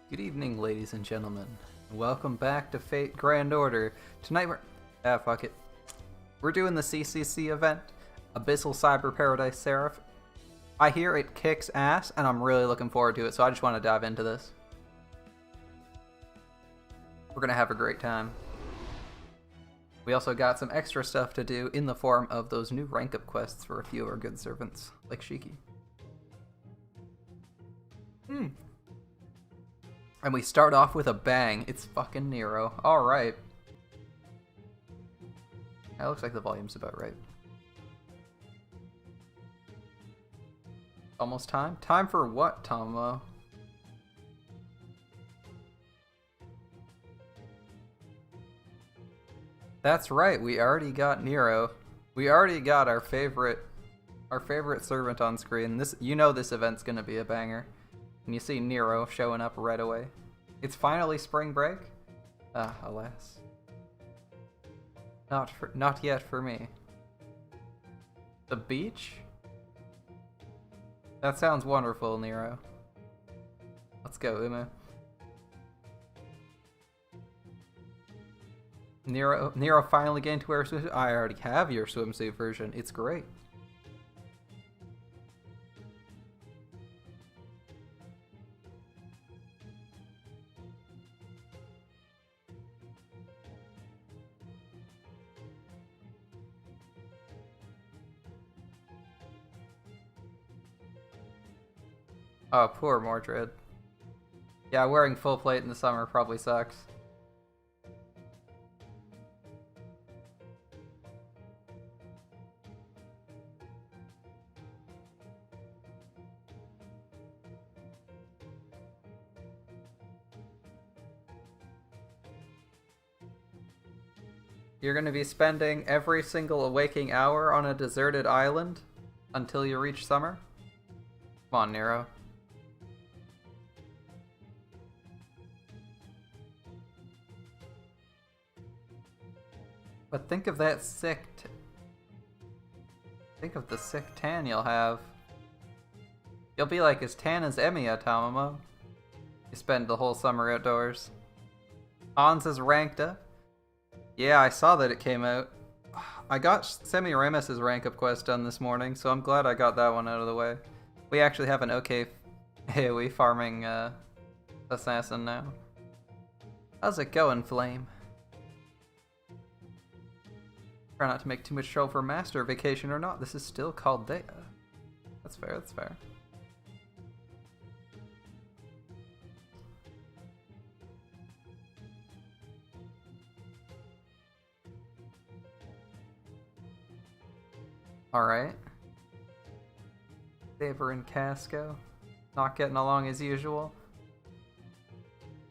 Good evening, ladies and gentlemen. Welcome back to Fate Grand Order. Tonight fuck it. We're doing the CCC event, Abyssal Cyber Paradise Seraph. I hear it kicks ass, and I'm really looking forward to it, so I just want to dive into this. We're gonna have a great time. We also got some extra stuff to do in the form of those new rank up quests for a few of our good servants, like Shiki. And we start off with a bang. It's fucking Nero. Alright. That looks like the volume's about right. Almost time? Time for what, Tomo? That's right, we already got Nero. We already got our favorite servant on screen. This this event's gonna be a banger. And you see Nero showing up right away. It's finally spring break? Alas. Not yet for me. The beach? That sounds wonderful, Nero. Let's go, Umu. Nero finally getting to wear a swimsuit. I already have your swimsuit version. It's great. Oh, poor Mordred. Yeah, wearing full plate in the summer probably sucks. You're gonna be spending every single waking hour on a deserted island until you reach summer? Come on, Nero. But think of that think of the sick tan you'll have. You'll be like as tan as Emiya, Tamamo. You spend the whole summer outdoors. Hans is ranked up. Yeah, I saw that it came out. I got Semiramis' rank up quest done this morning, so I'm glad I got that one out of the way. We actually have an okay AoE farming assassin now. How's it going, Flame? Try not to make too much trouble for Master Vacation or not. This is still called Data. That's fair, that's fair. Alright. Saber and Casco. Not getting along as usual.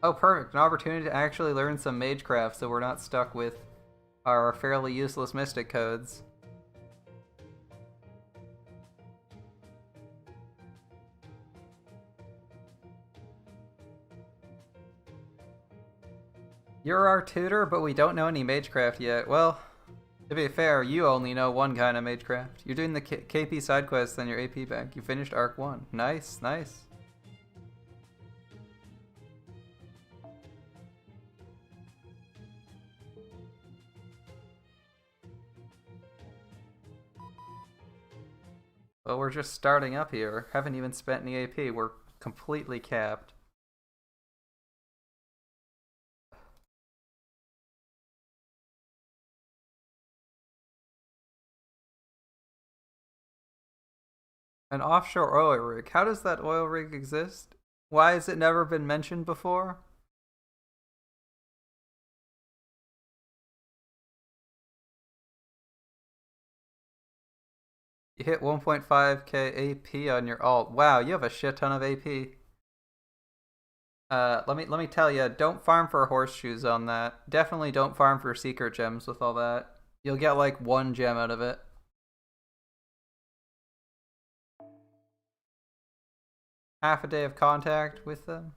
Oh, perfect. An opportunity to actually learn some magecraft so we're not stuck with our fairly useless mystic codes. You're our tutor, but we don't know any magecraft yet. Well, to be fair, you only know one kind of magecraft. You're doing the KP side quests on your AP bank. You finished Arc 1. Nice, nice. Well, we're just starting up here. Haven't even spent any AP. We're completely capped. An offshore oil rig. How does that oil rig exist? Why has it never been mentioned before? You hit 1.5k AP on your alt. Wow, you have a shit ton of AP. Let me tell you, don't farm for horseshoes on that. Definitely don't farm for secret gems with all that. You'll get like 1 gem out of it. Half a day of contact with them.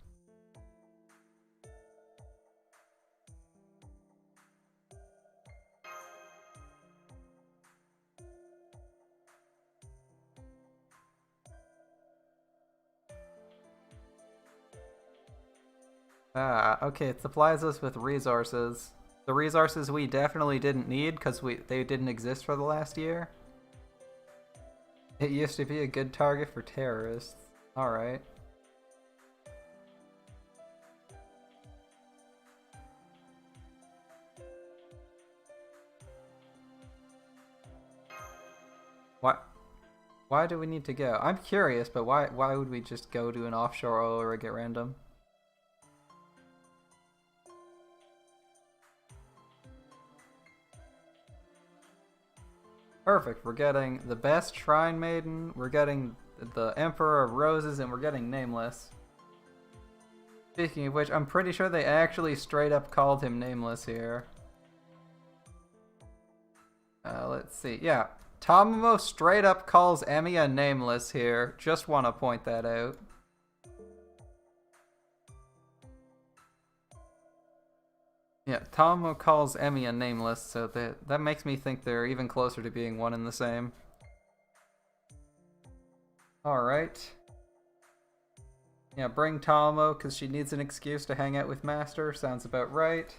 Ah, okay, it supplies us with resources. The resources we definitely didn't need because they didn't exist for the last year. It used to be a good target for terrorists. Alright. Why do we need to go? I'm curious, but why would we just go to an offshore oil rig at random? Perfect, we're getting the best Shrine Maiden, we're getting the Emperor of Roses, and we're getting Nameless. Speaking of which, I'm pretty sure they actually straight up called him Nameless here. Let's see, yeah. Tamamo straight up calls Emiya Nameless here. Just want to point that out. Yeah, Tamamo calls Emiya Nameless, so that makes me think they're even closer to being one and the same. Alright. Yeah, bring Tamamo because she needs an excuse to hang out with Master. Sounds about right.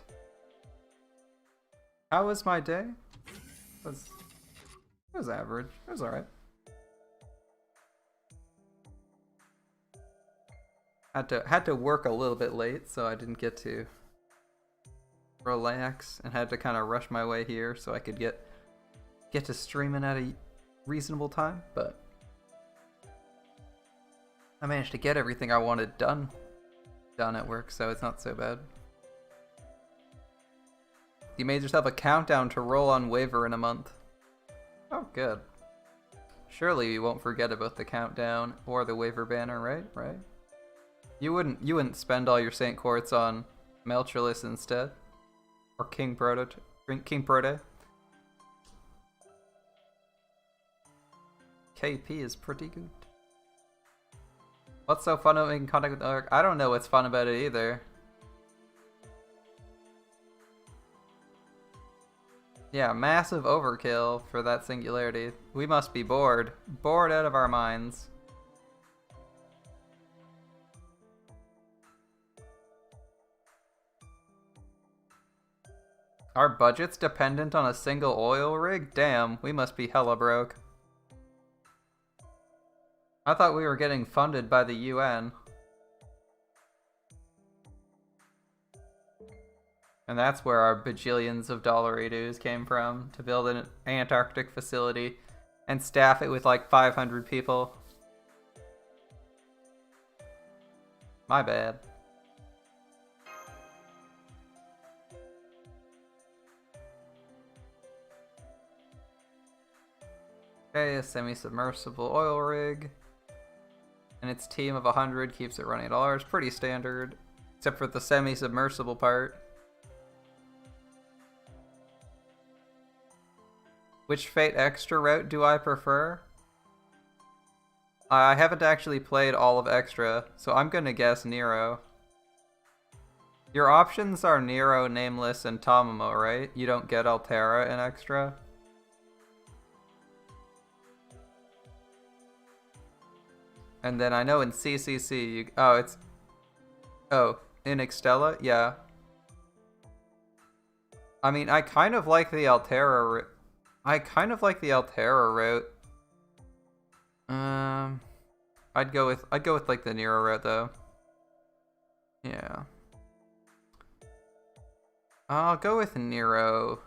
How was my day? It was average. It was alright. Had to work a little bit late, so I didn't get to relax, and had to kind of rush my way here so I could get to streaming at a reasonable time, but I managed to get everything I wanted done at work, so it's not so bad. You made yourself a countdown to roll on Waver in a month. Oh, good. Surely you won't forget about the countdown or the Waver banner, right? Right? You wouldn't spend all your Saint Quartz on Melchorless instead? Or King Proto? KP is pretty good. What's so fun about making contact with Orc? I don't know what's fun about it either. Yeah, massive overkill for that singularity. We must be bored. Bored out of our minds. Our budget's dependent on a single oil rig? Damn, we must be hella broke. I thought we were getting funded by the UN. And that's where our bajillions of $2 came from, to build an Antarctic facility and staff it with like 500 people. My bad. Okay, a semi-submersible oil rig. And its team of 100 keeps it running at all hours. Pretty standard, except for the semi-submersible part. Which Fate Extra route do I prefer? I haven't actually played all of Extra, so I'm gonna guess Nero. Your options are Nero, Nameless, and Tamamo, right? You don't get Altera in Extra? And then I know in CCC, you... Oh, it's... Oh, in Extella? Yeah. I mean, I kind of like the Altera... I'd go with like the Nero route though. Yeah. I'll go with Nero.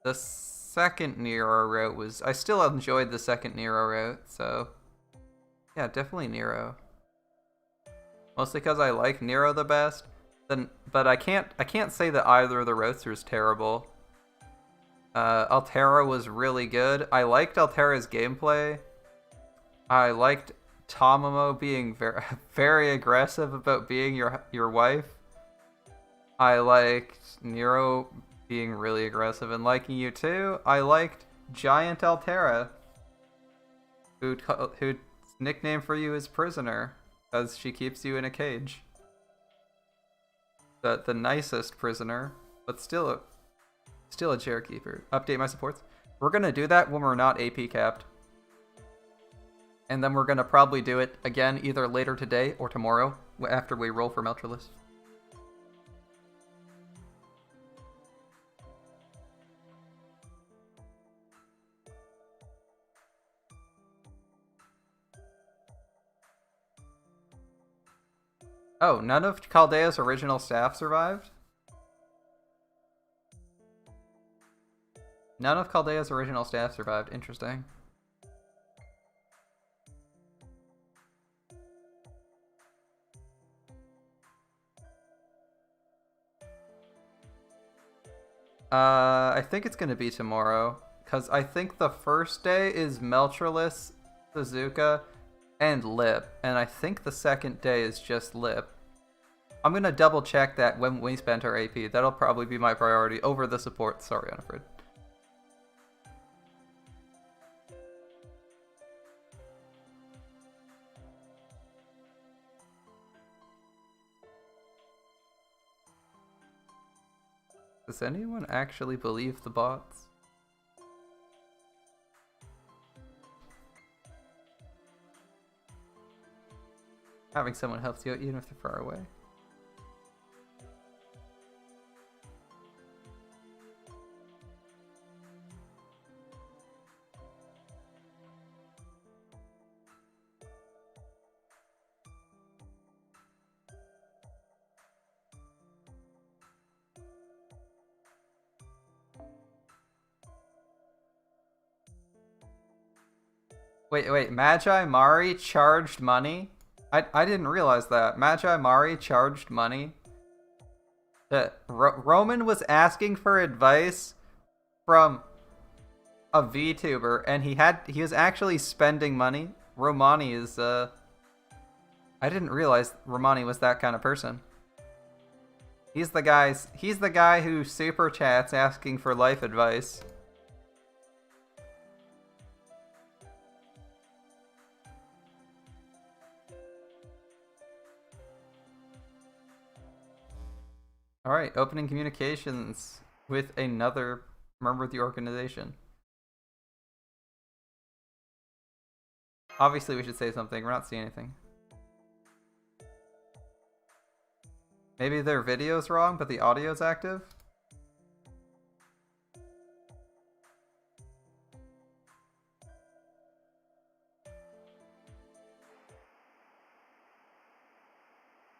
The second Nero route was... I still enjoyed the second Nero route, so... Yeah, definitely Nero. Mostly because I like Nero the best. But I can't say that either of the routes is terrible. Altera was really good. I liked Altera's gameplay. I liked Tamamo being very, very aggressive about being your wife. I liked Nero being really aggressive and liking you too. I liked Giant Altera, whose nickname for you is Prisoner, because she keeps you in a cage. The nicest prisoner, but still a chair keeper. Update my supports. We're gonna do that when we're not AP capped. And then we're gonna probably do it again either later today or tomorrow after we roll for Meltrolus. Oh, none of Chaldea's original staff survived? None of Chaldea's original staff survived. Interesting. I think it's gonna be tomorrow. Because I think the first day is Meltrellis, Suzuka, and Lip. And I think the second day is just Lip. I'm gonna double check that when we spend our AP. That'll probably be my priority over the support. Sorry, Unafraid. Does anyone actually believe the bots? Having someone helps you out even if they're far away. Wait, Magi Mari charged money? I didn't realize that. Magi Mari charged money? Roman was asking for advice from a VTuber, and he was actually spending money. Romani is, I didn't realize Romani was that kind of person. He's the guy who super chats asking for life advice. Alright, opening communications with another member of the organization. Obviously we should say something, we're not seeing anything. Maybe their video's wrong, but the audio's active?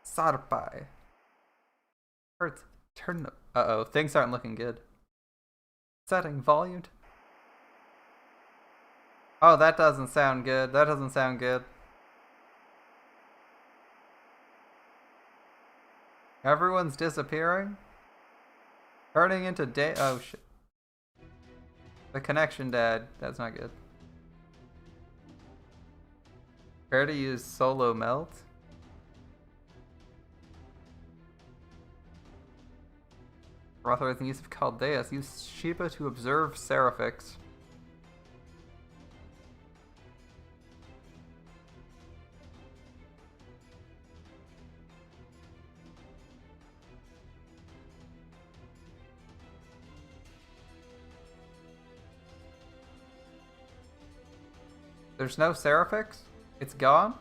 SE.RA.PH. Turn the... Uh-oh, things aren't looking good. Setting volume. Oh, that doesn't sound good. That doesn't sound good. Everyone's disappearing? Turning into day... Oh, shit. The connection died. That's not good. Where to use solo melt? For authorizing use of Chaldeus, use Sheba to observe Seraphics. There's no Seraphics? It's gone?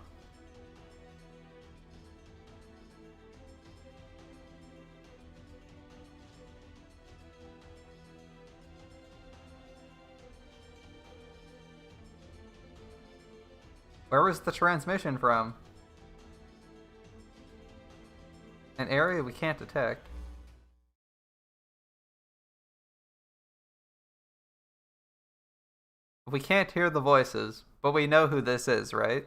Where was the transmission from? An area we can't detect. We can't hear the voices, but we know who this is, right?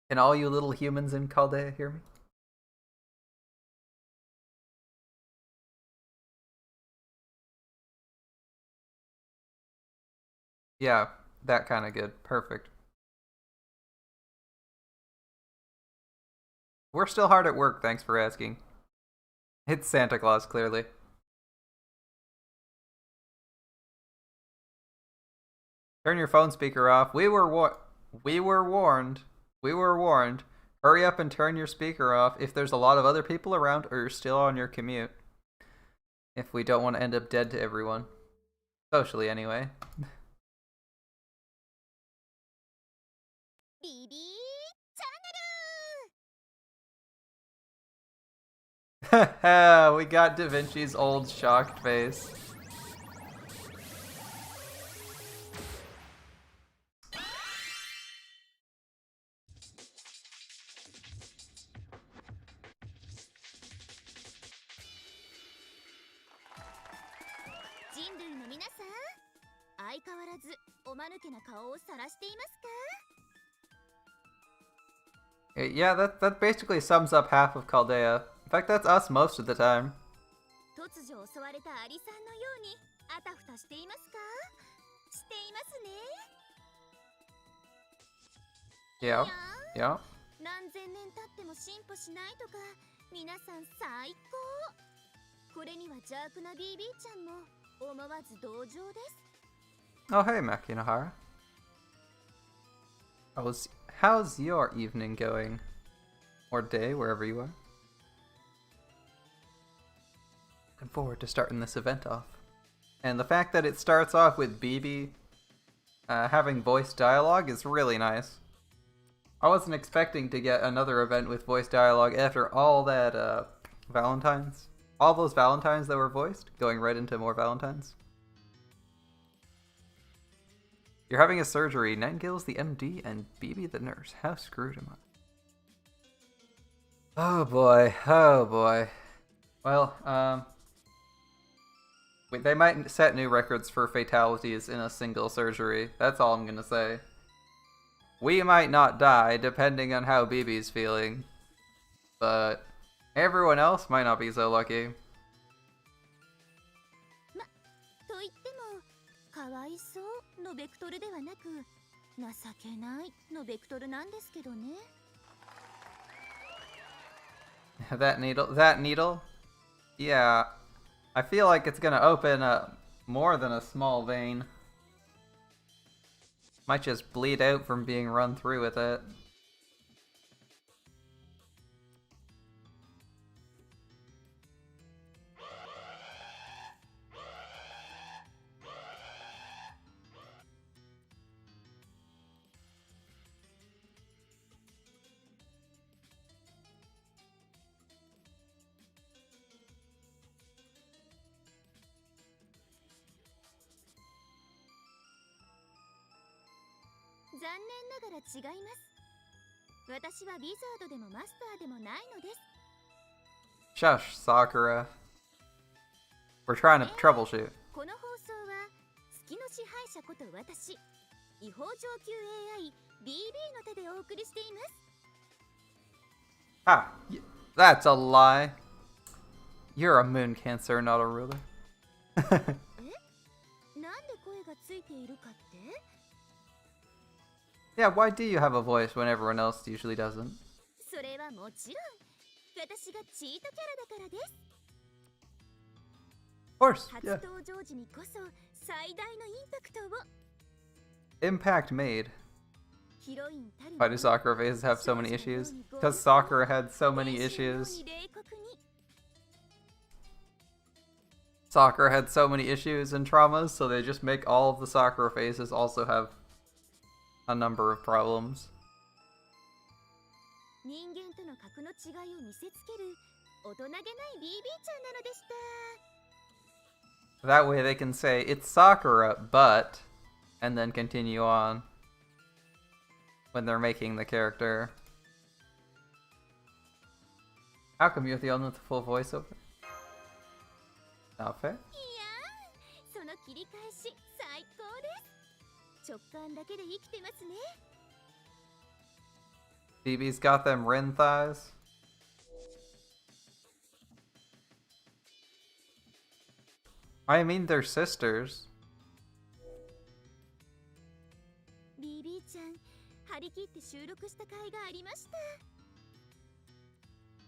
Can all you little humans in Chaldea hear me? Yeah, that kind of good. Perfect. We're still hard at work, thanks for asking. It's Santa Claus, clearly. Turn your phone speaker off. We were warned. We were warned. Hurry up and turn your speaker off if there's a lot of other people around or you're still on your commute. If we don't want to end up dead to everyone. Socially, anyway. We got Da Vinci's old shocked face. Yeah, that basically sums up half of Chaldea. In fact, that's us most of the time. Yeah. Yeah. 何千年経っても進歩しないとか皆さん最高。これには邪悪な BB ちゃんも思わず同情です。 Oh, hey, Makinahara. How's your evening going? Or day, wherever you are. Looking forward to starting this event off. And the fact that it starts off with BB having voice dialogue is really nice. I wasn't expecting to get another event with voice dialogue after all that Valentines. All those Valentines that were voiced, going right into more Valentines. You're having a surgery. Nightingale's the MD and BB the nurse. How screwed am I? Oh boy, oh boy. Well, they might set new records for fatalities in a single surgery. That's all I'm gonna say. We might not die, depending on how BB's feeling. But everyone else might not be so lucky. と言っても、かわいそうのベクトルではなく、情けないのベクトルなんですけどね。That needle? Yeah. I feel like it's gonna open up more than a small vein. Might just bleed out from being run through with it. Shush, Sakura. We're trying to troubleshoot. Ah, that's a lie. You're a moon cancer, not a ruler. Yeah, why do you have a voice when everyone else usually doesn't? Of course, yeah. Impact made. Why do Sakura phases have so many issues? Because Sakura had so many issues. Sakura had so many issues and traumas, so they just make all of the Sakura phases also have a number of problems. That way they can say, it's Sakura, but, and then continue on when they're making the character. How come you're the only with the full voiceover? Not fair. BB's got them Rin thighs. I mean, they're sisters.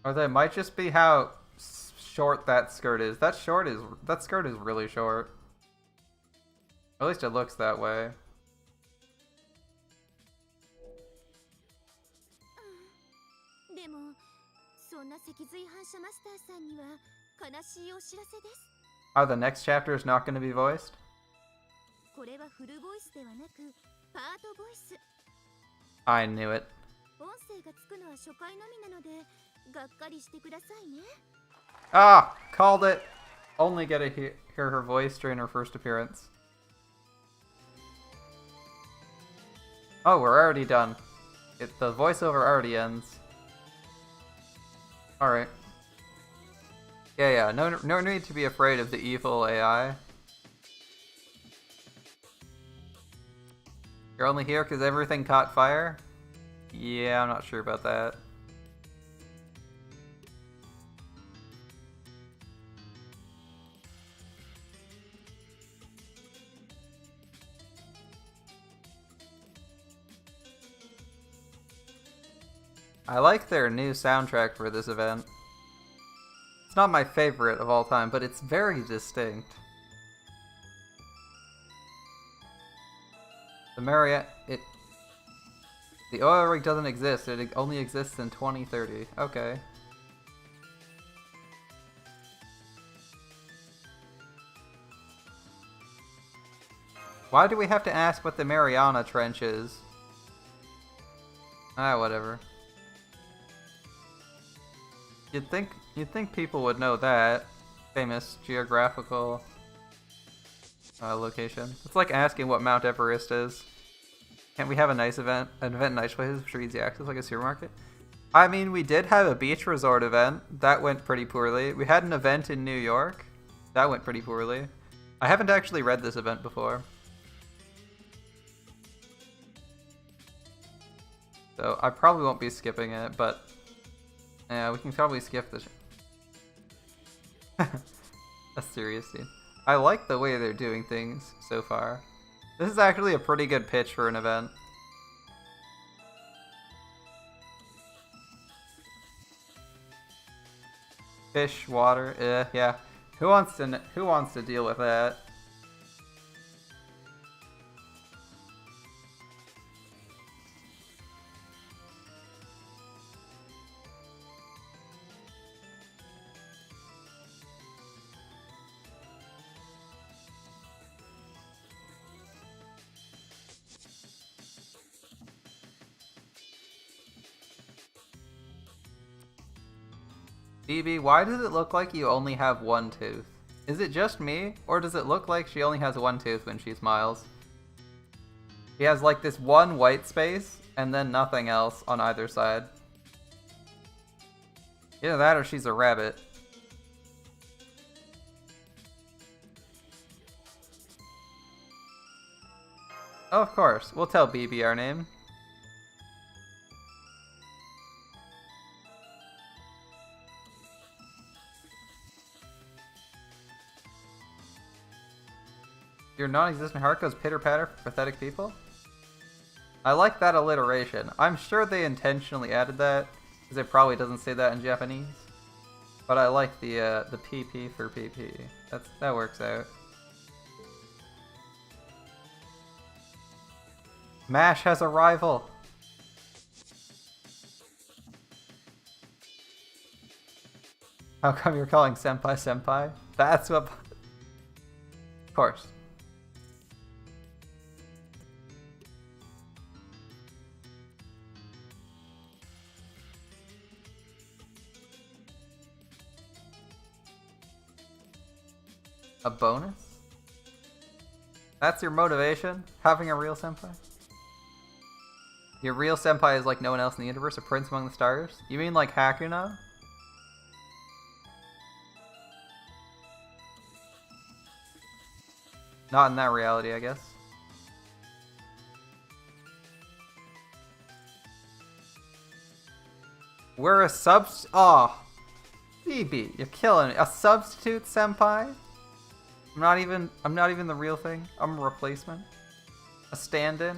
Or they might just be how short that skirt is. That skirt is really short. At least it looks that way. Oh, the next chapter is not going to be voiced? I knew it. Ah! Called it! Only get to hear her voice during her first appearance. Oh, we're already done. The voiceover already ends. Alright. Yeah, no need to be afraid of the evil AI. You're only here because everything caught fire? Yeah, I'm not sure about that. I like their new soundtrack for this event. It's not my favorite of all time, but it's very distinct. The oil rig doesn't exist, it only exists in 2030. Okay. Why do we have to ask what the Mariana Trench is? Ah, whatever. You'd think people would know that. Famous geographical location. It's like asking what Mount Everest is. Can't we have an event in nice places for easy access like a supermarket? I mean, we did have a beach resort event. That went pretty poorly. We had an event in New York. That went pretty poorly. I haven't actually read this event before. So I probably won't be skipping it, but yeah, we can probably skip this. A serious scene. I like the way they're doing things so far. This is actually a pretty good pitch for an event. Fish, water, yeah. Who wants to deal with that? BB, why does it look like you only have one tooth? Is it just me, or does it look like she only has one tooth when she smiles? She has like this one white space, and then nothing else on either side. Either that or she's a rabbit. Oh, of course, we'll tell BB our name. Your non-existent heart goes pitter-patter for pathetic people? I like that alliteration. I'm sure they intentionally added that, because it probably doesn't say that in Japanese. But I like the PP for PP. That works out. MASH has a rival! How come you're calling Senpai Senpai? That's what... Of course. A bonus? That's your motivation? Having a real senpai? Your real senpai is like no one else in the universe, a prince among the stars? You mean like Hakuna? Not in that reality, I guess. We're a oh, BB, you're killing me. A substitute senpai? I'm not even the real thing. I'm a replacement. A stand-in.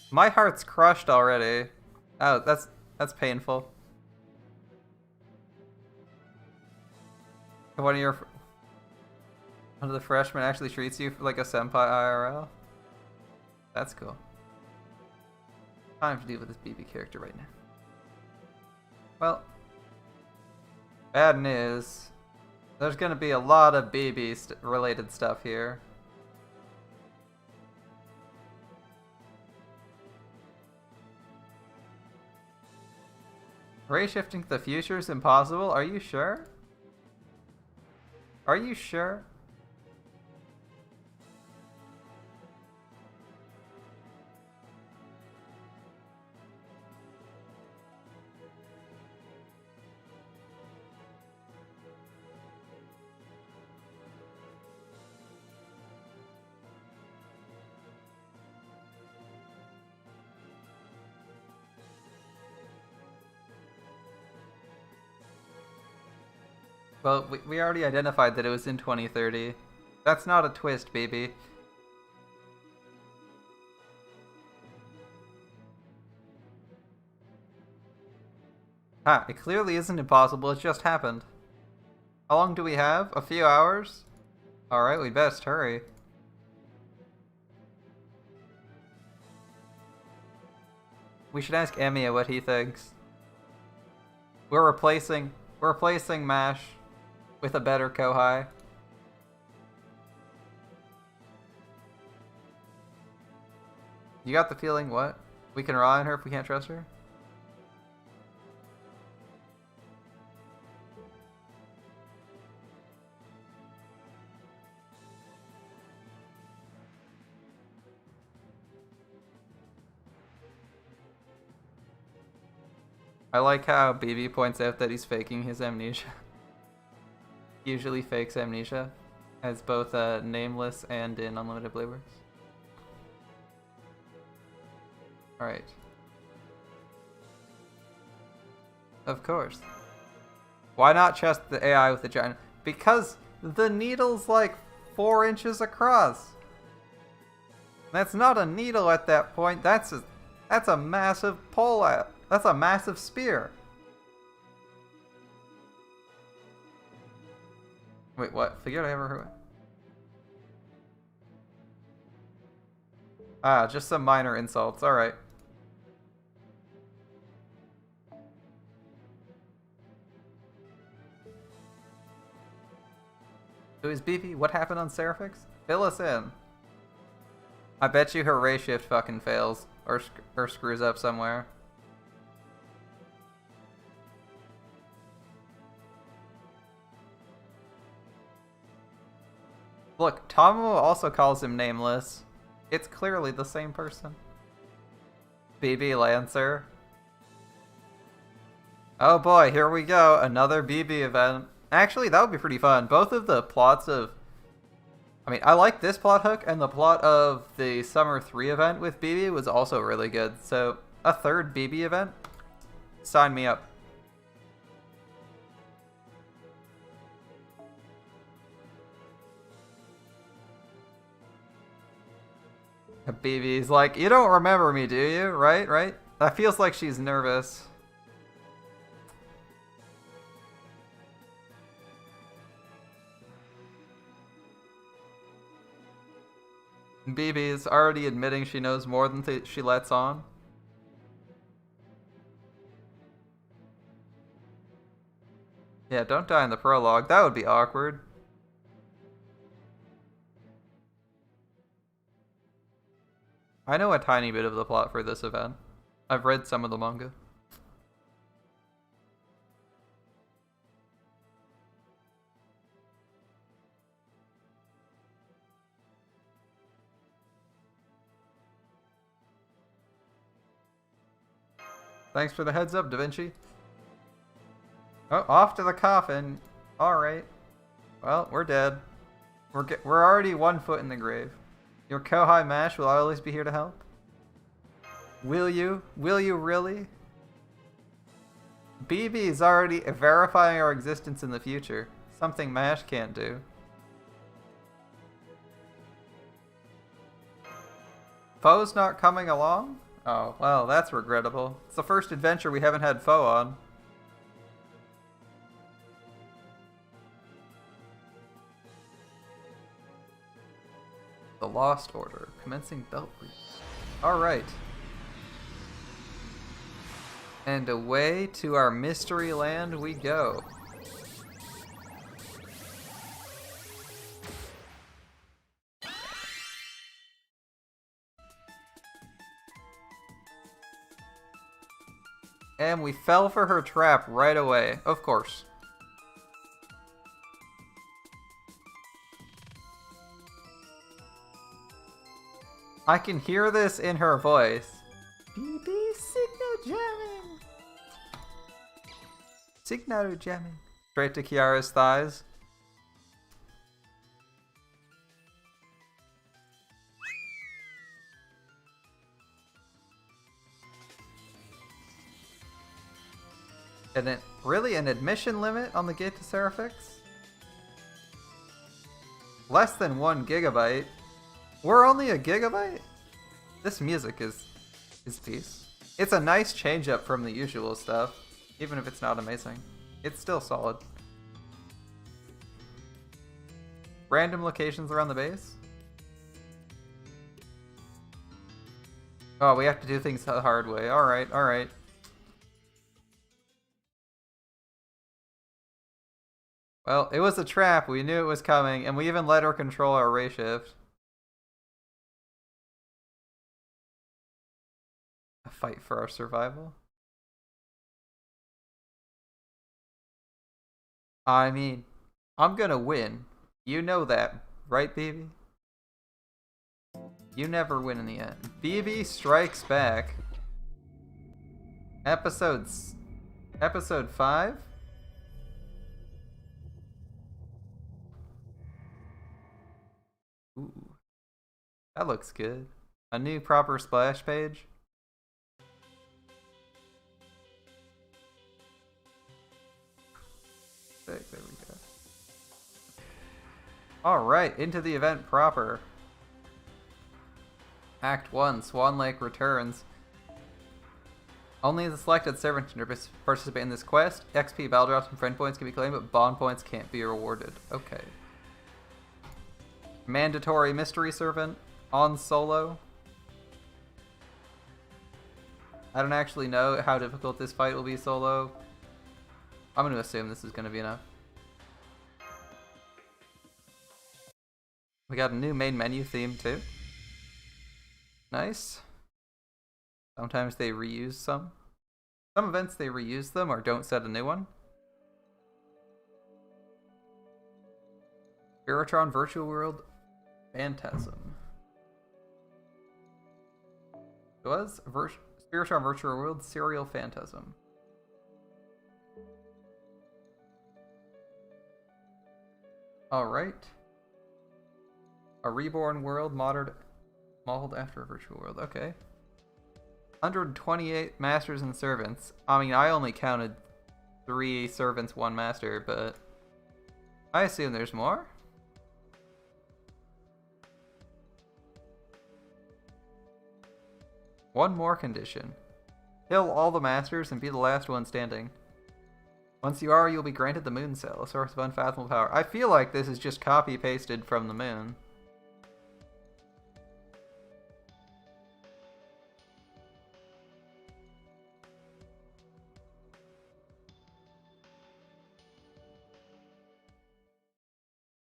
My heart's crushed already. Oh, that's painful. One of the freshmen actually treats you like a senpai IRL. That's cool. Time to deal with this BB character right now. Well, bad news. There's gonna be a lot of BB related stuff here. Ray shifting to the future is impossible? Are you sure? Are you sure? Well, we already identified that it was in 2030. That's not a twist, baby. Ah, it clearly isn't impossible, it just happened. How long do we have? A few hours? Alright, we best hurry. We should ask Emiya what he thinks. We're replacing MASH with a better Kohai. You got the feeling what? We can rely on her if we can't trust her? I like how BB points out that he's faking his amnesia. He usually fakes amnesia as both nameless and in Unlimited Blade Works. Alright. Of course. Why not trust the AI with the giant? Because the needle's like 4 inches across. That's not a needle at that point. That's a massive pole out. That's a massive spear. Wait, what? Figured I ever heard. Ah, just some minor insults. Alright. Who is BB? What happened on Seraphix? Fill us in. I bet you her ray shift fucking fails. Or screws up somewhere. Look, Tomo also calls him nameless. It's clearly the same person. BB Lancer. Oh boy, here we go. Another BB event. Actually, that would be pretty fun. Both of the plots of... I mean, I like this plot hook, and the plot of the Summer 3 event with BB was also really good. So, a third BB event? Sign me up. BB's like, you don't remember me, do you? Right? That feels like she's nervous. BB's already admitting she knows more than she lets on. Yeah, don't die in the prologue. That would be awkward. I know a tiny bit of the plot for this event. I've read some of the manga. Thanks for the heads up, Da Vinci. Oh, off to the coffin. Alright. Well, we're dead. We're already 1 foot in the grave. Your Kohai Mash will always be here to help. Will you? Will you really? BB is already verifying our existence in the future. Something Mash can't do. Foe's not coming along? Oh, well, that's regrettable. It's the first adventure we haven't had Foe on. The Lost Order, commencing belt breach. Alright. And away to our mystery land we go. And we fell for her trap right away, of course. I can hear this in her voice. BB signal jamming. Signal jamming. Straight to Kiara's thighs. And it really an admission limit on the gate to Seraphics? Less than 1 gigabyte. We're only a gigabyte? This music is peace. It's a nice change up from the usual stuff, even if it's not amazing. It's still solid. Random locations around the base? Oh, we have to do things the hard way. Alright, alright. Well, it was a trap. We knew it was coming, and we even let her control our ray shift. A fight for our survival? I mean, I'm gonna win. You know that, right, BB? You never win in the end. BB strikes back. Episode 5? Ooh. That looks good. A new proper splash page. There we go. Alright, into the event proper. Act 1, Swan Lake returns. Only the selected servant can participate in this quest. XP, battle drops, and friend points can be claimed, but bond points can't be rewarded. Okay. Mandatory mystery servant on solo. I don't actually know how difficult this fight will be solo. I'm going to assume this is going to be enough. We got a new main menu theme too. Nice. Sometimes they reuse some. Some events they reuse them or don't set a new one. Spiritron Virtual World Phantasm. It was Spiritron Virtual World Serial Phantasm. Alright. A reborn world modeled after a virtual world. Okay. 128 masters and servants. I mean, I only counted 3 servants, 1 master, but I assume there's more. One more condition. Kill all the masters and be the last one standing. Once you are, you'll be granted the Moon Cell, a source of unfathomable power. I feel like this is just copy-pasted from the moon.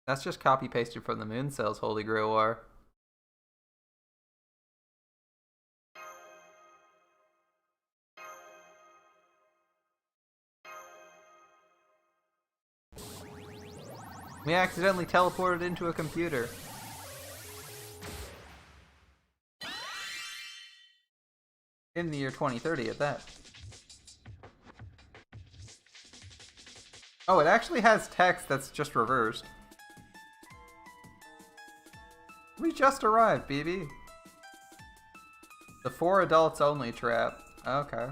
That's just copy-pasted from the Moon Cell's Holy Grail War. We accidentally teleported into a computer. In the year 2030 at that. Oh, it actually has text that's just reversed. We just arrived, BB. The 4 adults only trap. Okay.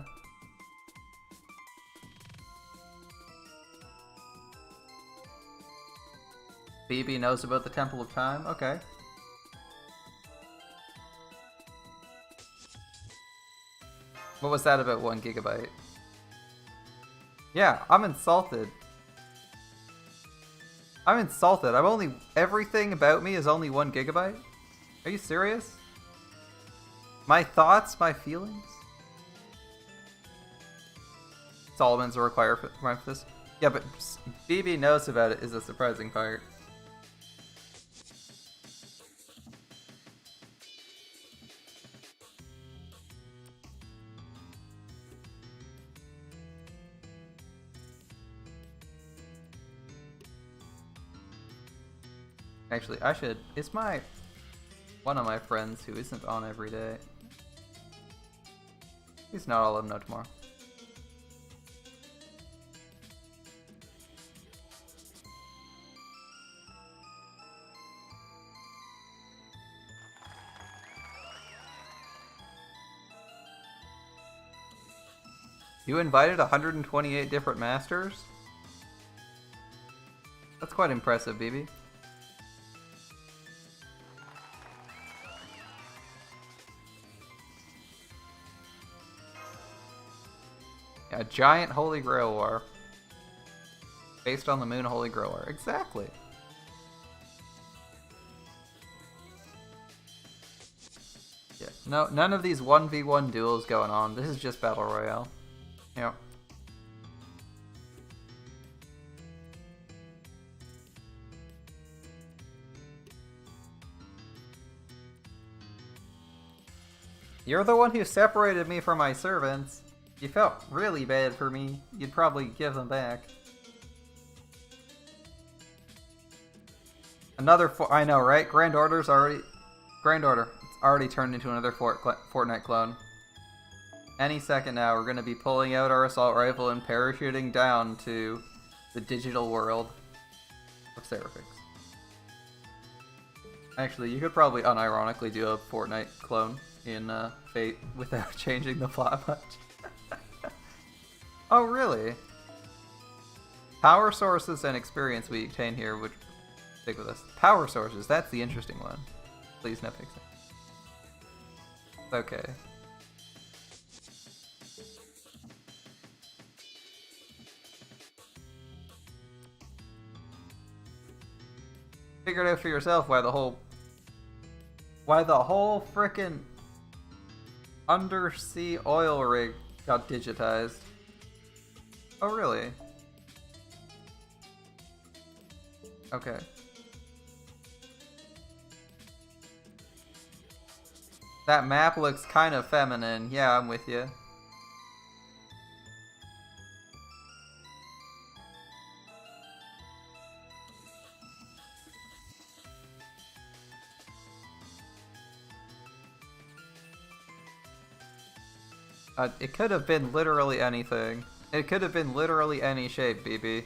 BB knows about the Temple of Time? Okay. What was that about 1 gigabyte? Yeah, I'm insulted. I'm insulted. Everything about me is only 1 gigabyte? Are you serious? My thoughts, my feelings? Solomon's a requirement for this. Yeah, but BB knows about it is a surprising part. Actually, I should. It's one of my friends who isn't on every day. He's not. I'll let him know tomorrow. You invited 128 different masters? That's quite impressive, BB. A giant Holy Grail War. Based on the Moon Holy Grail War. Exactly. Yeah. No, none of these 1v1 duels going on. This is just Battle Royale. Yep. You're the one who separated me from my servants. You felt really bad for me. You'd probably give them back. Another I know, right? Grand Order. It's already turned into another Fortnite clone. Any second now, we're gonna be pulling out our assault rifle and parachuting down to the digital world of SE.RA.PH. Actually, you could probably unironically do a Fortnite clone in Fate without changing the plot much. Oh, really? Power sources and experience we obtain here would stick with us. Power sources, that's the interesting one. Please, no fixing. Okay. Figure it out for yourself why the whole frickin' undersea oil rig got digitized. Oh, really? Okay. That map looks kind of feminine. Yeah, I'm with you. It could have been literally anything. It could have been literally any shape, BB.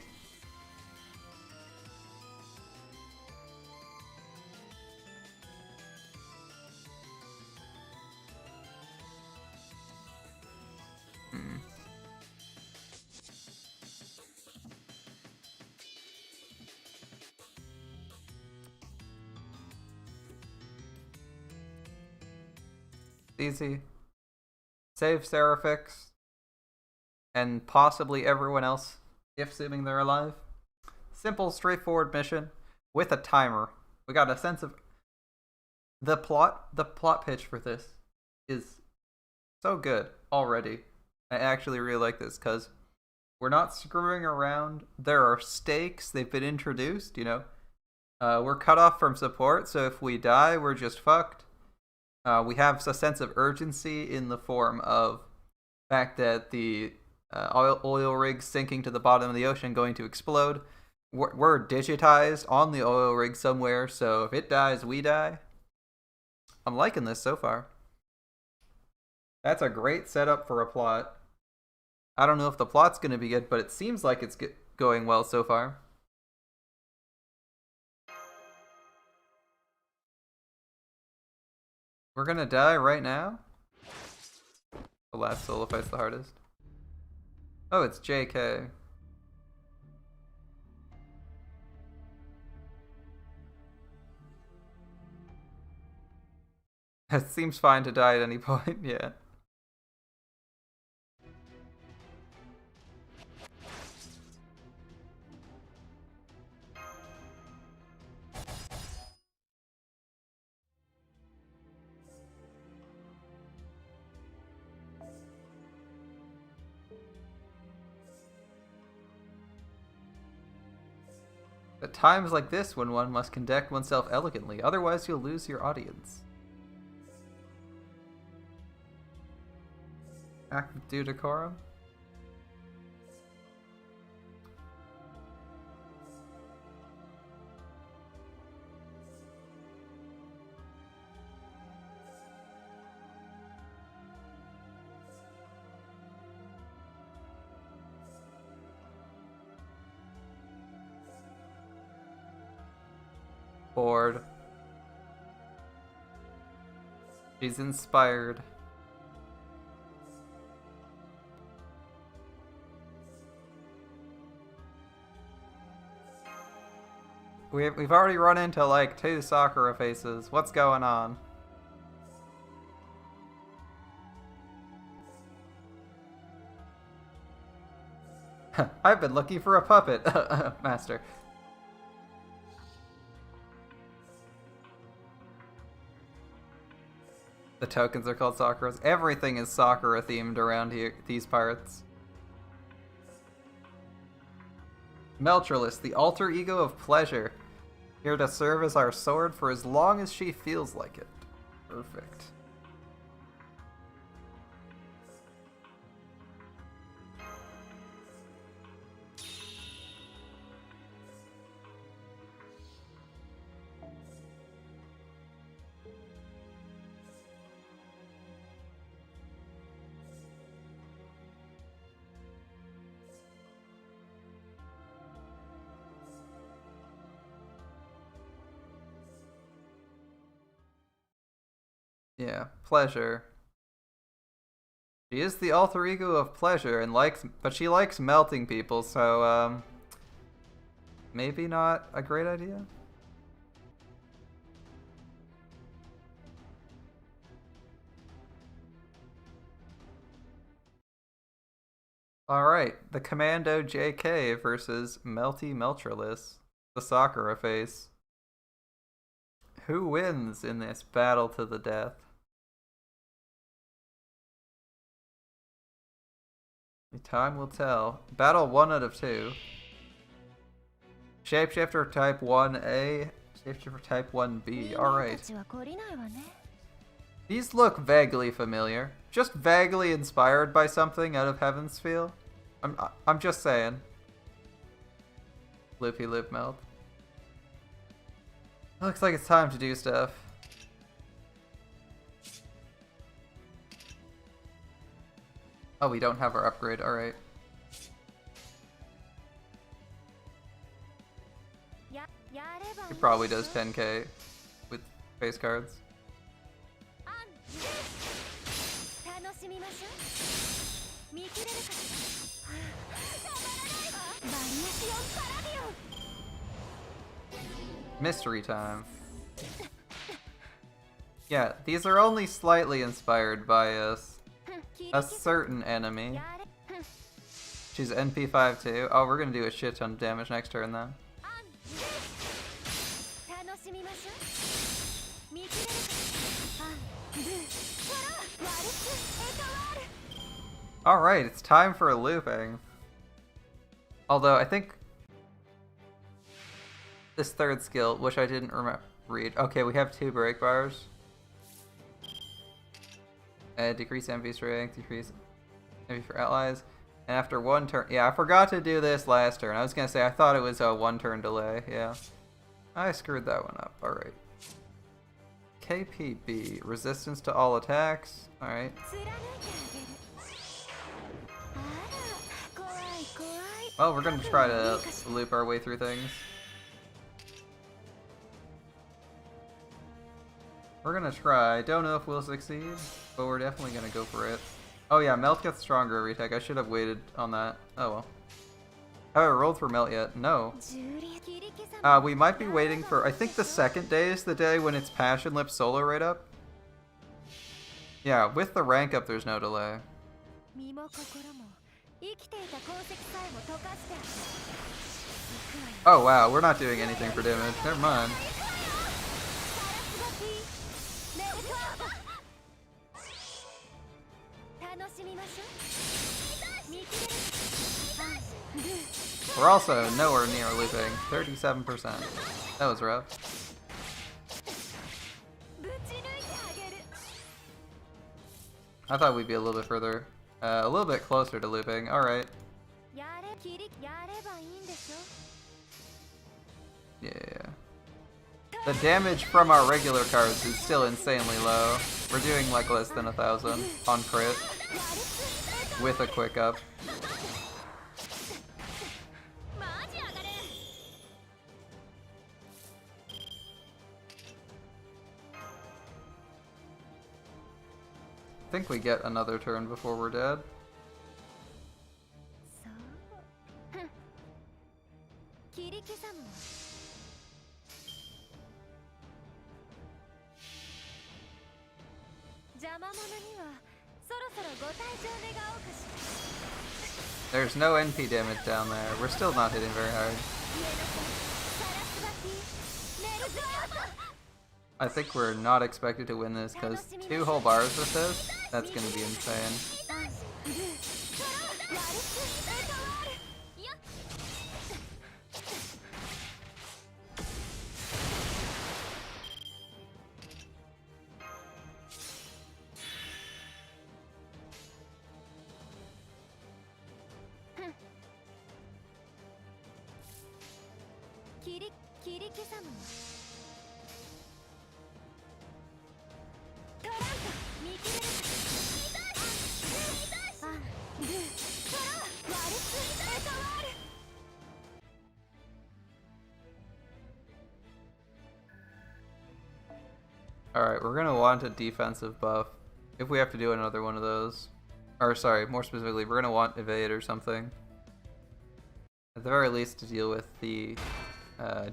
Easy. Save SE.RA.PH and possibly everyone else, if assuming they're alive. Simple, straightforward mission with a timer. We got a sense of the plot pitch for this is so good already. I actually really like this because we're not screwing around. There are stakes. They've been introduced, you know. We're cut off from support, so if we die, we're just fucked. We have a sense of urgency in the form of the fact that the oil rig sinking to the bottom of the ocean going to explode. We're digitized on the oil rig somewhere, so if it dies, we die. I'm liking this so far. That's a great setup for a plot. I don't know if the plot's going to be good, but it seems like it's going well so far. We're gonna die right now? The last solo fight's the hardest. Oh, it's JK. It seems fine to die at any point, yeah. At times like this when one must conduct oneself elegantly, otherwise you'll lose your audience. Act with due decorum? Bored. She's inspired. We've already run into like 2 Sakura faces. What's going on? I've been looking for a puppet, Master. The tokens are called Sakuras. Everything is Sakura themed around here, these parts. Meltrellis, the alter ego of pleasure. Here to serve as our sword for as long as she feels like it. Perfect. Yeah, pleasure. She is the alter ego of pleasure and but she likes melting people, so maybe not a great idea. Alright, the Commando JK versus Melty Meltrellis, the Sakura face. Who wins in this battle to the death? Time will tell. Battle 1 out of 2. Shapeshifter type 1A, Shapeshifter type 1B. Alright. These look vaguely familiar. Just vaguely inspired by something out of Heaven's Feel. I'm just saying. Loopy Loop Melt. Looks like it's time to do stuff. Oh, we don't have our upgrade. Alright. He probably does 10k with face cards. Mystery time. Yeah, these are only slightly inspired by a certain enemy. She's NP5 too. Oh, we're gonna do a shit ton of damage next turn then. Alright, it's time for a looping. Although, I think this third skill, which I didn't read. Okay, we have 2 break bars. Decrease envy strength, decrease envy for allies. And after 1 turn... Yeah, I forgot to do this last turn. I was gonna say, I thought it was a 1 turn delay. Yeah. I screwed that one up. Alright. KPB. Resistance to all attacks. Alright. Well, we're gonna try to loop our way through things. We're gonna try. Don't know if we'll succeed, but we're definitely gonna go for it. Oh yeah, Melt gets stronger every tech. I should have waited on that. Oh well. Have I rolled for Melt yet? No. We might be waiting for... I think the second day is the day when it's Passion Lip solo right up. Yeah, with the rank up there's no delay. Oh wow, we're not doing anything for damage. Never mind. We're also nowhere near looping. 37%. That was rough. I thought we'd be a little bit further. A little bit closer to looping. Alright. Yeah. The damage from our regular cards is still insanely low. We're doing like less than 1,000 on crit. With a quick up. I think we get another turn before we're dead. There's no NP damage down there. We're still not hitting very hard. I think we're not expected to win this because 2 whole bars with this, that's gonna be insane. Alright, we're gonna want a defensive buff if we have to do another one of those. Or sorry, more specifically, we're gonna want evade or something. At the very least to deal with the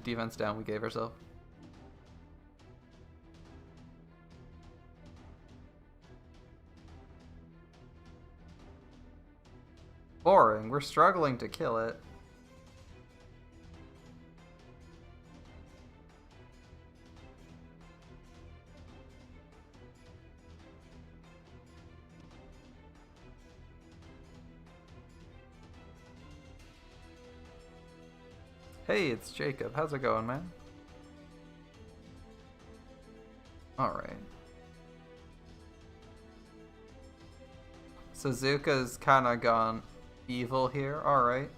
defense down we gave ourselves. Boring, we're struggling to kill it. Hey, it's Jacob. How's it going, man? Alright. Suzuka's kinda gone evil here. Alright.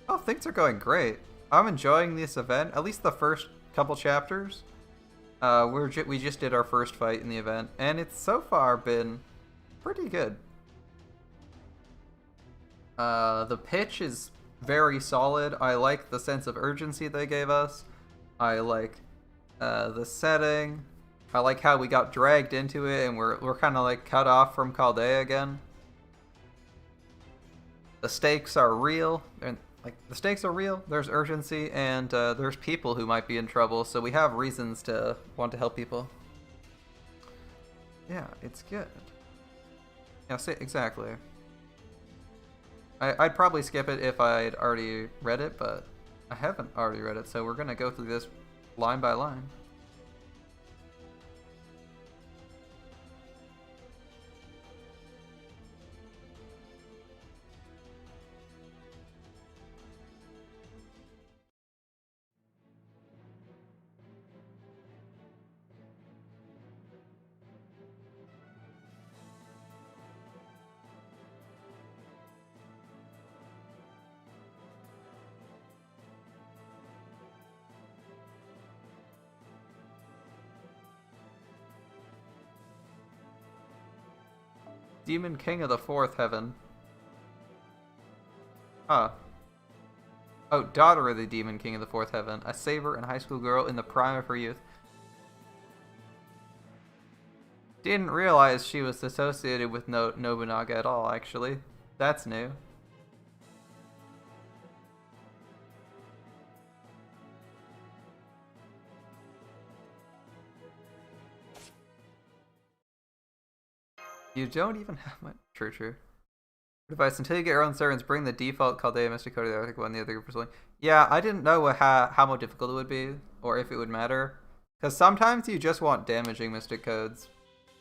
Oh, things are going great. I'm enjoying this event. At least the first couple chapters. We just did our first fight in the event, and it's so far been pretty good. The pitch is very solid. I like the sense of urgency they gave us. I like the setting. I like how we got dragged into it and we're kind of like cut off from Chaldea again. The stakes are real. And like the stakes are real. There's urgency and there's people who might be in trouble, so we have reasons to want to help people. Yeah, it's good. Yeah, exactly. I'd probably skip it if I'd already read it, but I haven't already read it, so we're gonna go through this line by line. Demon King of the Fourth Heaven. Huh. Oh, daughter of the Demon King of the Fourth Heaven. A saber and high school girl in the prime of her youth. Didn't realize she was associated with Nobunaga at all, actually. That's new. You don't even have my... True. Advice, until you get your own servants, bring the default Chaldea Mystic Code to the Arctic one, the other group or Yeah, I didn't know how more difficult it would be, or if it would matter. Because sometimes you just want damaging Mystic Codes.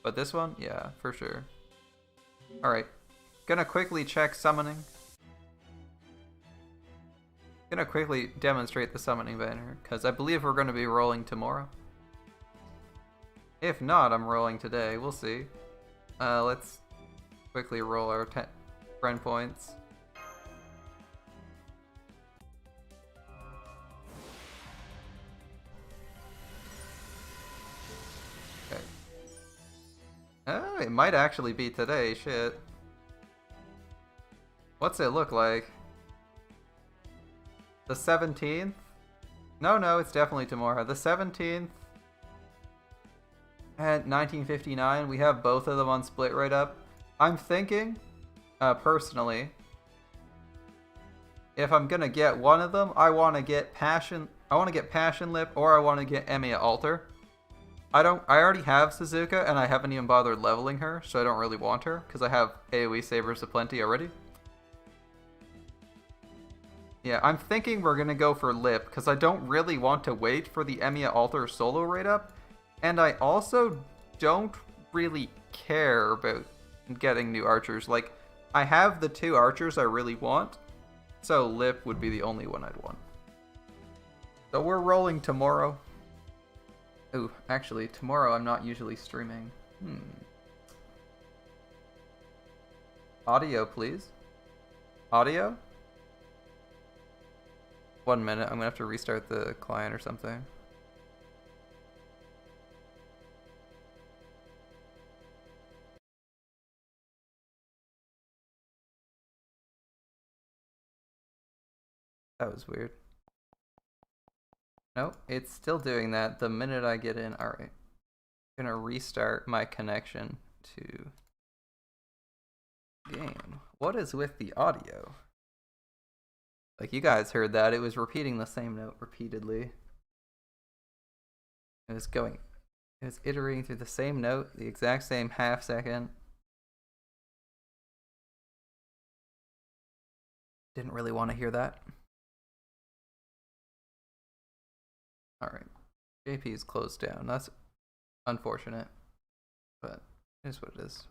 But this one? Yeah, for sure. Alright. Gonna quickly check summoning. Gonna quickly demonstrate the summoning banner, because I believe we're gonna be rolling tomorrow. If not, I'm rolling today. We'll see. Let's quickly roll our friend points. Okay. Oh, it might actually be today, shit. What's it look like? The 17th? No, it's definitely tomorrow. The 17th. At 1959, we have both of them on split right up. I'm thinking, personally, if I'm gonna get one of them, I want to get Passion Lip or I want to get Emiya Altar. I already have Suzuka, and I haven't even bothered leveling her, so I don't really want her, because I have AoE sabers aplenty already. Yeah, I'm thinking we're gonna go for Lip, because I don't really want to wait for the Emiya Alter solo raid up, and I also don't really care about getting new archers. Like, I have the 2 archers I really want, so Lip would be the only one I'd want. So we're rolling tomorrow. Ooh, actually, tomorrow I'm not usually streaming. Audio, please. Audio? 1 minute, I'm gonna have to restart the client or something. That was weird. Nope, it's still doing that the minute I get in. Alright. I'm gonna restart my connection to game. What is with the audio? Like, you guys heard that. It was repeating the same note repeatedly. It was iterating through the same note, the exact same half second. Didn't really want to hear that. Alright. JP is closed down. That's unfortunate, but it is what it is.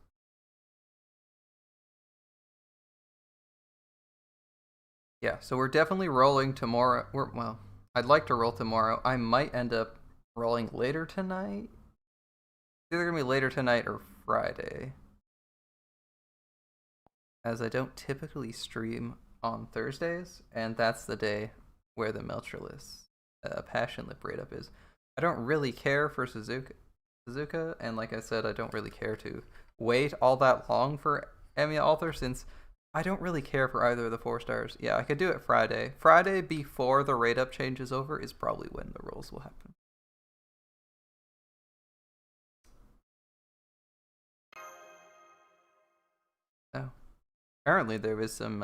Yeah, so we're definitely rolling tomorrow. Well, I'd like to roll tomorrow. I might end up rolling later tonight. It's either gonna be later tonight or Friday, as I don't typically stream on Thursdays, and that's the day where the Meltreless Passion Lip raid up is. I don't really care for Suzuka, and like I said, I don't really care to wait all that long for Emiya Alter, since I don't really care for either of the 4 stars. Yeah, I could do it Friday. Friday before the raid up changes over is probably when the rolls will happen. Oh. Apparently there was some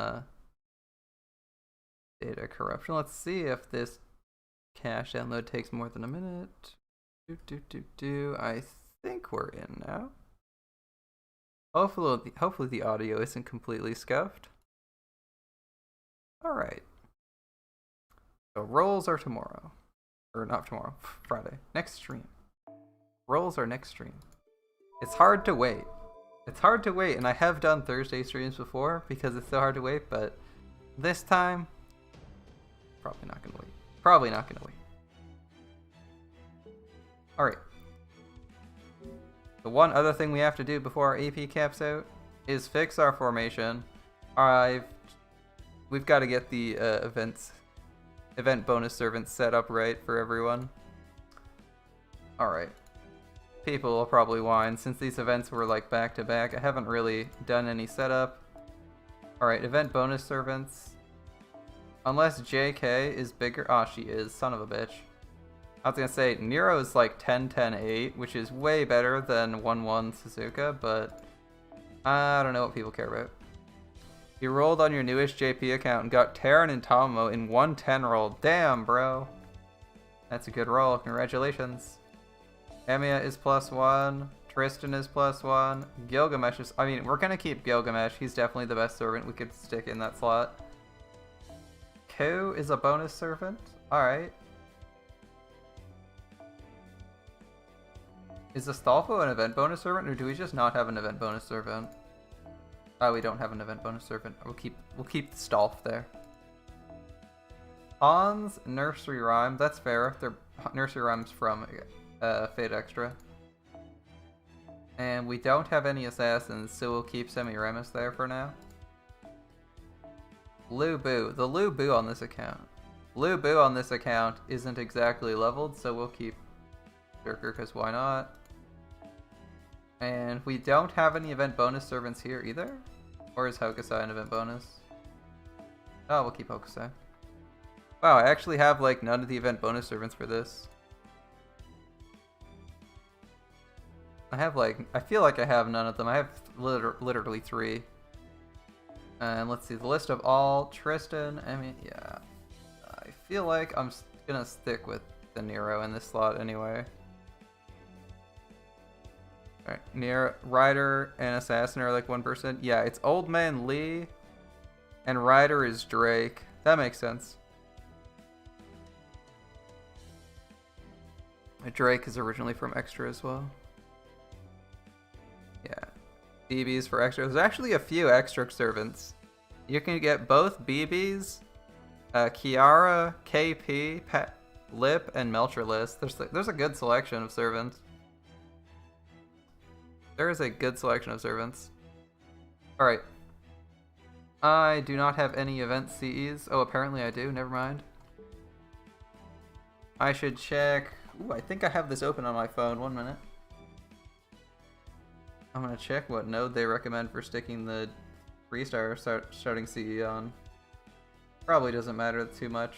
data corruption. Let's see if this cache download takes more than a minute. I think we're in now. Hopefully the audio isn't completely scuffed. Alright. So rolls are tomorrow. Or not tomorrow, Friday. Next stream. Rolls are next stream. It's hard to wait. It's hard to wait, and I have done Thursday streams before because it's so hard to wait, but this time, probably not gonna wait. Probably not gonna wait. Alright. The one other thing we have to do before our AP caps out is fix our formation. We've got to get the event bonus servants set up right for everyone. Alright. People will probably whine since these events were like back to back. I haven't really done any setup. Alright, event bonus servants. Unless JK is bigger. Oh, she is. Son of a bitch. I was gonna say, Nero is like 10-10-8, which is way better than 1-1 Suzuka, but I don't know what people care about. You rolled on your newest JP account and got Terran and Tomo in 110 roll. Damn, bro. That's a good roll. Congratulations. Emiya is +1. Tristan is +1. Gilgamesh is... I mean, we're gonna keep Gilgamesh. He's definitely the best servant we could stick in that slot. Ko is a bonus servant. Alright. Is Astolfo an event bonus servant, or do we just not have an event bonus servant? Oh, we don't have an event bonus servant. We'll keep Stolf there. Hans, Nursery Rhyme. That's fair. They're Nursery Rhymes from Fate Extra. And we don't have any assassins, so we'll keep Semiramis there for now. Lu Bu. The Lu Bu on this account. Lu Bu on this account isn't exactly leveled, so we'll keep Shirker, because why not? And we don't have any event bonus servants here either? Or is Hokusai an event bonus? Oh, we'll keep Hokusai. Wow, I actually have like none of the event bonus servants for this. I have like, I feel like I have none of them. I have literally 3. And let's see, the list of all, Tristan, I mean, yeah. I feel like I'm gonna stick with the Nero in this slot anyway. Alright, near Ryder and Assassin are like one person. Yeah, it's Old Man Lee and Ryder is Drake. That makes sense. Drake is originally from Extra as well. Yeah. BBs for Extra. There's actually a few Extra servants. You can get both BBs, Kiara, KP, Lip, and Meltrelist. There's a good selection of servants. There is a good selection of servants. Alright. I do not have any event CEs. Oh, apparently I do. Never mind. I should check. Ooh, I think I have this open on my phone. 1 minute. I'm gonna check what node they recommend for sticking the 3-star starting CE on. Probably doesn't matter too much.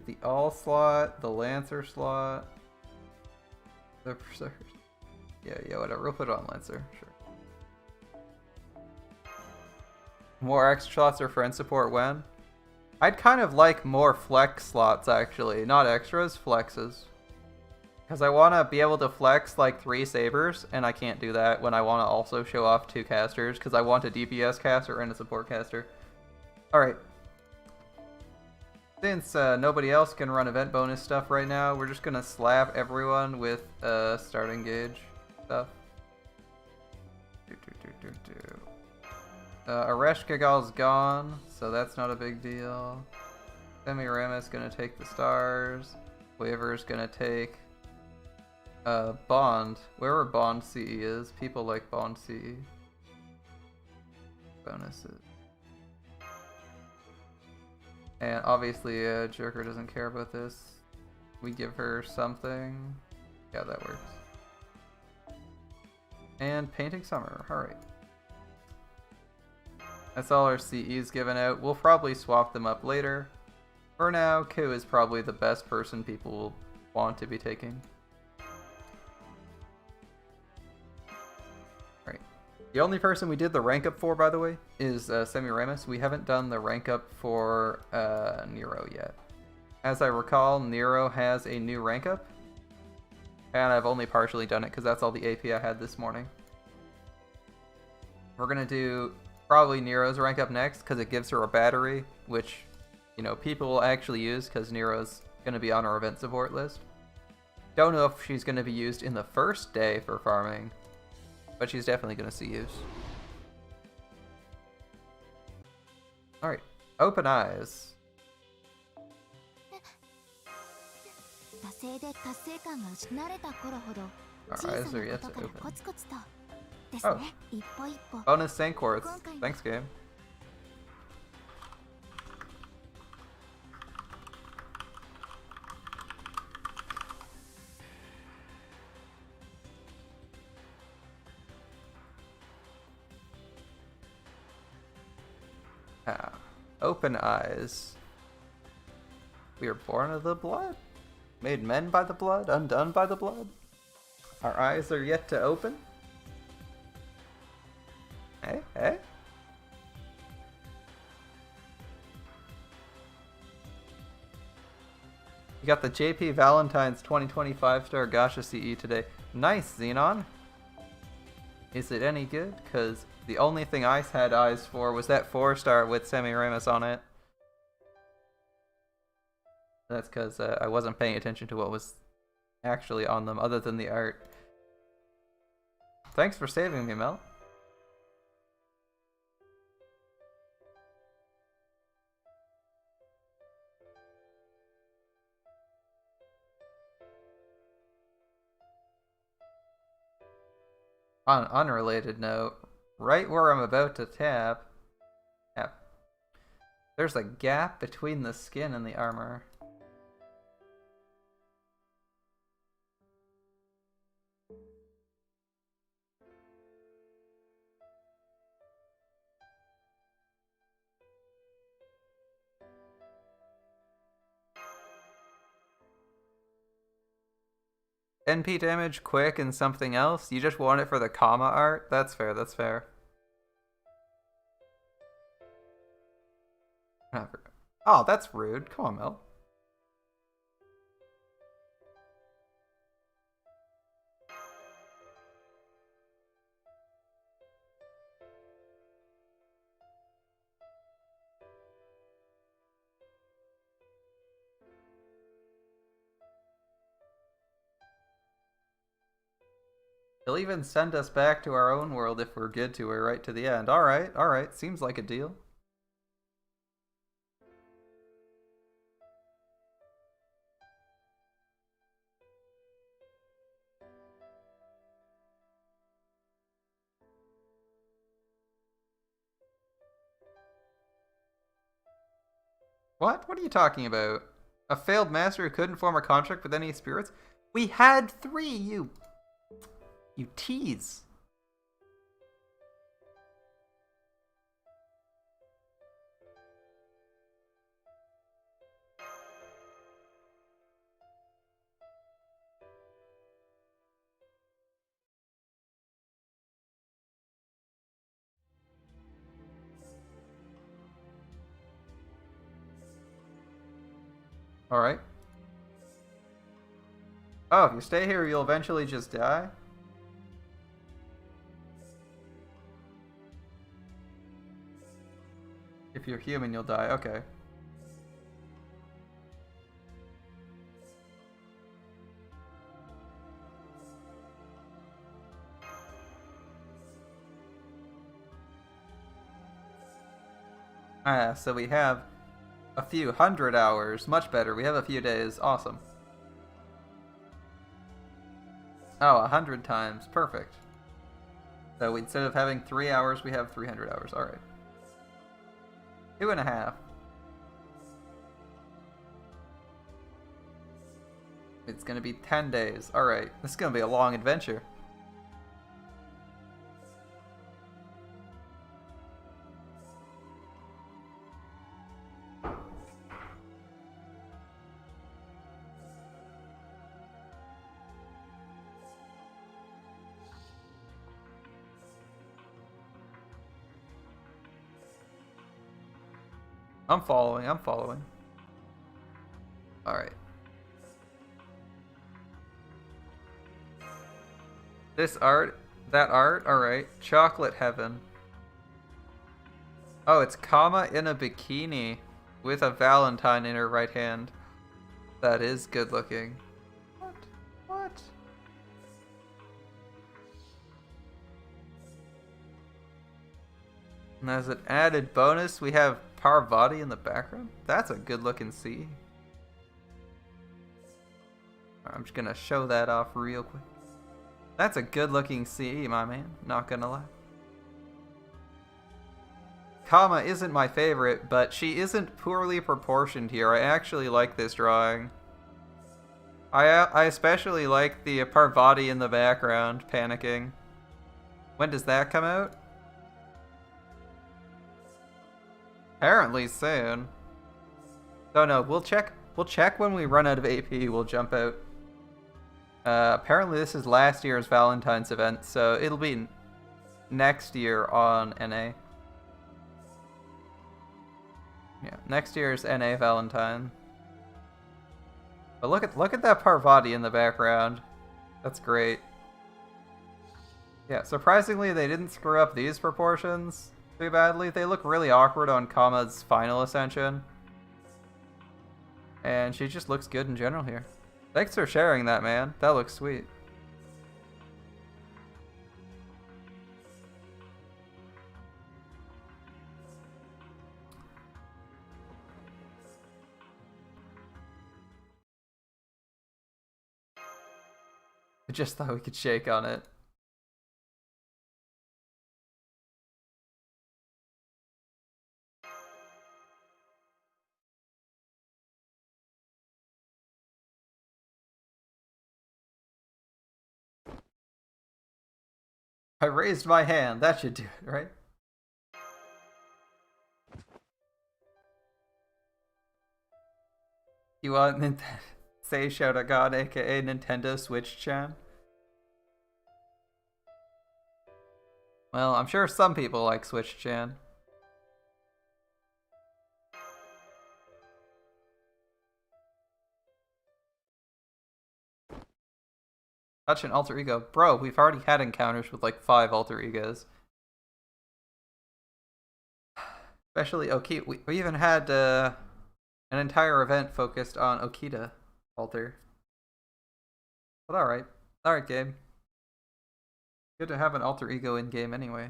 The all slot, the Lancer slot, the Berserker. Yeah, whatever. We'll put it on Lancer. Sure. More extra slots or friend support when? I'd kind of like more flex slots actually, not extras, flexes. Because I want to be able to flex like 3 sabers, and I can't do that when I want to also show off 2 casters, because I want a DPS caster and a support caster. Alright. Since nobody else can run event bonus stuff right now, we're just going to slap everyone with starting gauge stuff. Aresh Gagal's gone, so that's not a big deal. Semi-Rama's gonna take the stars. Waver's gonna take Bond. Wherever Bond CE is, people like Bond CE. Bonuses. And obviously Joker doesn't care about this. We give her something. Yeah, that works. And Painting Summer, alright. That's all our CEs given out. We'll probably swap them up later. For now, Ku is probably the best person people will want to be taking. Right. The only person we did the rank up for, by the way, is Semiramis. We haven't done the rank up for Nero yet. As I recall, Nero has a new rank up. And I've only partially done it because that's all the AP I had this morning. We're going to do probably Nero's rank up next because it gives her a battery, which, you know, people will actually use because Nero's going to be on our event support list. Don't know if she's going to be used in the first day for farming, but she's definitely going to see use. Alright, Open Eyes. Our eyes are yet to open. Oh, bonus Sank Quartz. Thanks, game. Open Eyes. We are born of the blood, made men by the blood, undone by the blood. Our eyes are yet to open. Hey. You got the JP Valentine's 2025 star Gacha CE today. Nice, Xenon. Is it any good? Because the only thing I had eyes for was that 4-star with Semiramis on it. That's because I wasn't paying attention to what was actually on them other than the art. Thanks for saving me, Mel. On an unrelated note, right where I'm about to tap, there's a gap between the skin and the armor. NP damage, quick, and something else? You just want it for the comma art? That's fair, that's fair. Oh, that's rude. Come on, Mel. He'll even send us back to our own world if we're good to her right to the end. Alright, seems like a deal. What? What are you talking about? A failed master who couldn't form a contract with any spirits? We had 3, you tease. Alright. Oh, if you stay here, you'll eventually just die? If you're human, you'll die. Okay. Ah, so we have a few hundred hours. Much better. We have a few days. Awesome. Oh, 100 times. Perfect. So instead of having 3 hours, we have 300 hours. Alright. 2.5. It's gonna be 10 days. Alright. This is gonna be a long adventure. I'm following. Alright. This art, that art, alright. Chocolate Heaven. Oh, it's Kama in a bikini with a Valentine in her right hand. That is good looking. What? And as an added bonus, we have Parvati in the background. That's a good looking sea. I'm just gonna show that off real quick. That's a good looking sea, my man. Not gonna lie. Kama isn't my favorite, but she isn't poorly proportioned here. I actually like this drawing. I especially like the Parvati in the background panicking. When does that come out? Apparently soon. Oh no, we'll check when we run out of AP, we'll jump out. Apparently this is last year's Valentine's event, so it'll be next year on NA. Yeah, next year's NA Valentine. But look at that Parvati in the background. That's great. Yeah, surprisingly they didn't screw up these proportions too badly. They look really awkward on Kama's final ascension. And she just looks good in general here. Thanks for sharing that, man. That looks sweet. I just thought we could shake on it. I raised my hand. That should do it, right? You want say shout out God, aka Nintendo Switch Chan? Well, I'm sure some people like Switch Chan. Touch an alter ego. Bro, we've already had encounters with like 5 alter egos. Especially Okita. We even had an entire event focused on Okita alter. But alright. Alright, game. Good to have an alter ego in game anyway.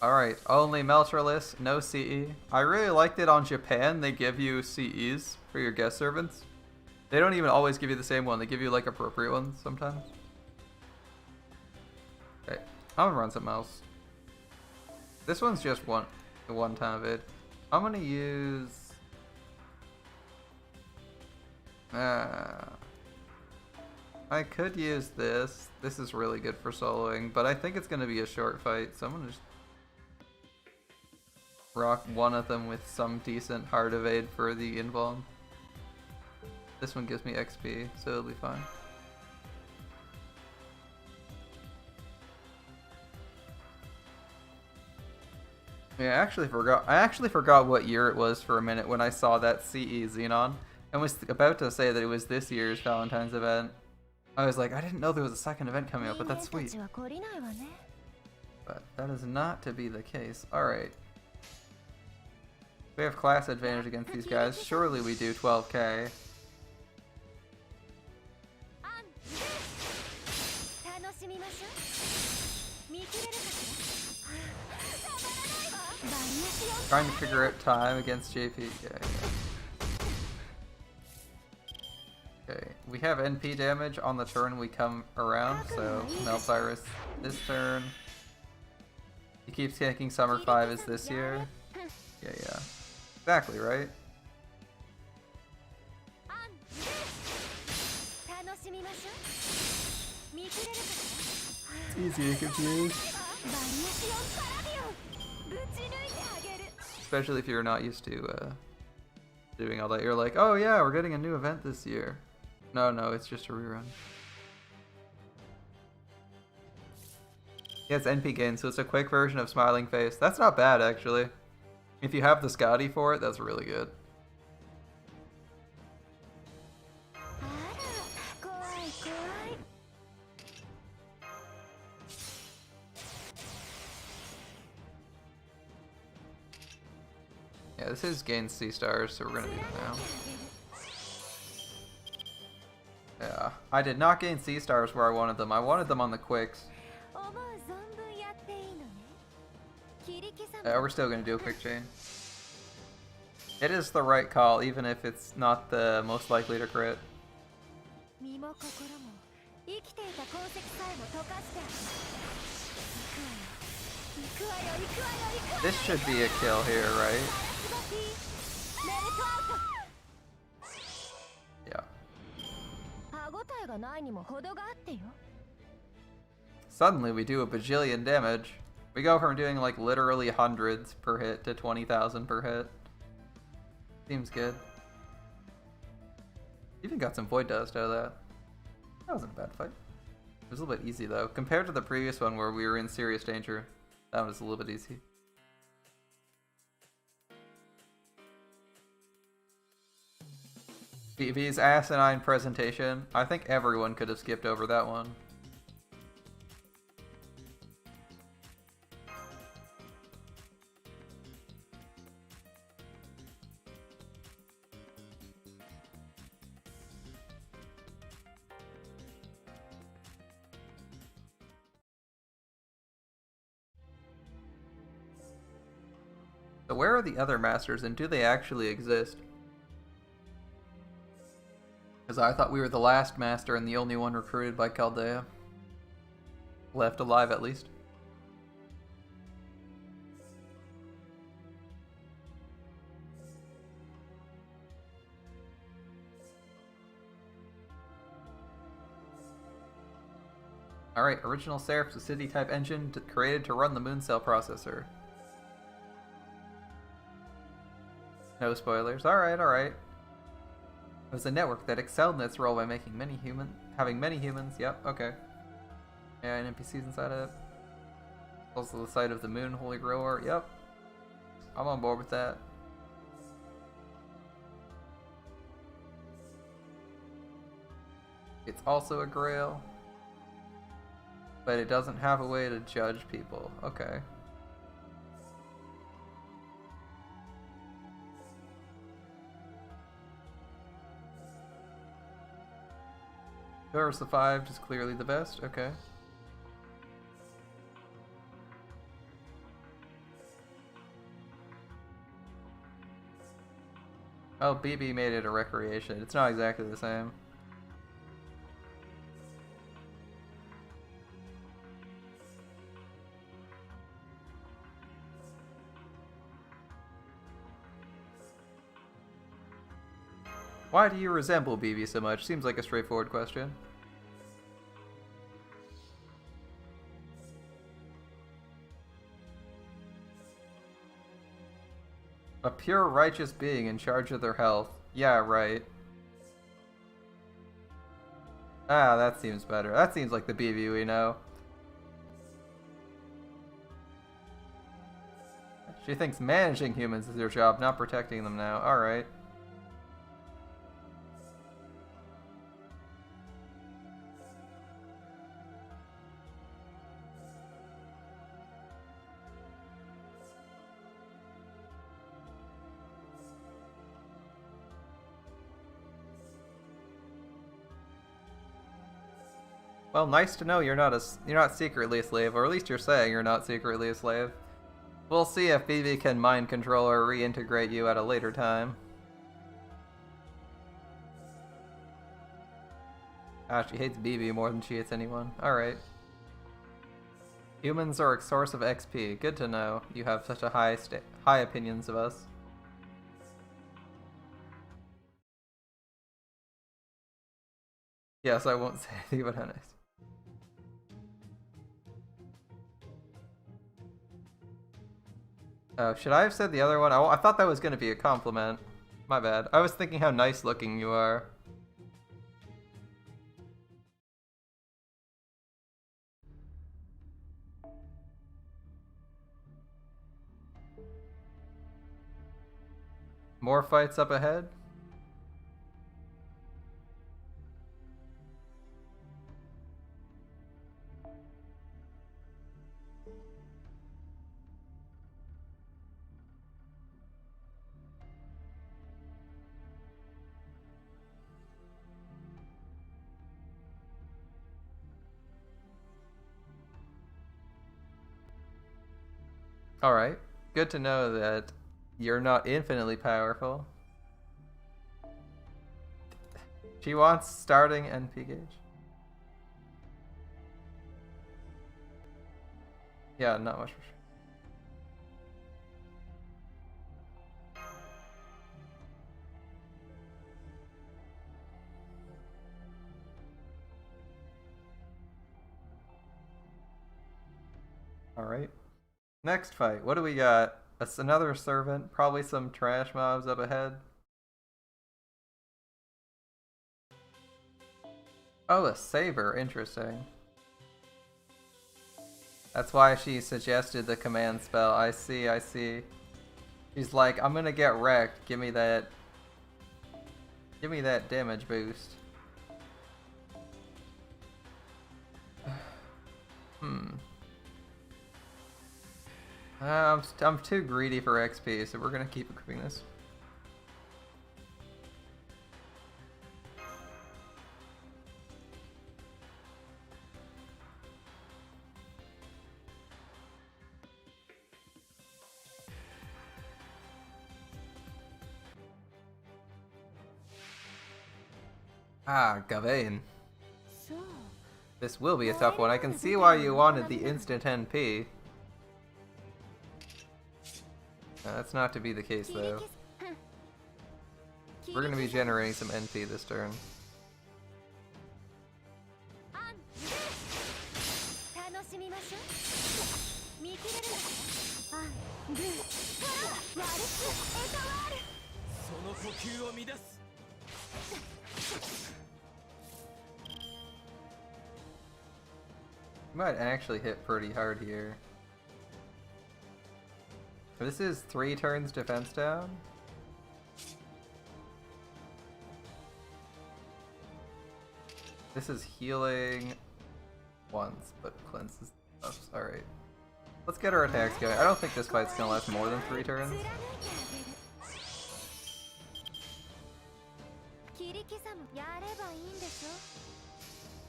Alright, only Meltreless, no CE. I really liked it on Japan. They give you CEs for your guest servants. They don't even always give you the same one. They give you like appropriate ones sometimes. Okay, I'm gonna run something else. This one's just a one-time vid. I'm gonna use... I could use this. This is really good for soloing, but I think it's gonna be a short fight, so I'm gonna just rock one of them with some decent hard evade for the invuln. This one gives me XP, so it'll be fine. Yeah, I actually forgot what year it was for a minute when I saw that CE Xenon and was about to say that it was this year's Valentine's event. I was like, I didn't know there was a second event coming up, but that's sweet. But that is not to be the case. Alright. We have class advantage against these guys. Surely we do 12k. Trying to figure out time against JP. Yeah. Okay, we have NP damage on the turn we come around, so Melt Virus this turn. He keeps taking Summer 5 as this year. Yeah. Exactly, right? It's easy to confuse. Especially if you're not used to doing all that. You're like, oh yeah, we're getting a new event this year. No, it's just a rerun. Yeah, it's NP gain, so it's a quick version of Smiling Face. That's not bad, actually. If you have the Scotty for it, that's really good. Yeah, this is gain C stars, so we're gonna do that now. Yeah, I did not gain C stars where I wanted them. I wanted them on the quicks. Yeah, we're still gonna do a quick chain. It is the right call, even if it's not the most likely to crit. This should be a kill here, right? Yeah. Suddenly we do a bajillion damage. We go from doing like literally hundreds per hit to 20,000 per hit. Seems good. Even got some Void Dust out of that. That wasn't a bad fight. It was a little bit easy though. Compared to the previous one where we were in serious danger, that was a little bit easy. BB's asinine presentation. I think everyone could have skipped over that one. So where are the other masters, and do they actually exist? Because I thought we were the last master and the only one recruited by Chaldea. Left alive, at least. Alright, original Seraph's a city-type engine created to run the moon cell processor. No spoilers. Alright. It was a network that excelled in its role by making having many humans. Yep, okay. Yeah, and NPCs inside of it. Also the site of the moon, Holy Grower. Yep. I'm on board with that. It's also a grail. But it doesn't have a way to judge people. Okay. Whoever's the 5 is clearly the best. Okay. Oh, BB made it a recreation. It's not exactly the same. Why do you resemble BB so much? Seems like a straightforward question. A pure righteous being in charge of their health. Yeah, right. Ah, that seems better. That seems like the BB we know. She thinks managing humans is her job, not protecting them now. Alright. Well, nice to know you're not secretly a slave, or at least you're saying you're not secretly a slave. We'll see if BB can mind control or reintegrate you at a later time. Ah, she hates BB more than she hates anyone. Alright. Humans are a source of XP. Good to know. You have such a high opinions of us. Yes, I won't say anything about how nice. Oh, should I have said the other one? I thought that was going to be a compliment. My bad. I was thinking how nice looking you are. More fights up ahead? Alright. Good to know that you're not infinitely powerful. She wants starting NP gauge. Yeah, not much for sure. Alright. Next fight. What do we got? Another servant. Probably some trash mobs up ahead. Oh, a saber. Interesting. That's why she suggested the command spell. I see, I see. She's like, I'm gonna get wrecked. Give me that damage boost. I'm too greedy for XP, so we're gonna keep equipping this. Ah, Gawain. This will be a tough one. I can see why you wanted the instant NP. That's not to be the case, though. We're going to be generating some NP this turn. You might actually hit pretty hard here. This is 3 turns defense down. This is healing once, but cleanses us. Alright. Let's get our attacks going. I don't think this fight's gonna last more than 3 turns.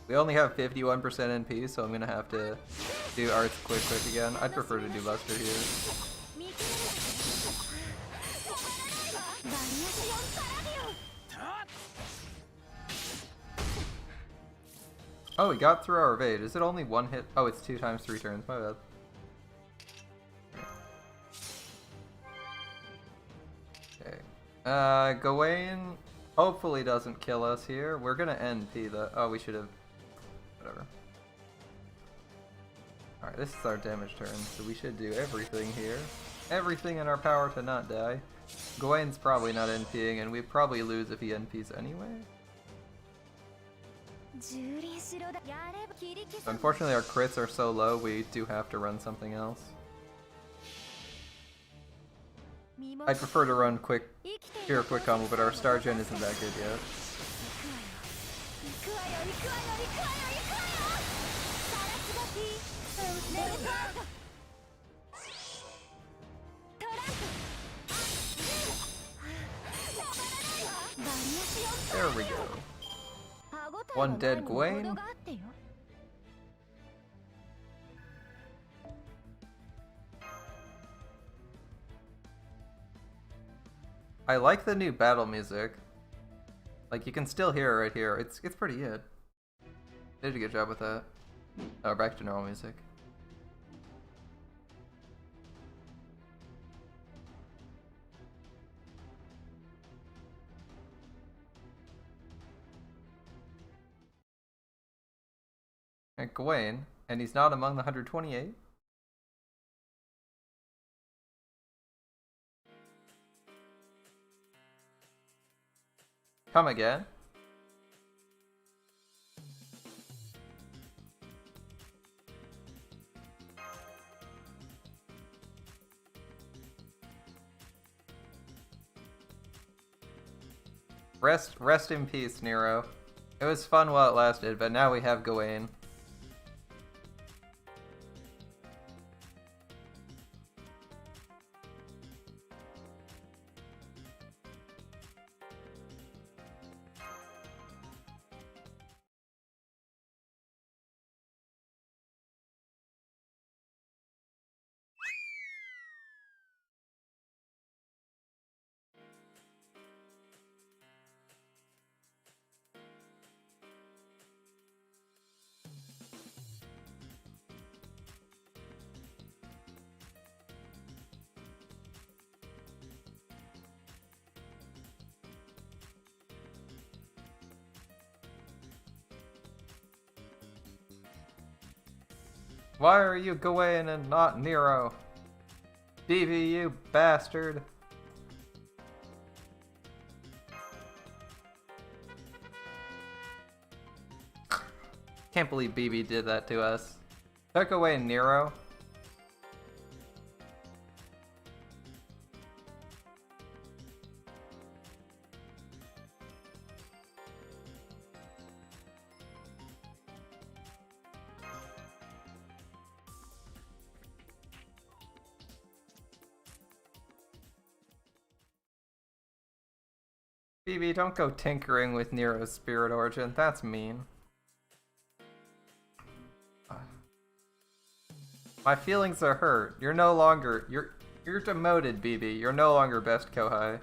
We only have 51% NP, so I'm gonna have to do Arts quick again. I'd prefer to do Buster here. Oh, we got through our evade. Is it only one hit? Oh, it's 2 times 3 turns. My bad. Okay. Gawain hopefully doesn't kill us here. We're gonna NP the. Oh, we should have. Whatever. Alright, this is our damage turn, so we should do everything here. Everything in our power to not die. Gawain's probably not NPing, and we probably lose if he NPs anyway. Unfortunately, our crits are so low, we do have to run something else. I'd prefer to run quick combo, but our star gen isn't that good yet. There we go. One dead Gawain. I like the new battle music. Like, you can still hear it right here. It's pretty good. They did a good job with that. Oh, back to normal music. And Gawain, and he's not among the 128. Come again. Rest in peace, Nero. It was fun while it lasted, but now we have Gawain. Why are you Gawain and not Nero? BB, you bastard! Can't believe BB did that to us. Took away Nero. BB, don't go tinkering with Nero's spirit origin. That's mean. My feelings are hurt. You're no longer... You're demoted, BB. You're no longer best Kohai.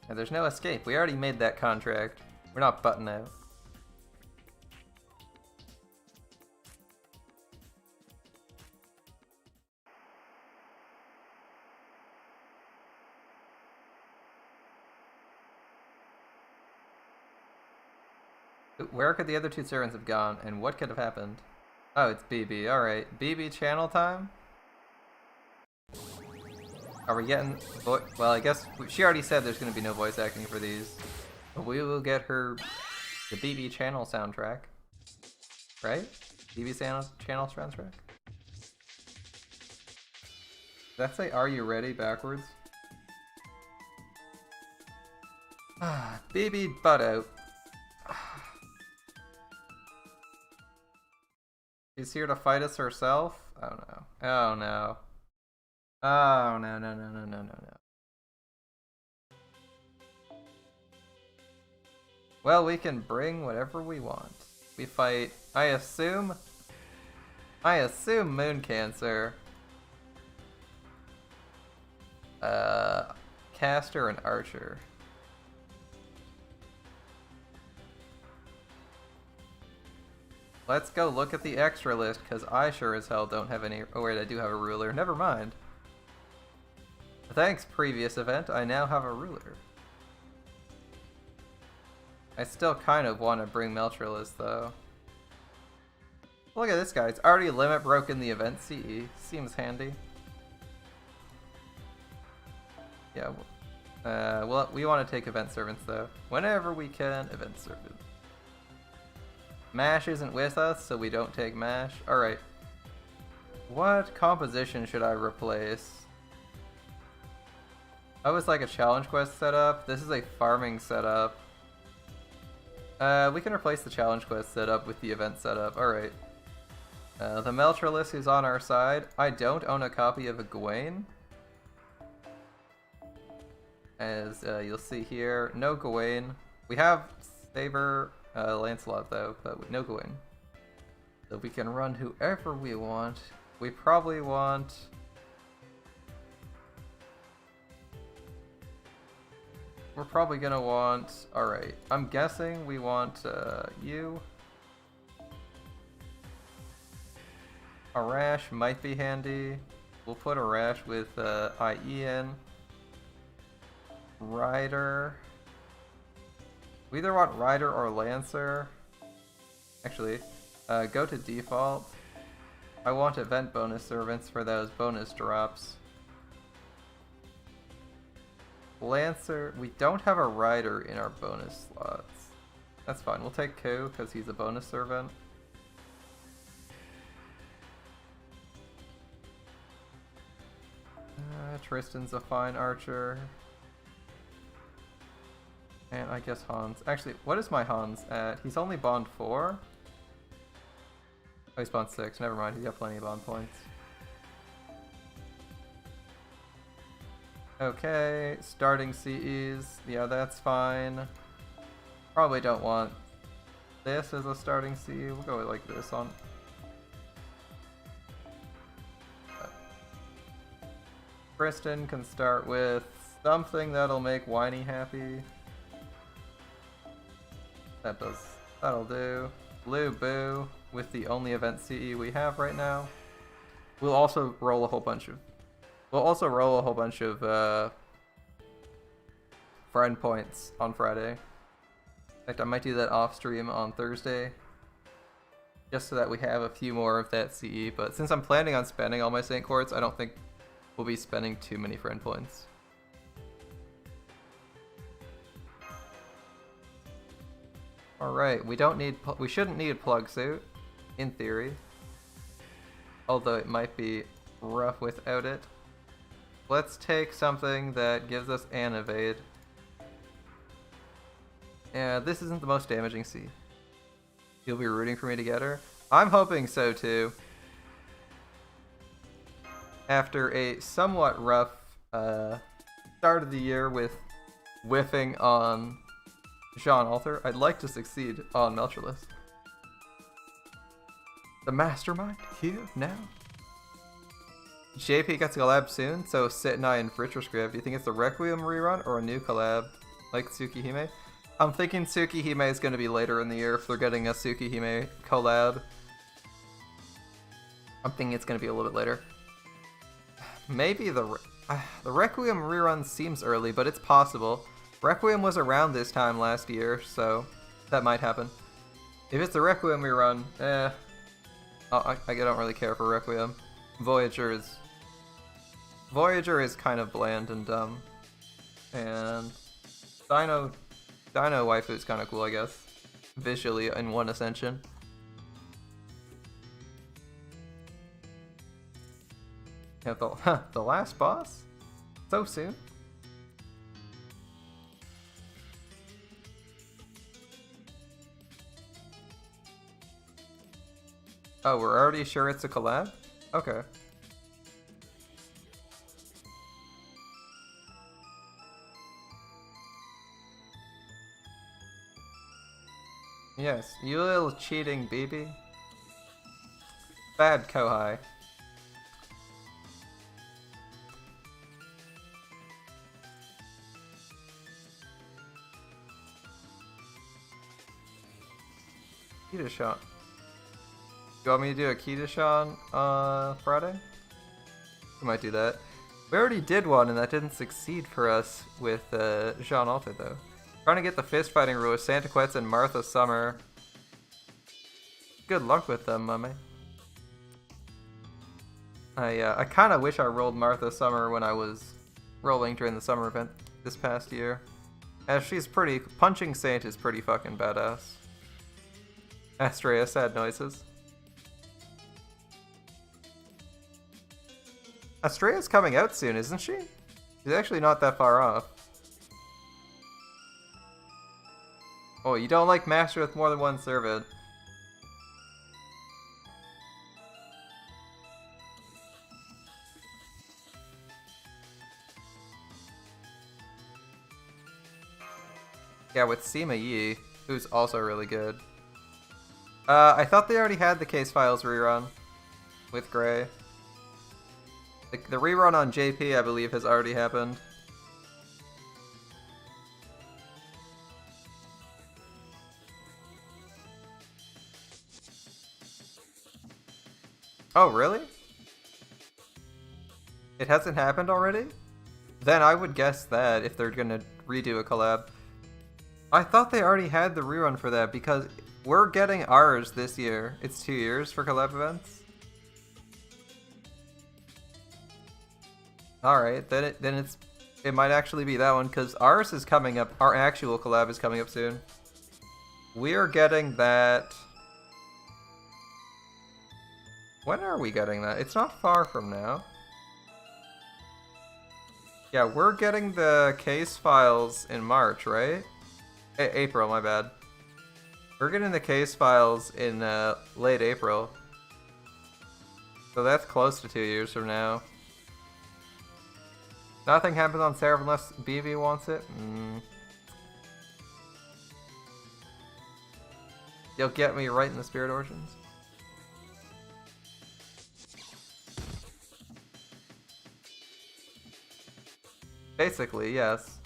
And there's no escape. We already made that contract. We're not button out. Where could the other two servants have gone, and what could have happened? Oh, it's BB. Alright. BB channel time? Are we getting... Well, I guess she already said there's going to be no voice acting for these. But we will get her the BB channel soundtrack. Right? BB channel soundtrack? Did that say "Are you ready" backwards? BB butt out. She's here to fight us herself? Oh no. Oh no. Oh no, no, no, no, no, no, no. Well, we can bring whatever we want. We fight, I assume Moon Cancer. Caster and Archer. Let's go look at the extra list, because I sure as hell don't have any... Oh wait, I do have a ruler. Never mind. Thanks, previous event. I now have a ruler. I still kind of want to bring Meltrellis, though. Look at this guy. It's already limit broken the event CE. Seems handy. Yeah. Well, we want to take event servants, though. Whenever we can, event servant. Mash isn't with us, so we don't take Mash. Alright. What composition should I replace? That was like a challenge quest setup. This is a farming setup. We can replace the challenge quest setup with the event setup. Alright. The Meltrellis is on our side. I don't own a copy of Egwene. As you'll see here, no Gawain. We have Saber Lancelot though, but no Gawain. So we can run whoever we want. We probably want... We're probably gonna want... Alright, I'm guessing we want you. Arash might be handy. We'll put Arash with IE in. Rider. We either want Rider or Lancer. Actually, go to default. I want event bonus servants for those bonus drops. Lancer. We don't have a Rider in our bonus slots. That's fine. We'll take Ku because he's a bonus servant. Tristan's a fine archer. And I guess Hans. Actually, what is my Hans at? He's only bond 4? Oh, he's bond 6. Never mind, he's got plenty of bond points. Okay, starting CEs. Yeah, that's fine. Probably don't want this as a starting CE. We'll go with like this on. Tristan can start with something that'll make Whiny happy. That'll do. Blue Boo with the only event CE we have right now. We'll also roll a whole bunch of friend points on Friday. In fact, I might do that off stream on Thursday. Just so that we have a few more of that CE, but since I'm planning on spending all my Saint Quartz, I don't think we'll be spending too many friend points. Alright, we shouldn't need a plug suit, in theory. Although it might be rough without it. Let's take something that gives us an evade. Yeah, this isn't the most damaging C. You'll be rooting for me to get her? I'm hoping so too. After a somewhat rough start of the year with whiffing on Jean Alter, I'd like to succeed on Meltrellis. The mastermind here now. JP gets a collab soon, so Sit and I and Fritz Scrib. Do you think it's the Requiem rerun or a new collab like Tsukihime? I'm thinking Tsukihime is going to be later in the year if they're getting a Tsukihime collab. I'm thinking it's going to be a little bit later. Maybe the Requiem rerun seems early, but it's possible. Requiem was around this time last year, so that might happen. If it's the Requiem rerun, I don't really care for Requiem. Voyager Voyager is kind of bland and dumb. And Dino Waifu is kind of cool, I guess. Visually in one ascension. Yeah, the last boss? So soon? Oh, we're already sure it's a collab? Okay. Yes, you little cheating BB. Bad Kohai. Kita-shan. You want me to do a Kita-shan Friday? We might do that. We already did one and that didn't succeed for us with Jean Alta though. Trying to get the fist fighting rule with Santa Quetz and Martha Summer. Good luck with them, mummy. I kind of wish I rolled Martha Summer when I was rolling during the summer event this past year. As she's pretty... Punching Saint is pretty fucking badass. Astrea, sad noises. Astrea's coming out soon, isn't she? She's actually not that far off. Oh, you don't like Master with more than one servant. Yeah, with Sima Yi, who's also really good. I thought they already had the Case Files rerun with Gray. The rerun on JP, I believe, has already happened. Oh, really? It hasn't happened already? Then I would guess that if they're gonna redo a collab. I thought they already had the rerun for that because we're getting ours this year. It's 2 years for collab events. Alright, then it might actually be that one because ours is coming up. Our actual collab is coming up soon. We're getting that... When are we getting that? It's not far from now. Yeah, we're getting the case files in March, right? April, my bad. We're getting the case files in late April. So that's close to 2 years from now. Nothing happens on Seraph unless BB wants it? You'll get me right in the Spirit Origins. Basically, yes.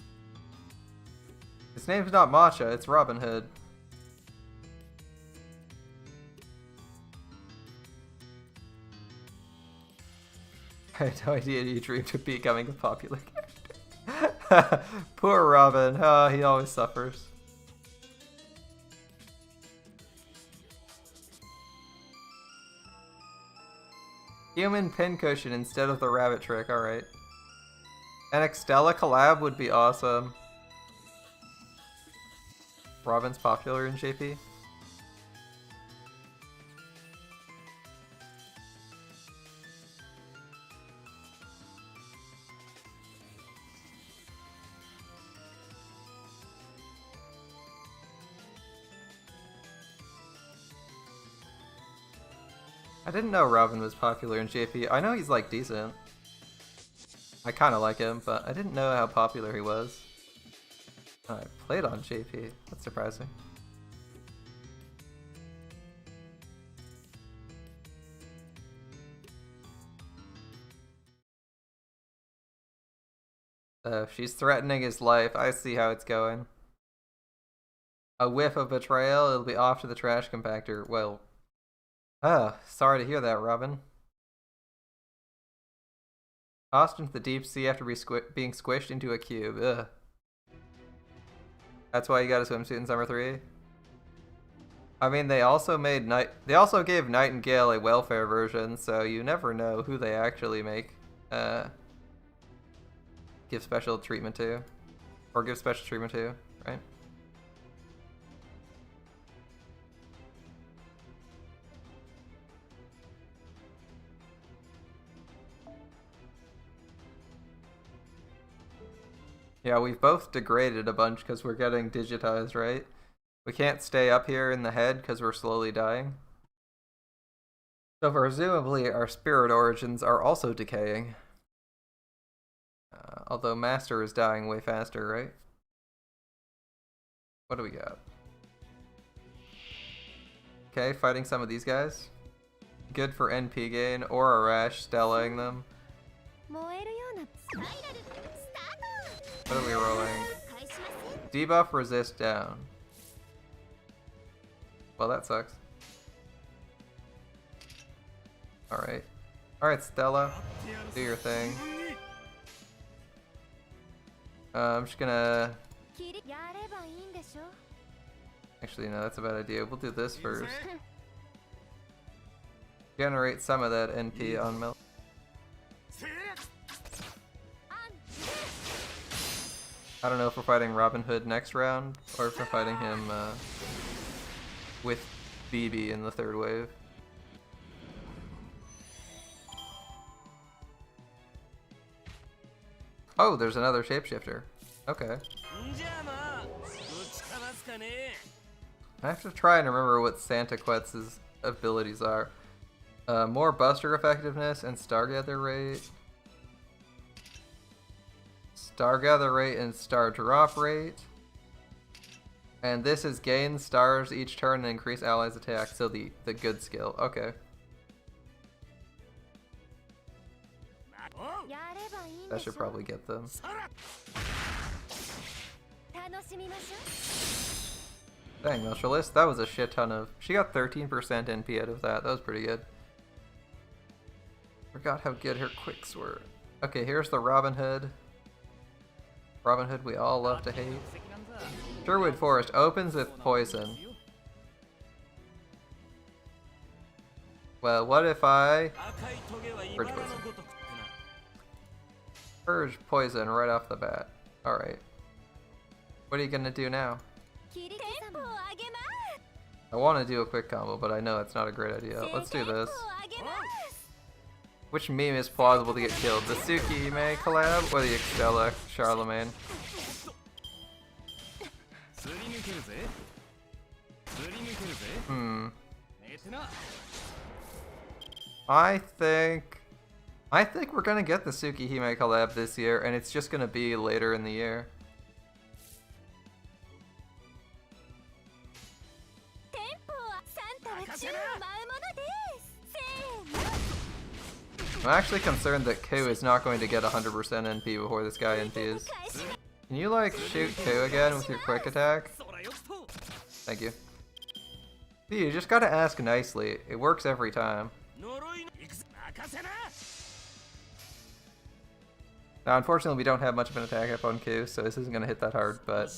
His name's not Matcha, it's Robin Hood. I had no idea you dreamed of becoming a popular character. Poor Robin. Oh, he always suffers. Human pincushion instead of the rabbit trick, alright. An Extella collab would be awesome. Robin's popular in JP. I didn't know Robin was popular in JP. I know he's like decent. I kind of like him, but I didn't know how popular he was. Oh, I played on JP. That's surprising. She's threatening his life. I see how it's going. A whiff of betrayal, it'll be off to the trash compactor. Well, sorry to hear that, Robin. Tossed into the deep sea after being squished into a cube. Ugh. That's why you got a swimsuit in Summer 3? I mean, they also gave Nightingale a welfare version, so you never know who they actually make give special treatment to. Or give special treatment to, right? Yeah, we've both degraded a bunch because we're getting digitized, right? We can't stay up here in the head because we're slowly dying. So presumably our spirit origins are also decaying. Although Master is dying way faster, right? What do we got? Okay, fighting some of these guys. Good for NP gain or a rash, stellaing them. What are we rolling? Debuff resist down. Well, that sucks. Alright. Alright, Stella. Do your thing. I'm just gonna... Actually, no, that's a bad idea. We'll do this first. Generate some of that NP on Mel. I don't know if we're fighting Robin Hood next round, or if we're fighting him with BB in the third wave. Oh, there's another shapeshifter. Okay. I have to try and remember what Santa Quetz's abilities are. More Buster effectiveness and Stargather rate. Stargather rate and Star drop rate. And this is gain stars each turn and increase allies' attack. So the good skill. Okay. That should probably get them. Dang, Miltralist, that was a shit ton of... She got 13% NP out of that. That was pretty good. Forgot how good her quicks were. Okay, here's the Robin Hood. Robin Hood we all love to hate. Sherwood Forest opens with poison. Well, what if I... Purge poison. Purge poison right off the bat. Alright. What are you gonna do now? I want to do a quick combo, but I know it's not a great idea. Let's do this. Which meme is plausible to get killed? The Tsukihime collab or the Extella Charlemagne? I think we're gonna get the Tsukihime collab this year, and it's just gonna be later in the year. I'm actually concerned that Ku is not going to get 100% NP before this guy NPs. Can you like shoot Ku again with your quick attack? Thank you. See, you just gotta ask nicely. It works every time. Now, unfortunately, we don't have much of an attack up on Ku, so this isn't gonna hit that hard, but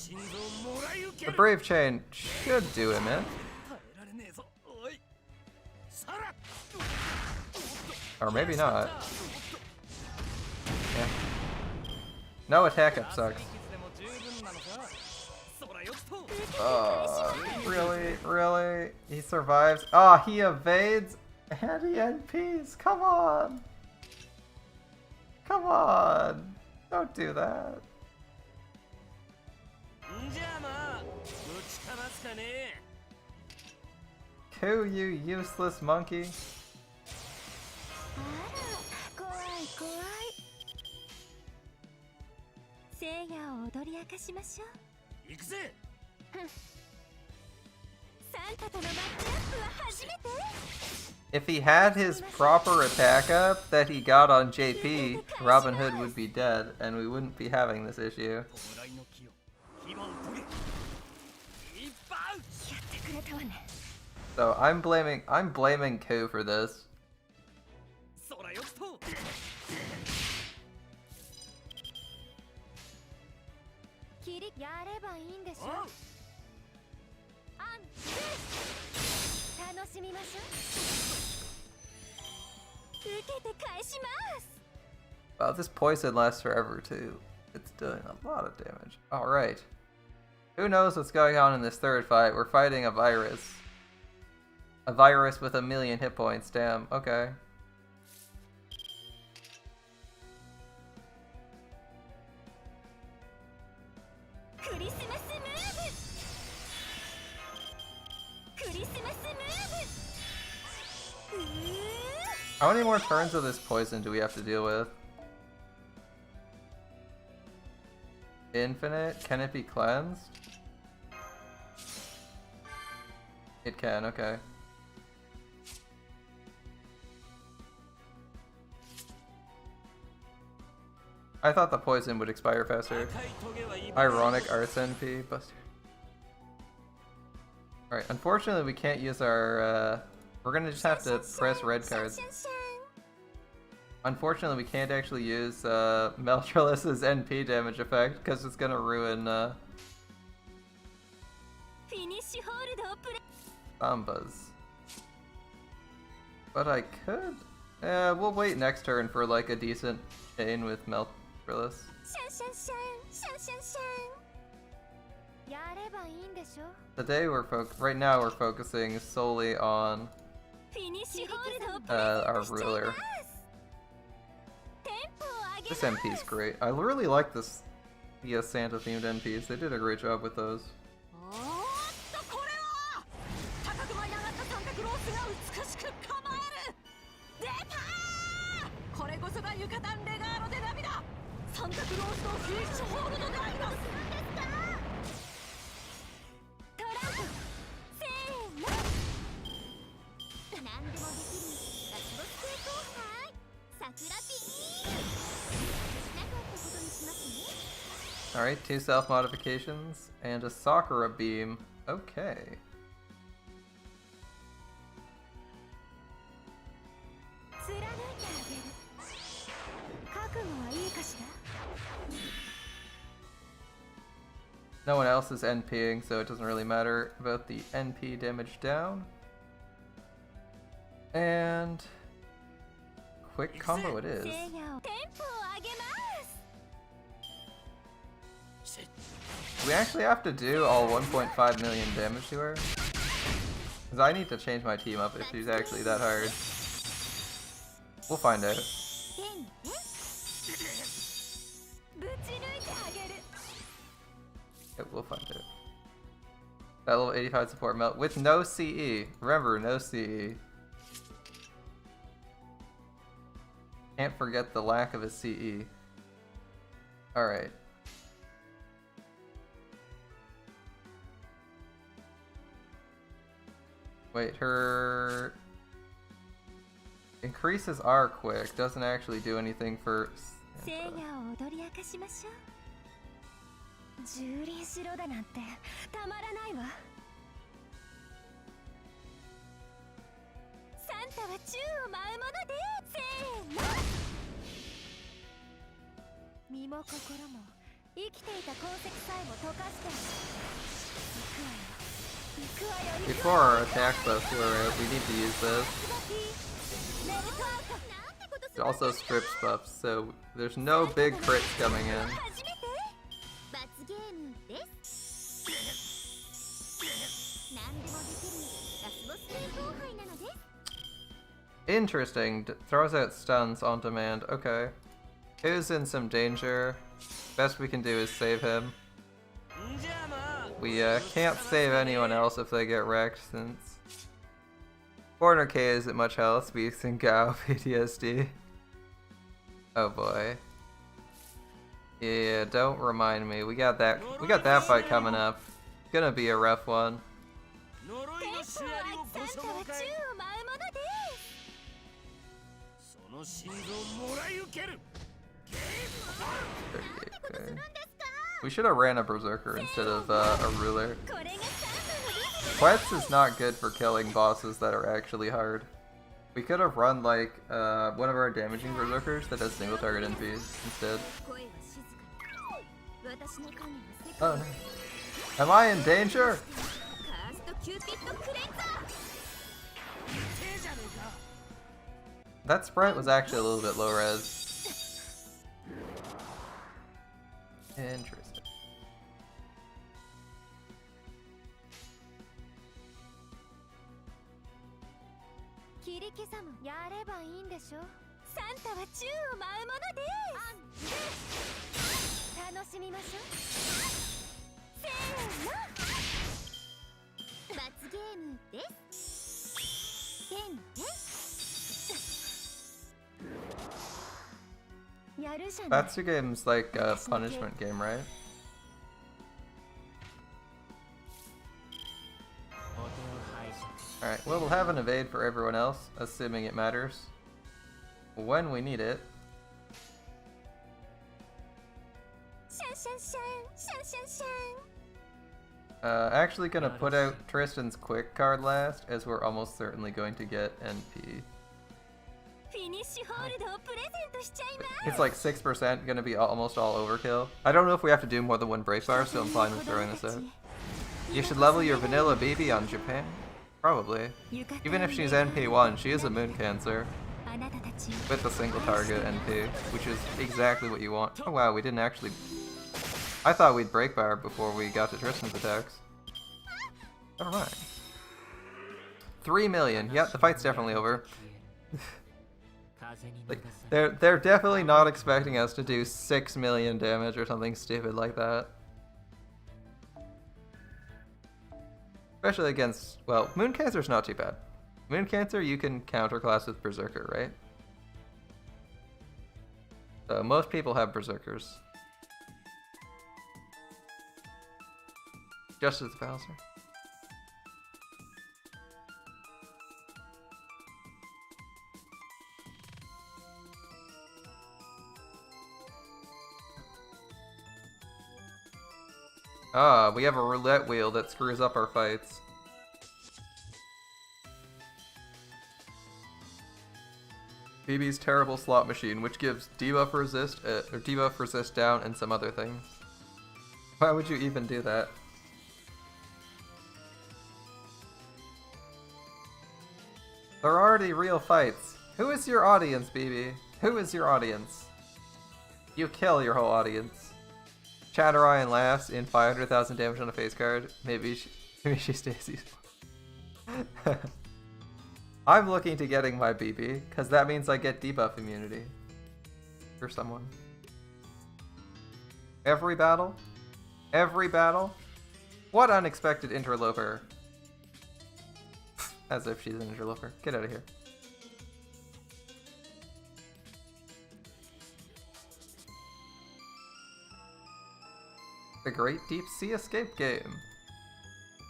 the Brave Chain should do him in. Or maybe not. Yeah. No attack up sucks. Really? Really? He survives? Ah, he evades and he NPs. Come on. Come on. Don't do that. Ku, you useless monkey. If he had his proper attack up that he got on JP, Robin Hood would be dead and we wouldn't be having this issue. So I'm blaming Ku for this. Wow, this poison lasts forever too. It's doing a lot of damage. Alright. Who knows what's going on in this third fight? We're fighting a virus. A virus with 1,000,000 hit points. Damn, okay. How many more turns of this poison do we have to deal with? Infinite? Can it be cleansed? It can, okay. I thought the poison would expire faster. Ironic Arts NP. Buster. Alright, unfortunately we can't use our, we're gonna just have to press red cards. Unfortunately we can't actually use, Meltralis's NP damage effect, because it's gonna ruin, Sambas. But I could? We'll wait next turn for like a decent chain with Meltralis. Today right now we're focusing solely on our ruler. This MP is great. I really like this Santa themed NPs. They did a great job with those. Alright, 2 self-modifications and a Sakura beam. Okay. No one else is NPing, so it doesn't really matter about the NP damage down. And quick combo it is. Do we actually have to do all 1.5 million damage to her? Because I need to change my team up if she's actually that hard. We'll find out. Yep, we'll find out. That level 85 support melt with no CE. Remember, no CE. Can't forget the lack of a CE. Alright. Wait, her increases are quick, doesn't actually do anything for Santa. Before our attack buffs were out, we need to use this. It also strips buffs, so there's no big crits coming in. Interesting. Throws out stuns on demand. Okay. Who's in some danger? Best we can do is save him. We can't save anyone else if they get wrecked, since 400k isn't much health. Beast and Gao PTSD. Oh boy. Yeah, don't remind me. We got that fight coming up. It's gonna be a rough one. Okay. We should have ran a Berserker instead of a Ruler. Quetz is not good for killing bosses that are actually hard. We could have run like one of our damaging Berserkers that does single target NPs instead. Oh no. Am I in danger? That sprite was actually a little bit low res. Interesting. Batsu game's like a punishment game, right? Alright, well, we'll have an evade for everyone else, assuming it matters. When we need it. Actually gonna put out Tristan's quick card last, as we're almost certainly going to get NP. It's like 6%, gonna be almost all overkill. I don't know if we have to do more than one break bar, so I'm fine with throwing this out. You should level your vanilla BB on Japan. Probably. Even if she's NP1, she is a moon cancer. With a single target NP, which is exactly what you want. Oh wow, we didn't actually... I thought we'd break bar before we got to Tristan's attacks. Never mind. 3 million. Yep, the fight's definitely over. Like, they're definitely not expecting us to do 6 million damage or something stupid like that. Especially against, well, Moon Cancer's not too bad. Moon Cancer you can counterclass with Berserker, right? So most people have Berserkers. Just as Bowser. Ah, we have a roulette wheel that screws up our fights. BB's terrible slot machine, which gives debuff resist, or debuff resist down and some other things. Why would you even do that? There are already real fights. Who is your audience, BB? Who is your audience? You kill your whole audience. Chatterai and laughs in 500,000 damage on a face card. Maybe she stays. I'm looking to getting my BB, because that means I get debuff immunity. For someone. Every battle? Every battle? What unexpected interloper? As if she's an interloper. Get out of here. The Great Deep Sea Escape game.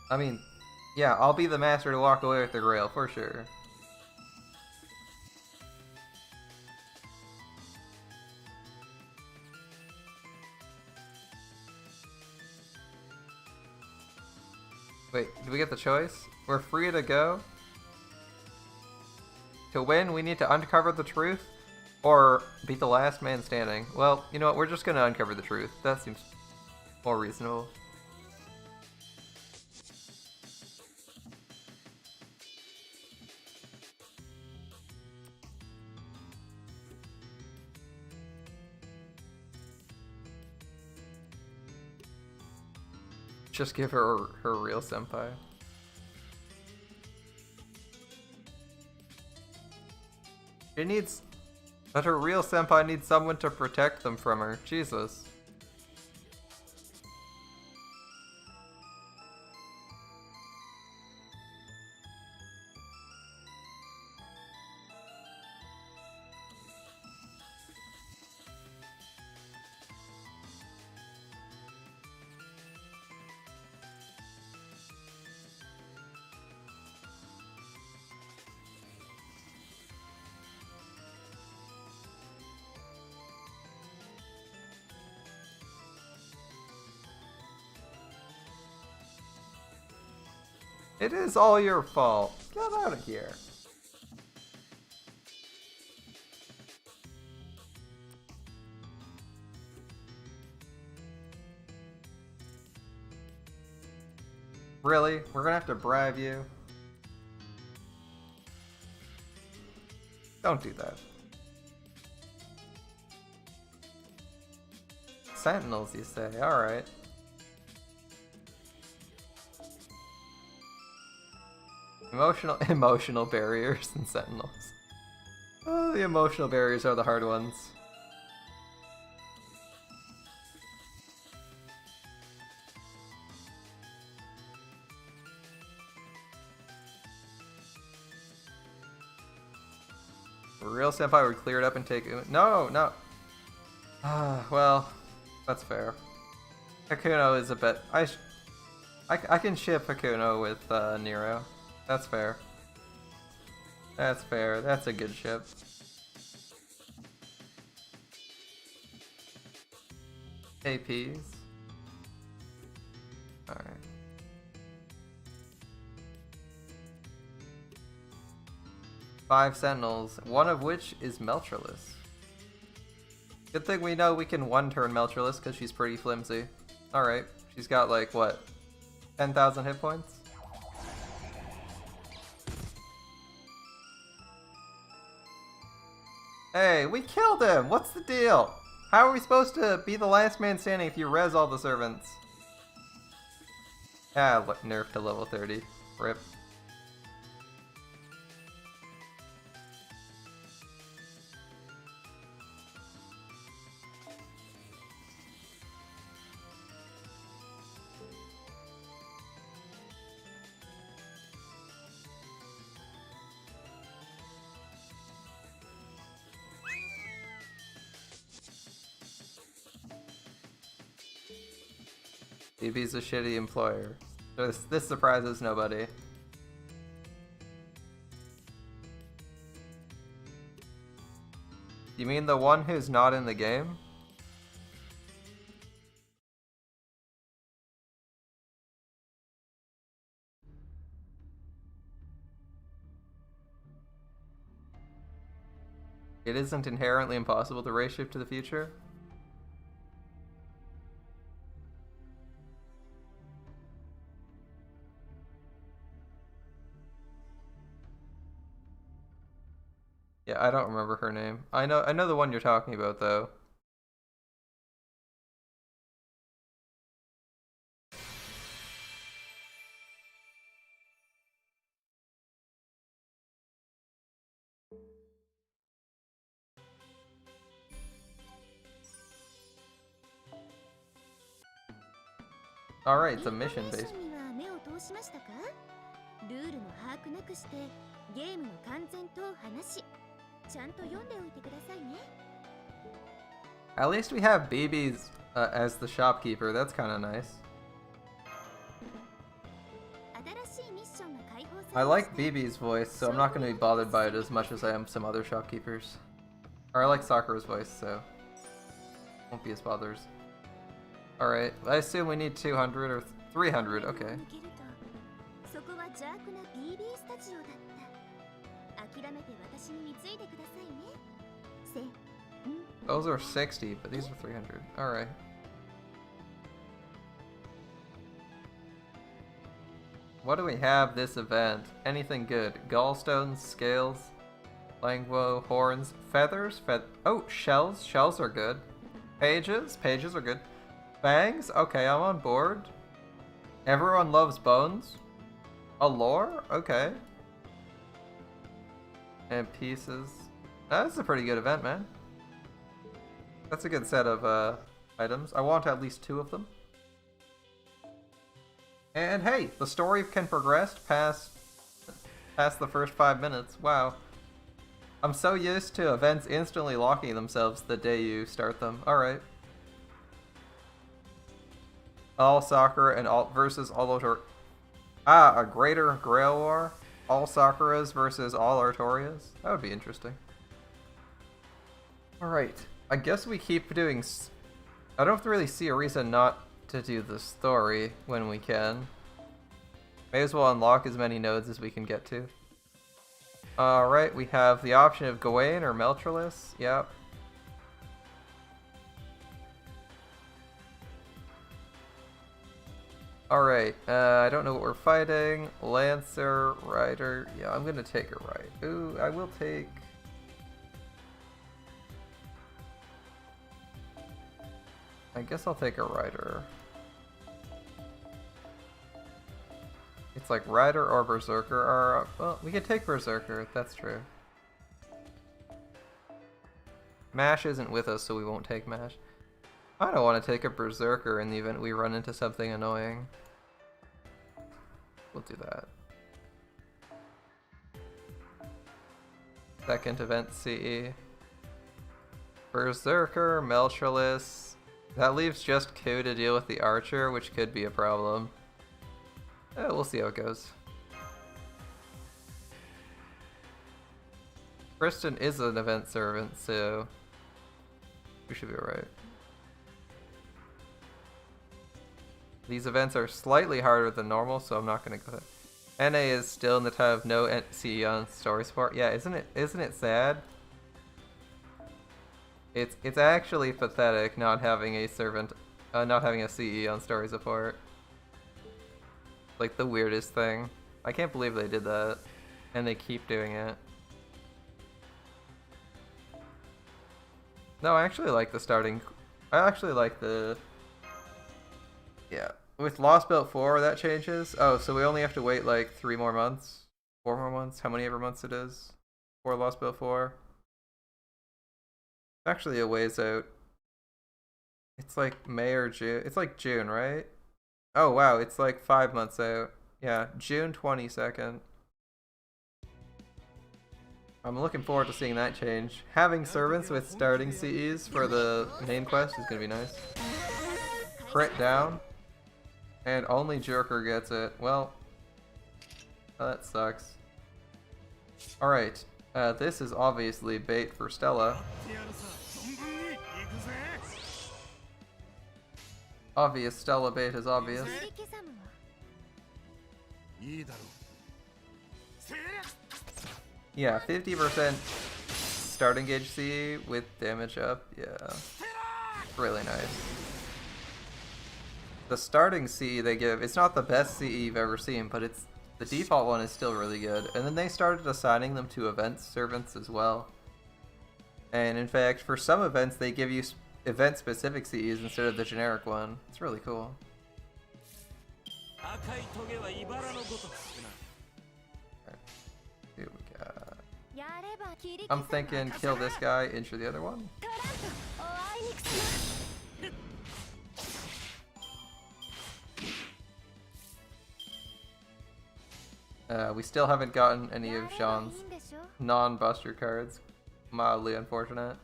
I mean, yeah, I'll be the master to walk away with the grail, for sure. Wait, do we get the choice? We're free to go? To win, we need to uncover the truth? Or be the last man standing? Well, you know what, we're just gonna uncover the truth. That seems more reasonable. Just give her her real senpai. She needs... But her real senpai needs someone to protect them from her. Jesus. It is all your fault. Get out of here. Really? We're gonna have to bribe you? Don't do that. Sentinels, you say? Alright. Emotional barriers and sentinels. Oh, the emotional barriers are the hard ones. Real senpai would clear it up and take it. No, no. Well, that's fair. Hakuno is a bit. I can ship Hakuno with Nero. That's fair. That's fair. That's a good ship. APs. Alright. Five Sentinels, one of which is Meltreless. Good thing we know we can one-turn Meltreless because she's pretty flimsy. Alright, she's got like, what, 10,000 hit points? Hey, we killed him! What's the deal? How are we supposed to be the last man standing if you res all the servants? Ah, nerf to level 30. Rip. BB's a shitty employer. This surprises nobody. You mean the one who's not in the game? It isn't inherently impossible to race shift to the future? Yeah, I don't remember her name. I know the one you're talking about though. Alright, it's a mission based. At least we have BB's as the shopkeeper. That's kind of nice. I like BB's voice, so I'm not going to be bothered by it as much as I am some other shopkeepers. Or I like Sakura's voice, so won't be as bothers. Alright, I assume we need 200 or 300, okay. Those are 60, but these are 300. Alright. What do we have this event? Anything good? Gallstones, scales, languo, horns, feathers, oh, shells. Shells are good. Pages? Pages are good. Fangs? Okay, I'm on board. Everyone loves bones. Allure? Okay. And pieces. That's a pretty good event, man. That's a good set of items. I want at least 2 of them. And hey, the story can progress past the first 5 minutes. Wow. I'm so used to events instantly locking themselves the day you start them. Alright. All Sakura and all versus all Otor. Ah, a greater Grail War? All Sakuras versus all Artorias? That would be interesting. Alright. I guess we keep doing... I don't really see a reason not to do the story when we can. May as well unlock as many nodes as we can get to. Alright, we have the option of Gawain or Meltreless. Yep. Alright, I don't know what we're fighting. Lancer, Rider. Yeah, I'm gonna take a right. Ooh, I will take... I guess I'll take a rider. It's like rider or berserker are, well, we could take berserker, that's true. Mash isn't with us, so we won't take Mash. I don't want to take a berserker in the event we run into something annoying. We'll do that. Second event CE. Berserker, Meltrellis. That leaves just Ku to deal with the archer, which could be a problem. We'll see how it goes. Kristen is an event servant, so we should be alright. These events are slightly harder than normal, so I'm not going to go ahead. NA is still in the time of no CE on story support. Yeah, isn't it sad? It's actually pathetic not having a servant, not having a CE on story support. Like the weirdest thing. I can't believe they did that, and they keep doing it. No, I actually like the starting. I actually like the. Yeah, with Lost Belt 4 that changes. Oh, so we only have to wait like 3 more months, 4 more months. How many ever months it is for Lost Belt 4? Actually a ways out. It's like May or June. It's like June, right? Oh wow, it's like 5 months out. Yeah, June 22nd. I'm looking forward to seeing that change. Having servants with starting CEs for the main quest is gonna be nice. Crit down. And only Jerker gets it. Well, that sucks. Alright, this is obviously bait for Stella. Obvious Stella bait is obvious. Yeah, 50% starting gauge CE with damage up. Yeah, really nice. The starting CE they give, it's not the best CE you've ever seen, but it's the default one is still really good. And then they started assigning them to event servants as well. And in fact, for some events, they give you event-specific CEs instead of the generic one. It's really cool. Right. Here we got. I'm thinking kill this guy, injure the other one. We still haven't gotten any of Jean's non-buster cards. Mildly unfortunate.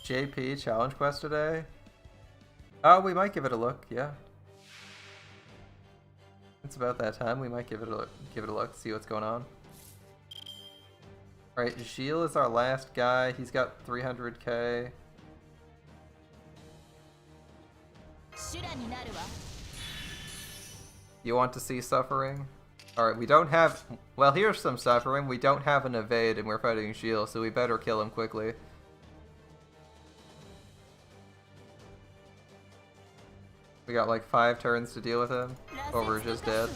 JP challenge quest today? Oh, we might give it a look, yeah. It's about that time. We might give it a look, see what's going on. Alright, Gilles is our last guy. He's got 300k. You want to see suffering? Alright, we don't have... Well, here's some suffering. We don't have an evade and we're fighting Gilles, so we better kill him quickly. We got like 5 turns to deal with him, or we're just dead.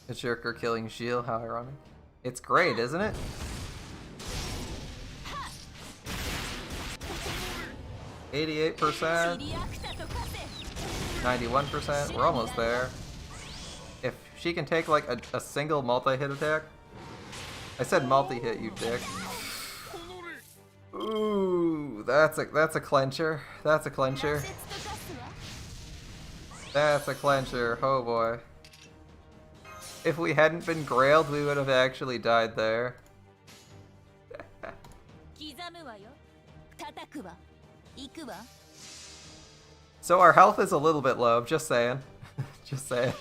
A Jerker killing Gilles, how ironic. It's great, isn't it? $88%, 91%, we're almost there. If she can take like a single multi-hit attack. I said multi-hit, you dick. Ooh, that's a clencher. That's a clencher. That's a clencher, oh boy. If we hadn't been grailed, we would have actually died there. So our health is a little bit low, just saying. Just saying.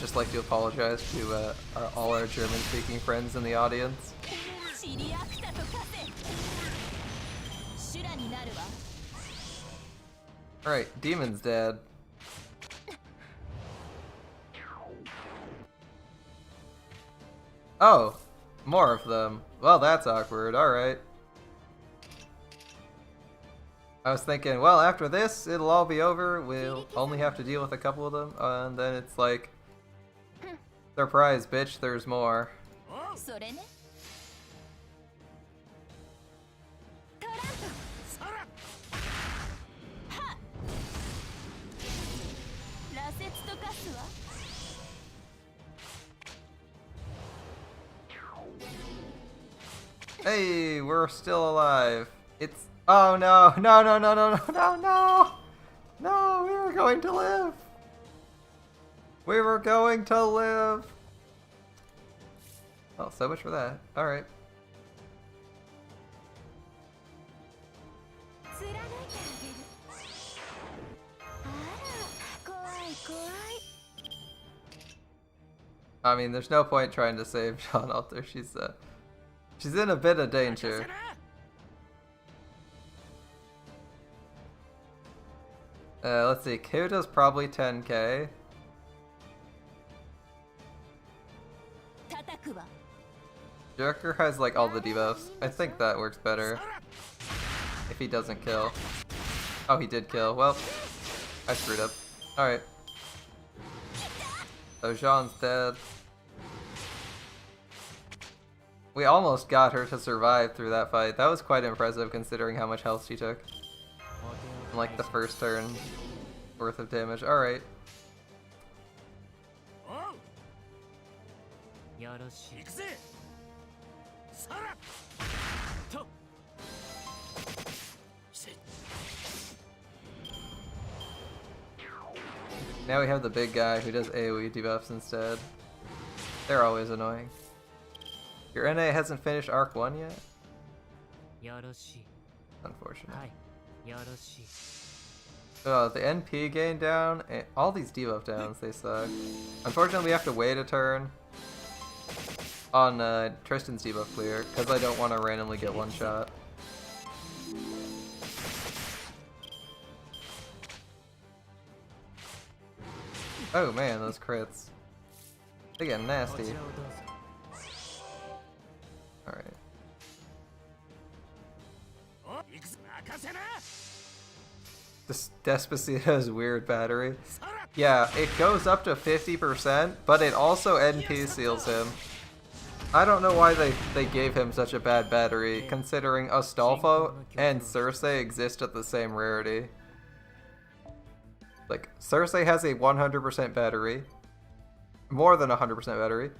just like to apologize to all our German-speaking friends in the audience. Alright, Demon's dead. Oh, more of them. Well, that's awkward. Alright. I was thinking, well, after this, it'll all be over. We'll only have to deal with a couple of them. And then it's like, surprise, bitch, there's more. Hey, we're still alive. It's... Oh no, no, no, no, no, no, no, no! No, we were going to live! We were going to live! Oh, so much for that. Alright. I mean, there's no point trying to save John Alter. She's in a bit of danger. Let's see, Kyoto's probably 10k. Joker has like all the debuffs. I think that works better. If he doesn't kill. Oh, he did kill. Well, I screwed up. Alright. So Jean's dead. We almost got her to survive through that fight. That was quite impressive considering how much health she took. In like the first turn worth of damage. Alright. Now we have the big guy who does AoE debuffs instead. They're always annoying. Your NA hasn't finished Arc 1 yet? Unfortunate. Oh, the NP gain down, and all these debuff downs, they suck. Unfortunately, we have to wait a turn on Tristan's debuff clear, because I don't want to randomly get one shot. Oh man, those crits. They get nasty. Alright. This Despacito's weird battery. Yeah, it goes up to 50%, but it also NP seals him. I don't know why they gave him such a bad battery, considering Astolfo and Cersei exist at the same rarity. Like, Cersei has a 100% battery, more than 100% battery,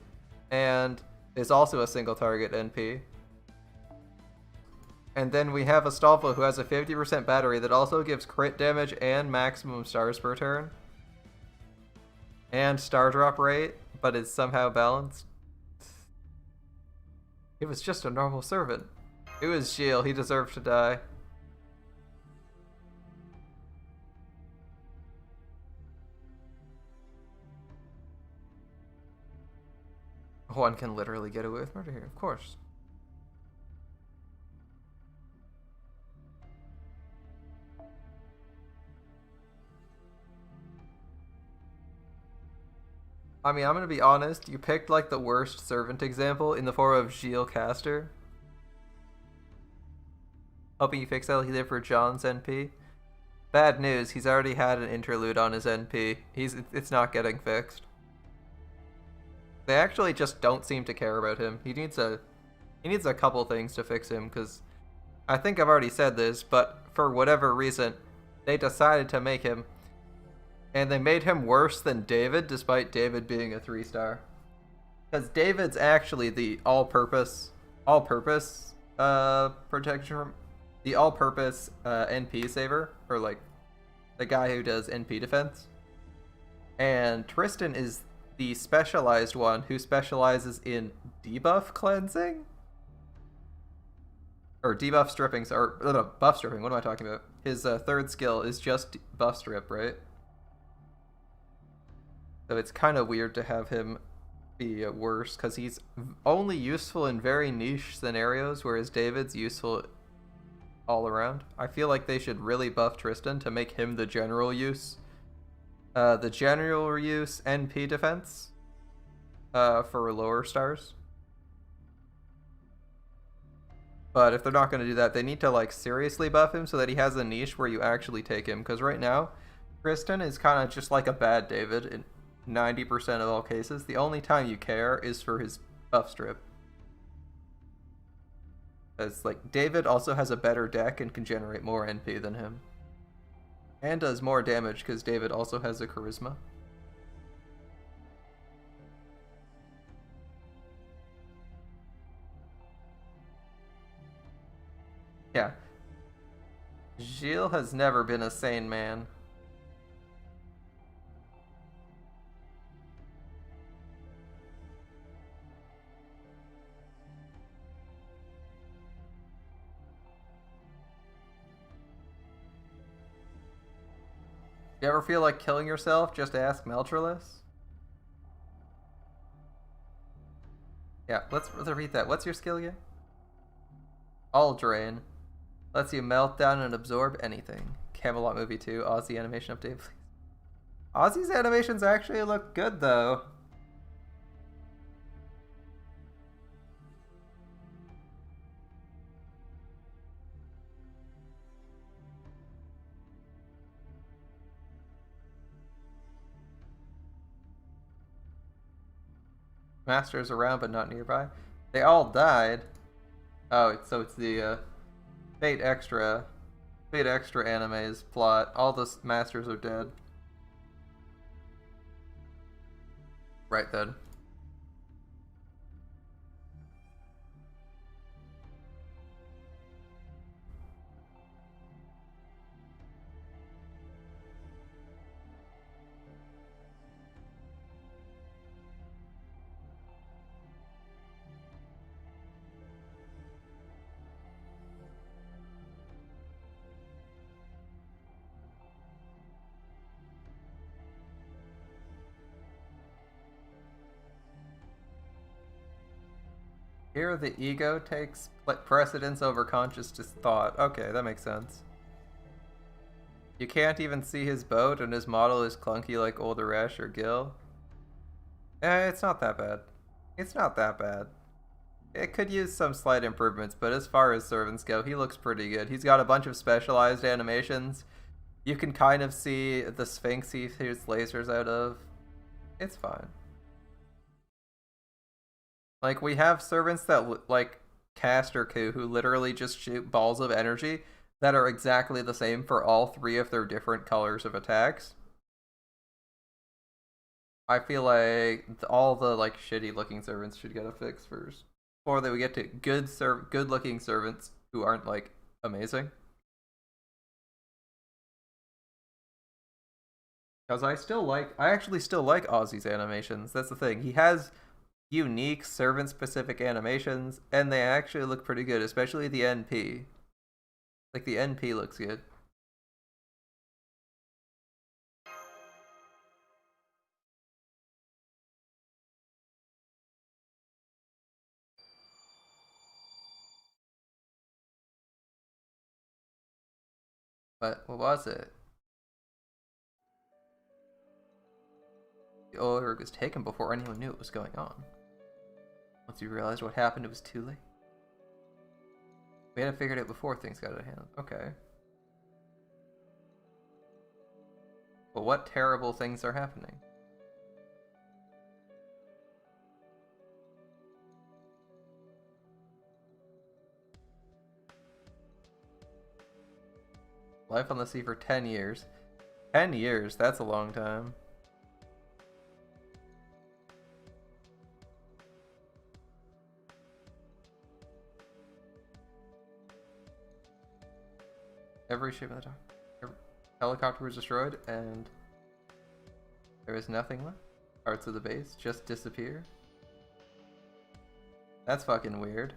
and is also a single target NP. And then we have Astolfo who has a 50% battery that also gives crit damage and maximum stars per turn. And star drop rate, but is somehow balanced. It was just a normal servant. It was Gilles, he deserved to die. One can literally get away with murder here, of course. I mean, I'm gonna be honest, you picked like the worst servant example in the form of Gilles Caster. Hoping you fix that like you did for John's NP. Bad news, he's already had an interlude on his NP. It's not getting fixed. They actually just don't seem to care about him. He needs a couple things to fix him, because I think I've already said this, but for whatever reason, they decided to make him, and they made him worse than David, despite David being a 3-star. Because David's actually the all-purpose protection, the all-purpose NP saver, or like the guy who does NP defense, and Tristan is the specialized one who specializes in debuff cleansing? Or debuff stripping, or no, buff stripping, what am I talking about? His third skill is just buff strip, right? So it's kind of weird to have him be worse, because he's only useful in very niche scenarios, whereas David's useful all around. I feel like they should really buff Tristan to make him the general use. The general use NP defense for lower stars. But if they're not going to do that, they need to like seriously buff him so that he has a niche where you actually take him. Because right now, Tristan is kind of just like a bad David in 90% of all cases. The only time you care is for his buff strip. Because like David also has a better deck and can generate more NP than him. And does more damage because David also has a charisma. Yeah. Gilles has never been a sane man. You ever feel like killing yourself? Just ask Meltreless. Yeah, let's repeat that. What's your skill again? All Drain. Lets you melt down and absorb anything. Camelot movie 2. Aussie animation update, please. Aussie's animations actually look good, though. Masters around but not nearby. They all died. Oh, so it's the Fate Extra anime's plot. All the masters are dead. Right then. Here the ego takes precedence over conscious thought. Okay, that makes sense. You can't even see his boat and his model is clunky like old Arash or Gil. It's not that bad. It's not that bad. It could use some slight improvements, but as far as servants go, he looks pretty good. He's got a bunch of specialized animations. You can kind of see the Sphinx he shoots lasers out of. It's fine. Like, we have servants that, like, Caster Coup, who literally just shoot balls of energy that are exactly the same for all three of their different colors of attacks. I feel like all the, like, shitty-looking servants should get a fix first. Before they would get to good-looking servants who aren't, like, amazing. Because I actually still like Ozzy's animations. That's the thing. He has unique servant-specific animations, and they actually look pretty good, especially the NP. Like, the NP looks good. But what was it? The order was taken before anyone knew what was going on. Once you realized what happened, it was too late. We had figured it before things got out of hand. Okay. But what terrible things are happening? Life on the sea for 10 years. 10 years, that's a long time. Every ship in the dock. Every helicopter was destroyed, and there is nothing left. Parts of the base just disappear. That's fucking weird.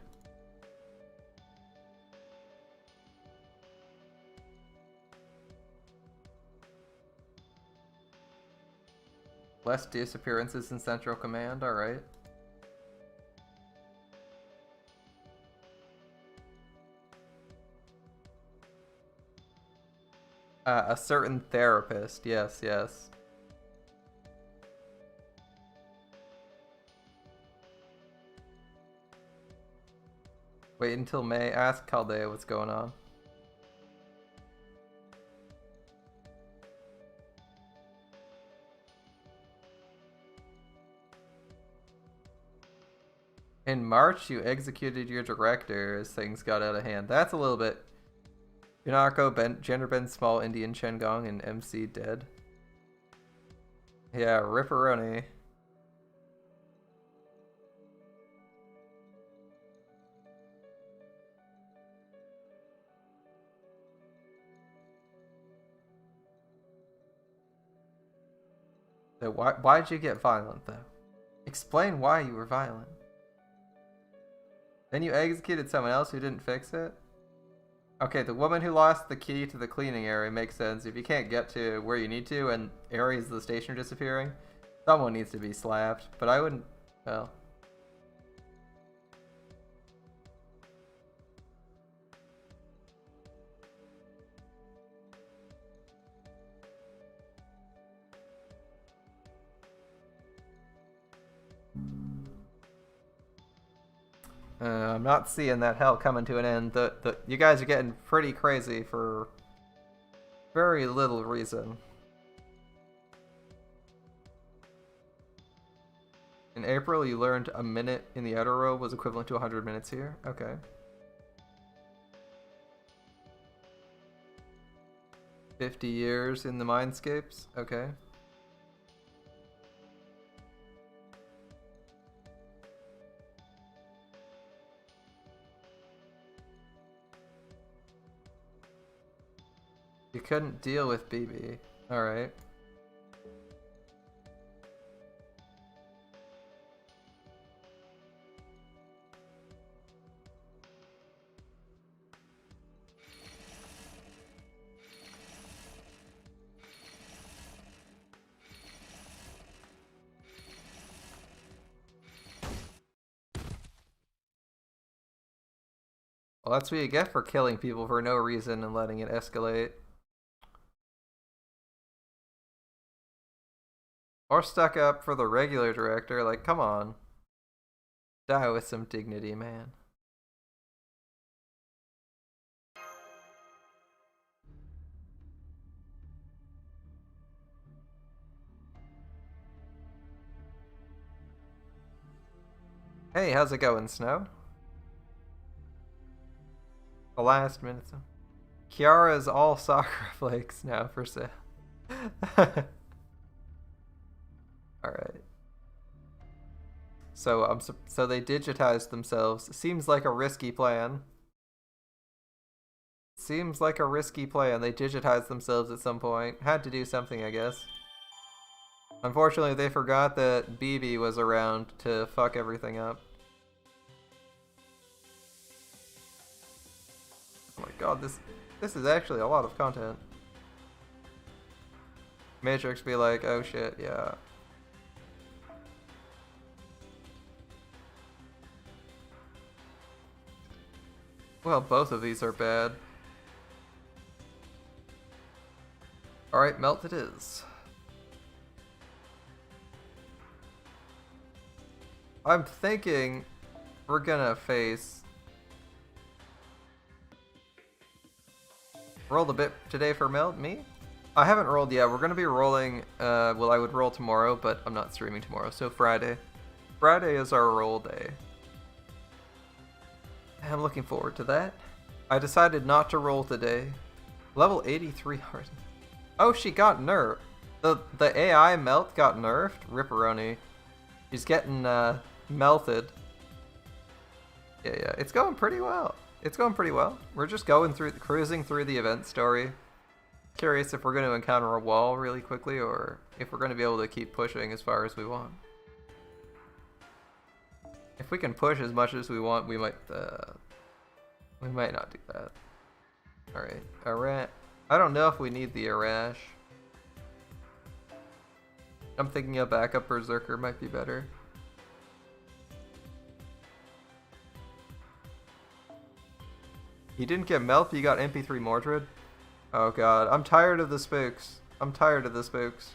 Less disappearances in Central Command, alright. A certain therapist, yes, yes. Wait until May. Ask Chaldea what's going on. In March, you executed your director as things got out of hand. That's a little bit... Yunako, Gender Ben Small, Indian Chengong, and MC dead. Yeah, Ripperoni. So why'd you get violent, though? Explain why you were violent. Then you executed someone else who didn't fix it? Okay, the woman who lost the key to the cleaning area makes sense. If you can't get to where you need to and areas of the station are disappearing, someone needs to be slapped. But I wouldn't... well... I'm not seeing that hell coming to an end. You guys are getting pretty crazy for very little reason. In April, you learned a minute in the outer row was equivalent to 100 minutes here. Okay. "50 years in the mindscapes." Okay. You couldn't deal with BB. Alright. Well, that's what you get for killing people for no reason and letting it escalate. Or stuck up for the regular director, like, come on. Die with some dignity, man. Hey, how's it going, Snow? The last minute. Kiara's all soccer flakes now for sale. Alright. So so they digitized themselves. Seems like a risky plan. Seems like a risky plan. They digitized themselves at some point. Had to do something, I guess. Unfortunately, they forgot that BB was around to fuck everything up. Oh my god, this is actually a lot of content. Matrix be like, oh shit, yeah. Well, both of these are bad. Alright, melt it is. I'm thinking we're gonna face... Rolled a bit today for melt? Me? I haven't rolled yet. We're gonna be rolling, well, I would roll tomorrow, but I'm not streaming tomorrow, so Friday. Friday is our roll day. I'm looking forward to that. I decided not to roll today. Level 83 hard. Oh, she got nerfed. The AI melt got nerfed? Ripperoni. She's getting melted. Yeah, it's going pretty well. It's going pretty well. We're just going through, cruising through the event story. Curious if we're going to encounter a wall really quickly or if we're going to be able to keep pushing as far as we want. If we can push as much as we want, we might not do that. Alright, I don't know if we need the Arash. I'm thinking a backup Berserker might be better. You didn't get Melt, but you got MP3 Mordred? Oh god, I'm tired of the spooks. I'm tired of the spooks.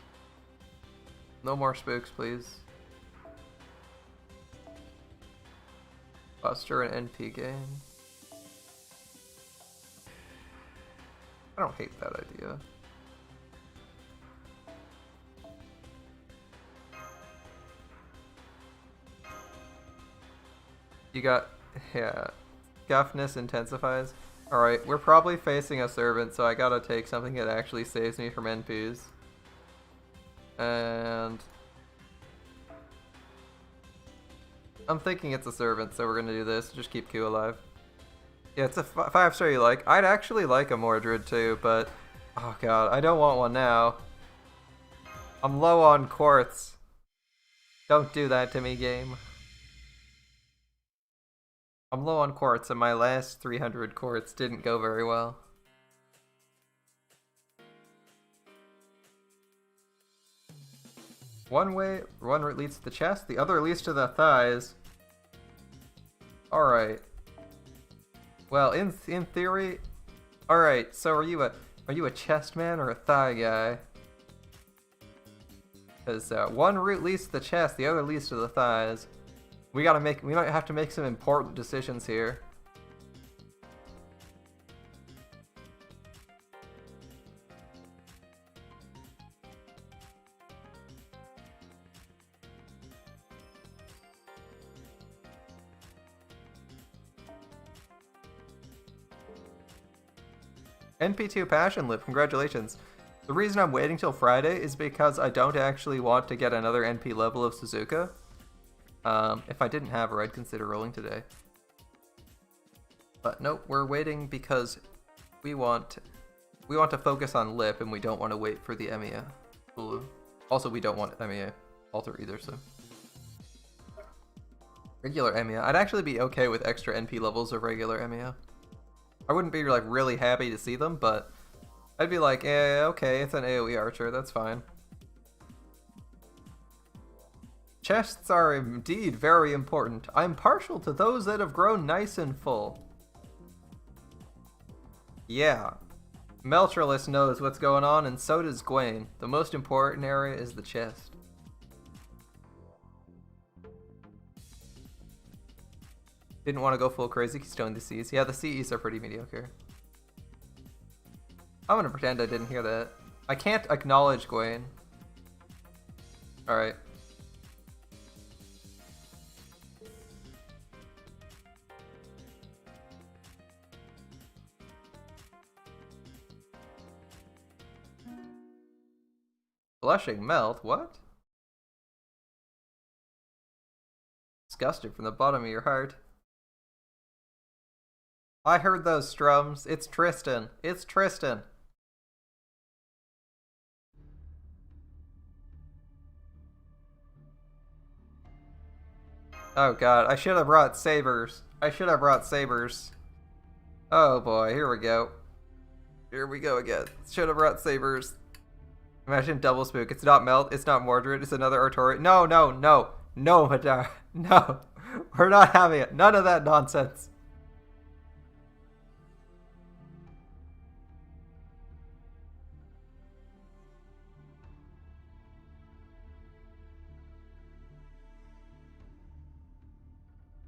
No more spooks, please. Buster and NP game. I don't hate that idea. You got, yeah, Guffness intensifies. Alright, we're probably facing a servant, so I gotta take something that actually saves me from NPs. And I'm thinking it's a servant, so we're gonna do this. Just keep Q alive. Yeah, it's a 5-star you like. I'd actually like a Mordred too, but oh god, I don't want one now. I'm low on quartz. Don't do that to me, game. I'm low on quartz, and my last 300 quartz didn't go very well. One route leads to the chest, the other leads to the thighs. Alright. Well, in theory... Alright, so are you a chest man or a thigh guy? Because one route leads to the chest, the other leads to the thighs. We might have to make some important decisions here. NP2 Passion Lip, congratulations. The reason I'm waiting till Friday is because I don't actually want to get another NP level of Suzuka. If I didn't have her, I'd consider rolling today. But nope, we're waiting because we want to focus on Lip, and we don't want to wait for the Emiya. Also, we don't want Emiya Alter either, so. Regular Emiya. I'd actually be okay with extra NP levels of regular Emiya. I wouldn't be like really happy to see them, but I'd be like, eh, okay, it's an AoE archer, that's fine. Chests are indeed very important. I'm partial to those that have grown nice and full. Yeah. Meltrellis knows what's going on, and so does Gwaine. The most important area is the chest. Didn't want to go full crazy, Keystone the Seas. Yeah, the CEs are pretty mediocre. I'm gonna pretend I didn't hear that. I can't acknowledge Gwaine. Alright. Blushing Melt? What? Disgusted from the bottom of your heart. I heard those strums. It's Tristan. It's Tristan. Oh god, I should have brought sabers. I should have brought sabers. Oh boy, here we go. Here we go again. Should have brought sabers. Imagine double spook. It's not Melt. It's not Mordred. It's another Artori. No, no, no. No, Madara. No. We're not having it. None of that nonsense.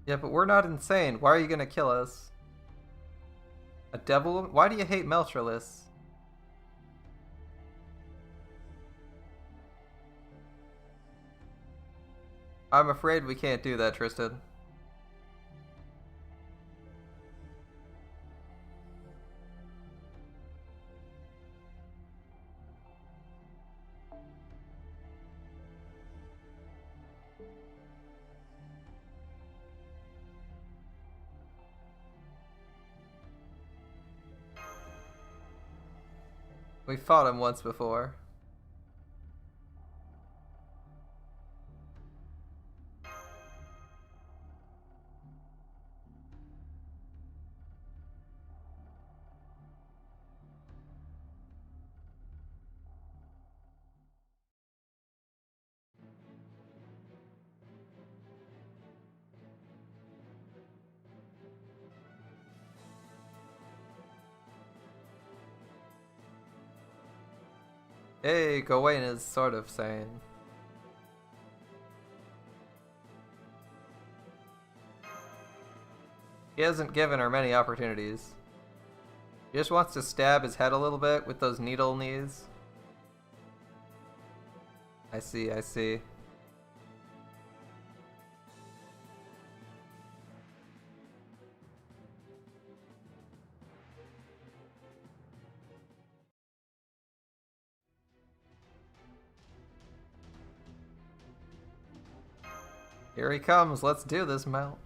Yeah, but we're not insane. Why are you gonna kill us? A devil? Why do you hate Meltrellis? I'm afraid we can't do that, Tristan. We fought him once before. Hey, Gawain is sort of sane. He hasn't given her many opportunities. He just wants to stab his head a little bit with those needle knees. I see, I see. Here he comes, let's do this, Mel.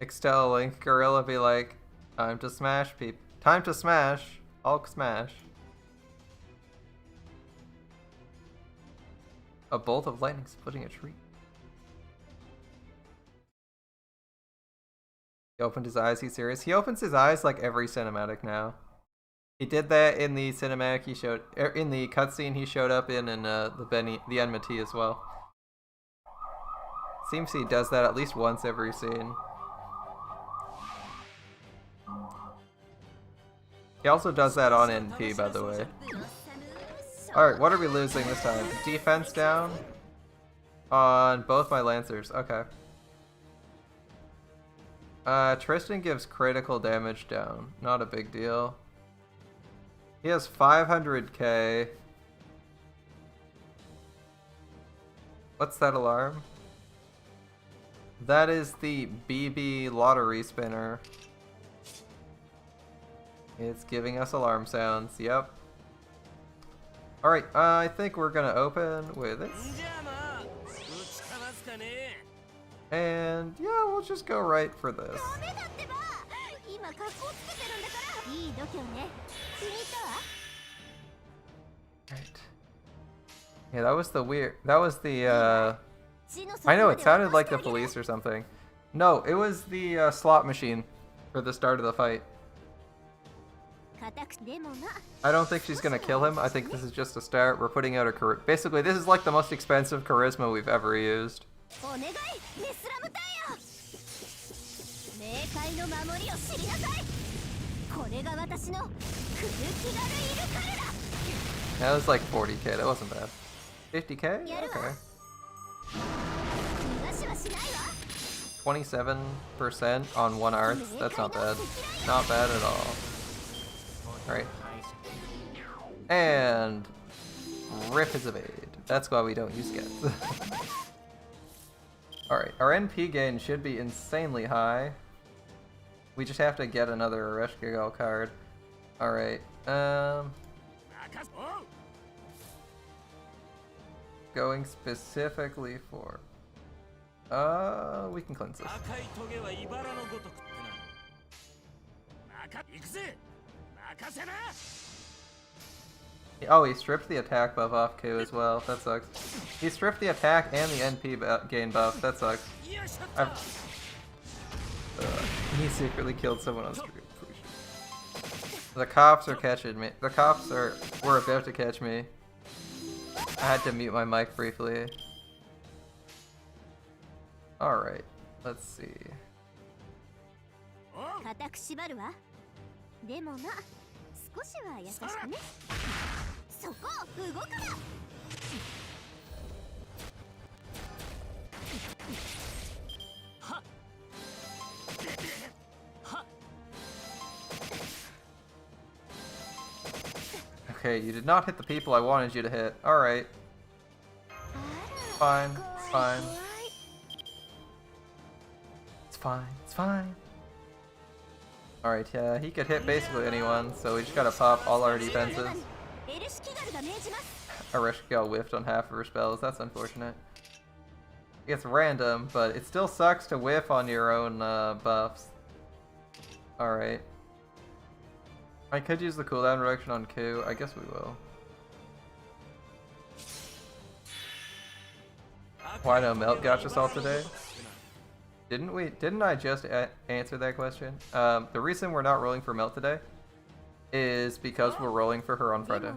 Extell Link, Gorilla be like, time to smash people. Time to smash. Hulk smash. A bolt of lightning splitting a tree. He opened his eyes, he's serious. He opens his eyes like every cinematic now. He did that in the cinematic he showed, in the cutscene he showed up in the Enmity as well. Seems he does that at least once every scene. He also does that on NP, by the way. Alright, what are we losing this time? Defense down? On both my Lancers, okay. Tristan gives critical damage down. Not a big deal. He has 500k. What's that alarm? That is the BB lottery spinner. It's giving us alarm sounds, yep. Alright, I think we're gonna open with it. And yeah, we'll just go right for this. Right. Yeah, that was the I know, it sounded like the police or something. No, it was the slot machine for the start of the fight. I don't think she's gonna kill him. I think this is just a start. We're putting out a basically, this is like the most expensive charisma we've ever used. That was like 40k. That wasn't bad. 50k? Okay. 27% on one arts. That's not bad. Not bad at all. Alright. And rip his evade. That's why we don't use gets. Alright, our NP gain should be insanely high. We just have to get another Ereshkigal card. Alright, going specifically for... we can cleanse this. Oh, he stripped the attack buff off Ku as well. That sucks. He stripped the attack and the NP gain buff. That sucks. He secretly killed someone on stream. The cops are catching me. The cops were about to catch me. I had to mute my mic briefly. Alright, let's see. Okay, you did not hit the people I wanted you to hit. Alright. Fine, it's fine. It's fine, it's fine. Alright, yeah, he could hit basically anyone, so we just gotta pop all our defenses. Ereshkigal whiffed on half of her spells, that's unfortunate. It's random, but it still sucks to whiff on your own buffs. Alright. I could use the cooldown reduction on Ku, I guess we will. Why no Melt got us all today? Didn't I just answer that question? The reason we're not rolling for Melt today is because we're rolling for her on Friday.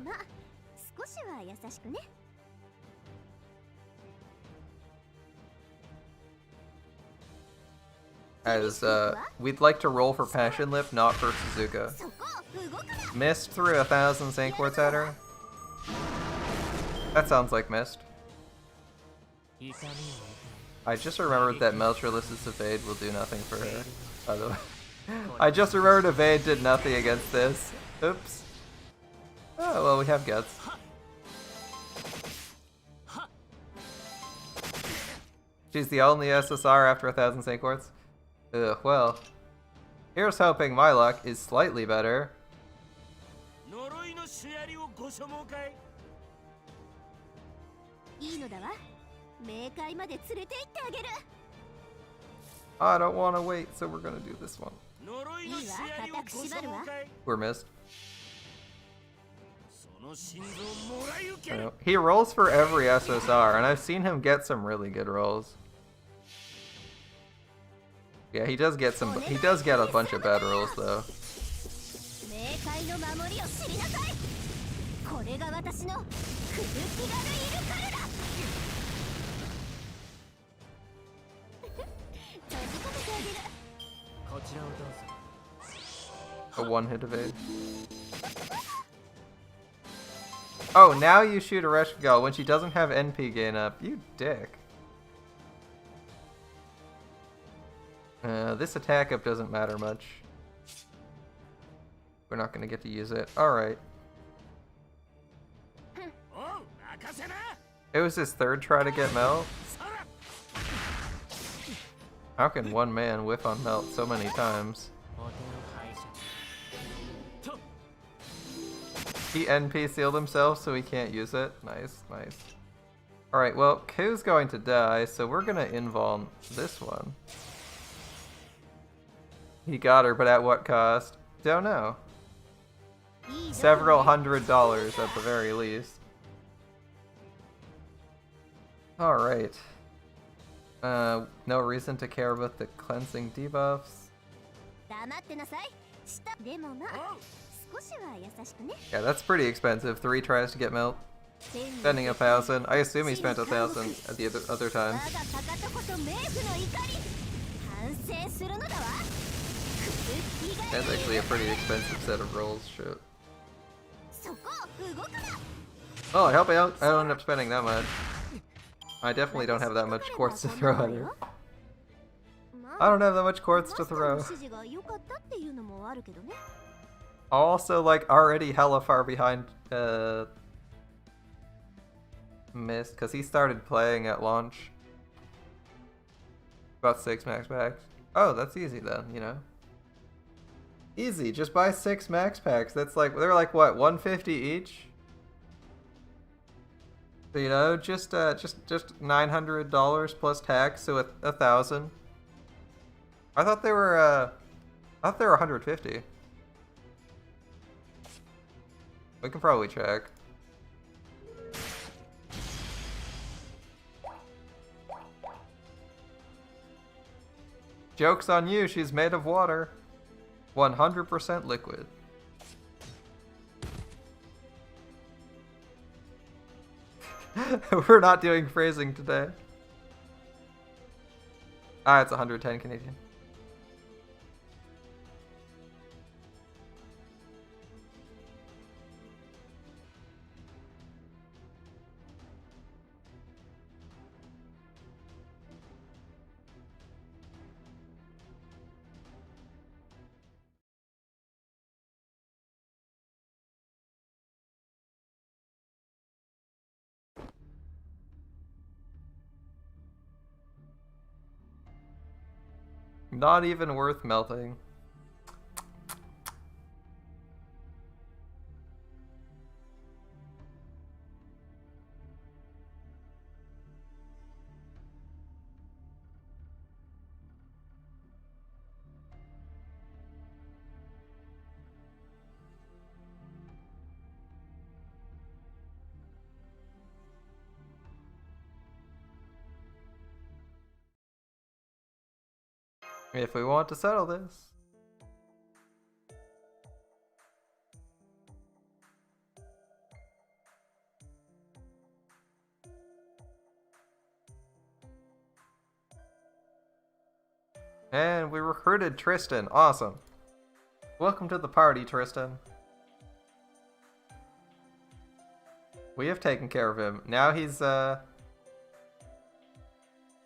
As we'd like to roll for Passion Lip, not for Suzuka. Missed through 1,000 Saint Quartz at her. That sounds like Mist. I just remembered that Meltralis's evade will do nothing for her. By the way, I just remembered evade did nothing against this. Oops. Oh well, we have guts. She's the only SSR after 1,000 Saint Quartz. Ugh, well. Here's hoping my luck is slightly better. I don't want to wait, so we're gonna do this one. We're missed. He rolls for every SSR, and I've seen him get some really good rolls. Yeah, he does get some. He does get a bunch of bad rolls, though. A one-hit evade. Oh, now you shoot a rush go when she doesn't have NP gain up. You dick. This attack up doesn't matter much. We're not gonna get to use it. Alright. It was his third try to get melt. How can one man whiff on melt so many times? He NP sealed himself so he can't use it. Nice, nice. Alright, well, Ku's going to die, so we're gonna invuln this one. He got her, but at what cost? Don't know. Several $100 at the very least. Alright. No reason to care about the cleansing debuffs. Yeah, that's pretty expensive. 3 tries to get melt. Spending 1,000. I assume he spent 1,000 at the other time. That's actually a pretty expensive set of rolls. Shit. Oh, I hope I don't end up spending that much. I definitely don't have that much quartz to throw at her. I don't have that much quartz to throw. Also, like, already hella far behind Mist, because he started playing at launch. About 6 max packs. Oh, that's easy then, you know. Easy, just buy 6 max packs. That's like, they're like what, 150 each? So, you know, just $900 plus tax, so 1,000. I thought they were 150. We can probably check. Joke's on you, she's made of water. 100% liquid. We're not doing phrasing today. Ah, it's 110 Canadian. Not even worth melting. If we want to settle this. And we recruited Tristan. Awesome. Welcome to the party, Tristan. We have taken care of him. Now he's on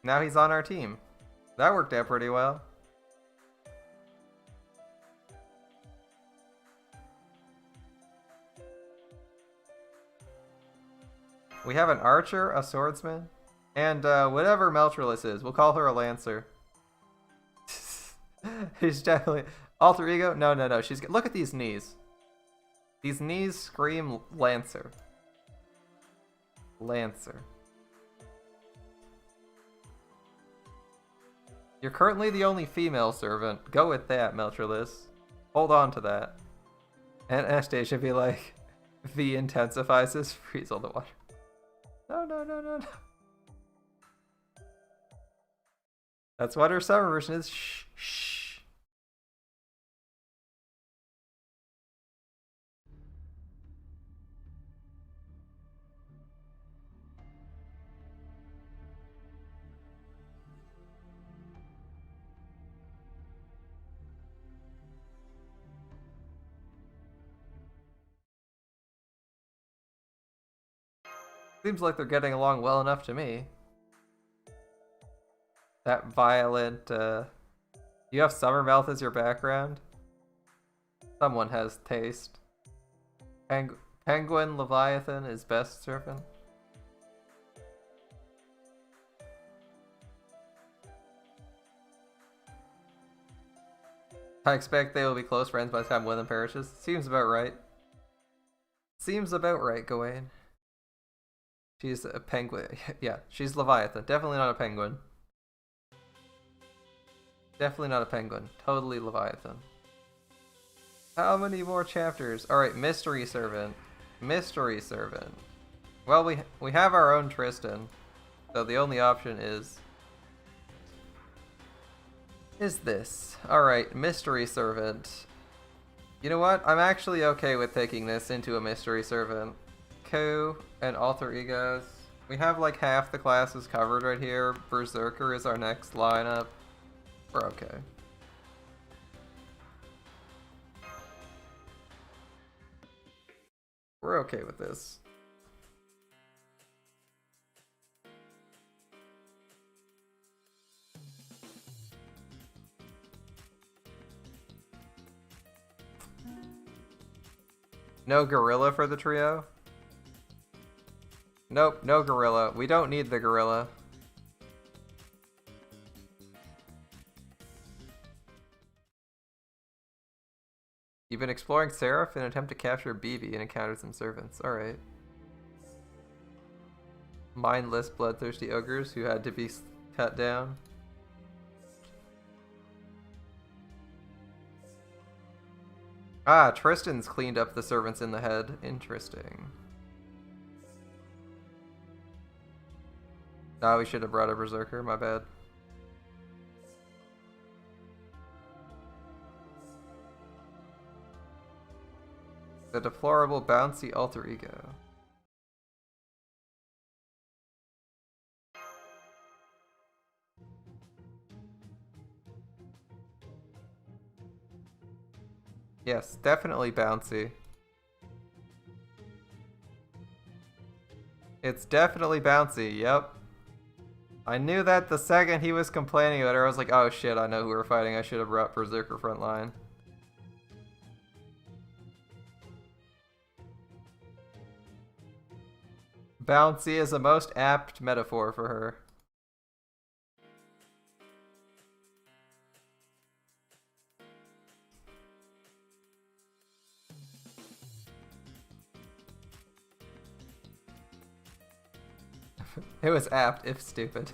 our team. That worked out pretty well. We have an archer, a swordsman, and whatever Meltrellis is. We'll call her a lancer. She's definitely... Alter ego? No, no, no. She's... Look at these knees. These knees scream lancer. Lancer. You're currently the only female servant. Go with that, Meltrellis. Hold on to that. And Anastasia be like, V intensifies this, freeze all the water. No, no, no, no, no. That's what her summer version is. Shh, shh. Seems like they're getting along well enough to me. That violent, you have Summermouth as your background? Someone has taste. Penguin Leviathan is best servant. I expect they will be close friends by the time one of them perishes. Seems about right. Seems about right, Gawain. She's a penguin. Yeah, she's Leviathan. Definitely not a penguin. Definitely not a penguin. Totally Leviathan. How many more chapters? Alright, Mystery Servant. Mystery Servant. Well, we have our own Tristan. So the only option is this. Alright, Mystery Servant. You know what? I'm actually okay with taking this into a Mystery Servant. Co and alter egos. We have like half the classes covered right here. Berserker is our next lineup. We're okay. We're okay with this. No gorilla for the trio? Nope, no gorilla. We don't need the gorilla. You've been exploring Seraph in an attempt to capture BB and encountered some servants. Alright. Mindless, bloodthirsty ogres who had to be cut down. Ah, Tristan's cleaned up the servants in the head. Interesting. Ah, we should have brought a berserker, my bad. The deplorable bouncy alter ego. Yes, definitely bouncy. It's definitely bouncy, yep. I knew that the second he was complaining about it, I was like, oh shit, I know who we're fighting. I should have brought Berserker frontline. Bouncy is a most apt metaphor for her. It was apt, if stupid.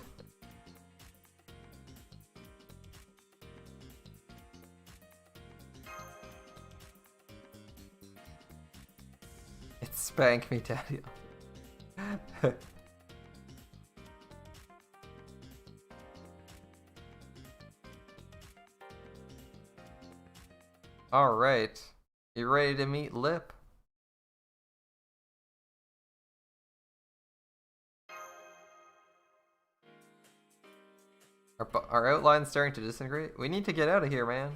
It's spank me, daddy. Alright. You ready to meet Lip? Our outline's starting to disintegrate? We need to get out of here, man.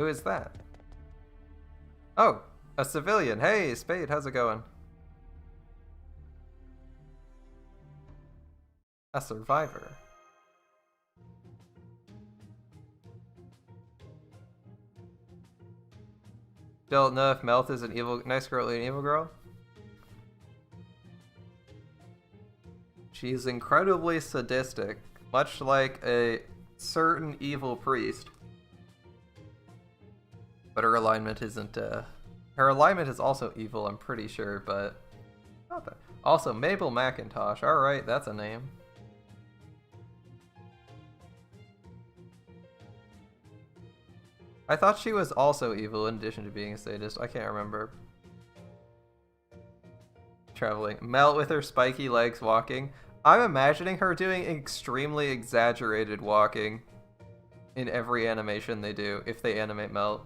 Who is that? Oh, a civilian. Hey, Spade, how's it going? A survivor. Don't know if Melt is an evil, nice girl or an evil girl. She's incredibly sadistic, much like a certain evil priest. But her alignment isn't, her alignment is also evil, I'm pretty sure, but not that. Also, Mabel McIntosh. Alright, that's a name. I thought she was also evil in addition to being a sadist. I can't remember. Traveling. Melt with her spiky legs walking. I'm imagining her doing extremely exaggerated walking in every animation they do, if they animate Melt.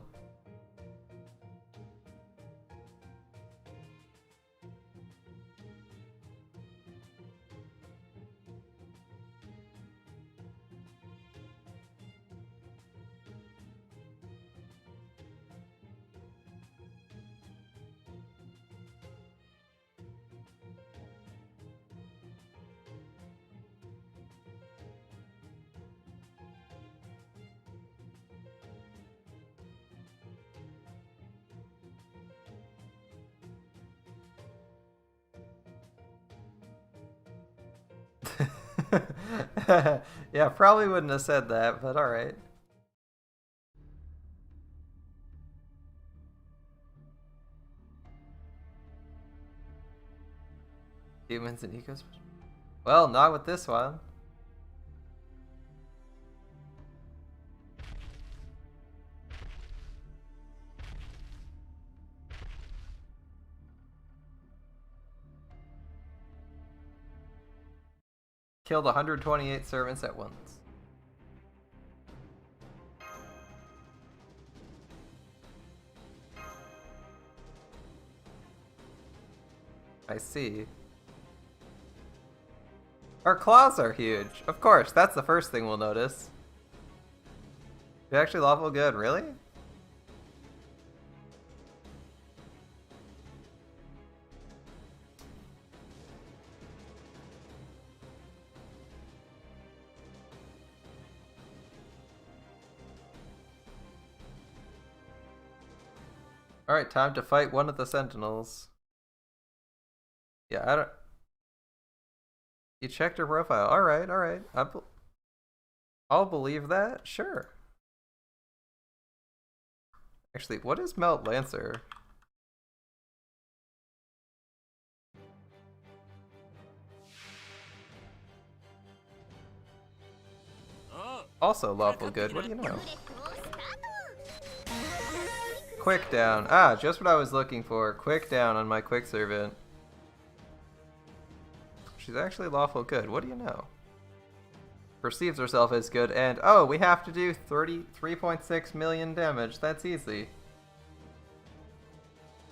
Yeah, probably wouldn't have said that, but alright. Humans and ecos. Well, not with this one. Killed 128 servants at once. I see. Our claws are huge. Of course, that's the first thing we'll notice. You're actually lawful good, really? Alright, time to fight one of the sentinels. Yeah, I don't... You checked her profile. Alright, alright. I'll believe that. Sure. Actually, what is Melt Lancer? Also lawful good. What do you know? Quick down. Ah, just what I was looking for. Quick down on my quick servant. She's actually lawful good. What do you know? Perceives herself as good, and oh, we have to do 33.6 million damage. That's easy.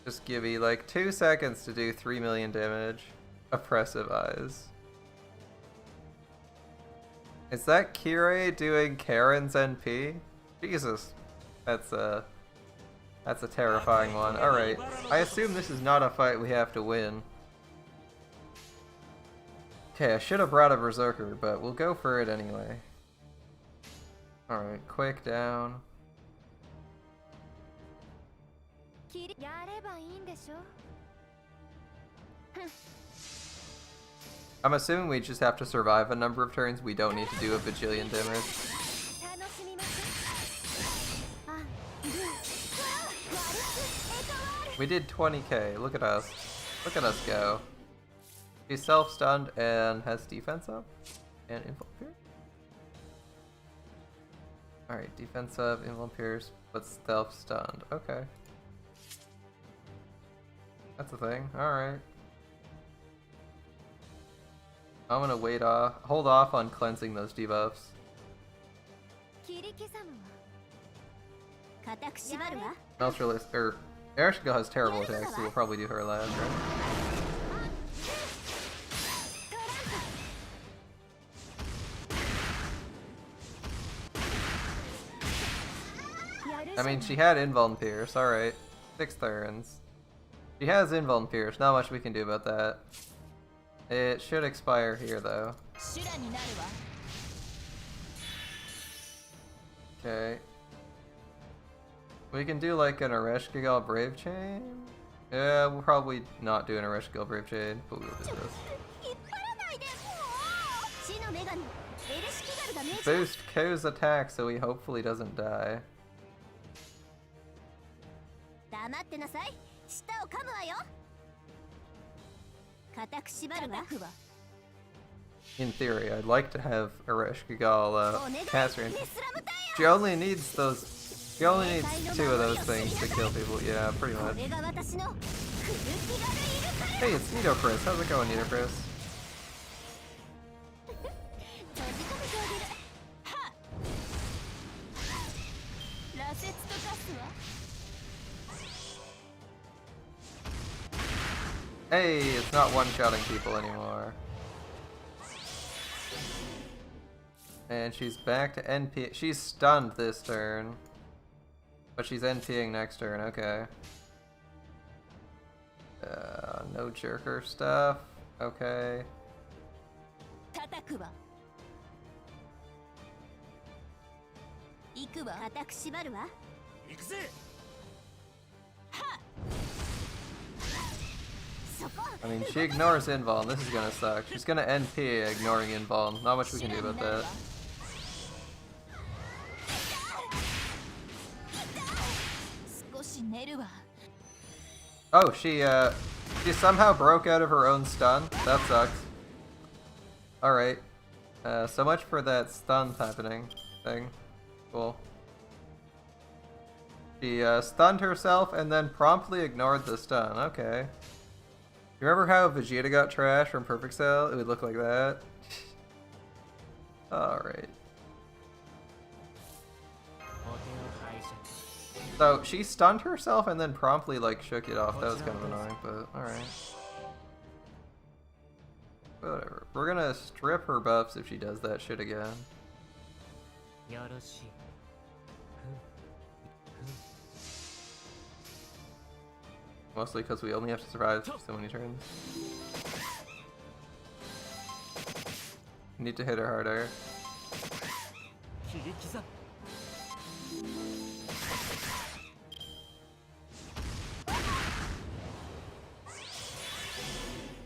Just give me like 2 seconds to do 3 million damage. Oppressive eyes. Is that Kirei doing Karen's NP? Jesus. That's a terrifying one. Alright. I assume this is not a fight we have to win. Okay, I should have brought a Berserker, but we'll go for it anyway. Alright, quick down. I'm assuming we just have to survive a number of turns. We don't need to do a bajillion damage. We did 20k. Look at us. Look at us go. He's self-stunned and has defense up. And Invuln Pierce. Alright, defense up, Invuln Pierce, but self-stunned. Okay. That's a thing. Alright. I'm gonna hold off on cleansing those debuffs. Meltrelist, or Ereshkigal has terrible attacks, so we'll probably do her last, right? I mean, she had Invuln Pierce, alright. 6 turns. She has Invuln Pierce, not much we can do about that. It should expire here, though. Okay. We can do like an Ereshkigal Brave Chain? Yeah, we'll probably not do an Ereshkigal Brave Chain, but we'll do this. Boost Ko's attack so he hopefully doesn't die. In theory, I'd like to have Ereshkigal cast range. She only needs those. She only needs 2 of those things to kill people. Yeah, pretty much. Hey, it's Nidocris. How's it going, Nidocris? Hey, it's not one-shotting people anymore. And she's back to NP. She's stunned this turn. But she's NPing next turn, okay. No jerker stuff. Okay. I mean, she ignores Invuln. This is gonna suck. She's gonna NP ignoring Invuln. Not much we can do about that. Oh, she somehow broke out of her own stun. That sucks. Alright. So much for that stun happening thing. Cool. She stunned herself and then promptly ignored the stun. Okay. You remember how Vegeta got trash from Perfect Cell? It would look like that. Alright. So she stunned herself and then promptly like shook it off. That was kind of annoying, but alright. Whatever. We're gonna strip her buffs if she does that shit again. Mostly because we only have to survive so many turns. Need to hit her harder.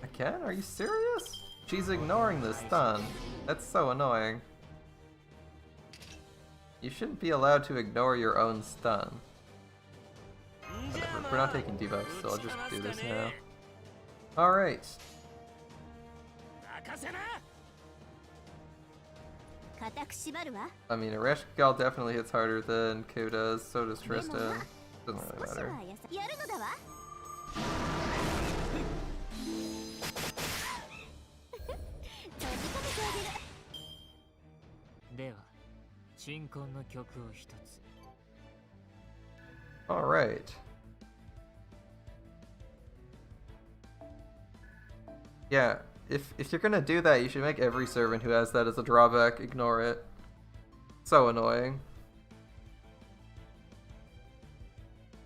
Again? Are you serious? She's ignoring the stun. That's so annoying. You shouldn't be allowed to ignore your own stun. Whatever. We're not taking debuffs, so I'll just do this now. Alright. I mean, Ereshkigal definitely hits harder than Ko does, so does Tristan. Doesn't really matter. Alright. Yeah, if you're gonna do that, you should make every servant who has that as a drawback ignore it. So annoying.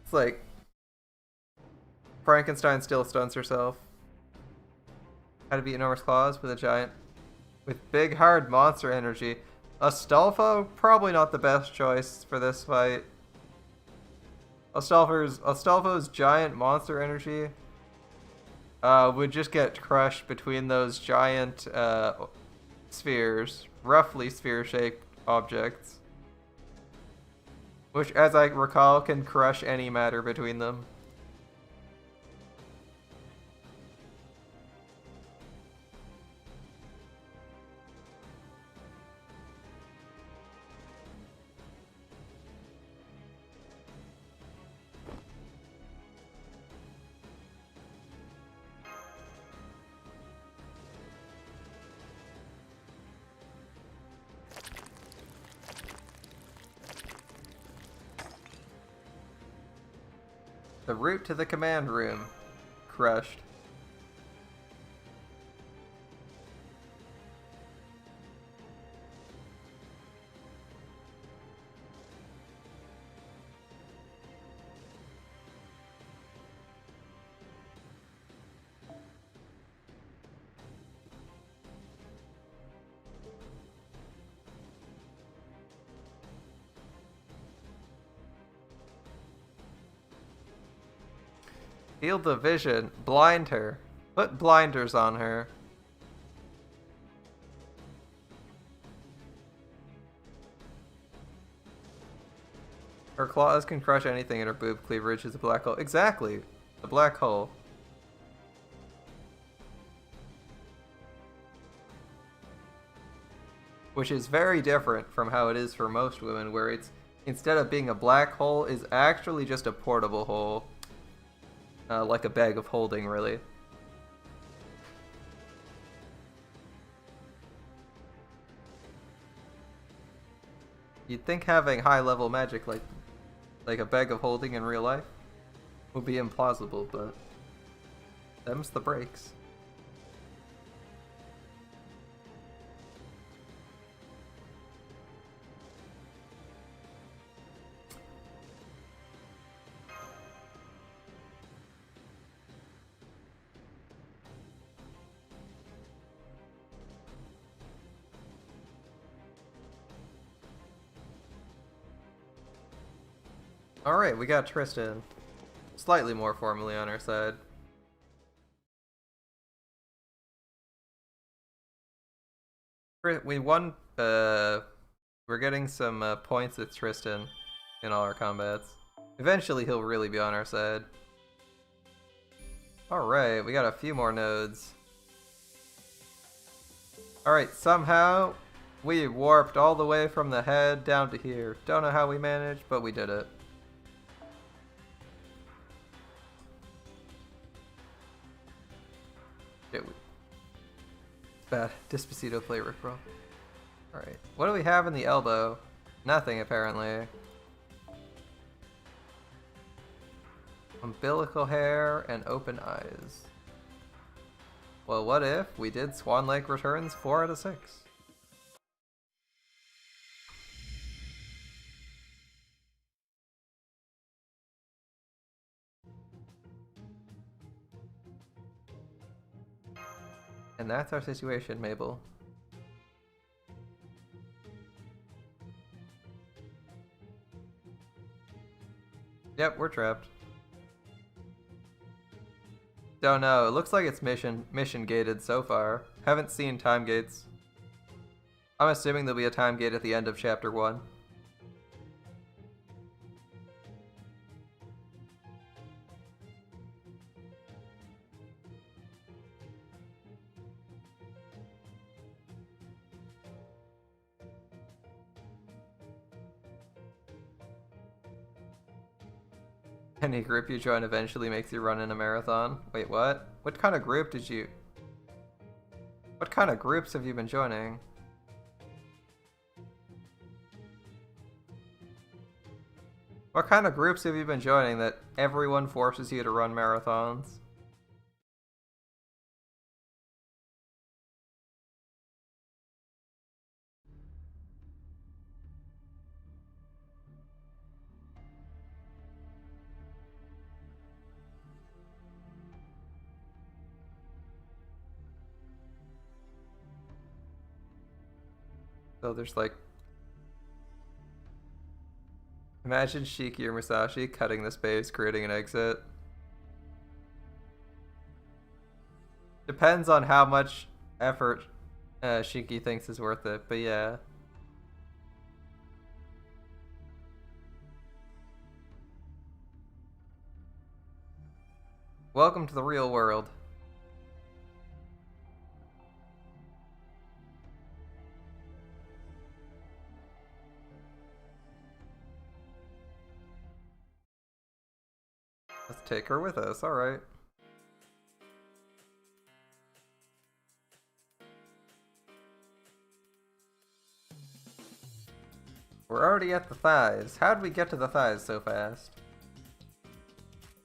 It's like Frankenstein still stuns herself. How to beat Enormous Claws with a giant with big hard monster energy. Astolfo, probably not the best choice for this fight. Astolfo's giant monster energy would just get crushed between those giant spheres, roughly sphere-shaped objects, which, as I recall, can crush any matter between them. The route to the command room. Crushed. Field of vision. Blind her. Put blinders on her. Her claws can crush anything and her boob cleavage is a black hole. Exactly! A black hole. Which is very different from how it is for most women, where it's, instead of being a black hole, is actually just a portable hole. Like a bag of holding, really. You'd think having high-level magic like a bag of holding in real life would be implausible, but them's the breaks. Alright, we got Tristan. Slightly more formally on our side. We won, we're getting some points with Tristan in all our combats. Eventually he'll really be on our side. Alright, we got a few more nodes. Alright, somehow we warped all the way from the head down to here. Don't know how we managed, but we did it. Bad. Despacito play Rickroll. Alright. What do we have in the elbow? Nothing, apparently. Umbilical hair and open eyes. Well, what if we did Swan Lake Returns 4 out of 6? And that's our situation, Mabel. Yep, we're trapped. Don't know. It looks like it's mission gated so far. Haven't seen time gates. I'm assuming there'll be a time gate at the end of chapter 1. Any group you join eventually makes you run in a marathon. Wait, what? What kind of group did you... What kind of groups have you been joining? What kind of groups have you been joining that everyone forces you to run marathons? So there's like... Imagine Shiki or Musashi cutting the space, creating an exit. Depends on how much effort Shiki thinks is worth it, but yeah. Welcome to the real world. Let's take her with us, alright. We're already at the thighs. How'd we get to the thighs so fast?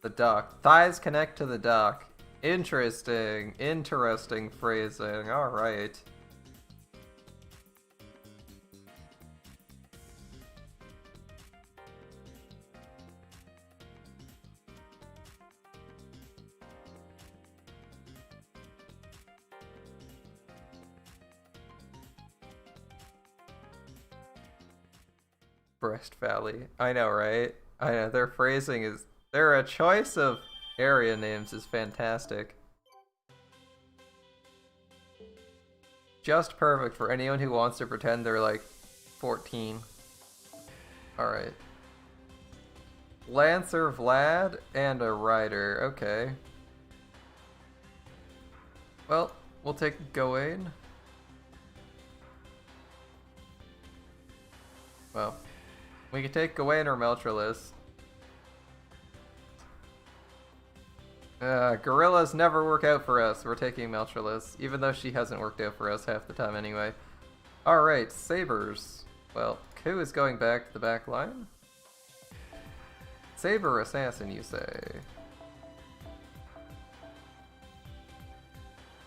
The dock. Thighs connect to the dock. Interesting. Interesting phrasing. Alright. Breast Valley. I know, right? I know, their phrasing is... They're a choice of Area names is fantastic. Just perfect for anyone who wants to pretend they're like 14. Alright. Lancer Vlad and a rider. Okay. Well, we'll take Gawain. Well, we can take Gawain or Meltrolis. Gorillas never work out for us. We're taking Meltrolis, even though she hasn't worked out for us half the time anyway. Alright, Sabers. Well, Ku is going back to the back line. Saber Assassin, you say?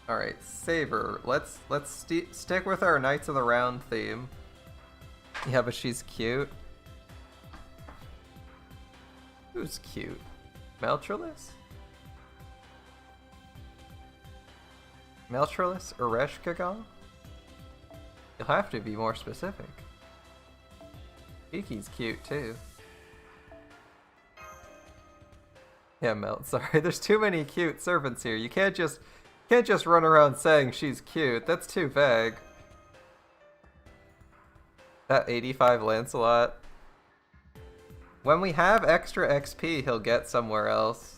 Alright, Saber. Let's stick with our Knights of the Round theme. Yeah, but she's cute. Who's cute? Meltrolis? Meltrolis Ereshkigal? You'll have to be more specific. Kiki's cute too. Yeah, Melt. Sorry, there's too many cute servants here. You can't just run around saying she's cute. That's too vague. That 85 Lancelot. When we have extra XP, he'll get somewhere else.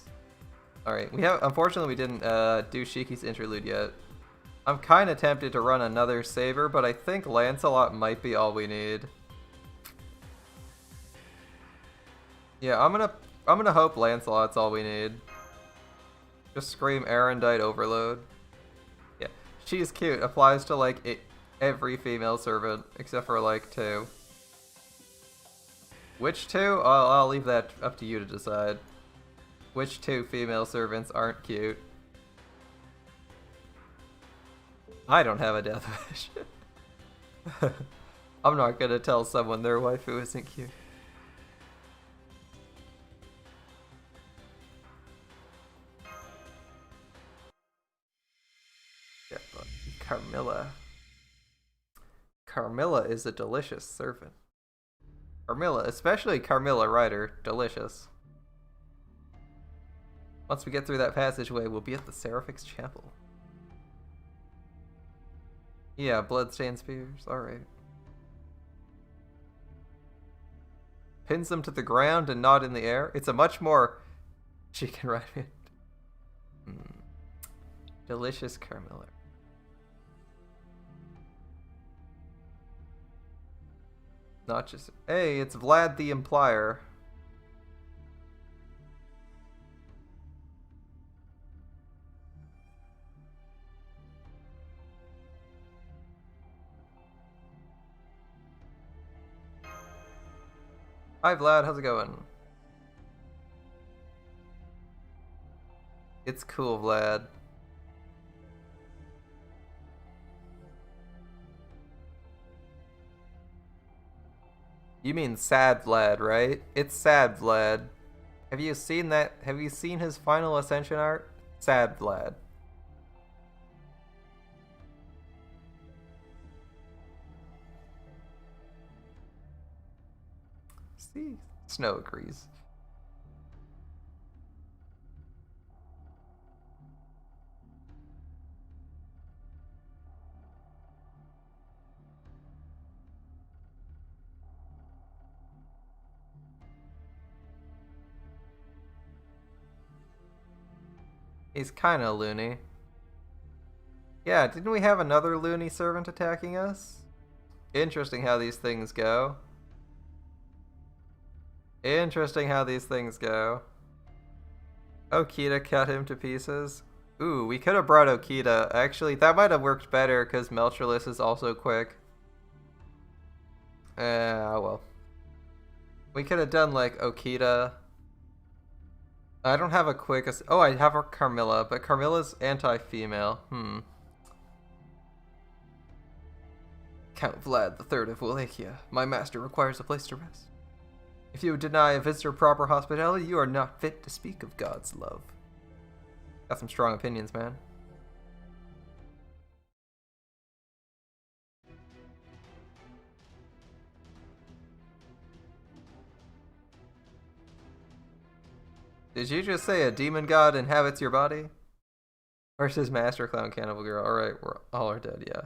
Alright, unfortunately we didn't do Shiki's interlude yet. I'm kind of tempted to run another Saber, but I think Lancelot might be all we need. Yeah, I'm gonna hope Lancelot's all we need. Just scream Erendite Overload. Yeah, she's cute. Applies to like every female servant except for like 2. Which 2? I'll leave that up to you to decide. Which 2 female servants aren't cute? I don't have a death wish. I'm not gonna tell someone their waifu isn't cute. Yeah, but Carmilla. Carmilla is a delicious servant. Carmilla, especially Carmilla Rider, delicious. Once we get through that passageway, we'll be at the Seraphic's Chapel. Yeah, bloodstained spears, alright. Pins them to the ground and not in the air. It's a much more... She can ride it. Delicious Carmilla. Not just... Hey, it's Vlad the Implier. Hi Vlad, how's it going? It's cool, Vlad. You mean sad Vlad, right? It's sad Vlad. Have you seen that? Have you seen his final ascension art? Sad Vlad. See? Snow agrees. He's kinda loony. Yeah, didn't we have another loony servant attacking us? Interesting how these things go. Interesting how these things go. Okita cut him to pieces. Ooh, we could have brought Okita. Actually, that might have worked better because Meltrolis is also quick. Well. We could have done like Okita. I don't have a quick... Oh, I have a Carmilla, but Carmilla's anti-female. Count Vlad III of Wallachia. My master requires a place to rest. If you deny a visitor proper hospitality, you are not fit to speak of God's love. Got some strong opinions, man. Did you just say a demon god inhabits your body? Versus Master Clown Cannibal Girl. Alright, we're all are dead, yeah.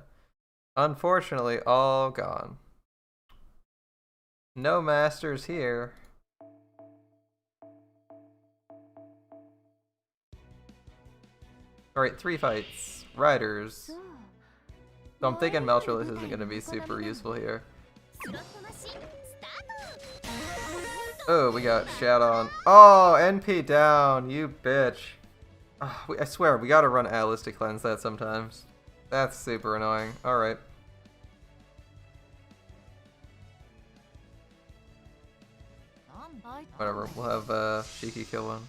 Unfortunately, all gone. No masters here. Alright, 3 fights. Riders. So I'm thinking Meltrellis isn't going to be super useful here. Oh, we got Shat on. Oh, NP down, you bitch. Oh, I swear, we gotta run Atlas to cleanse that sometimes. That's super annoying. Alright. Whatever, we'll have Shiki kill one.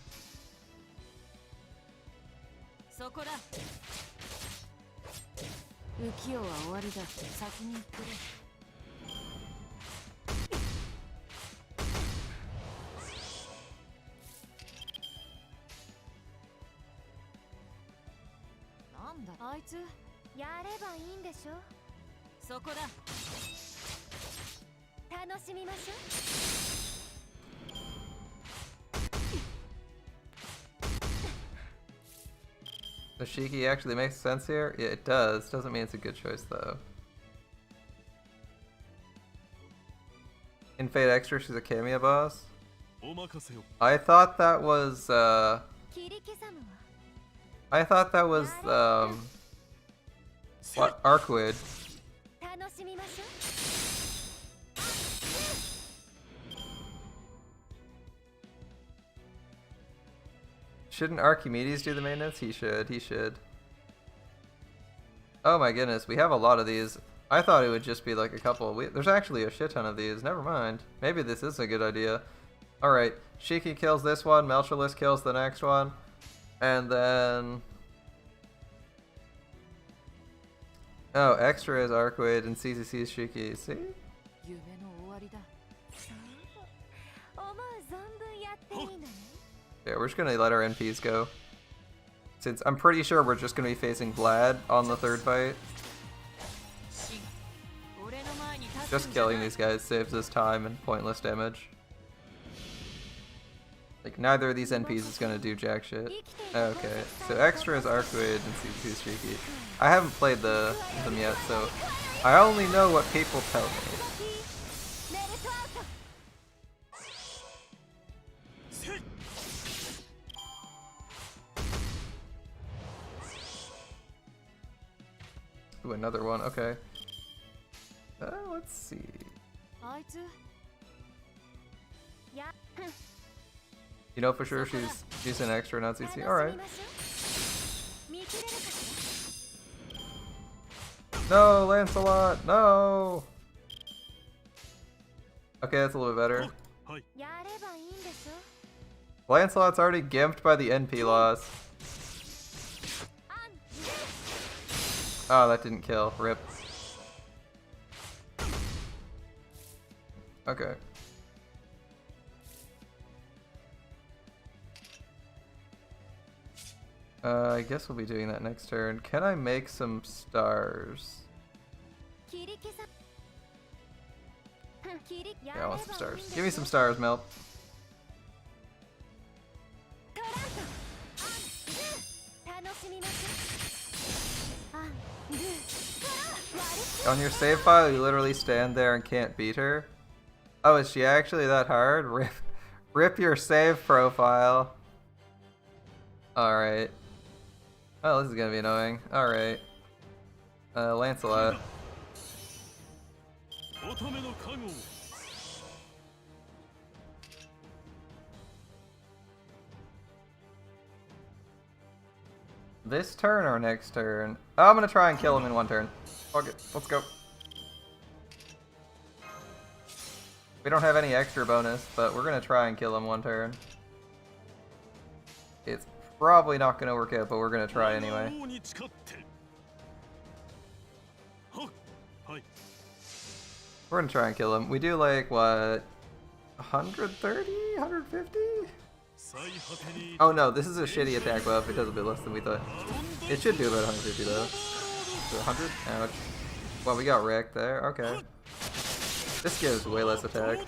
The Shiki actually makes sense here? Yeah, it does. Doesn't mean it's a good choice though. In Fate Extra, she's a cameo boss. I thought that was what? Arcwood. Shouldn't Archimedes do the maintenance? He should. Oh my goodness, we have a lot of these. I thought it would just be like a couple. There's actually a shit ton of these. Never mind. Maybe this is a good idea. Alright, Shiki kills this one, Meltrellis kills the next one. And then... oh, Extra is Arcwood and CCC is Shiki. See? Yeah, we're just gonna let our NPs go. Since I'm pretty sure we're just gonna be facing Vlad on the third fight. Just killing these guys saves us time and pointless damage. Like, neither of these NPs is gonna do jack shit. Okay, so Extra is Arcwood and CCC is Shiki. I haven't played them yet, so I only know what people tell me. Ooh, another one, okay. Let's see. You know for sure she's an Extra, not CC? Alright. No, Lancelot, no! Okay, that's a little bit better. Lancelot's already gimped by the NP loss. Oh, that didn't kill. Rip. Okay. I guess we'll be doing that next turn. Can I make some stars? Yeah, I want some stars. Give me some stars, Mel. On your save file, you literally stand there and can't beat her? Oh, is she actually that hard? Rip your save profile. Alright. Oh, this is gonna be annoying. Alright. Lancelot. This turn or next turn? Oh, I'm gonna try and kill him in one turn. Okay, let's go. We don't have any extra bonus, but we're gonna try and kill him one turn. It's probably not gonna work out, but we're gonna try anyway. We're gonna try and kill him. We do like, what, 130? 150? Oh no, this is a shitty attack buff. It does a bit less than we thought. It should do about 150 though. So 100? Ouch. Well, we got wrecked there. Okay. This gives way less attack.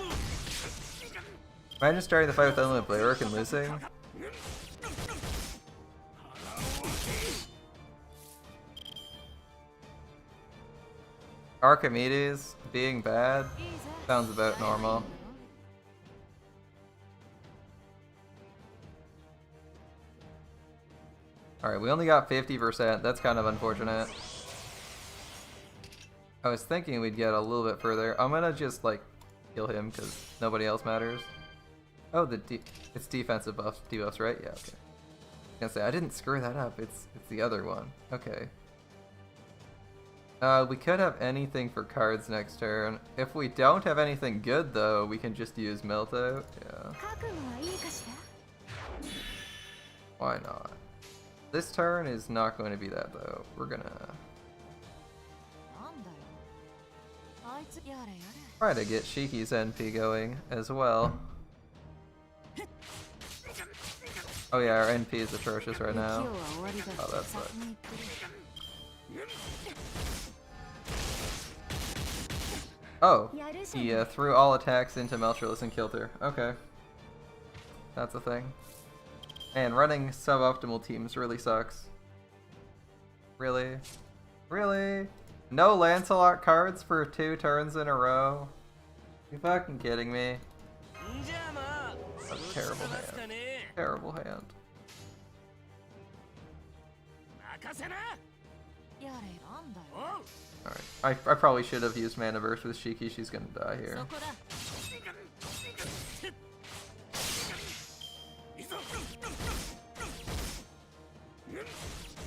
Imagine starting the fight with unlimited Blaric and losing. Archimedes being bad sounds about normal. Alright, we only got 50%. That's kind of unfortunate. I was thinking we'd get a little bit further. I'm gonna just, like, kill him because nobody else matters. Oh, it's defensive buffs, debuffs, right? Yeah, okay. I was gonna say, I didn't screw that up. It's the other one. Okay. We could have anything for cards next turn. If we don't have anything good, though, we can just use Melt Out. Yeah. Why not? This turn is not going to be that, though. We're gonna try to get Shiki's NP going as well. Oh yeah, our NP is atrocious right now. Oh, that sucks. Oh, he threw all attacks into Meltrellis and killed her. Okay. That's a thing. And running suboptimal teams really sucks. Really? Really? No Lancelot cards for 2 turns in a row? You fucking kidding me? That's a terrible hand. Terrible hand. Alright, I probably should have used Mana Burst with Shiki. She's gonna die here.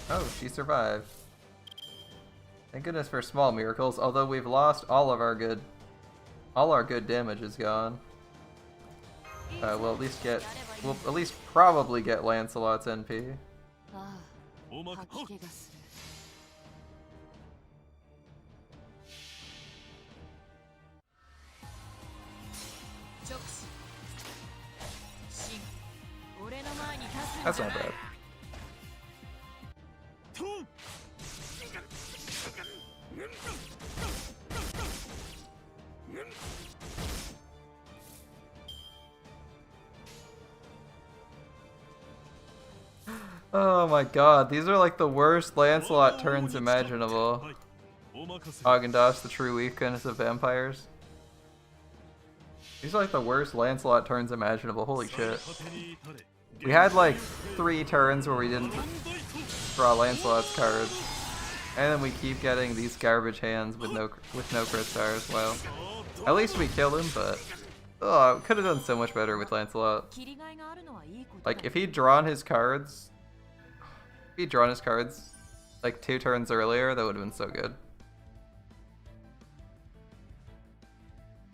Oh, she survived. Thank goodness for small miracles, although we've lost all our good damage is gone. We'll at least probably get Lancelot's NP. That's not bad. Oh my god, these are like the worst Lancelot turns imaginable. Haagen-Dazs, the true weakness of vampires. These are like the worst Lancelot turns imaginable, holy shit. We had like 3 turns where we didn't draw Lancelot's cards. And then we keep getting these garbage hands with no crit stars. Well, at least we killed him, but oh, could have done so much better with Lancelot. Like if he'd drawn his cards like 2 turns earlier, that would have been so good.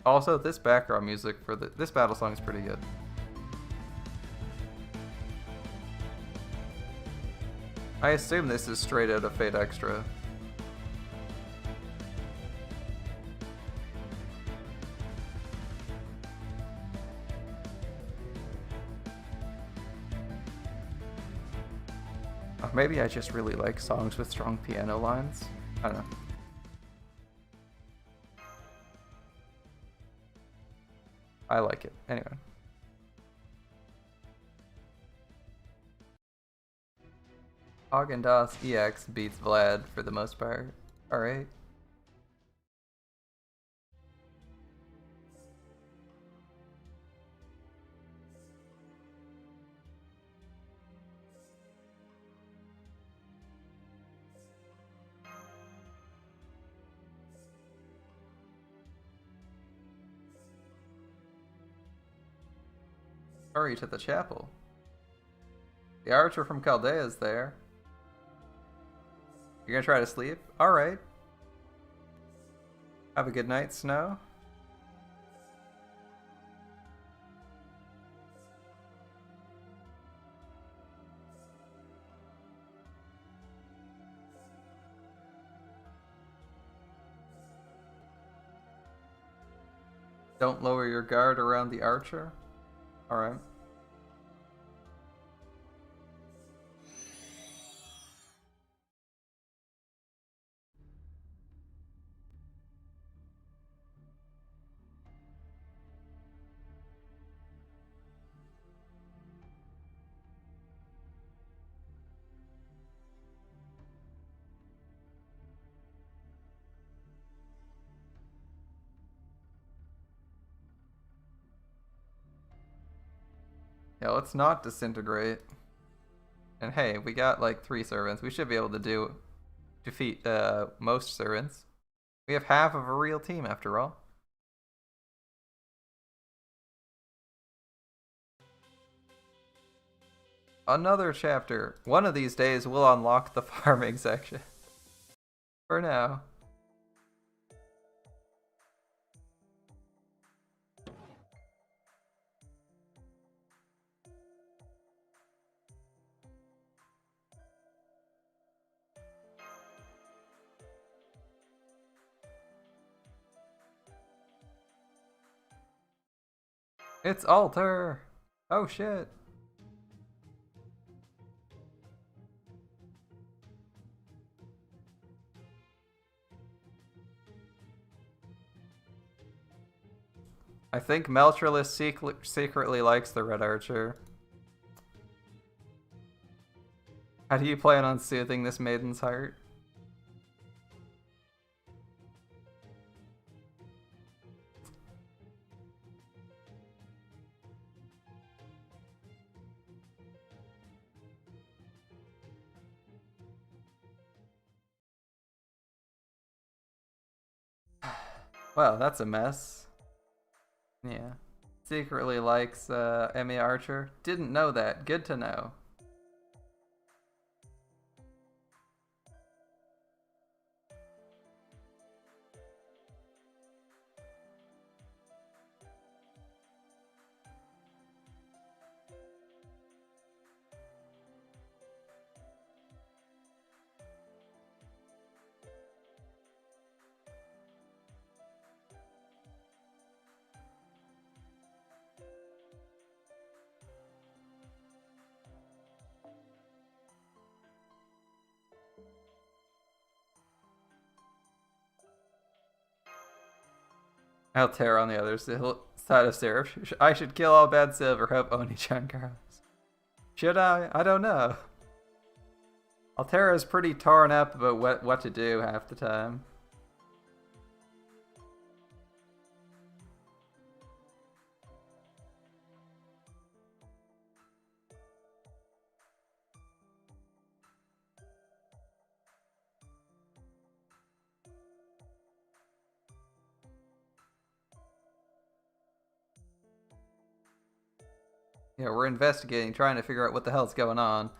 Also, this background music for this battle song is pretty good. I assume this is straight out of Fate Extra. Or maybe I just really like songs with strong piano lines. I don't know. I like it. Anyway. Haagen-Dazs EX beats Vlad for the most part. Alright. Hurry to the chapel. The archer from Chaldea is there. You're gonna try to sleep? Alright. Have a good night, Snow. Don't lower your guard around the archer? Alright. Yeah, let's not disintegrate. And hey, we got like 3 servants. We should be able to defeat most servants. We have half of a real team after all. Another chapter. One of these days we'll unlock the farming section. For now. It's Alter! Oh shit. I think Meltrellis secretly likes the Red Archer. How do you plan on soothing this maiden's heart? Well, that's a mess. Yeah. Secretly likes Emmy Archer. Didn't know that. Good to know. Altair on the other side of Seraph. I should kill all bad silver, hope Oni-chan grows. Should I? I don't know. Altair is pretty torn up about what to do half the time. Yeah, we're investigating, trying to figure out what the hell's going on.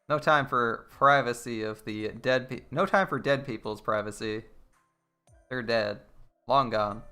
No time for privacy of the dead no time for dead people's privacy. They're dead. Long gone.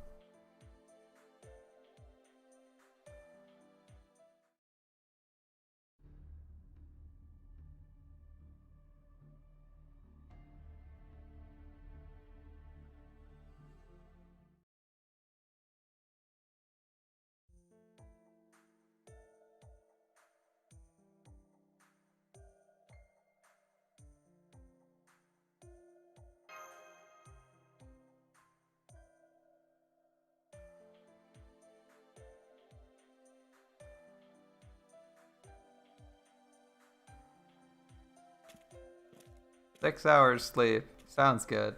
Six hours sleep. Sounds good.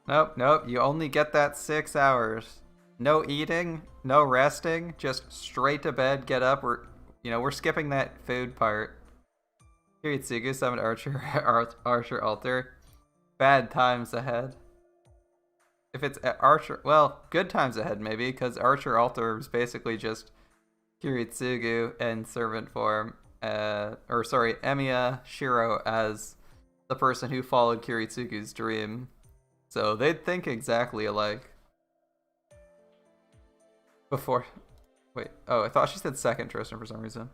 Nope, nope. You only get that 6 hours. No eating, no resting, just straight to bed, get up. We're skipping that food part. Kiritsugu summoned Archer Alter. Bad times ahead. If it's Archer, well, good times ahead maybe, because Archer Alter is basically just Kiritsugu in servant form. Emiya Shiro as the person who followed Kiritsugu's dream. So they'd think exactly alike. Before... Wait, oh, I thought she said second Tristan for some reason.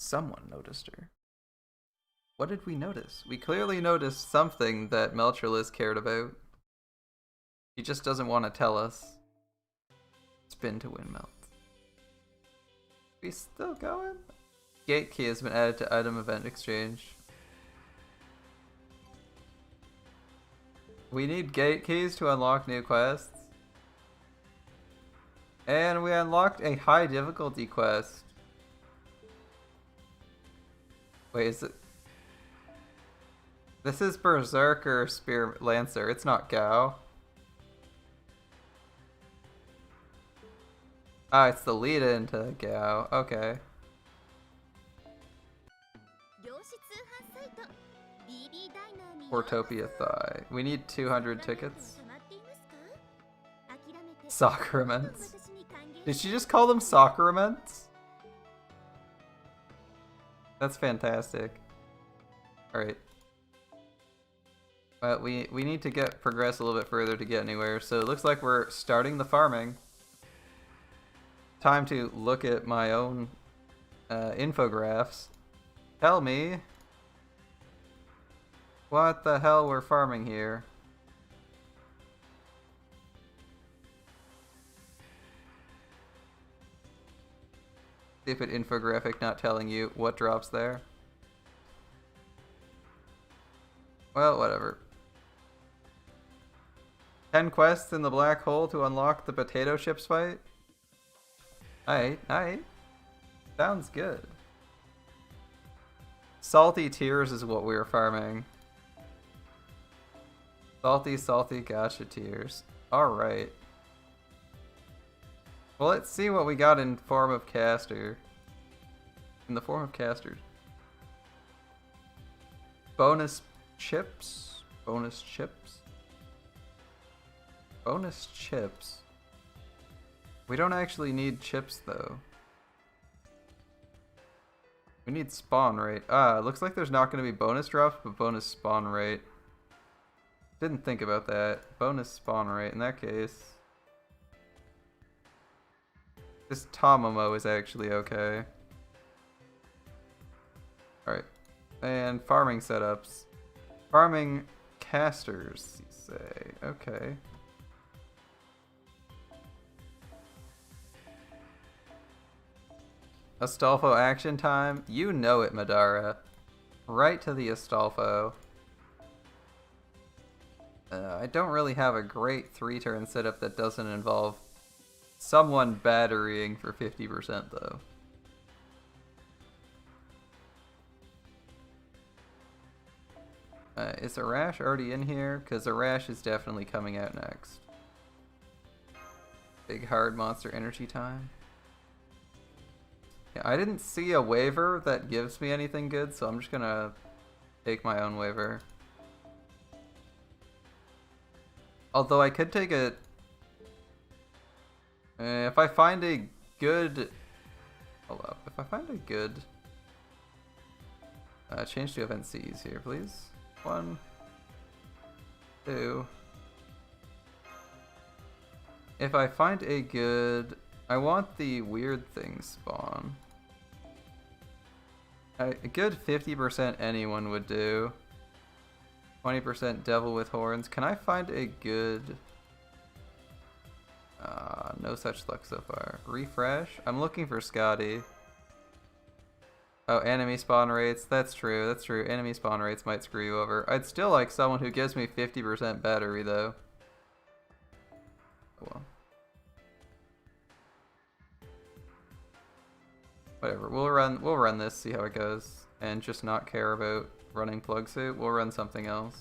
Someone noticed her. What did we notice? We clearly noticed something that Melchorlis cared about. He just doesn't want to tell us. Spin to win melt. We still going? Gate key has been added to item event exchange. We need gate keys to unlock new quests. And we unlocked a high difficulty quest. Wait, is it? This is Berserker Spear Lancer. It's not Gao. Ah, it's the lead into Gao. Okay. Portopia Thigh. We need 200 tickets. Sacraments. Did she just call them sacraments? That's fantastic. Alright. But we need to progress a little bit further to get anywhere, so it looks like we're starting the farming. Time to look at my own infographics. Tell me what the hell we're farming here. Stupid infographic not telling you what drops there. Well, whatever. 10 quests in the black hole to unlock the potato chips fight? Aight. Sounds good. Salty tears is what we were farming. Salty gotcha tears. Alright. Well, let's see what we got in form of caster. In the form of casters. Bonus chips? Bonus chips? Bonus chips. We don't actually need chips though. We need spawn rate. Ah, it looks like there's not going to be bonus drops, but bonus spawn rate. Didn't think about that. Bonus spawn rate. In that case, this Tomomo is actually okay. Alright. And farming setups. Farming casters, you say. Okay. Astolfo action time. You know it, Madara. Right to the Astolfo. I don't really have a great 3-turn setup that doesn't involve someone batterying for 50% though. Is Arash already in here? Because Arash is definitely coming out next. Big hard monster energy time. Yeah, I didn't see a waiver that gives me anything good, so I'm just gonna take my own waiver. Although I could take a... if I find a good... Hold up. If I find a good... change to event C's here, please. 1, 2. If I find a good... I want the weird thing spawn. A good 50% anyone would do. 20% devil with horns. Can I find a good... no such luck so far. Refresh? I'm looking for Scotty. Oh, enemy spawn rates. That's true, that's true. Enemy spawn rates might screw you over. I'd still like someone who gives me 50% battery though. Oh well. Whatever, we'll run this, see how it goes, and just not care about running plug suit. We'll run something else.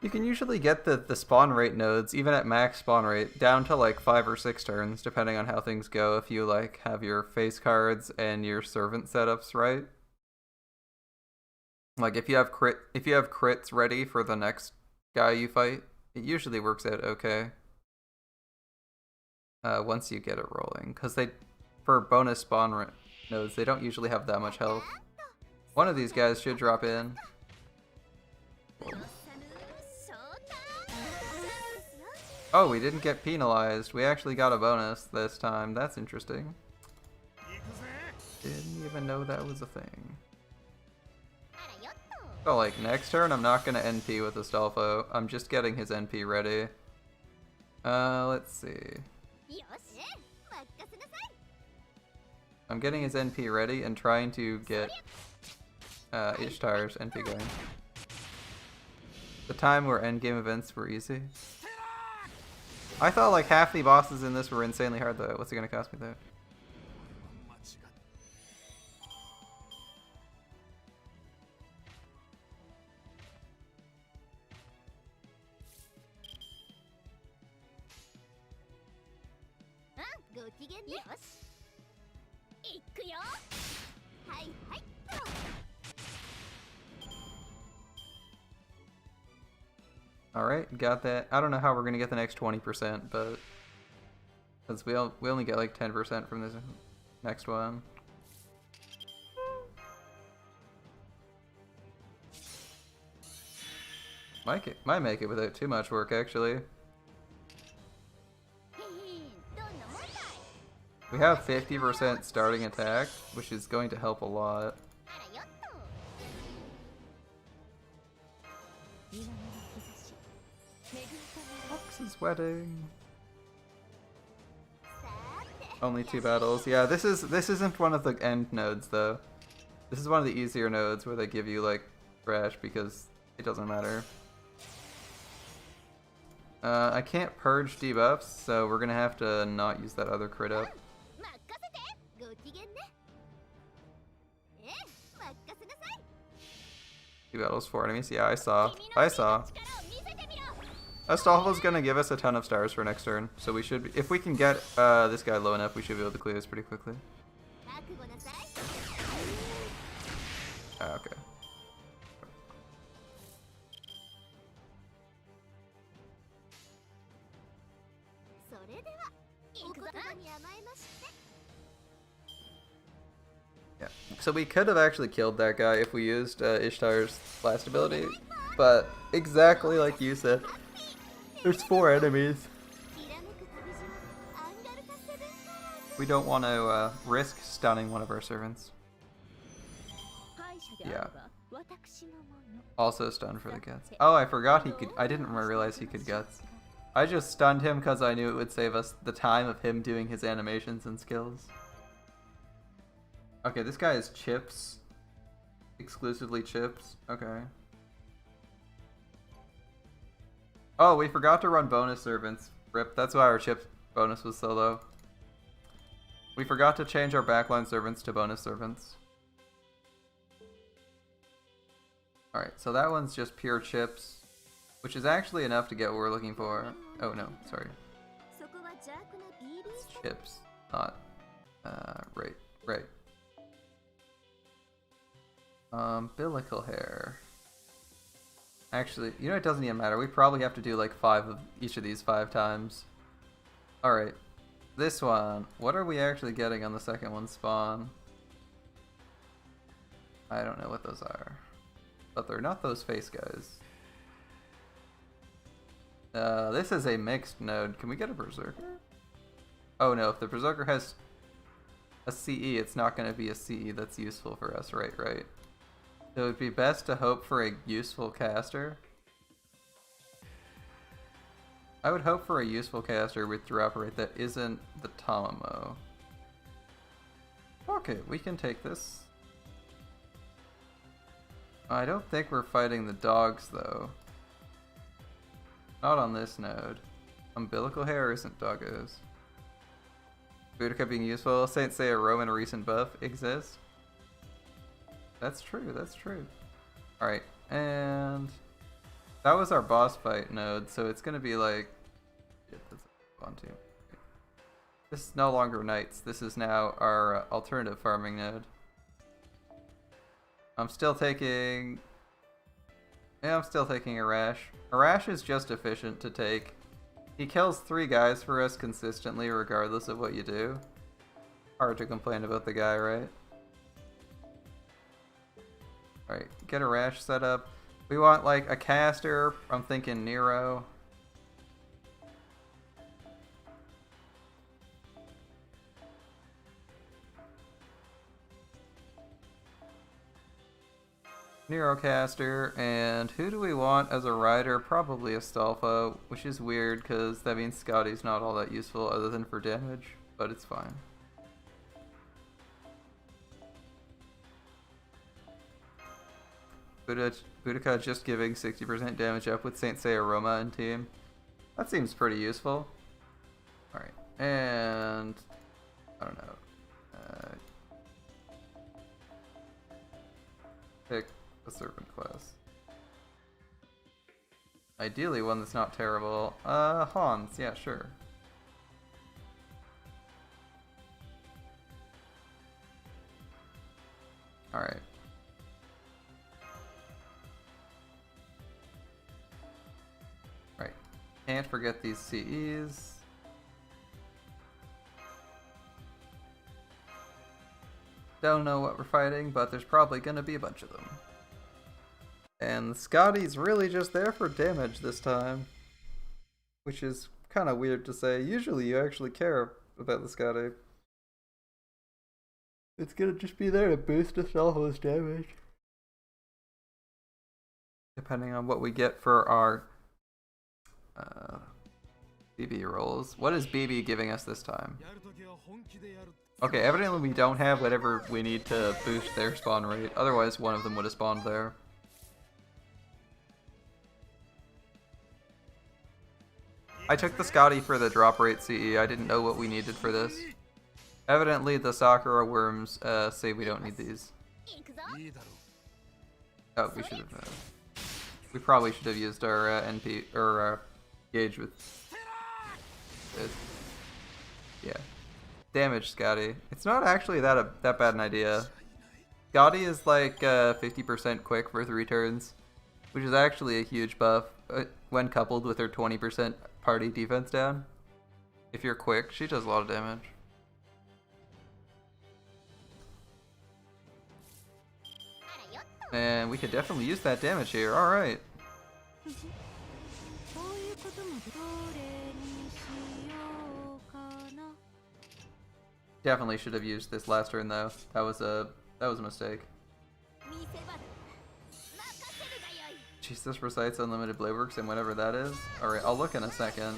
You can usually get the spawn rate nodes, even at max spawn rate, down to like 5 or 6 turns, depending on how things go, if you like have your face cards and your servant setups right. Like if you have crits ready for the next guy you fight, it usually works out okay. Once you get it rolling, because for bonus spawn nodes, they don't usually have that much health. One of these guys should drop in. Oh, we didn't get penalized. We actually got a bonus this time. That's interesting. know that was a thing. So like next turn I'm not gonna NP with Astolfo. I'm just getting his NP ready. Let's see. I'm getting his NP ready and trying to get Ishtar's NP going. The time where endgame events were easy. I thought like half the bosses in this were insanely hard though. What's it gonna cost me though? Alright, got that. I don't know how we're gonna get the next 20%, but because we only get like 10% from this next one. Might make it without too much work actually. We have 50% starting attack, which is going to help a lot. Fox's wedding. Only 2 battles. Yeah, this isn't one of the end nodes though. This is one of the easier nodes where they give you like trash because it doesn't matter. I can't purge debuffs, so we're gonna have to not use that other crit up. 2 battles, 4 enemies. Yeah, I saw. Astolfo's gonna give us a ton of stars for next turn, so we should be, if we can get this guy low enough, we should be able to clear this pretty quickly. Okay. Yeah, so we could have actually killed that guy if we used Ishtar's last ability, but exactly like you said, there's 4 enemies. We don't want to risk stunning one of our servants. Yeah. Also stun for the guts. Oh, I forgot he could. I didn't realize he could guts. I just stunned him because I knew it would save us the time of him doing his animations and skills. Okay, this guy is chips. Exclusively chips. Okay. Oh, we forgot to run bonus servants. Rip, that's why our chip bonus was so low. We forgot to change our backline servants to bonus servants. Alright, so that one's just pure chips, which is actually enough to get what we're looking for. Oh no, sorry. It's chips, not... right. Umbilical hair. Actually, you know, it doesn't even matter. We probably have to do like 5 of each of these 5 times. Alright. This one. What are we actually getting on the second one spawn? I don't know what those are. But they're not those face guys. This is a mixed node. Can we get a Berserker? Oh no, if the Berserker has a CE, it's not going to be a CE that's useful for us. Right. So it would be best to hope for a useful caster. I would hope for a useful caster with drop rate that isn't the Tamamo. Okay, we can take this. I don't think we're fighting the dogs though. Not on this node. Umbilical hair isn't doggos. Boudica being useful. Saint Seiya Roman recent buff exists. That's true, that's true. Alright, and that was our boss fight node, so it's gonna be like... Shit, that's on too. This is no longer knights, this is now our alternative farming node. I'm still taking... Yeah, I'm still taking Arash. Arash is just efficient to take. He kills 3 guys for us consistently regardless of what you do. Hard to complain about the guy, right? Alright, get Arash set up. We want like a caster. I'm thinking Nero. Neurocaster, and who do we want as a rider? Probably Astolfo, which is weird because that means Scotty's not all that useful other than for damage, but it's fine. Boudica just giving 60% damage up with Saint Seiya Roma in team. That seems pretty useful. Alright, and I don't know. Pick a servant class. Ideally one that's not terrible. Hans, yeah, sure. Alright. Right. Can't forget these CEs. Don't know what we're fighting, but there's probably gonna be a bunch of them. And Scotty's really just there for damage this time. Which is kind of weird to say. Usually you actually care about the Scotty. It's gonna just be there to boost Astolfo's damage. Depending on what we get for our BB rolls. What is BB giving us this time? Okay, evidently we don't have whatever we need to boost their spawn rate. Otherwise one of them would have spawned there. I took the Scotty for the drop rate CE. I didn't know what we needed for this. Evidently the Sakura worms say we don't need these. Oh, we should have. We probably should have used our NP or gauge with this. Yeah, damage Scotty. It's not actually that bad an idea. Scotty is like 50% quick for 3 turns, which is actually a huge buff when coupled with her 20% party defense down. If you're quick, she does a lot of damage. And we could definitely use that damage here. Alright. Definitely should have used this last turn though. That was a mistake. Jesus recites unlimited blade works and whatever that is. Alright, I'll look in a second.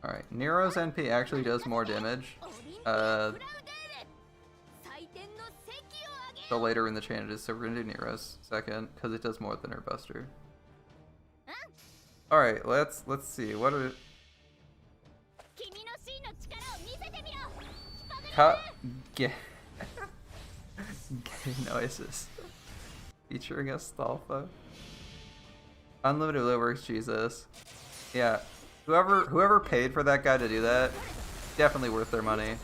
Alright, Nero's NP actually does more damage. The later in the chain it is, so we're gonna do Nero's second, because it does more than her Buster. Alright, let's see, what are... Gay noises. Featuring Astolfo. Unlimited Blade Works, Jesus. Yeah. Whoever paid for that guy to do that, definitely worth their money.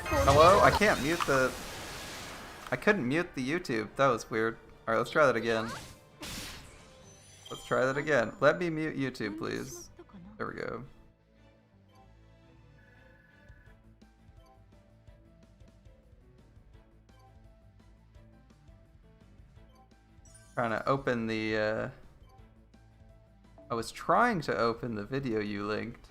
Hello? I can't mute the... I couldn't mute the YouTube. That was weird. Alright, let's try that again. Let's try that again. Let me mute YouTube, please. There we go. Trying to open the, I was trying to open the video you linked,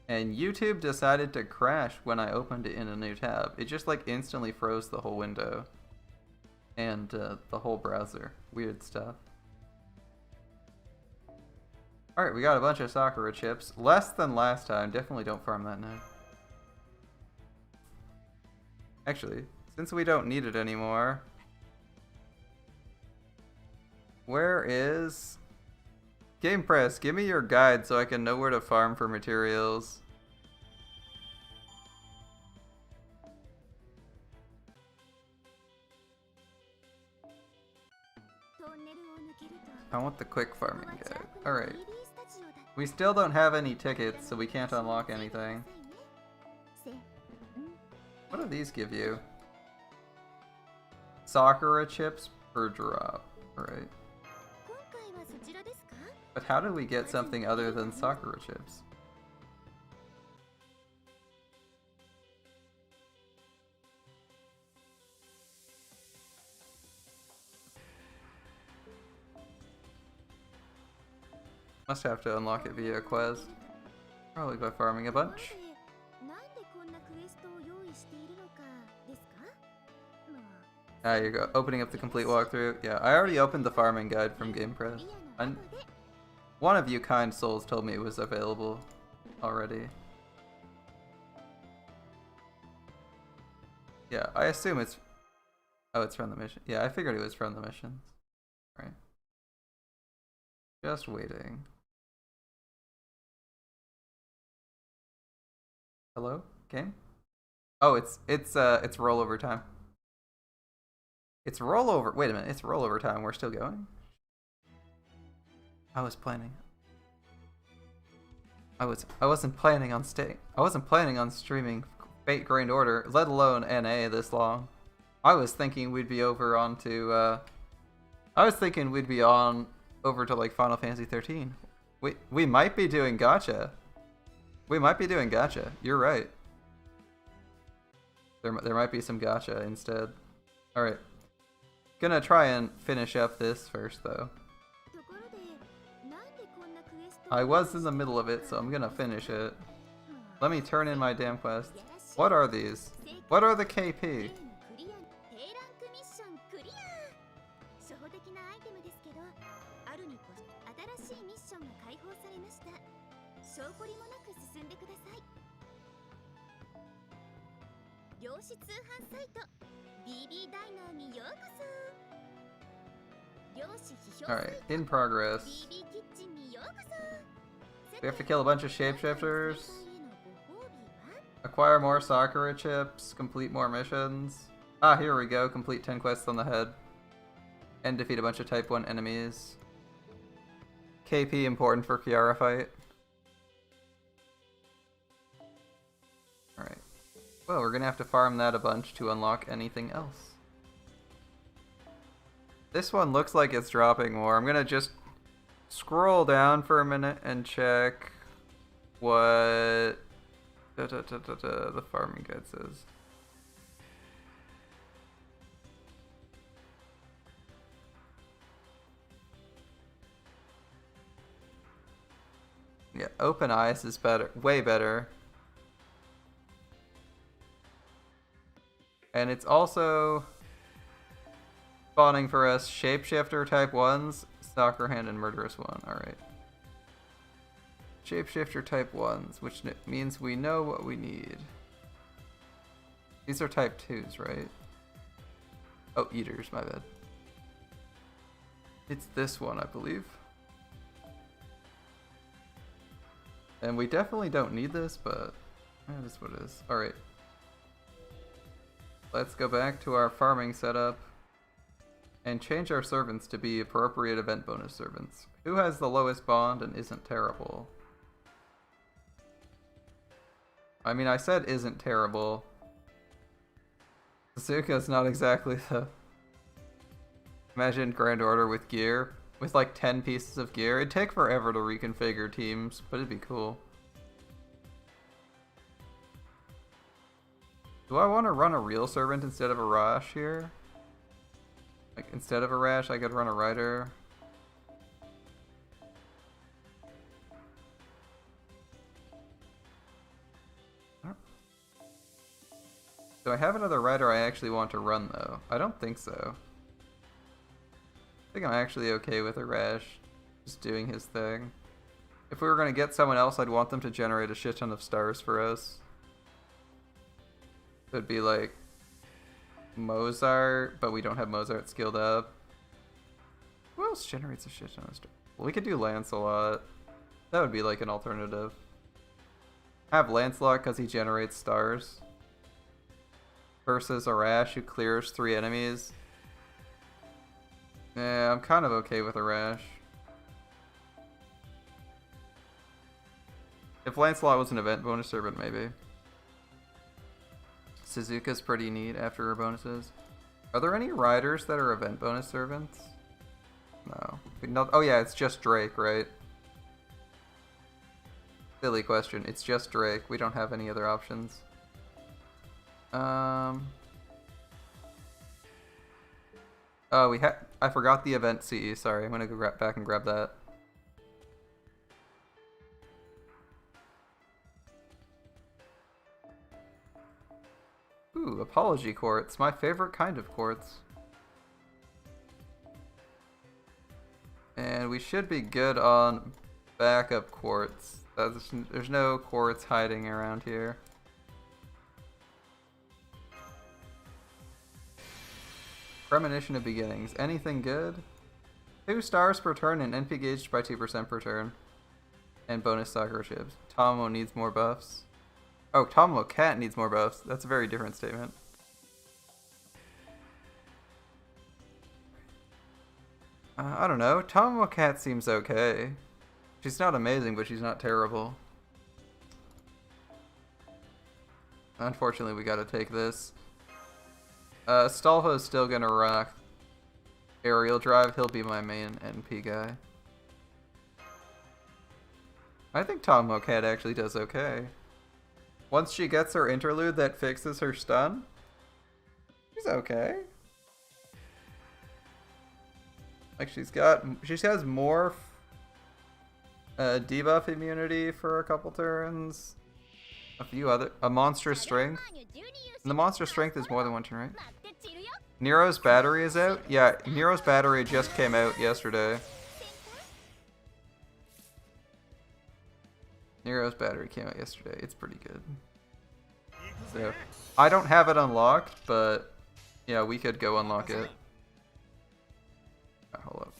and YouTube decided to crash when I opened it in a new tab. It just like instantly froze the whole window and the whole browser. Weird stuff. Alright, we got a bunch of Sakura chips. Less than last time. Definitely don't farm that now. Actually, since we don't need it anymore... Where is... Game Press, give me your guide so I can know where to farm for materials. I want the quick farming guide. Alright. We still don't have any tickets, so we can't unlock anything. What do these give you? Sakura chips per drop. Alright. But how do we get something other than Sakura chips? Must have to unlock it via a quest. Probably by farming a bunch. Ah, you go. Opening up the complete walkthrough. Yeah, I already opened the farming guide from GamePress. One of you kind souls told me it was available already. Yeah, I assume it's... Oh, it's from the mission. Yeah, I figured it was from the missions. Right. Just waiting. Hello? Game? Oh, it's rollover time. It's rollover. Wait a minute, it's rollover time. We're still going? I was planning. I wasn't planning on staying. I wasn't planning on streaming Fate Grand Order, let alone NA this long. I was thinking we'd be over onto I was thinking we'd be on over to like Final Fantasy 13. We might be doing gacha. We might be doing gacha. You're right. There might be some gacha instead. All right. Gonna try and finish up this first though. I was in the middle of it, so I'm gonna finish it. Let me turn in my damn quest. What are these? What are the KP? Alright, in progress. We have to kill a bunch of shapeshifters. Acquire more Sakura chips. Complete more missions. Ah, here we go. Complete 10 quests on the head. And defeat a bunch of Type 1 enemies. KP important for Kiara fight. Alright. Well, we're gonna have to farm that a bunch to unlock anything else. This one looks like it's dropping more. I'm gonna just scroll down for a minute and check what the farming guide says. Yeah, open eyes is better, way better. And it's also spawning for us Shapeshifter type 1s, Stalker Hand, and Murderous 1. Alright. Shapeshifter type 1s, which means we know what we need. These are type 2s, right? Oh, Eaters, my bad. It's this one, I believe. And we definitely don't need this, but that is what it is. Alright. Let's go back to our farming setup and change our servants to be appropriate event bonus servants. Who has the lowest bond and isn't terrible? I mean, I said isn't terrible. Suzuka's not exactly the... Imagine Grand Order with gear. With like 10 pieces of gear. It'd take forever to reconfigure teams, but it'd be cool. Do I want to run a real servant instead of a Rash here? Like, instead of a Rash, I could run a Rider. Do I have another Rider I actually want to run, though? I don't think so. I think I'm actually okay with a Rash just doing his thing. If we were going to get someone else, I'd want them to generate a shit ton of stars for us. It'd be like Mozart, but we don't have Mozart skilled up. Who else generates a shit ton of stars? Well, we could do Lancelot. That would be like an alternative. Have Lancelot because he generates stars. Versus a Rash who clears 3 enemies. Yeah, I'm kind of okay with a Rash. If Lancelot was an event bonus servant, maybe. Suzuka's pretty neat after her bonuses. Are there any riders that are event bonus servants? No. Oh yeah, it's just Drake, right? Silly question. It's just Drake. We don't have any other options. Oh, I forgot the event CE. Sorry, I'm gonna go back and grab that. Ooh, Apology Quartz. My favorite kind of quartz. And we should be good on backup quartz. There's no quartz hiding around here. Premonition of Beginnings. Anything good? 2 stars per turn and NP gauged by 2% per turn. And bonus soccer chips. Tomo needs more buffs. Oh, Tomo Cat needs more buffs. That's a very different statement. I don't know. Tomo Cat seems okay. She's not amazing, but she's not terrible. Unfortunately, we gotta take this. Stolfo's still gonna rock Aerial Drive. He'll be my main NP guy. I think Tomo Cat actually does okay. Once she gets her interlude that fixes her stun, she's okay. Like she has more debuff immunity for a couple turns. A monstrous strength. And the monstrous strength is more than 1 turn, right? Nero's battery is out? Yeah, Nero's battery just came out yesterday. Nero's battery came out yesterday. It's pretty good. So, I don't have it unlocked, but yeah, we could go unlock it. Hold up.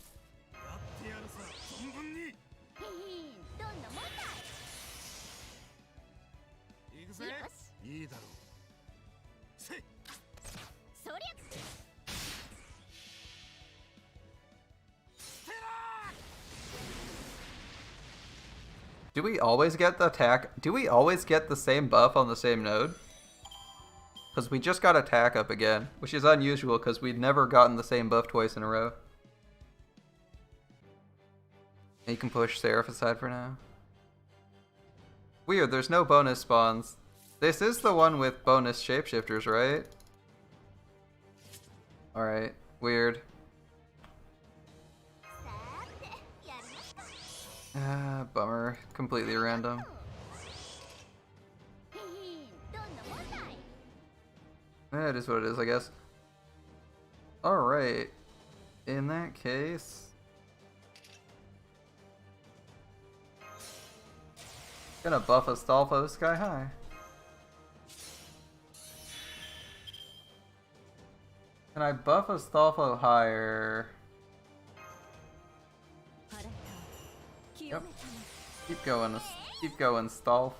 Do we always get the attack? Do we always get the same buff on the same node? Because we just got attack up again, which is unusual because we'd never gotten the same buff twice in a row. You can push Seraph aside for now. Weird, there's no bonus spawns. This is the one with bonus shapeshifters, right? Alright, weird. Bummer. Completely random. It is what it is, I guess. Alright. In that case... Gonna buff Astolfo sky high. Can I buff Astolfo higher? Yep. Keep going, Stolf.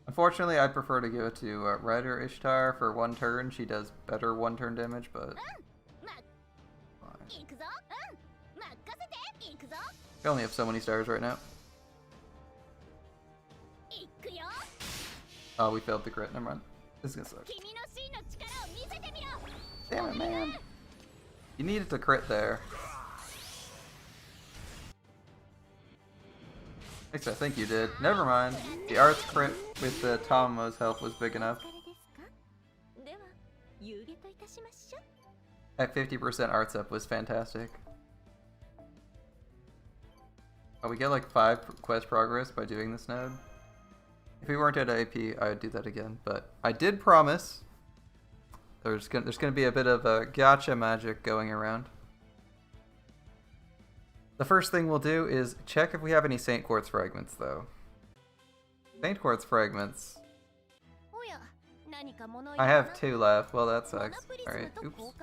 Unfortunately, I'd prefer to give it to Rider Ishtar for 1 turn. She does better 1 turn damage, but... fine. We only have so many stars right now. Oh, we failed the crit. Never mind. This is gonna suck. Damn it, man. You needed to crit there. At least I think you did. Never mind. The arts crit with the Tomo's help was big enough. At 50% arts up was fantastic. Oh, we get like 5 quest progress by doing this node. If we weren't at AP, I would do that again. But I did promise there's gonna be a bit of a gacha magic going around. The first thing we'll do is check if we have any Saint Quartz fragments, though. Saint Quartz fragments. I have 2 left. Well, that sucks. Alright, oops.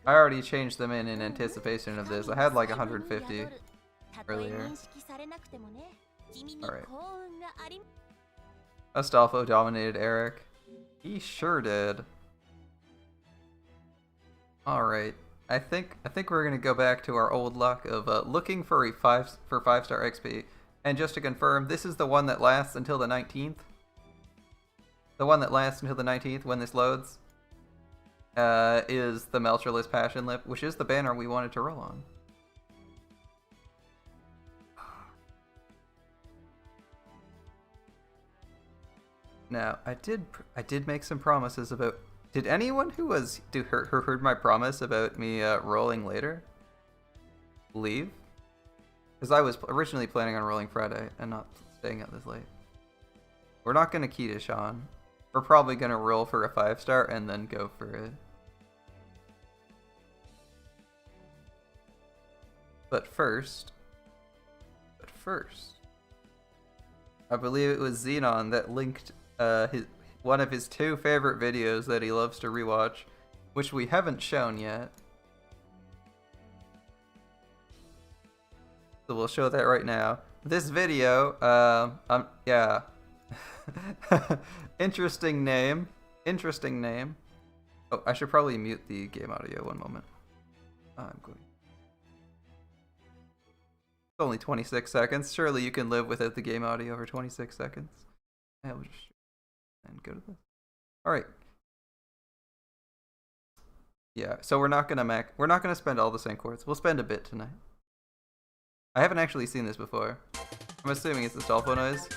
I already changed them in anticipation of this. I had like 150 earlier. Alright. Astolfo dominated Eric. He sure did. Alright. I think we're gonna go back to our old luck of looking for a 5-star XP. And just to confirm, this is the one that lasts until the 19th. The one that lasts until the 19th when this loads is the Melcherless Passion Lip, which is the banner we wanted to roll on. Now, I did make some promises about... Did anyone who heard my promise about me rolling later leave? Because I was originally planning on rolling Friday and not staying out this late. We're not going to key to Sean. We're probably gonna roll for a 5-star and then go for it. But first, I believe it was Xenon that linked one of his 2 favorite videos that he loves to rewatch, which we haven't shown yet. So we'll show that right now. This video, yeah. Interesting name. Oh, I should probably mute the game audio one moment. I'm going. It's only 26 seconds. Surely you can live without the game audio for 26 seconds. Yeah, we'll just and go to this. All right. Yeah, so we're not gonna spend all the same quartz. We'll spend a bit tonight. I haven't actually seen this before. I'm assuming it's the Stolfo noise.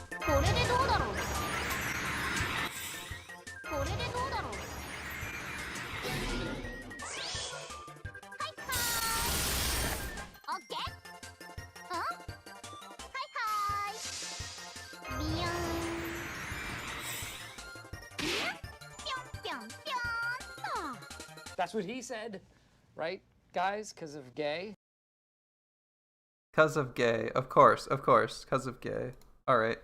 That's what he said, right, guys? Because of gay? Cause of gay. Of course. Cause of gay. Alright.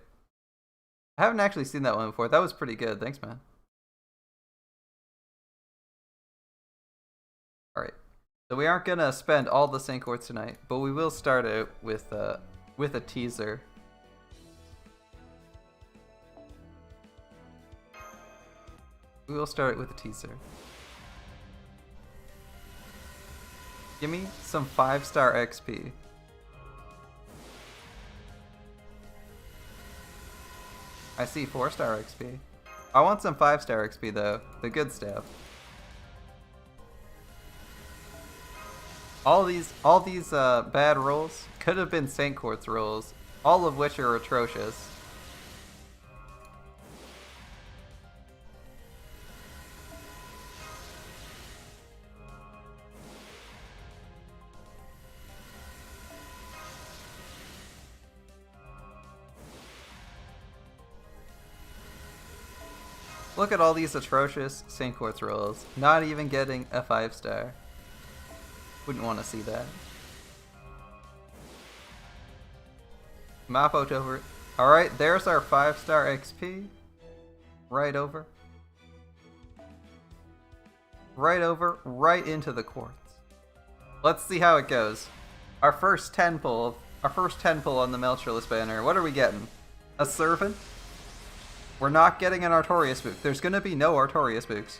I haven't actually seen that one before. That was pretty good. Thanks, man. Alright. So we aren't gonna spend all the Sync Quartz tonight, but we will start out with a teaser. We will start with a teaser. Give me some 5-star XP. I see 4-star XP. I want some 5-star XP though, the good stuff. All these bad rolls could have been Saint Quartz rolls, all of which are atrocious. Look at all these atrocious Saint Quartz rolls, not even getting a 5-star. Wouldn't want to see that. Map out over it. Alright, there's our 5-star XP. Right over. Right into the quartz. Let's see how it goes. Our first 10 pull on the Melchorless banner. What are we getting? A Servant? We're not getting an Artorias book. There's gonna be no Artorias books.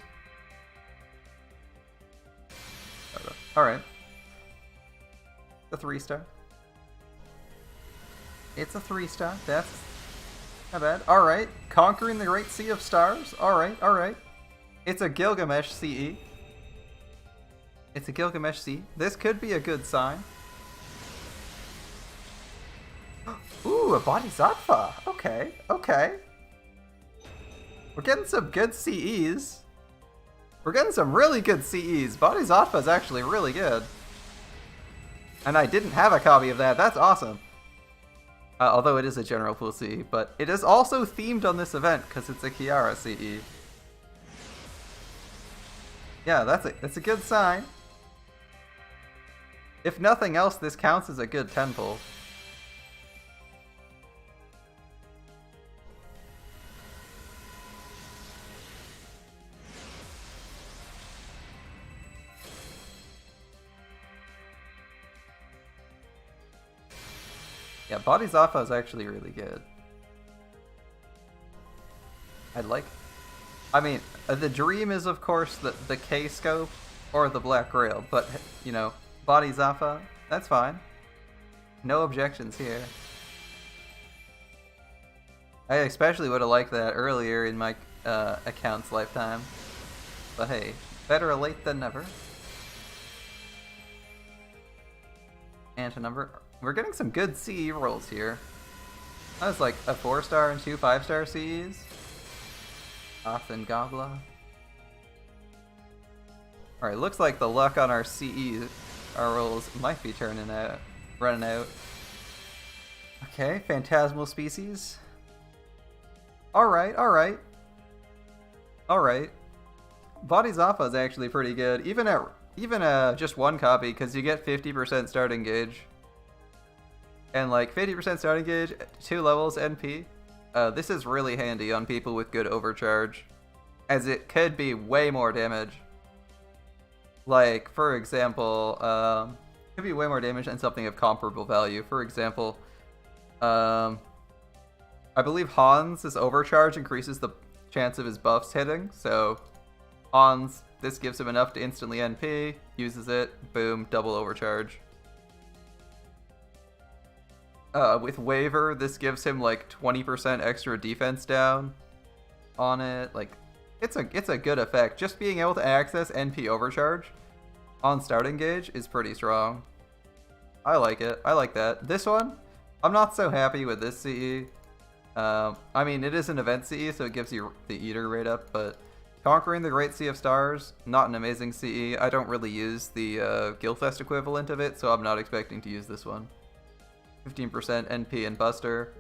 Alright. A 3-star. It's a 3-star. That's not bad. Alright. Conquering the Great Sea of Stars. Alright. It's a Gilgamesh CE. It's a Gilgamesh CE. This could be a good sign. Ooh, a Bodhisattva. Okay. We're getting some good CEs. We're getting some really good CEs. Bodhisattva is actually really good. And I didn't have a copy of that. That's awesome. Although it is a general pool CE, but it is also themed on this event because it's a Kiara CE. Yeah, that's a good sign. If nothing else, this counts as a good 10 pull. Yeah, Bodhisattva is actually really good. I mean, the dream is of course the K-scope or the Black Grail, but you know, Bodhisattva, that's fine. No objections here. I especially would have liked that earlier in my account's lifetime. But hey, better late than never. And to number. We're getting some good CE rolls here. That was like a 4-star and 2 5-star CEs. Oth and Gobla. Alright, looks like the luck on our our rolls might be running out. Okay, Phantasmal Species. Alright. Alright. Bodhisattva is actually pretty good, even at just one copy, because you get 50% starting gauge. And like 50% starting gauge, 2 levels NP. This is really handy on people with good overcharge, as it could be way more damage. Like, for example, could be way more damage and something of comparable value. For example, I believe Hans' overcharge increases the chance of his buffs hitting, so Hans, this gives him enough to instantly NP, uses it, boom, double overcharge. With Waver, this gives him like 20% extra defense down on it. Like, it's a good effect. Just being able to access NP overcharge on starting gauge is pretty strong. I like it. I like that. This one, I'm not so happy with this CE. I mean, it is an event CE, so it gives you the Eater rate up, but Conquering the Great Sea of Stars, not an amazing CE. I don't really use the Guildfest equivalent of it, so I'm not expecting to use this one. 15% NP and Buster.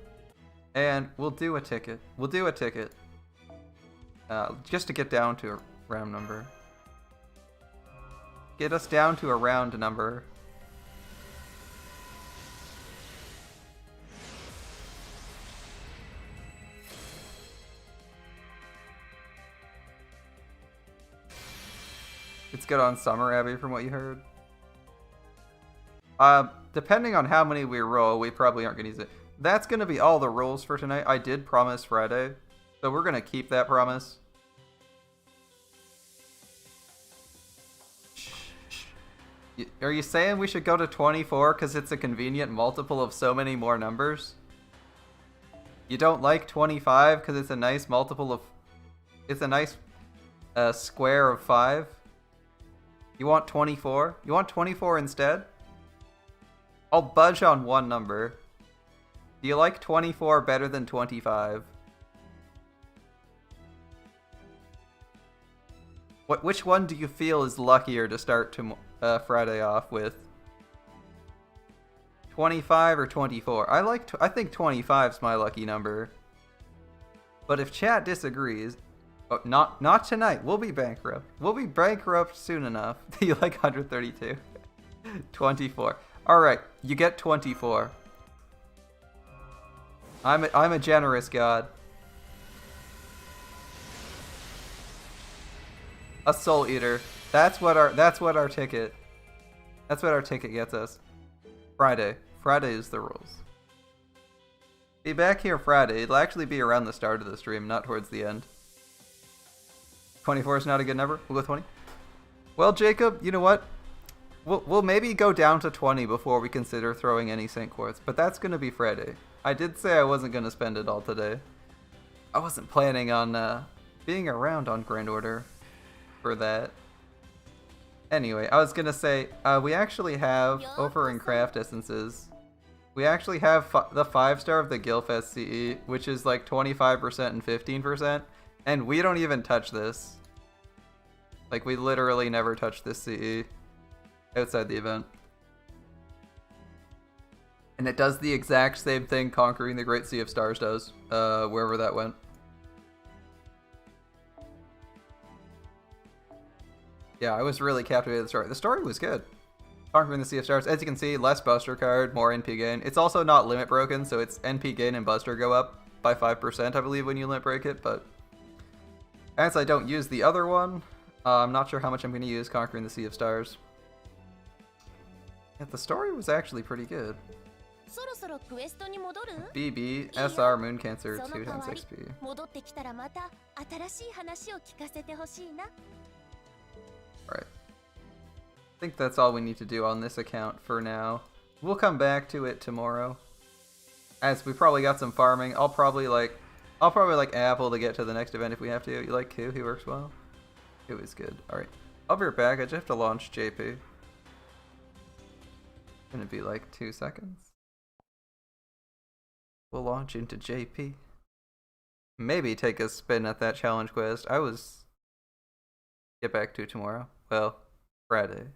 And we'll do a ticket. We'll do a ticket. Just to get down to a round number. Get us down to a round number. It's good on Summer, Abby, from what you heard. Depending on how many we roll, we probably aren't going to use it. That's going to be all the rolls for tonight. I did promise Friday, so we're going to keep that promise. Are you saying we should go to 24 because it's a convenient multiple of so many more numbers? You don't like 25 because it's a nice multiple of... It's a nice square of 5? You want 24? You want 24 instead? I'll budge on one number. Do you like 24 better than 25? Which one do you feel is luckier to start Friday off with? 25 or 24? I think 25 is my lucky number. But if chat disagrees, not tonight. We'll be bankrupt. We'll be bankrupt soon enough. Do you like 132? 24. Alright, you get 24. I'm a generous god. A Soul Eater. That's what our ticket. That's what our ticket gets us. Friday. Friday is the rules. Be back here Friday. It'll actually be around the start of the stream, not towards the end. 24 is not a good number. We'll go 20. Well, Jacob, you know what? We'll maybe go down to 20 before we consider throwing any Saint Quartz, but that's going to be Friday. I did say I wasn't going to spend it all today. I wasn't planning on being around on Grand Order for that. Anyway, I was going to say, we actually have, over in Craft Essences, we actually have the 5-star of the Guildfest CE, which is like 25% and 15%, and we don't even touch this. Like, we literally never touch this CE outside the event. And it does the exact same thing Conquering the Great Sea of Stars does, wherever that went. Yeah, I was really captivated with the story. The story was good. Conquering the Sea of Stars, as you can see, less Buster card, more NP gain. It's also not limit broken, so it's NP gain and Buster go up by 5%, I believe, when you limit break it, but as I don't use the other one, I'm not sure how much I'm going to use Conquering the Sea of Stars. Yeah, the story was actually pretty good. BB, SR, Moon Cancer, 2 times XP. Alright. I think that's all we need to do on this account for now. We'll come back to it tomorrow, as we probably got some farming. I'll probably like Apple to get to the next event if we have to. You like Q? He works well. Q is good. Alright. I'll be right back. I just have to launch JP. Gonna be like 2 seconds. We'll launch into JP. Maybe take a spin at that challenge quest. Get back to tomorrow. Well, Friday.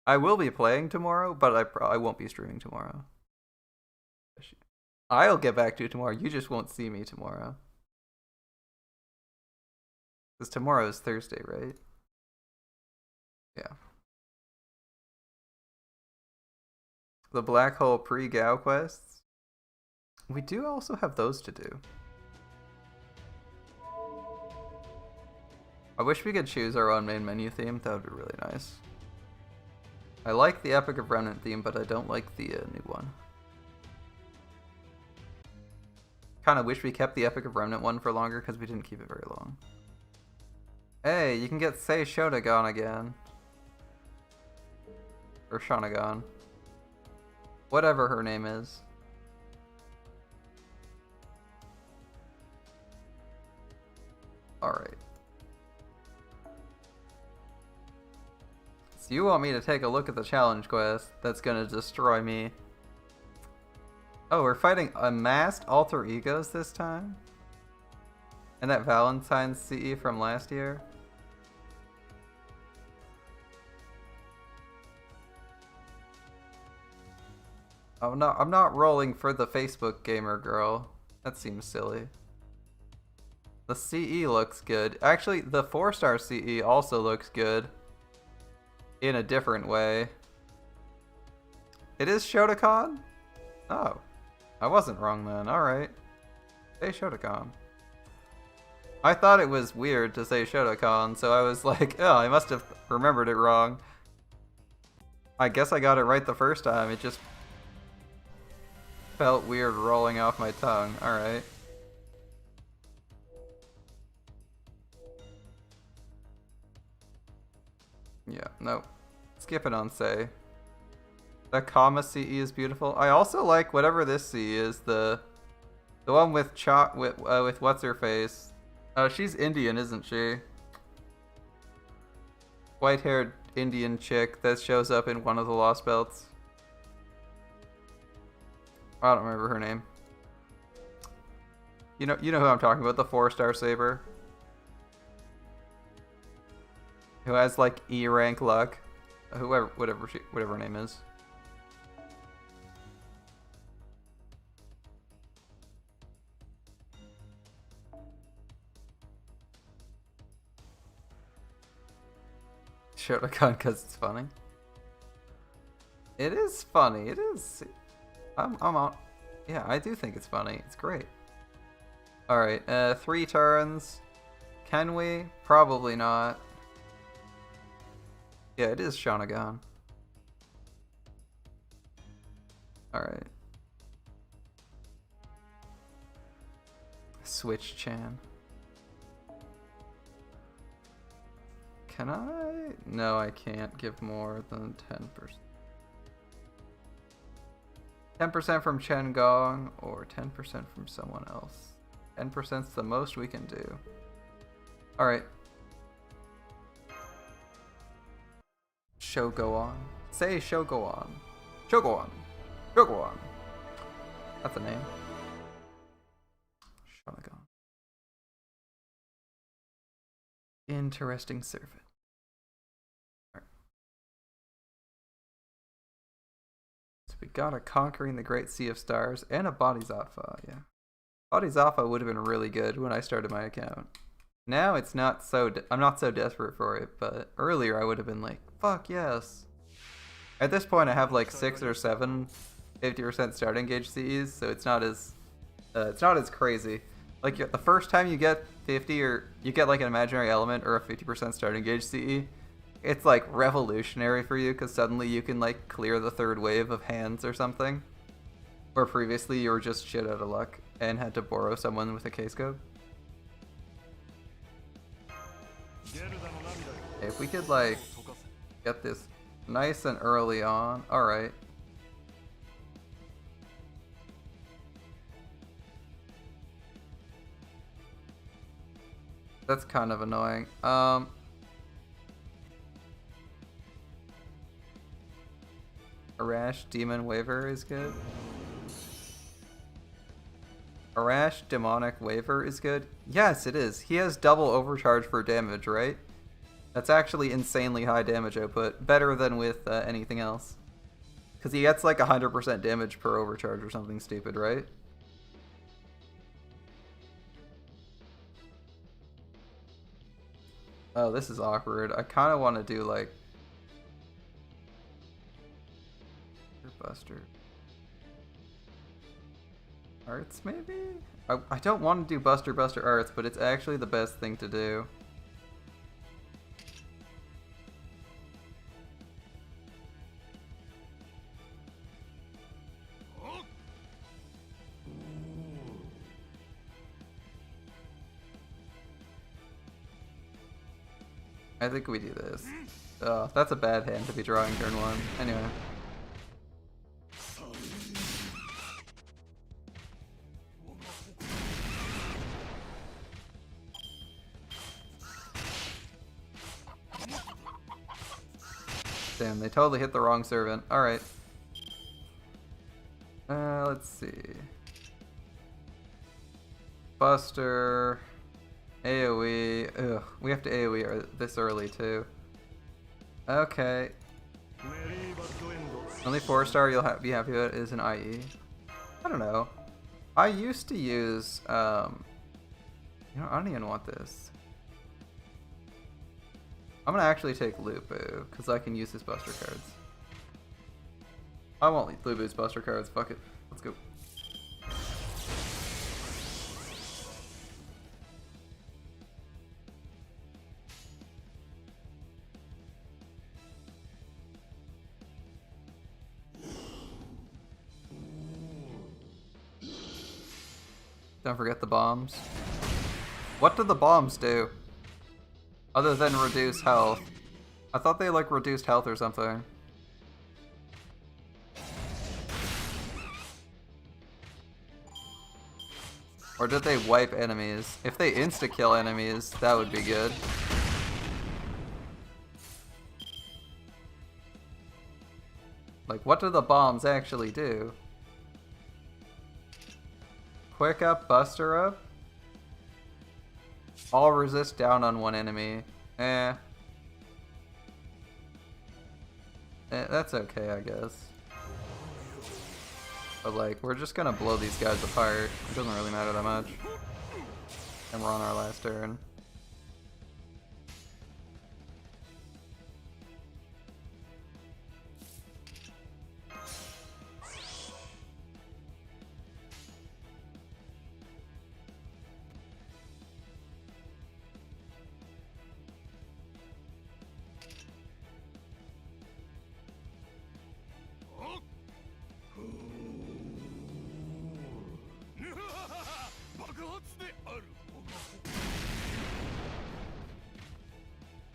I will be playing tomorrow, but I won't be streaming tomorrow. I'll get back to tomorrow. You just won't see me tomorrow. Because tomorrow is Thursday, right? Yeah. The Black Hole pre-Gao quests. We do also have those to do. I wish we could choose our own main menu theme. That would be really nice. I like the Epic of Remnant theme, but I don't like the new one. Kind of wish we kept the Epic of Remnant one for longer because we didn't keep it very long. Hey, you can get Sei Shotogan again. Or Shonagon. Whatever her name is. Alright. So you want me to take a look at the challenge quest that's gonna destroy me. Oh, we're fighting Amassed Alter Egos this time? And that Valentine's CE from last year? Oh no, I'm not rolling for the Facebook gamer girl. That seems silly. The CE looks good. Actually, the 4-star CE also looks good. In a different way. It is Shotokan? Oh. I wasn't wrong then. Alright. Say Shotokan. I thought it was weird to say Shotokan, so I was like, oh, I must have remembered it wrong. I guess I got it right the first time. It just felt weird rolling off my tongue. Alright. Yeah, no. Skip it on Say. The comma CE is beautiful. I also like whatever this CE is, the one with with what's her face. Oh, she's Indian, isn't she? White-haired Indian chick that shows up in one of the Lost Belts. I don't remember her name. You know who I'm talking about, the 4-star saber. Who has like E rank luck. Whatever her name is. Shotokan because it's funny. It is funny. It is. I'm on. Yeah, I do think it's funny. It's great. All right, 3 turns. Can we? Probably not. Yeah, it is Shonagon. Alright. Switch Chan. Can I? No, I can't give more than 10%. 10% from Chen Gong or 10% from someone else. 10%'s the most we can do. Alright. Show go on. Say show go on. Show go on. Show go on. That's a name. Shonagon. Interesting servant. Right. So we got a Conquering the Great Sea of Stars and a Bodhisattva, yeah. Bodhisattva would have been really good when I started my account. Now it's not so, I'm not so desperate for it, but earlier I would have been like, fuck yes. At this point I have like 6 or 7 50% starting gauge CEs, so it's not as crazy. Like the first time you get 50 or you get like an imaginary element or a 50% starting gauge CE, it's like revolutionary for you because suddenly you can like clear the 3rd wave of hands or something. Where previously you were just shit out of luck and had to borrow someone with a case code. If we could like get this nice and early on, alright. That's kind of annoying. Arash Demon Waver is good. Arash Demonic Waver is good. Yes, it is. He has double overcharge for damage, right? That's actually insanely high damage output. Better than with anything else. Because he gets like 100% damage per overcharge or something stupid, right? Oh, this is awkward. I kind of want to do like Buster Arts, maybe? I don't want to do Buster Arts, but it's actually the best thing to do. I think we do this. Oh, that's a bad hand to be drawing turn 1. Anyway. Damn, they totally hit the wrong servant. Alright. Let's see. Buster. AoE. Ugh, we have to AoE this early too. Okay. Only 4-star you'll be happy with is an IE. I don't know. I used to use, you know, I don't even want this. I'm gonna actually take Lubu, because I can use his Buster cards. I won't Lubu's Buster cards, fuck it. Let's go. Don't forget the bombs. What do the bombs do? Other than reduce health. I thought they like reduced health or something. Or did they wipe enemies? If they insta-kill enemies, that would be good. Like, what do the bombs actually do? Quick up, Buster up? All resist down on one enemy. That's okay, I guess. But like, we're just gonna blow these guys apart. It doesn't really matter that much. And we're on our last turn.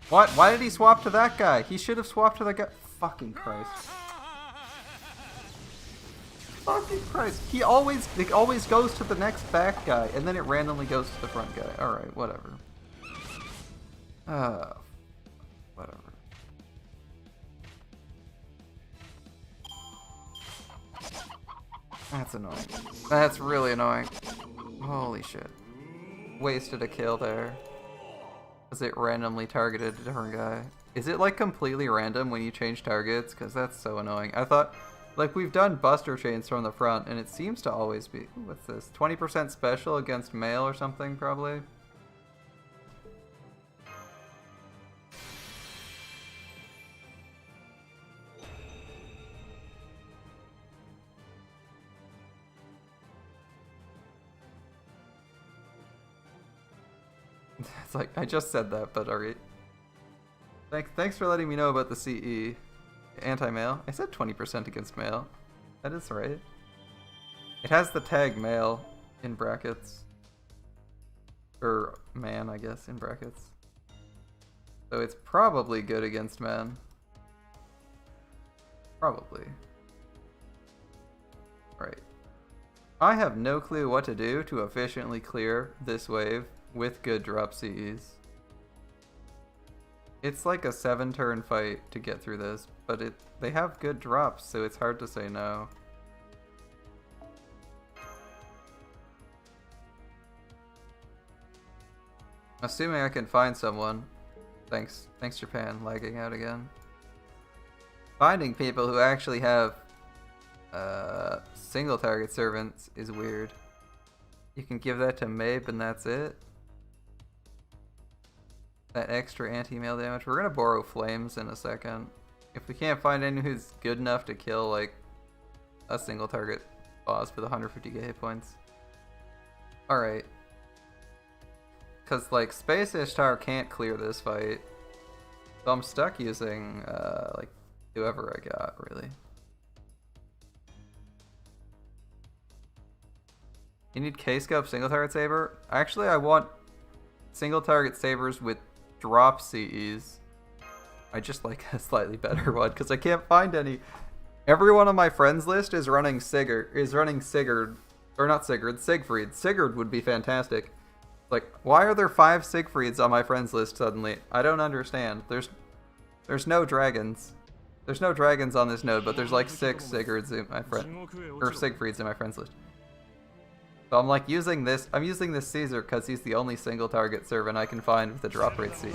What? Why did he swap to that guy? He should have swapped to the guy. Fucking Christ. Fucking Christ. It always goes to the next back guy, and then it randomly goes to the front guy. Alright, whatever. Whatever. That's annoying. That's really annoying. Holy shit. Wasted a kill there. Because it randomly targeted a different guy. Is it like completely random when you change targets? Because that's so annoying. I thought, like, we've done Buster Chains from the front, and it seems to always be... Ooh, what's this? 20% special against male or something, probably? It's like, I just said that, but alright. Thanks for letting me know about the CE. Anti-male. I said 20% against male. That is right. It has the tag male in brackets. Or man, I guess, in brackets. So it's probably good against men. Probably. Right. I have no clue what to do to efficiently clear this wave with good drop CEs. It's like a 7-turn fight to get through this, but they have good drops, so it's hard to say no. Assuming I can find someone. Thanks Japan, lagging out again. Finding people who actually have single target servants is weird. You can give that to Mabe and that's it. that extra anti-mail damage. We're gonna borrow flames in a second. If we can't find anyone who's good enough to kill like a single target boss with 150k hit points. Alright. Cause like Space Ishtar can't clear this fight. So I'm stuck using like whoever I got really. You need K-Scope single target saber? Actually I want single target sabers with drop CEs. I just like a slightly better one because I can't find any. Everyone on my friends list is running Sigurd, or not Sigurd, Siegfried. Sigurd would be fantastic. Like, why are there 5 Siegfrieds on my friends list suddenly? I don't understand. There's no dragons. There's no dragons on this node, but there's like 6 Sigurds in my Siegfrieds in my friends list. So I'm like using this. I'm using this Caesar because he's the only single target servant I can find with a drop rate CE.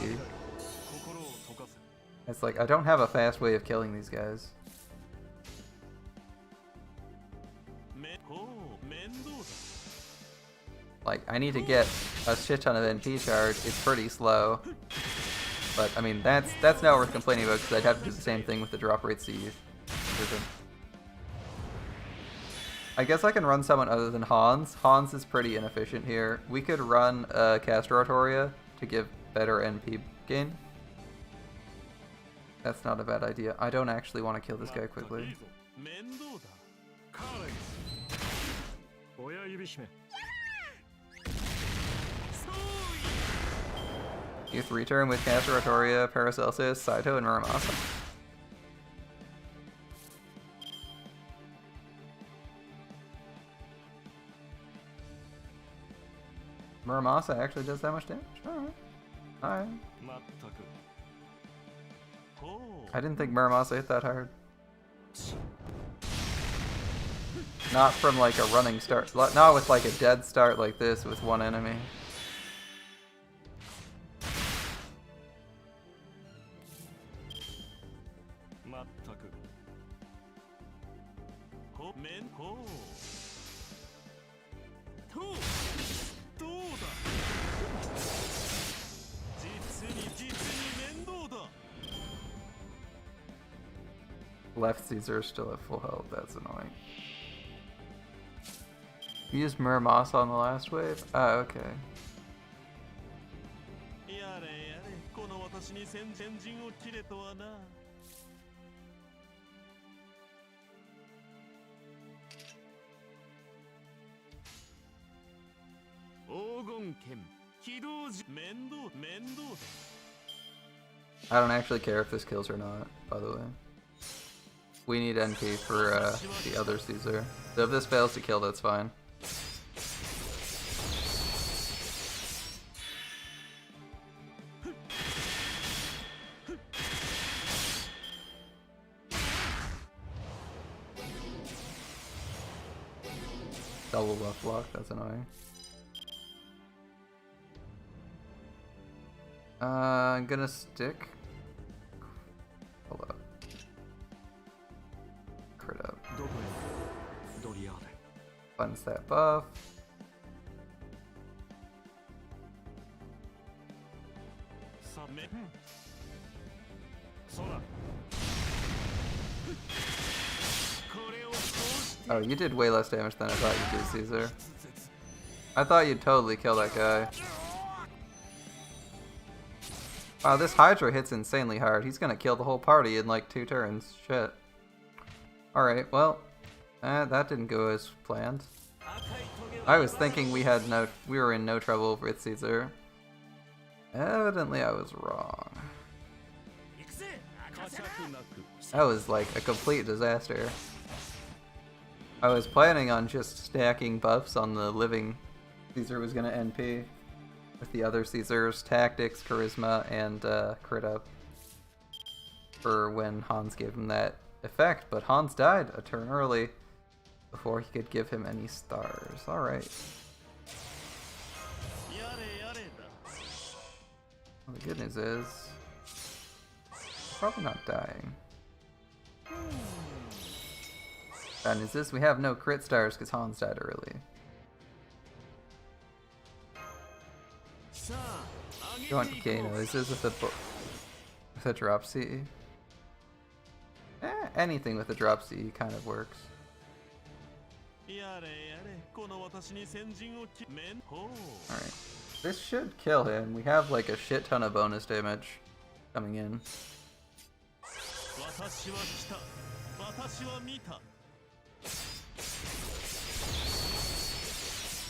It's like I don't have a fast way of killing these guys. Like I need to get a shit ton of NP charge. It's pretty slow, but I mean that's not worth complaining about because I'd have to do the same thing with the drop rate CE. I guess I can run someone other than Hans. Hans is pretty inefficient here. We could run Castratoria to give better NP gain. That's not a bad idea. I don't actually want to kill this guy quickly. You 3-turn with Castratoria, Paracelsus, Saito, and Muramasa. Muramasa actually does that much damage? Alright. Alright. I didn't think Muramasa hit that hard. Not from like a running start. Not with like a dead start like this with one enemy. Left Caesar still at full health, that's annoying. You used Muramasa on the last wave? Ah, okay. I don't actually care if this kills or not, by the way. We need NP for the other Caesar. So if this fails to kill, that's fine. Double buff block, that's annoying. I'm gonna stick. Hold up. Crit up. Cleanse that buff. Oh, you did way less damage than I thought you'd do, Caesar. I thought you'd totally kill that guy. Wow, this Hydra hits insanely hard. He's gonna kill the whole party in like 2 turns. Shit. Alright, well, that didn't go as planned. I was thinking we were in no trouble with Caesar. Evidently I was wrong. That was like a complete disaster. I was planning on just stacking buffs on the living Caesar was gonna NP with the other Caesar's tactics, charisma, and crit up for when Hans gave him that effect, but Hans died a turn early before he could give him any stars. Alright. Well, the good news is probably not dying. Bad news is we have no crit stars because Hans died early. You want okay noises with a drop CE? Anything with a drop CE kind of works. Alright. This should kill him. We have like a shit ton of bonus damage coming in. I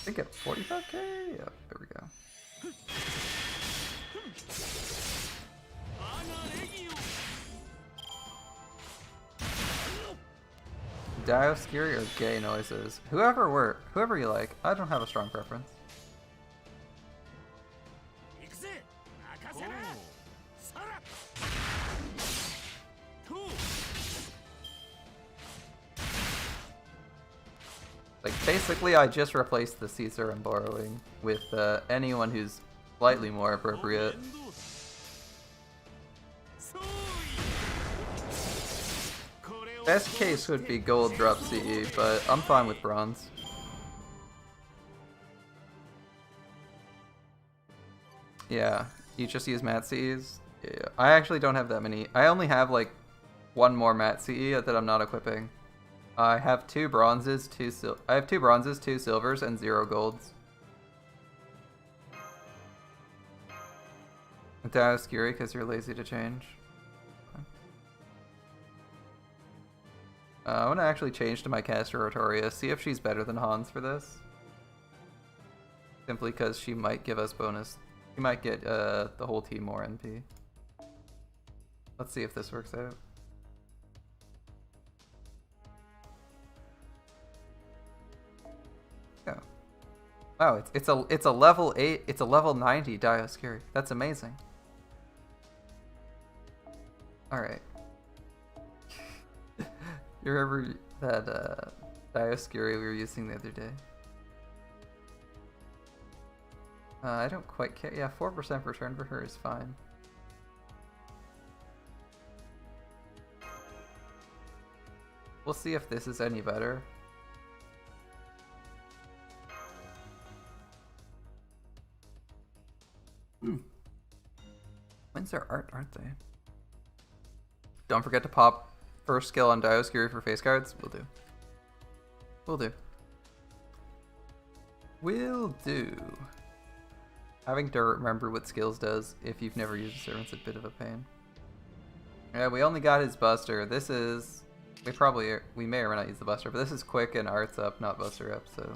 think at 45k? Yeah, there we go. Dioscuri or gay noises? Whoever you like. I don't have a strong preference. Like, basically I just replaced the Caesar I'm borrowing with anyone who's slightly more appropriate. Best case would be gold drop CE, but I'm fine with bronze. Yeah, you just use matte CEs? Yeah, I actually don't have that many. I only have like one more matte CE that I'm not equipping. I have 2 bronzes, 2 silvers, and 0 golds. Dioscuri because you're lazy to change. I want to actually change to my caster Rotoria, see if she's better than Hans for this. Simply because she might give us bonus. She might get the whole team more NP. Let's see if this works out. Yeah. Wow, it's a level 8, it's a level 90 Dioscuri. That's amazing. Alright. You remember that Dioscuri we were using the other day? I don't quite care. Yeah, 4% return for her is fine. We'll see if this is any better. When's their art, aren't they? Don't forget to pop first skill on Dioscuri for face cards. Will do. Will do. Will do. Having to remember what skills does if you've never used a servant's a bit of a pain. Yeah, we only got his buster. This is... We may or may not use the buster, but this is quick and arts up, not buster up, so...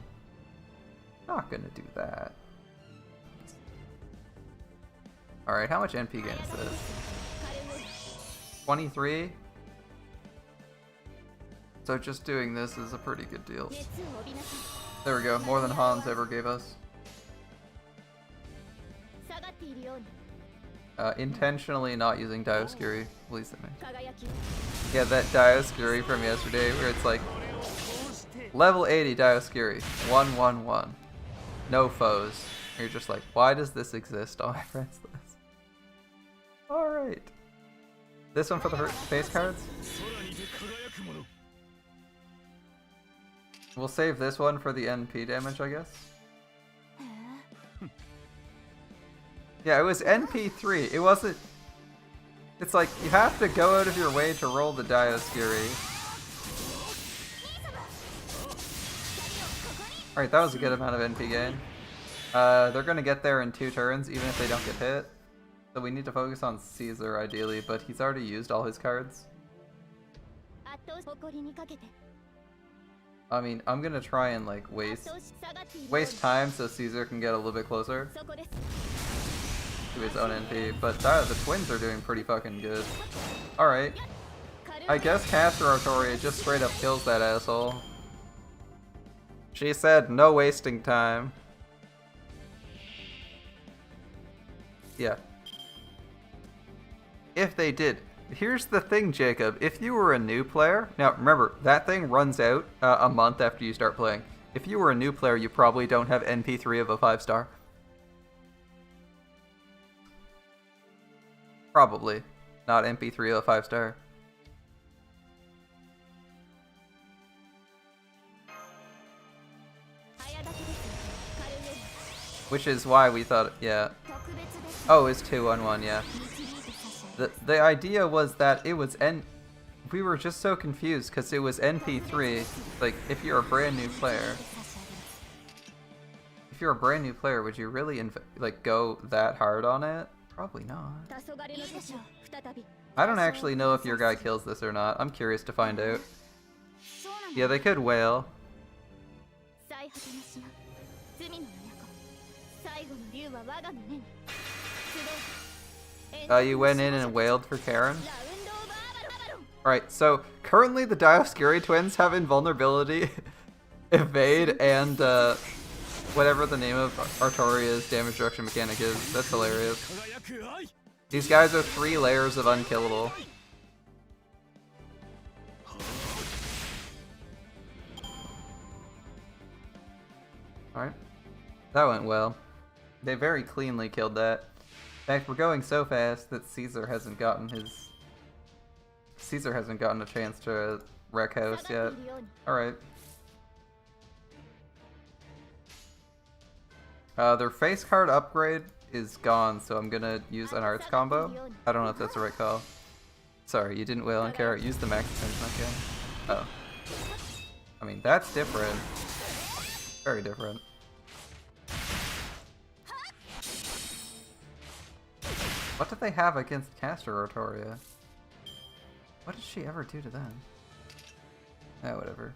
Not gonna do that. Alright, how much NP gain is this? 23? So just doing this is a pretty good deal. There we go, more than Hans ever gave us. Intentionally not using Dioscuri, please let me. Yeah, that Dioscuri from yesterday where it's like level 80 Dioscuri, 1-1-1. No foes. You're just like, why does this exist on my friends list? Alright. This one for the face cards? We'll save this one for the NP damage, I guess. Yeah, it was NP3. It wasn't... It's like, you have to go out of your way to roll the Dioscuri. Alright, that was a good amount of NP gain. They're gonna get there in 2 turns, even if they don't get hit. So we need to focus on Caesar, ideally, but he's already used all his cards. I mean, I'm gonna try and, like, waste time so Caesar can get a little bit closer to his own NP, but the twins are doing pretty fucking good. Alright. I guess Caster Artoria just straight up kills that asshole. She said no wasting time. Yeah. If they did. Here's the thing, Jacob. If you were a new player... Now, remember, that thing runs out a month after you start playing. If you were a new player, you probably don't have NP3 of a 5-star. Probably. Not NP3 of a 5-star. Which is why we thought, yeah. Oh, it's 2-1-1, yeah. The idea was that it was we were just so confused because it was NP3. Like, if you're a brand new player, would you really like go that hard on it? Probably not. I don't actually know if your guy kills this or not. I'm curious to find out. Yeah, they could wail. You went in and wailed for Karen? Alright, so currently the Dioscuri twins have invulnerability, evade, and whatever the name of Artoria's damage reduction mechanic is. That's hilarious. These guys are 3 layers of unkillable. Alright. That went well. They very cleanly killed that. In fact, we're going so fast that Caesar hasn't gotten a chance to wreck house yet. Alright. Their face card upgrade is gone, so I'm gonna use an arts combo. I don't know if that's the right call. Sorry, you didn't wail on Carrot. Use the max attention again. Oh. I mean, that's different. Very different. What did they have against Caster Artoria? What did she ever do to them? Oh, whatever.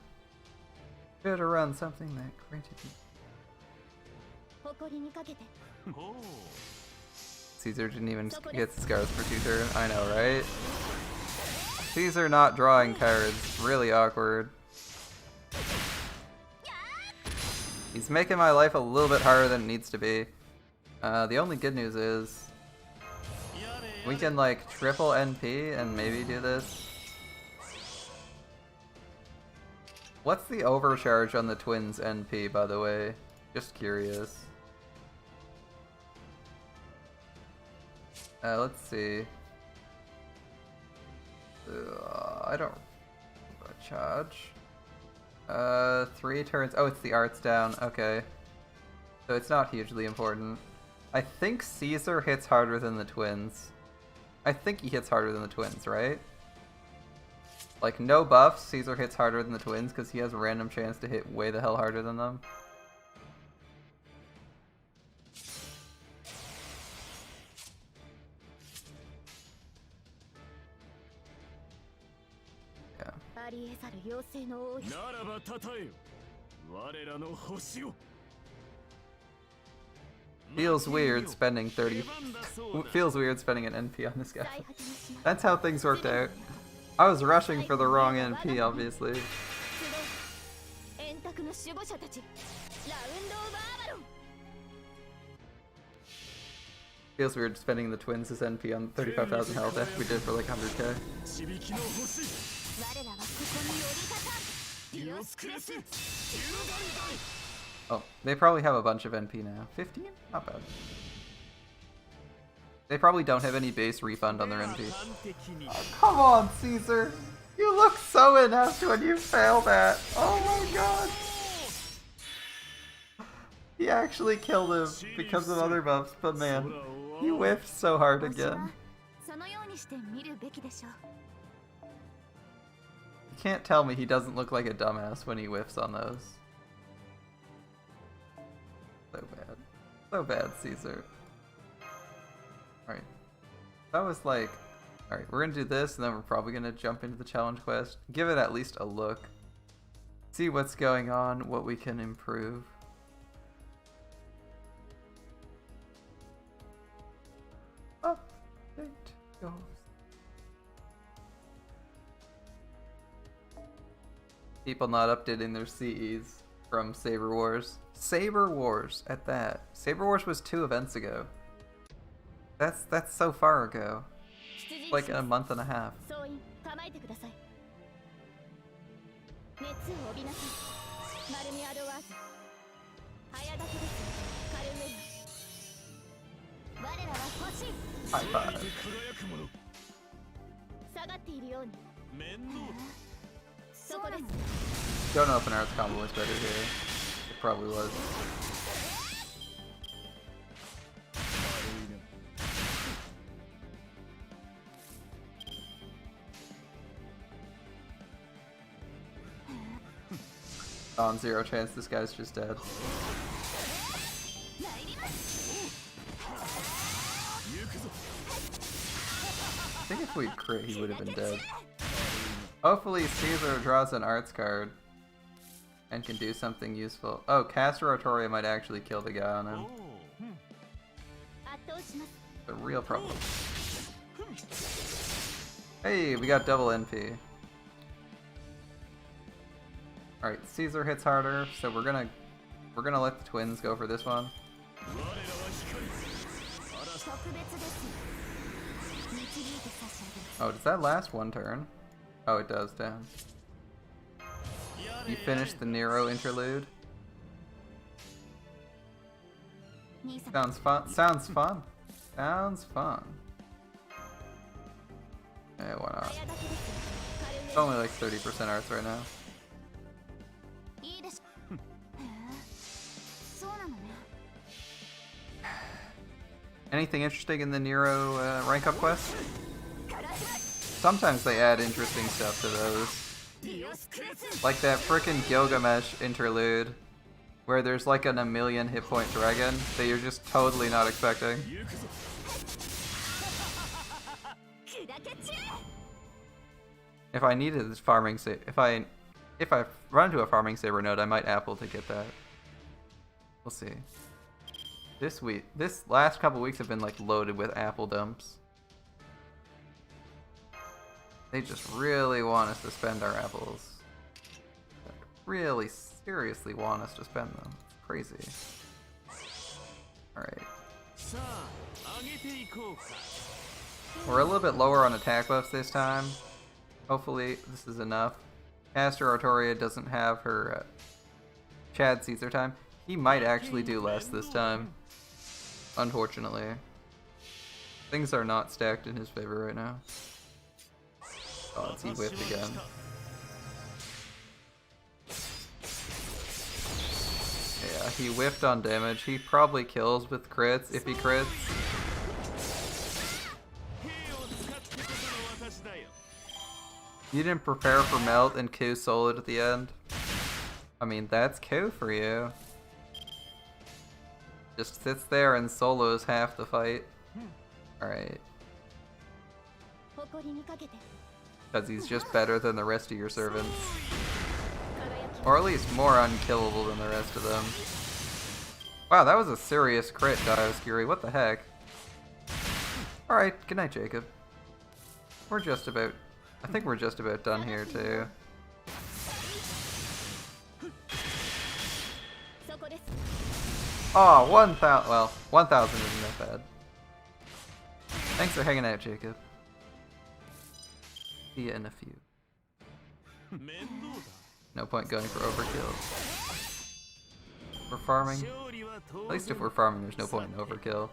Should have run something that granted me. Caesar didn't even get scars for 2 turns. I know, right? Caesar not drawing cards. Really awkward. He's making my life a little bit harder than it needs to be. The only good news is we can like triple NP and maybe do this. What's the overcharge on the twins NP, by the way? Just curious. Let's see. I don't charge. 3 turns. Oh, it's the arts down. Okay. So it's not hugely important. I think Caesar hits harder than the twins. I think he hits harder than the twins, right? Like, no buffs, Caesar hits harder than the twins because he has a random chance to hit way the hell harder than them. Feels weird spending 30. Feels weird spending an NP on this guy. That's how things worked out. I was rushing for the wrong NP, obviously. Feels weird spending the twins as NP on 35,000 health after we did for like 100k. Oh, they probably have a bunch of NP now. 15? Not bad. They probably don't have any base refund on their NP. Oh, come on, Caesar! You look so inept when you fail that! Oh my god! He actually killed him because of other buffs, but man, he whiffed so hard again. You can't tell me he doesn't look like a dumbass when he whiffs on those. So bad. So bad, Caesar. Alright. That was like... Alright, we're gonna do this, and then we're probably gonna jump into the challenge quest. Give it at least a look. See what's going on, what we can improve. Update goes. People not updating their CEs from Saber Wars. Saber Wars at that. Saber Wars was 2 events ago. That's so far ago. Like a month and a half. High five. Don't open arts combo was better here. It probably was. On zero chance this guy's just dead. I think if we crit, he would have been dead. Hopefully Caesar draws an arts card and can do something useful. Oh, Caster Artoria might actually kill the guy on him. A real problem. Hey, we got double NP. Alright, Caesar hits harder, so we're gonna let the twins go for this one. Oh, does that last one turn? Oh, it does, damn. You finished the Nero interlude? Sounds fun. Sounds fun. Sounds fun. Yeah, why not? It's only like 30% arts right now. Anything interesting in the Nero rank up quest? Sometimes they add interesting stuff to those. Like that frickin' Gilgamesh interlude, where there's like a million hit point dragon that you're just totally not expecting. If I needed this farming if I run into a farming saber node, I might apple to get that. We'll see. This last couple weeks have been like loaded with apple dumps. They just really want us to spend our apples. Like, really seriously want us to spend them. It's crazy. Alright. We're a little bit lower on attack buffs this time. Hopefully this is enough. Caster Artoria doesn't have her Chad Caesar time. He might actually do less this time. Unfortunately. Things are not stacked in his favor right now. Oh, he whiffed again. Yeah, he whiffed on damage. He probably kills with crits if he crits. You didn't prepare for melt and Q soloed at the end. I mean, that's Q for you. Just sits there and solos half the fight. Alright. Because he's just better than the rest of your servants. Or at least more unkillable than the rest of them. Wow, that was a serious crit, Dioscuri. What the heck? Alright, good night, Jacob. We're just about... I think we're just about done here, too. Oh, 1,000. Well, 1,000 isn't that bad. Thanks for hanging out, Jacob. See you in a few. No point going for overkill. We're farming. At least if we're farming, there's no point in overkill.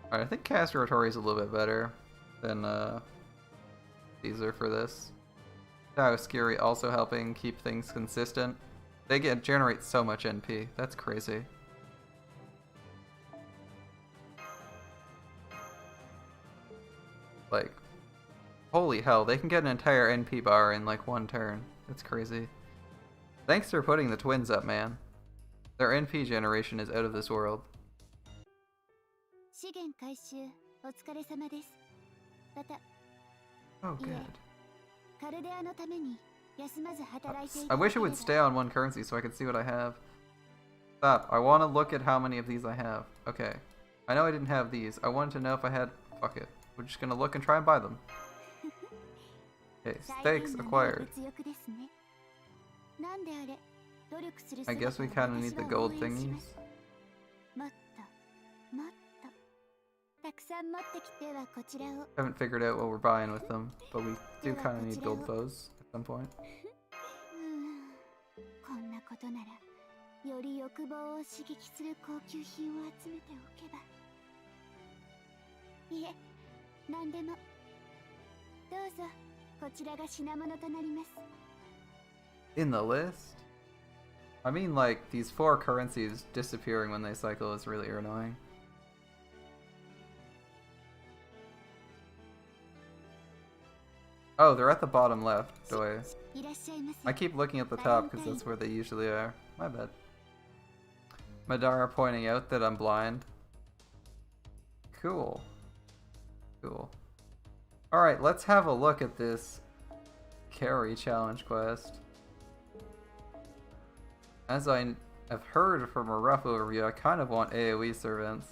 Alright, I think Caster Artoria is a little bit better than Caesar for this. Dioscuri also helping keep things consistent. They generate so much NP. That's crazy. Like, holy hell, they can get an entire NP bar in like one turn. That's crazy. Thanks for putting the twins up, man. Their NP generation is out of this world. Oh, good. I wish it would stay on one currency so I could see what I have. Stop. I want to look at how many of these I have. Okay. I know I didn't have these. I wanted to know if I had... Fuck it. We're just gonna look and try and buy them. Okay, stakes acquired. I guess we kinda need the gold thingies. Haven't figured out what we're buying with them, but we do kinda need gold foes at some point. In the list? I mean, like, these 4 currencies disappearing when they cycle is really annoying. Oh, they're at the bottom left. Doi. いらっしゃいませ。 I keep looking at the top because that's where they usually are. My bad. Madara pointing out that I'm blind. Cool. Cool. Alright, let's have a look at this carry challenge quest. As I have heard from a rough overview, I kind of want AoE servants.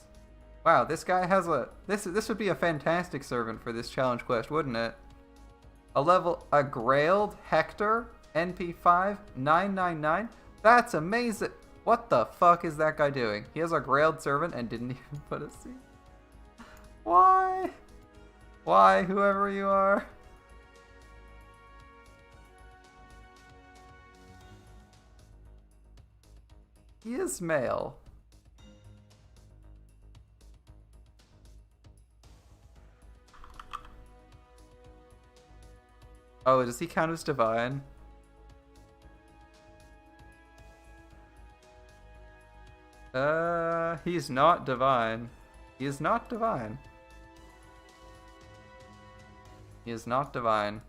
Wow, this guy has a... This would be a fantastic servant for this challenge quest, wouldn't it? A Grailed Hector, NP5, 999? That's amazing! What the fuck is that guy doing? He has a Grailed servant and didn't even put a C. Why? Why, whoever you are? He is male. Oh, does he count as divine? He's not divine. He is not divine. He is not divine.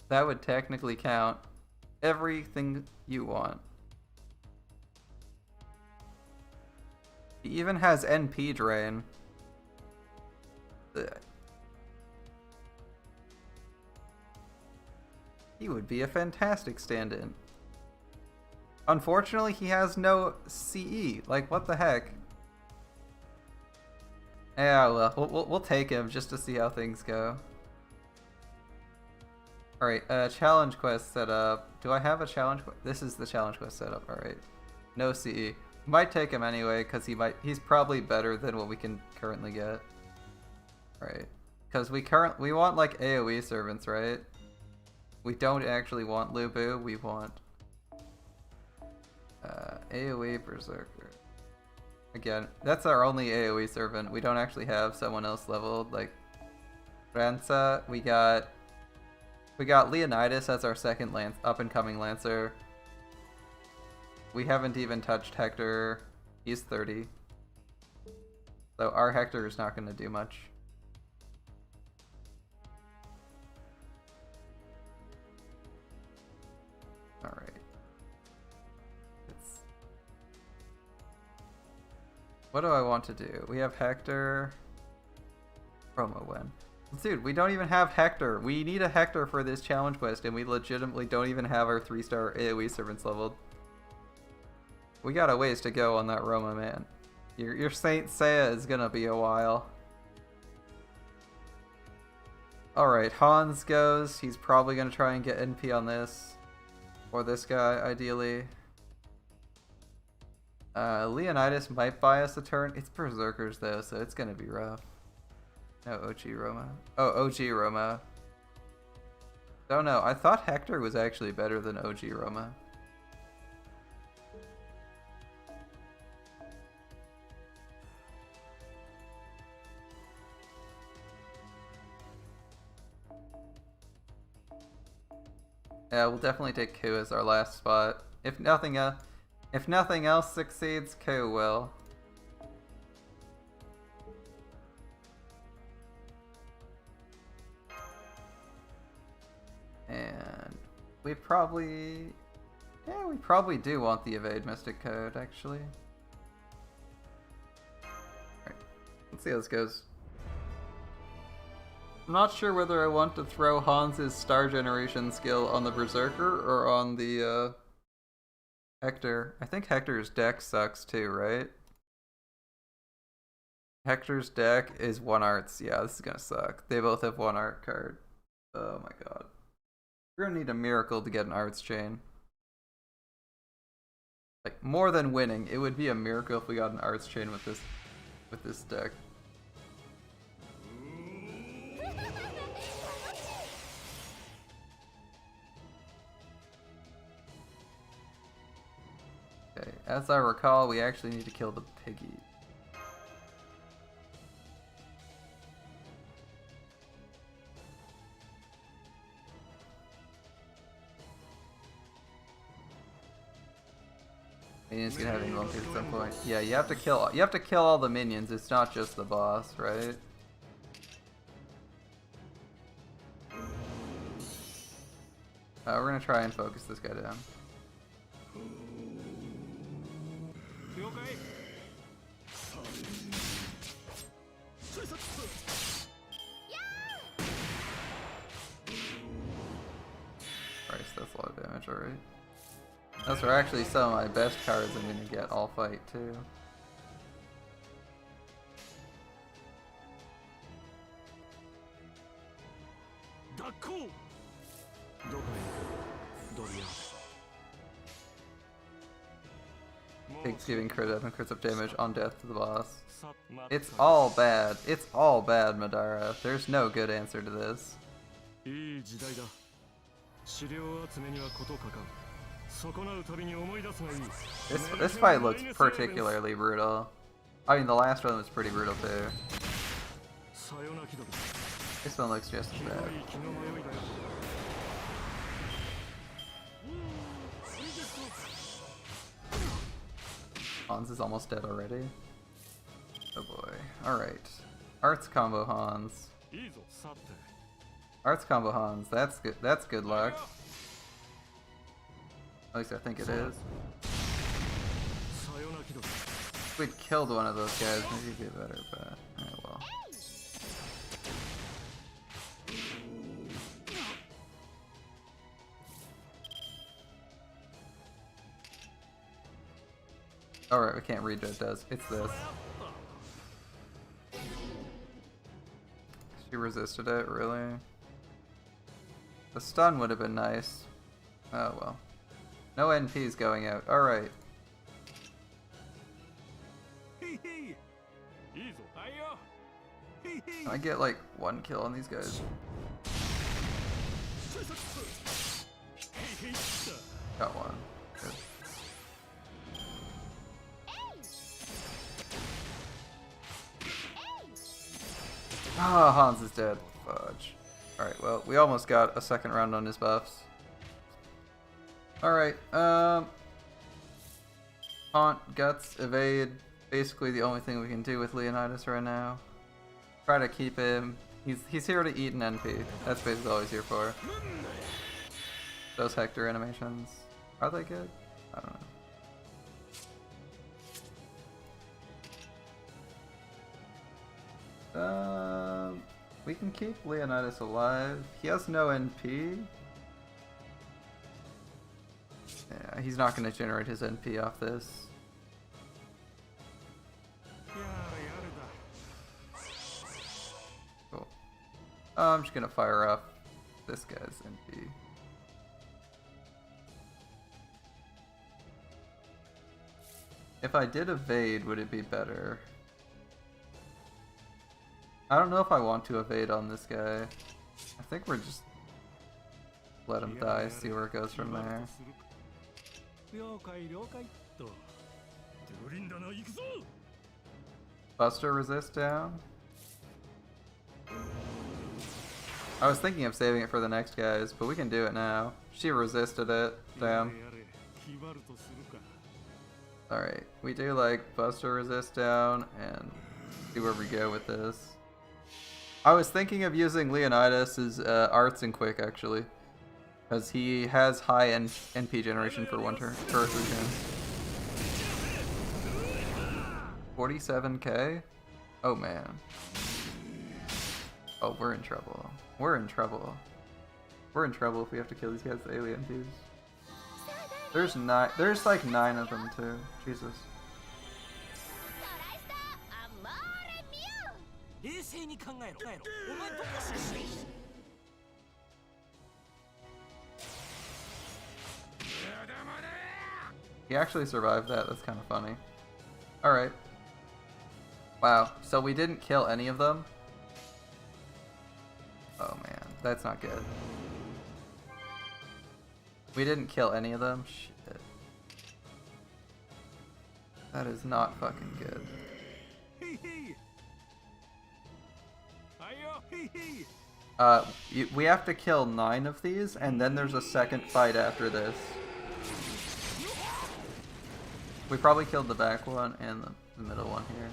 That would technically count everything you want. He even has NP drain. Ugh. He would be a fantastic stand-in. Unfortunately, he has no CE. Like, what the heck? Yeah, well, we'll take him just to see how things go. Alright, challenge quest set up. Do I have a challenge quest? This is the challenge quest setup, alright. No CE. Might take him anyway, because he's probably better than what we can currently get. Right. Because we want like AoE servants, right? We don't actually want Lubu, we want AoE Berserker. Again, that's our only AoE servant. We don't actually have someone else leveled, like Ransa. We got Leonidas as our second up-and-coming Lancer. We haven't even touched Hector. He's 30. So our Hector is not going to do much. Alright. What do I want to do? We have Hector. Promo win. Dude, we don't even have Hector. We need a Hector for this challenge quest, and we legitimately don't even have our 3-star AoE servants leveled. We got a ways to go on that Roma, man. Your Saint Seiya is gonna be a while. Alright, Hans goes. He's probably gonna try and get NP on this. Or this guy, ideally. Leonidas might buy us a turn. It's Berserkers though, so it's gonna be rough. No, OG Roma. Oh, OG Roma. Don't know. I thought Hector was actually better than OG Roma. Yeah, we'll definitely take Ku as our last spot. If nothing else succeeds, Ku will. And we probably do want the Evade Mystic Code, actually. Alright, let's see how this goes. I'm not sure whether I want to throw Hans's Star Generation skill on the Berserker or on the Hector. I think Hector's deck sucks too, right? Hector's deck is 1 arts. Yeah, this is gonna suck. They both have 1 art card. Oh my god. We're gonna need a miracle to get an arts chain. Like, more than winning, it would be a miracle if we got an arts chain with this deck. Okay, as I recall, we actually need to kill the piggy. Minions can have invulnerability at some point. Yeah, you have to kill all the minions. It's not just the boss, right? We're gonna try and focus this guy down. Christ, that's a lot of damage already. Those are actually some of my best cards I'm gonna get all fight too. Pigs giving crit up and crits up damage on death to the boss. It's all bad. It's all bad, Madara. There's no good answer to this. This fight looks particularly brutal. I mean, the last one was pretty brutal too. This one looks just as bad. Hans is almost dead already. Oh boy. Alright. Arts combo Hans. Arts combo Hans. That's good. That's good luck. At least I think it is. If we'd killed one of those guys, maybe it'd be better, but oh well. Alright, we can't read what it does. It's this. She resisted it, really? The stun would have been nice. Oh well. No NP's going out. Alright. I get like one kill on these guys. Got one. Good. Ah, Hans is dead. Fudge. Alright, well, we almost got a second round on his buffs. Alright, Haunt, Guts, Evade. Basically the only thing we can do with Leonidas right now. Try to keep him. He's here to eat an NP. That's basically all he's here for. Those Hector animations. Are they good? I don't know. We can keep Leonidas alive. He has no NP. Yeah, he's not going to generate his NP off this. Cool. I'm just going to fire off this guy's NP. If I did evade, would it be better? I don't know if I want to evade on this guy. I think we're just let him die, see where it goes from there. Buster resist down. I was thinking of saving it for the next guys, but we can do it now. She resisted it. Damn. Alright, we do like Buster resist down and see where we go with this. I was thinking of using Leonidas' arts and quick actually, because he has high NP generation for 1 turn, for 3 turns. 47k? Oh man. Oh, we're in trouble. We're in trouble. We're in trouble if we have to kill these guys with alien dudes. There's like 9 of them too. Jesus. He actually survived that. That's kind of funny. Alright. Wow. So we didn't kill any of them? Oh man. That's not good. We didn't kill any of them? Shit. That is not fucking good. We have to kill 9 of these, and then there's a second fight after this. We probably killed the back one and the middle one here.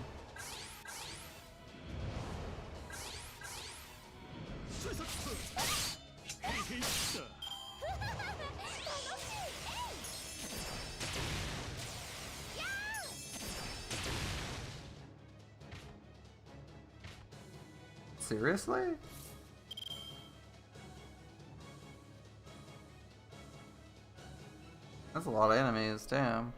Seriously? That's a lot of enemies, damn.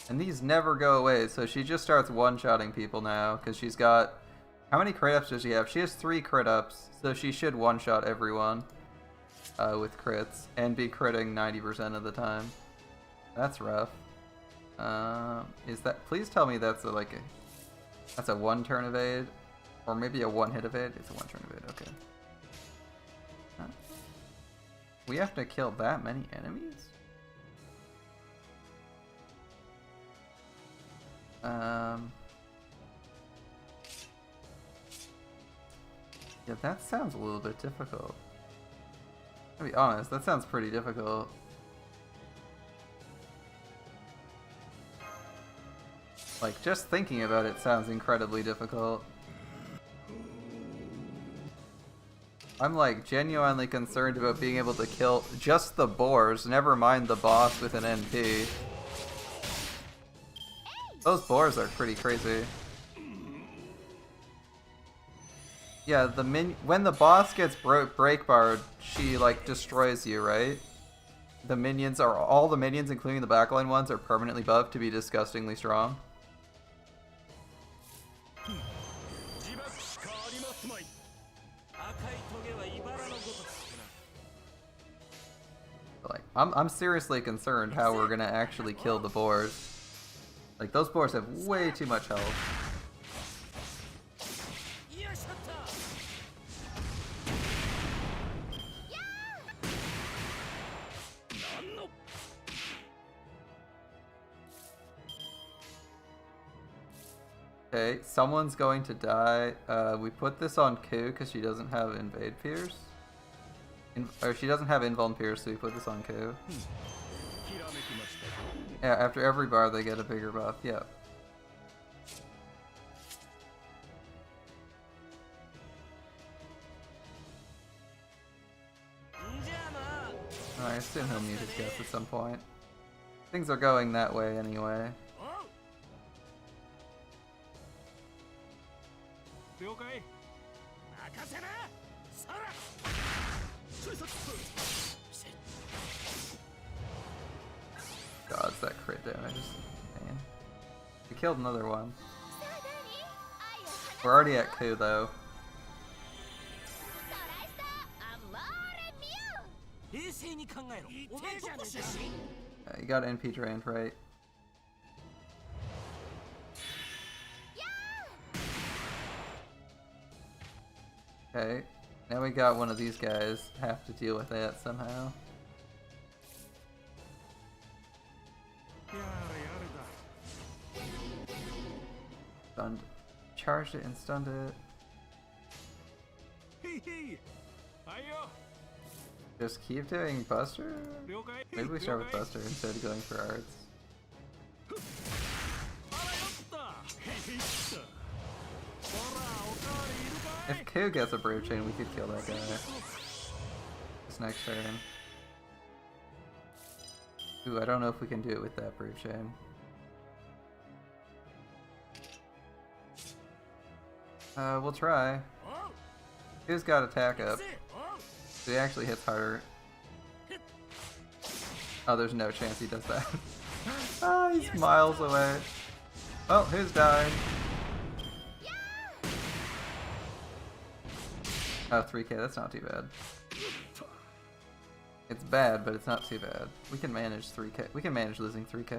And these never go away, so she just starts one-shotting people now, because she's got... How many crit ups does she have? She has 3 crit ups, so she should one-shot everyone with crits, and be critting 90% of the time. That's rough. Is that... Please tell me that's that's a one-turn evade, or maybe a one-hit evade? It's a one-turn evade, okay. Huh. We have to kill that many enemies? Yeah, that sounds a little bit difficult. To be honest, that sounds pretty difficult. Like, just thinking about it sounds incredibly difficult. I'm like genuinely concerned about being able to kill just the boars, never mind the boss with an NP. Those boars are pretty crazy. Yeah, when the boss gets break barred, she like destroys you, right? The minions are all the minions, including the backline ones, are permanently buffed to be disgustingly strong. Like, I'm seriously concerned how we're gonna actually kill the boars. Like, those boars have way too much health. Okay, someone's going to die. We put this on Ku because she doesn't have Invade Pierce. Or she doesn't have Invuln Pierce, so we put this on Ku. Yeah, after every bar they get a bigger buff, yeah. I assume he'll mute his guess at some point. Things are going that way anyway. God, it's that crit damage. Man. We killed another one. We're already at Ku though. You got NP drained, right? Okay, now we got one of these guys. Have to deal with that somehow. Stunned. Charged it and stunned it. Just keep doing Buster? Maybe we start with Buster instead of going for Arts. If Ku gets a Brave Chain, we could kill that guy. This next turn. Ooh, I don't know if we can do it with that Brave Chain. We'll try. Ku's got attack up. So he actually hits harder. Oh, there's no chance he does that. Ah, he's miles away. Oh, who's dying? Oh, 3k, that's not too bad. It's bad, but it's not too bad. We can manage 3k. We can manage losing 3k.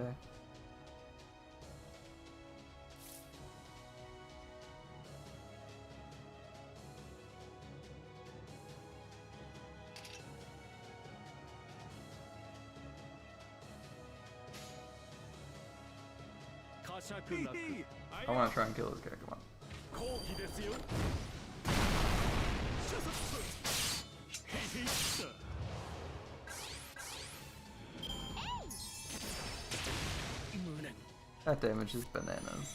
I want to try and kill this guy, come on. That damage is bananas.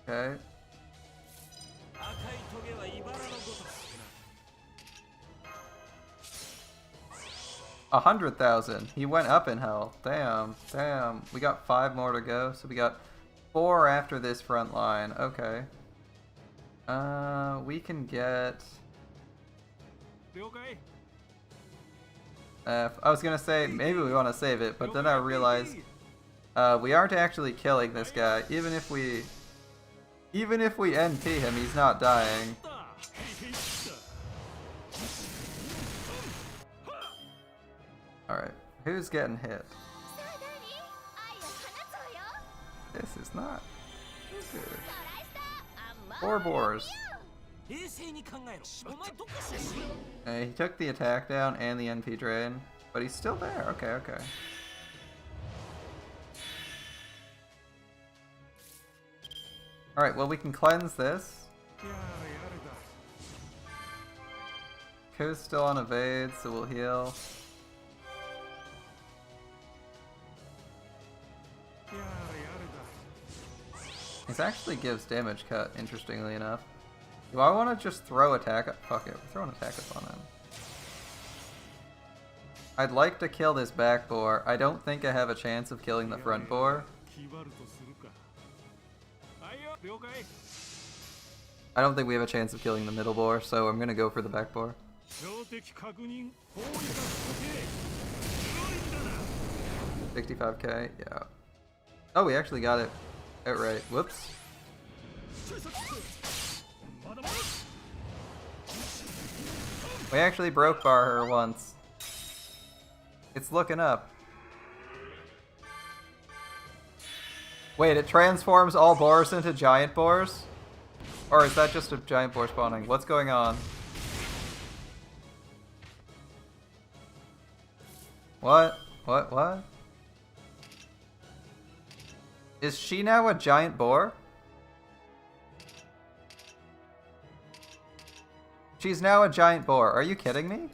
Okay. 100,000. He went up in health. Damn, damn. We got 5 more to go, so we got 4 after this front line. Okay. We can get... I was gonna say, maybe we want to save it, but then I realized we aren't actually killing this guy. Even if we NP him, he's not dying. Alright, who's getting hit? This is not good. 4 boars. He took the attack down and the NP drain, but he's still there. Okay, okay. Alright, well we can cleanse this. Ko's still on evade, so we'll heal. This actually gives damage cut, interestingly enough. Do I want to just throw attack up? Fuck it, we're throwing attack up on him. I'd like to kill this back boar. I don't think I have a chance of killing the front boar. I don't think we have a chance of killing the middle boar, so I'm gonna go for the back boar. 65k, yeah. Oh, we actually got it outright. Whoops. We actually broke bar her once. It's looking up. Wait, it transforms all boars into giant boars? Or is that just a giant boar spawning? What's going on? What? What? Is she now a giant boar? She's now a giant boar. Are you kidding me?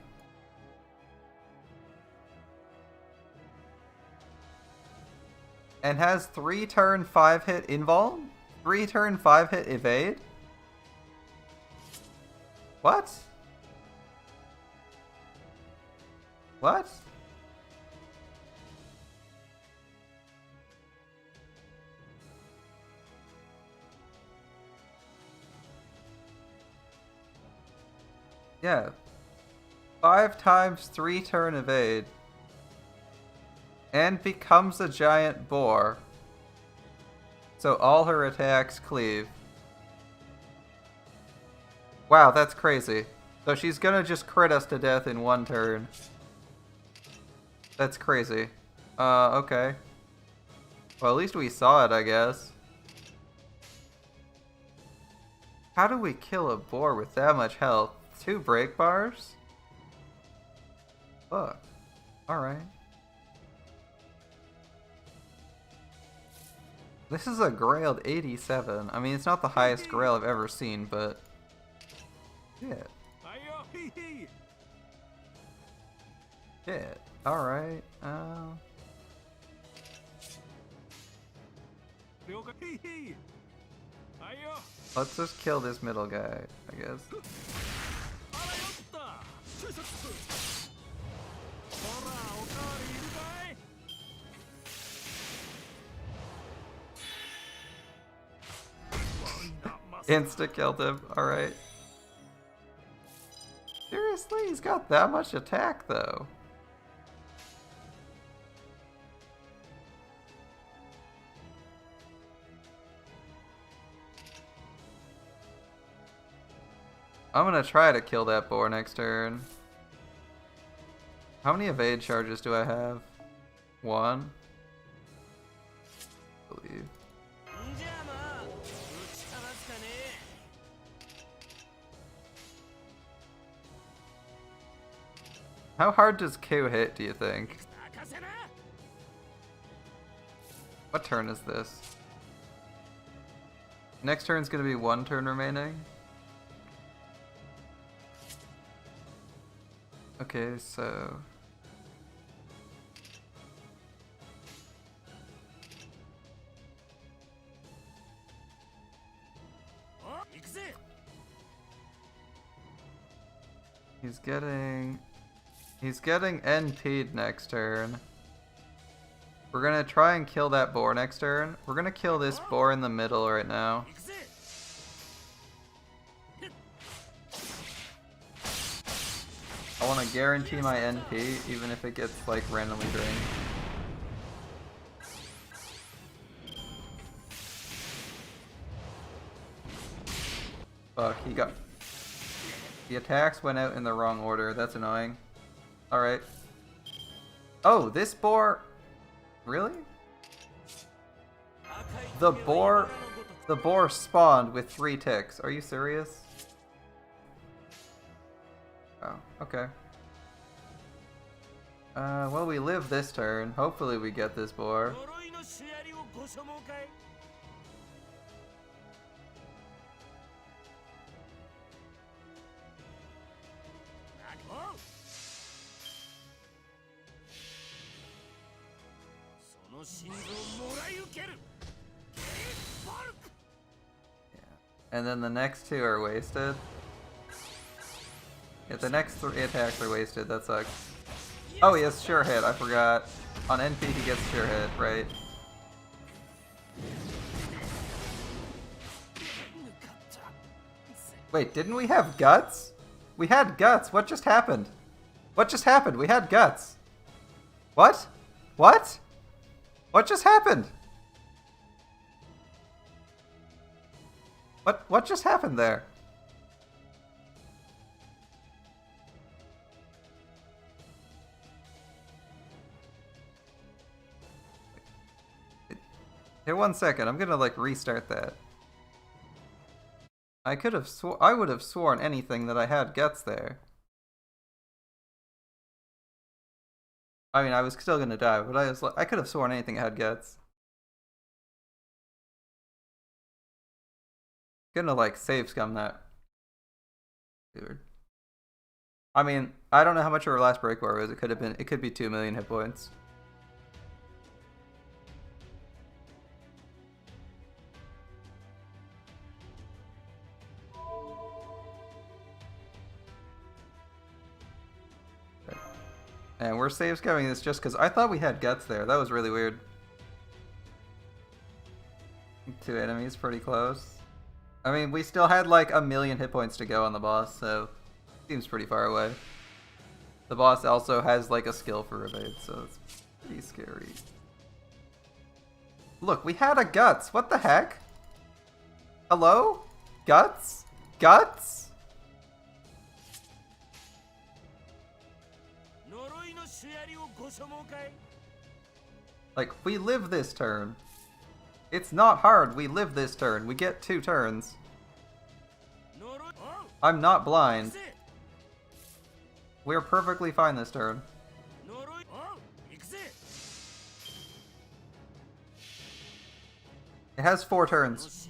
And has 3 turn 5 hit invuln? 3 turn 5 hit evade? What? What? Yeah. 5 times 3 turn evade. And becomes a giant boar. So all her attacks cleave. Wow, that's crazy. So she's gonna just crit us to death in 1 turn. That's crazy. Okay. Well, at least we saw it, I guess. How do we kill a boar with that much health? 2 break bars? Fuck. Alright. This is a Grailed 87. I mean, it's not the highest Grail I've ever seen, but... Shit. Shit. Alright. Let's just kill this middle guy, I guess. Insta killed him, alright. Seriously, he's got that much attack though. I'm gonna try to kill that boar next turn. How many evade charges do I have? 1? I believe. How hard does Q hit, do you think? What turn is this? Next turn's gonna be 1 turn remaining. Okay, so... He's getting NP'd next turn. We're gonna try and kill that boar next turn. We're gonna kill this boar in the middle right now. I want to guarantee my NP, even if it gets like randomly drained. Fuck, he got... The attacks went out in the wrong order. That's annoying. Alright. Oh, this boar... Really? The boar spawned with 3 ticks. Are you serious? Oh, okay. Well, we live this turn. Hopefully we get this boar. And then the next 2 are wasted. Yeah, the next 3 attacks are wasted. That sucks. Oh, he has sure hit. I forgot. On NP he gets sure hit, right? Wait, didn't we have guts? We had guts. What just happened? What just happened? We had guts. What? What? What just happened? What just happened there? Here, 1 second. I'm gonna like restart that. I would have sworn anything that I had guts there. I mean, I was still gonna die, but I could have sworn anything had guts. Gonna like save scum that. Dude. I mean, I don't know how much our last break bar was. It could be 2 million hit points. And we're save scumming this just because I thought we had guts there. That was really weird. 2 enemies, pretty close. I mean, we still had like 1 million hit points to go on the boss, so seems pretty far away. The boss also has like a skill for evade, so it's pretty scary. Look, we had a guts. What the heck? Hello? Guts? Guts? Like, we live this turn. It's not hard, we live this turn. We get 2 turns. I'm not blind. We're perfectly fine this turn. It has 4 turns.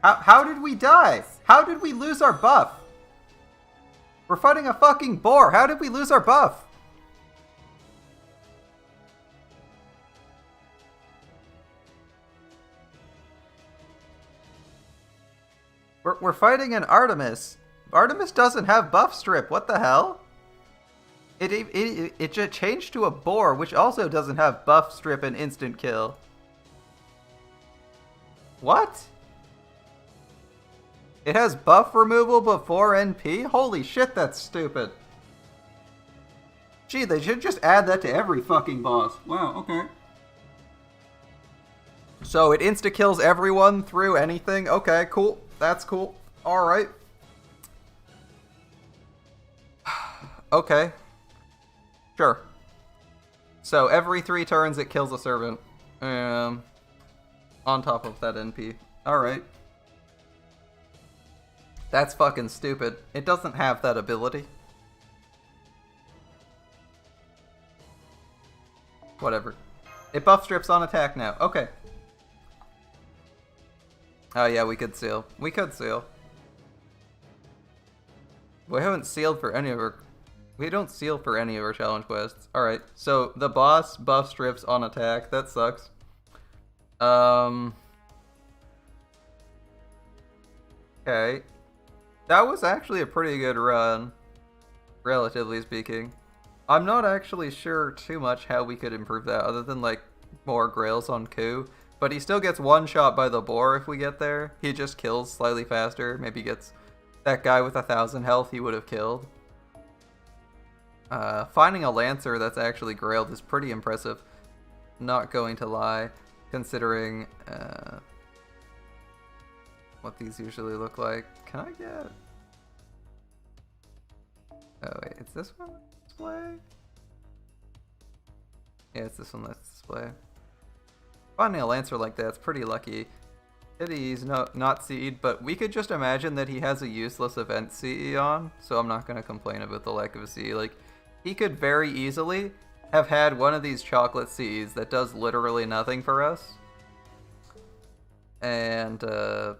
How did we die? How did we lose our buff? We're fighting a fucking boar. How did we lose our buff? We're fighting an Artemis. Artemis doesn't have buff strip. What the hell? It just changed to a boar, which also doesn't have buff strip and instant kill. What? It has buff removal before NP? Holy shit, that's stupid. Gee, they should just add that to every fucking boss. Wow, okay. So it insta-kills everyone through anything? Okay, cool. That's cool. Alright. Okay. Sure. So every 3 turns it kills a servant. On top of that NP. Alright. That's fucking stupid. It doesn't have that ability. Whatever. It buff strips on attack now. Okay. Oh yeah, we could seal. We could seal. We haven't sealed for any of our We don't seal for any of our challenge quests. Alright, so the boss buff strips on attack. That sucks. Okay. That was actually a pretty good run, relatively speaking. I'm not actually sure too much how we could improve that other than like more grails on Ku. But he still gets one shot by the boar if we get there. He just kills slightly faster. Maybe gets that guy with 1,000 health he would have killed. Finding a Lancer that's actually grailed is pretty impressive. Not going to lie, considering what these usually look like. Can I get... Oh wait, it's this one display? Yeah, it's this one that's display. Finding a Lancer like that's pretty lucky. He's not CE'd, but we could just imagine that he has a useless event CE on, so I'm not going to complain about the lack of a CE. Like, he could very easily have had one of these chocolate CEs that does literally nothing for us. And, yeah.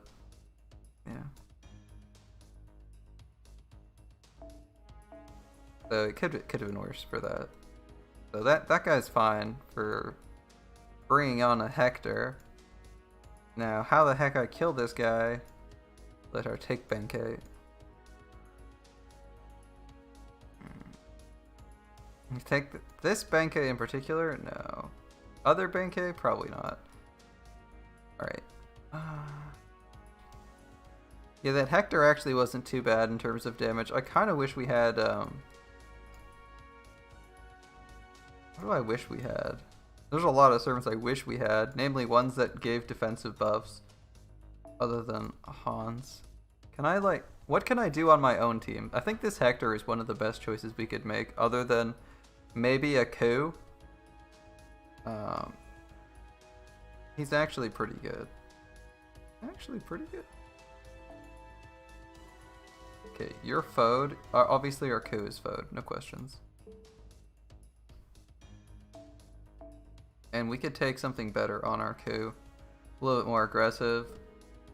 So it could have been worse for that. So that guy's fine for bringing on a Hector. Now, how the heck I kill this guy? Let her take Benkei. You take this Benkei in particular? No. Other Benkei? Probably not. Alright. Yeah, that Hector actually wasn't too bad in terms of damage. I kind of wish we had, what do I wish we had? There's a lot of servants I wish we had, namely ones that gave defensive buffs, other than Hans. Can I, like, what can I do on my own team? I think this Hector is one of the best choices we could make, other than maybe a Ku. He's actually pretty good. Actually pretty good. Okay, you're Fode. Obviously our Ku is Fode, no questions. And we could take something better on our Ku. A little bit more aggressive.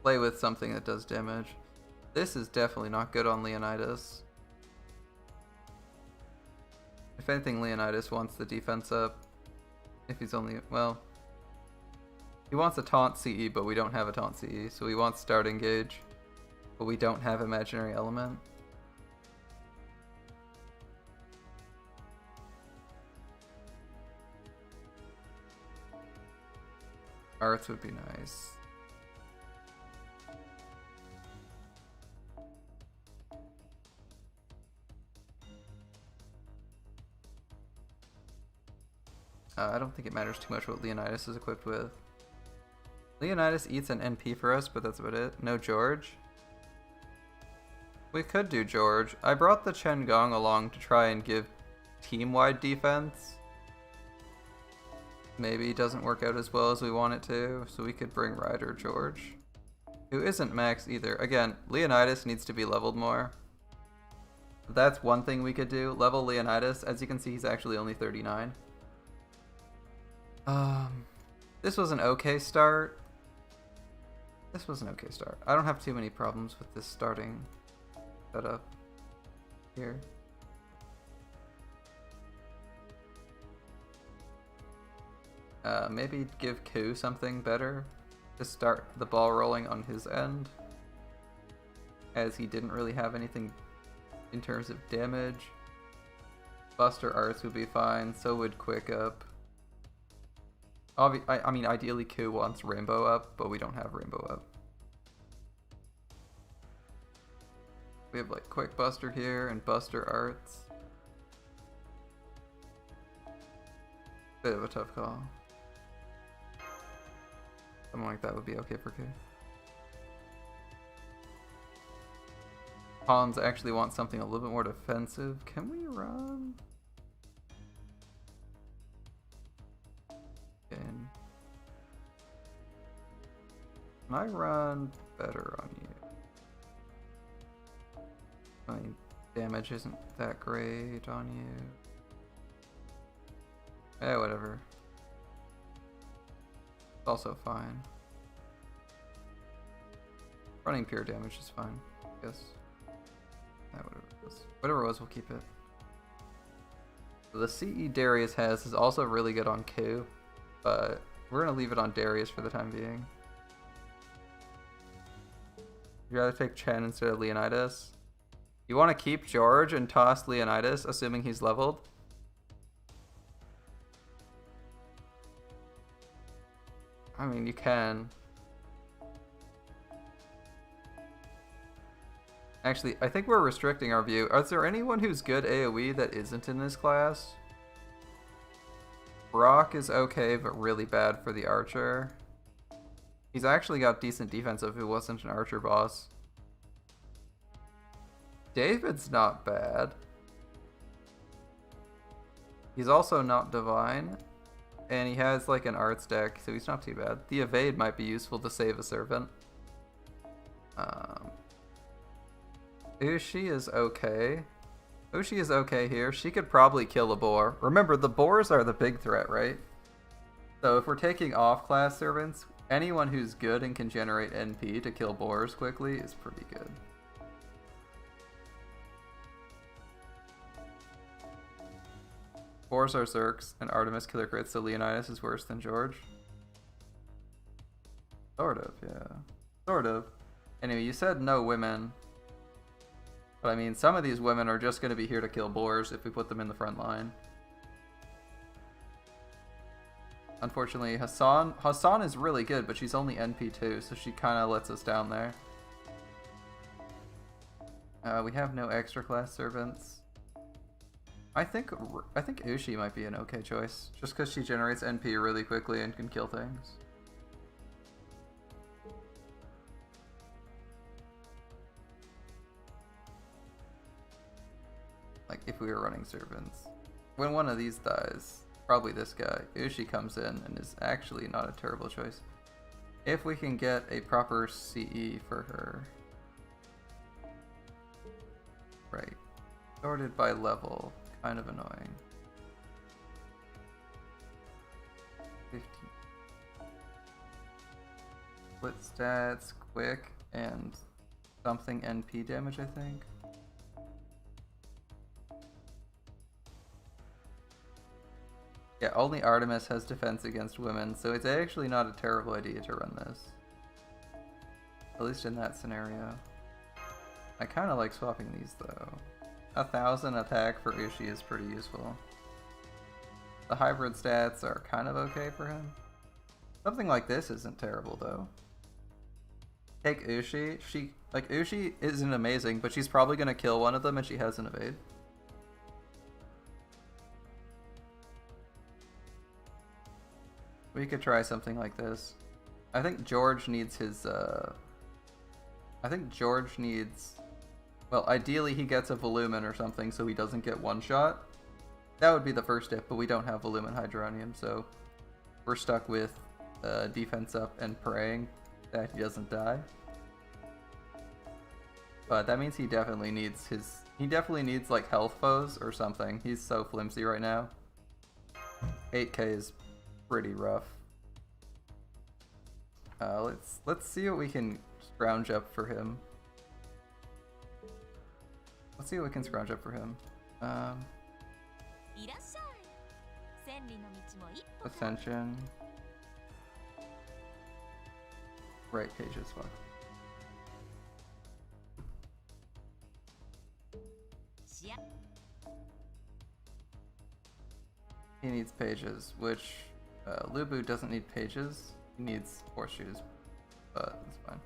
Play with something that does damage. This is definitely not good on Leonidas. If anything, Leonidas wants the defense up. If he's only... well... he wants a taunt CE, but we don't have a taunt CE. So he wants start engage. But we don't have imaginary element. Arts would be nice. I don't think it matters too much what Leonidas is equipped with. Leonidas eats an NP for us, but that's about it. No George. We could do George. I brought the Chen Gong along to try and give team-wide defense. Maybe it doesn't work out as well as we want it to, so we could bring Ryder George, who isn't max either. Again, Leonidas needs to be leveled more. That's one thing we could do. Level Leonidas. As you can see, he's actually only 39. This was an okay start. This was an okay start. I don't have too many problems with this starting setup here. Maybe give Ku something better to start the ball rolling on his end, as he didn't really have anything in terms of damage. Buster Arts would be fine, so would Quick Up. I mean, ideally Ku wants Rainbow Up, but we don't have Rainbow Up. We have like Quick Buster here and Buster Arts. Bit of a tough call. Something like that would be okay for Ku. Hans actually wants something a little bit more defensive. Can we run? Can I run better on you? I mean, damage isn't that great on you. Eh, whatever. It's also fine. Running pure damage is fine, I guess. Whatever it is. Whatever it was, we'll keep it. The CE Darius has is also really good on Q, but we're gonna leave it on Darius for the time being. You'd rather take Chen instead of Leonidas? You want to keep George and toss Leonidas, assuming he's leveled? I mean, you can. Actually, I think we're restricting our view. Is there anyone who's good AoE that isn't in this class? Brock is okay, but really bad for the archer. He's actually got decent defense if it wasn't an archer boss. David's not bad. He's also not divine. And he has like an arts deck, so he's not too bad. The evade might be useful to save a servant. Ushi is okay. Ushi is okay here. She could probably kill a boar. Remember, the boars are the big threat, right? So if we're taking off-class servants, anyone who's good and can generate NP to kill boars quickly is pretty good. Boars are Zerks, and Artemis killer crits, so Leonidas is worse than George. Sort of, yeah. Sort of. Anyway, you said no women. But I mean, some of these women are just going to be here to kill boars if we put them in the front line. Unfortunately, Hassan is really good, but she's only NP2, so she kind of lets us down there. We have no extra class servants. I think Ushi might be an okay choice, just because she generates NP really quickly and can kill things. Like, if we were running servants. When one of these dies, probably this guy, Ushi comes in and is actually not a terrible choice. If we can get a proper CE for her. Right. Sorted by level. Kind of annoying. 15. Split stats, quick, and something NP damage, I think. Yeah, only Artemis has defense against women, so it's actually not a terrible idea to run this. At least in that scenario. I kind of like swapping these though. 1,000 attack for Ushi is pretty useful. The hybrid stats are kind of okay for him. Something like this isn't terrible though. Take Ushi. Ushi isn't amazing, but she's probably gonna kill one of them and she has an evade. We could try something like this. I think George needs his, well, ideally he gets a Volumen or something so he doesn't get one shot. That would be the first step, but we don't have Volumen Hydronium, so we're stuck with defense up and praying that he doesn't die. But that means he definitely needs like health foes or something. He's so flimsy right now. 8k is pretty rough. Let's see what we can scrounge up for him. Let's see what we can scrounge up for him. Ascension. Right pages, fuck. He needs pages, which Lubu doesn't need pages. He needs horseshoes, but that's fine.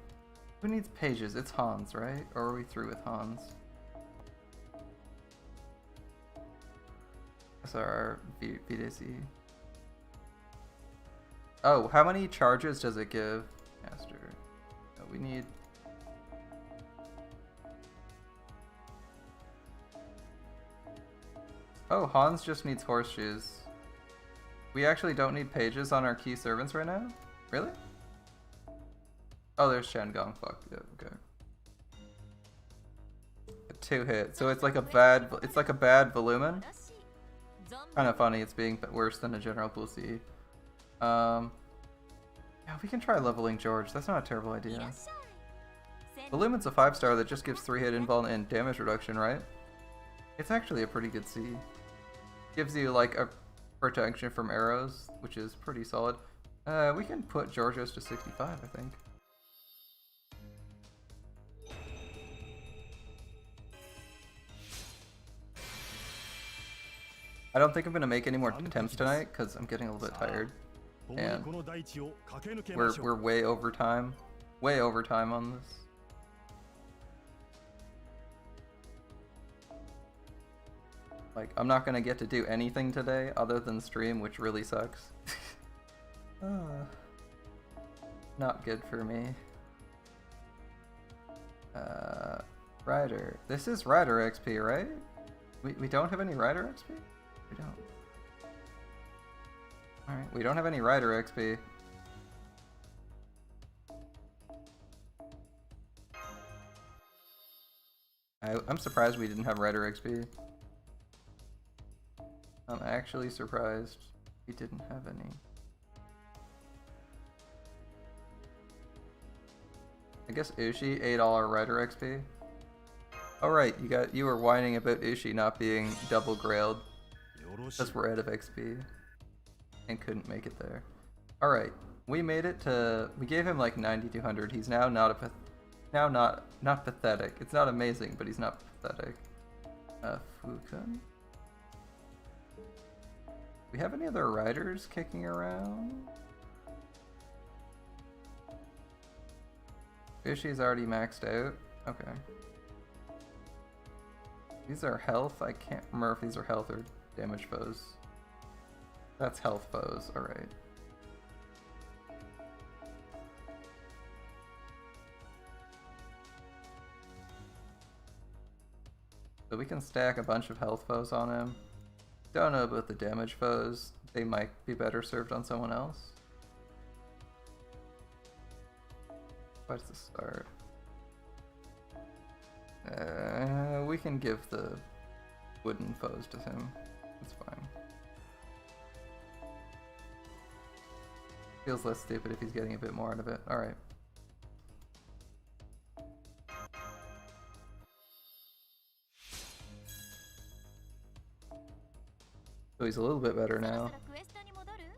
Who needs pages? It's Hans, right? Or are we through with Hans? That's our VDC. Oh, how many charges does it give? Master. No, we need... Oh, Hans just needs horseshoes. We actually don't need pages on our key servants right now? Really? Oh, there's Shangong. Fuck. Yeah, okay. A 2-hit. So it's like a bad Volumen. Kind of funny. It's being worse than a general pool CE. Yeah, we can try leveling George. That's not a terrible idea. Volumen's a 5-star that just gives 3-hit invuln and damage reduction, right? It's actually a pretty good CE. Gives you like a protection from arrows, which is pretty solid. We can put Georgios to 65, I think. I don't think I'm gonna make any more attempts tonight because I'm getting a little bit tired, and we're way over time on this. Like, I'm not gonna get to do anything today other than stream, which really sucks. Not good for me. Rider. This is Rider XP, right? We don't have any Rider XP? We don't. Alright, we don't have any Rider XP. I'm surprised we didn't have Rider XP. I'm actually surprised we didn't have any. I guess Ushi ate all our Rider XP. Oh right, you were whining about Ushi not being double grailed because we're out of XP and couldn't make it there. All right, we made it to. We gave him like 9,200. He's now not pathetic. It's not amazing, but he's not pathetic. Fukun. We have any other riders kicking around? Ushi's already maxed out. Okay. These are health. I can't remember if these are health or damage foes. That's health foes. Alright. So we can stack a bunch of health foes on him. Don't know about the damage foes. They might be better served on someone else. What's the start? We can give the wooden foes to him. That's fine. Feels less stupid if he's getting a bit more out of it. Alright. So he's a little bit better now.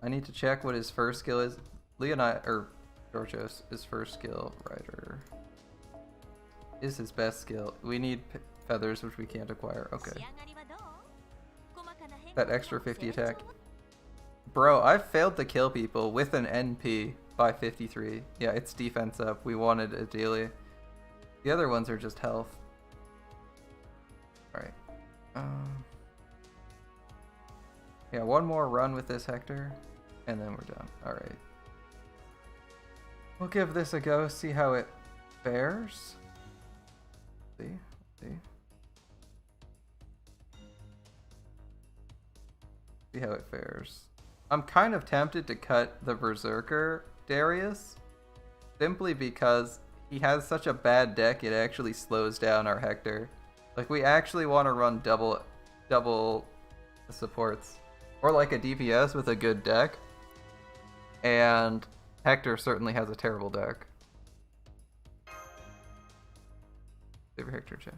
I need to check what his first skill is. Georgios, his first skill, Rider, is his best skill. We need feathers, which we can't acquire. Okay. That extra 50 attack. Bro, I've failed to kill people with an NP by 53. Yeah, it's defense up. We wanted it daily. The other ones are just health. Alright. Yeah, one more run with this Hector, and then we're done. Alright. We'll give this a go, see how it fares. See? See how it fares. I'm kind of tempted to cut the Berserker Darius, simply because he has such a bad deck it actually slows down our Hector. Like, we actually want to run double supports. Or like a DPS with a good deck. And Hector certainly has a terrible deck. Favorite Hector chat.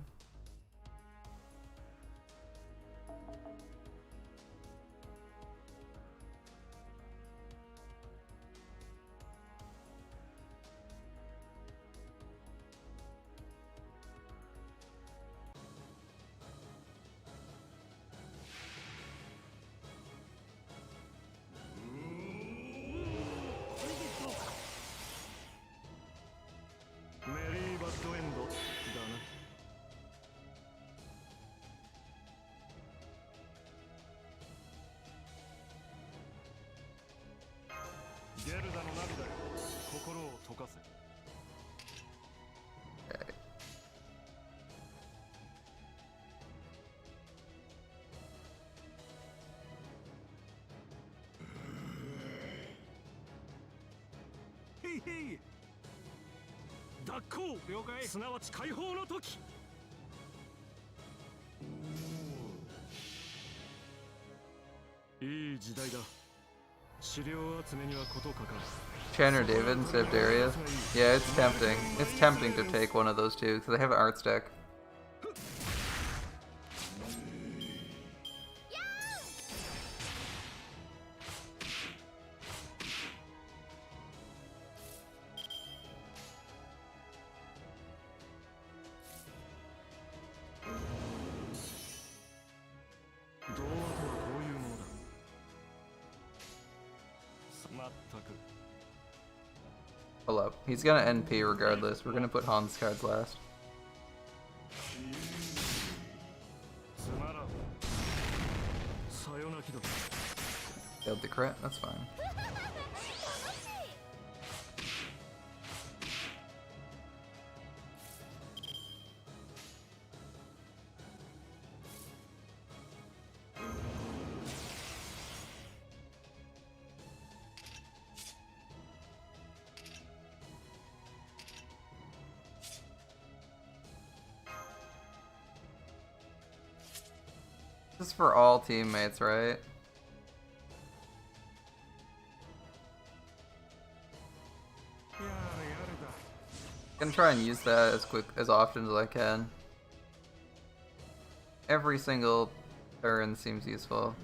Chandler David instead of Darius. Yeah, it's tempting. It's tempting to take one of those two because they have an arts deck. Pull up. He's gonna NP regardless. We're gonna put Hans cards last. Failed the crit, that's fine. This is for all teammates, right? I'm gonna try and use that as often as I can. Every single turn seems useful.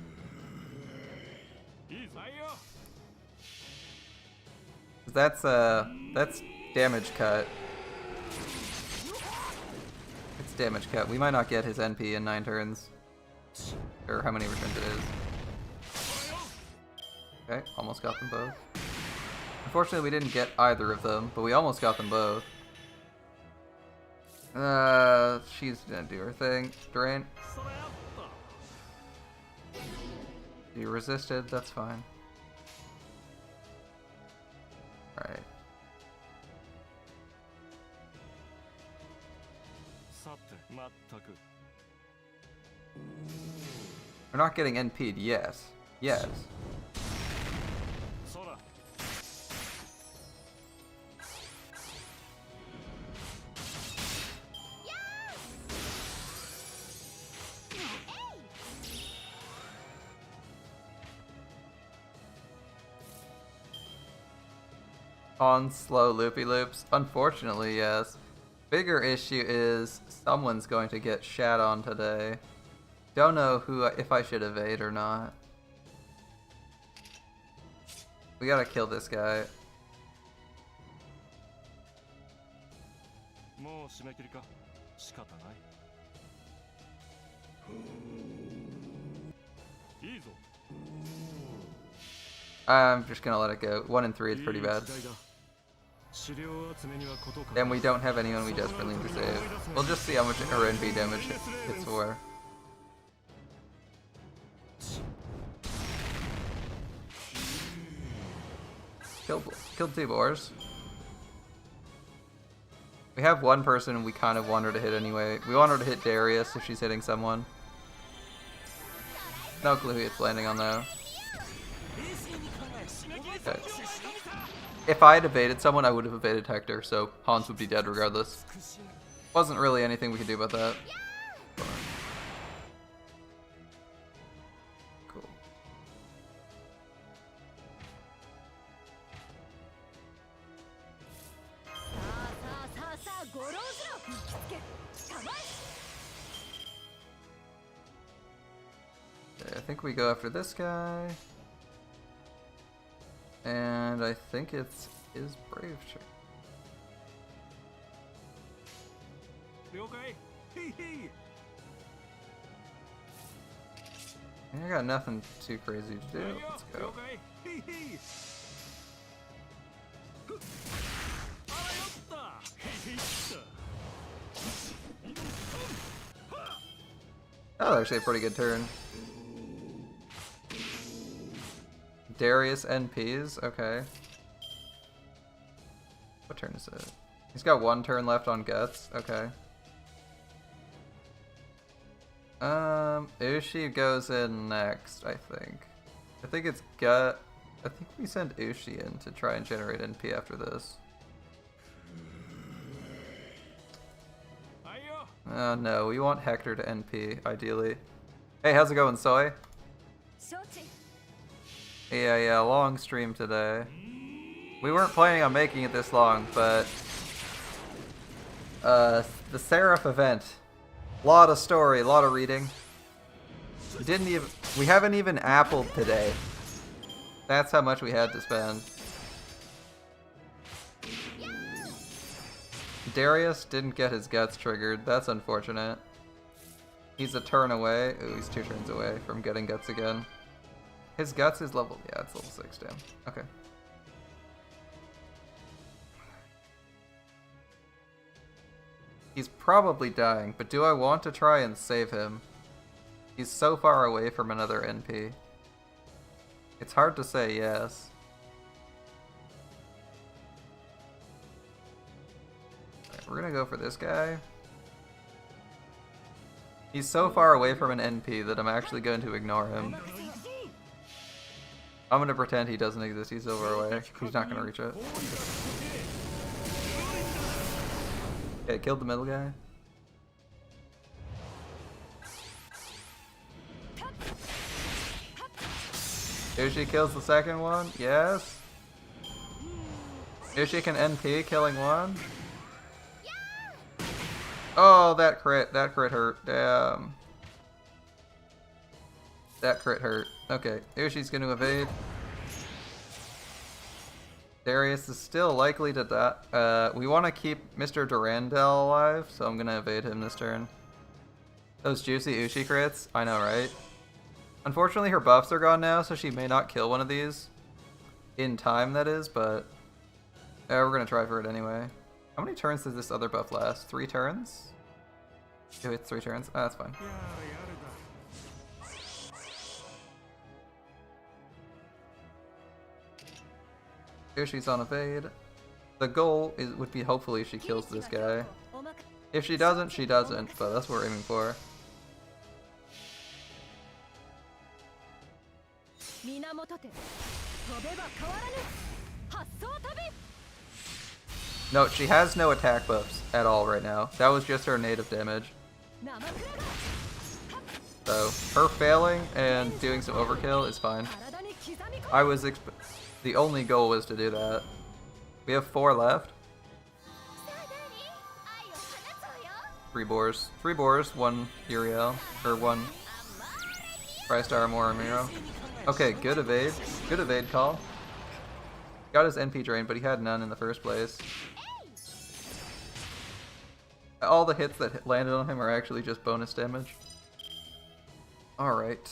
That's damage cut. It's damage cut. We might not get his NP in 9 turns. Or how many returns it is. Okay, almost got them both. Unfortunately, we didn't get either of them, but we almost got them both. She's gonna do her thing. Drain. You resisted, that's fine. Alright. We're not getting NP'd, yes. Yes. On slow loopy loops? Unfortunately, yes. Bigger issue is someone's going to get shat on today. Don't know if I should evade or not. We gotta kill this guy. I'm just gonna let it go. 1 in 3 is pretty bad. And we don't have anyone we desperately need to save. We'll just see how much our NP damage hits for. Killed 2 boars. We have one person we kind of want her to hit anyway. We want her to hit Darius if she's hitting someone. No clue who it's landing on though. Okay. If I had evaded someone, I would have evaded Hector, so Hans would be dead regardless. Wasn't really anything we could do about that. Cool. Okay, I think we go after this guy. And I think it's his brave trick. I got nothing too crazy to do. Let's go. That was actually a pretty good turn. Darius NPs, okay. What turn is it? He's got 1 turn left on Guts, okay. Ushi goes in next, I think. I think it's Gut. I think we send Ushi in to try and generate NP after this. No, we want Hector to NP, ideally. Hey, how's it going, Soy? Yeah, long stream today. We weren't planning on making it this long, but the SE.RA.PH event. Lot of story, lot of reading. We haven't even appled today. That's how much we had to spend. Darius didn't get his Guts triggered. That's unfortunate. He's a turn away. Ooh, he's 2 turns away from getting Guts again. His Guts is level, yeah, it's level 6, damn. Okay. He's probably dying, but do I want to try and save him? He's so far away from another NP. It's hard to say yes. Alright, we're gonna go for this guy. He's so far away from an NP that I'm actually going to ignore him. I'm gonna pretend he doesn't exist, he's so far away. He's not gonna reach it. Okay, killed the middle guy. Ushi kills the second one, yes. Ushi can NP, killing one. Oh, that crit hurt, damn. That crit hurt. Okay, Ushi's gonna evade. Darius is still likely to die. We want to keep Mr. Durandal alive, so I'm gonna evade him this turn. Those juicy Ushi crits, I know, right? Unfortunately, her buffs are gone now, so she may not kill one of these. In time, that is, but we're gonna try for it anyway. How many turns does this other buff last? 3 turns? Oh, it's 3 turns? Oh, that's fine. Here she's on evade. The goal would be hopefully she kills this guy. If she doesn't, she doesn't, but that's what we're aiming for. No, she has no attack buffs at all right now. That was just her native damage. So, her failing and doing some overkill is fine. The only goal was to do that. We have 4 left. 3 boars. 3 boars, 1 Uriel. Or 1 Tri-Star Moramiro. Okay, good evade. Good evade call. Got his NP drain, but he had none in the first place. All the hits that landed on him are actually just bonus damage. Alright.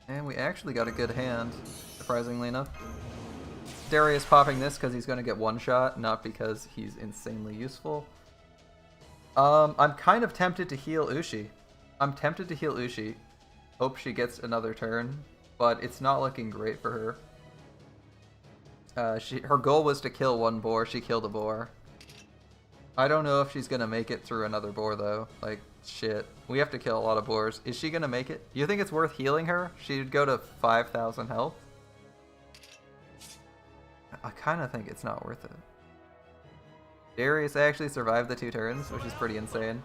And we actually got a good hand, surprisingly enough. Darius popping this because he's going to get one shot, not because he's insanely useful. I'm kind of tempted to heal Ushi. Hope she gets another turn, but it's not looking great for her. Her goal was to kill 1 boar, she killed a boar. I don't know if she's going to make it through another boar though. Like, shit. We have to kill a lot of boars. Is she going to make it? You think it's worth healing her? She'd go to 5,000 health? I kind of think it's not worth it. Darius actually survived the 2 turns, which is pretty insane.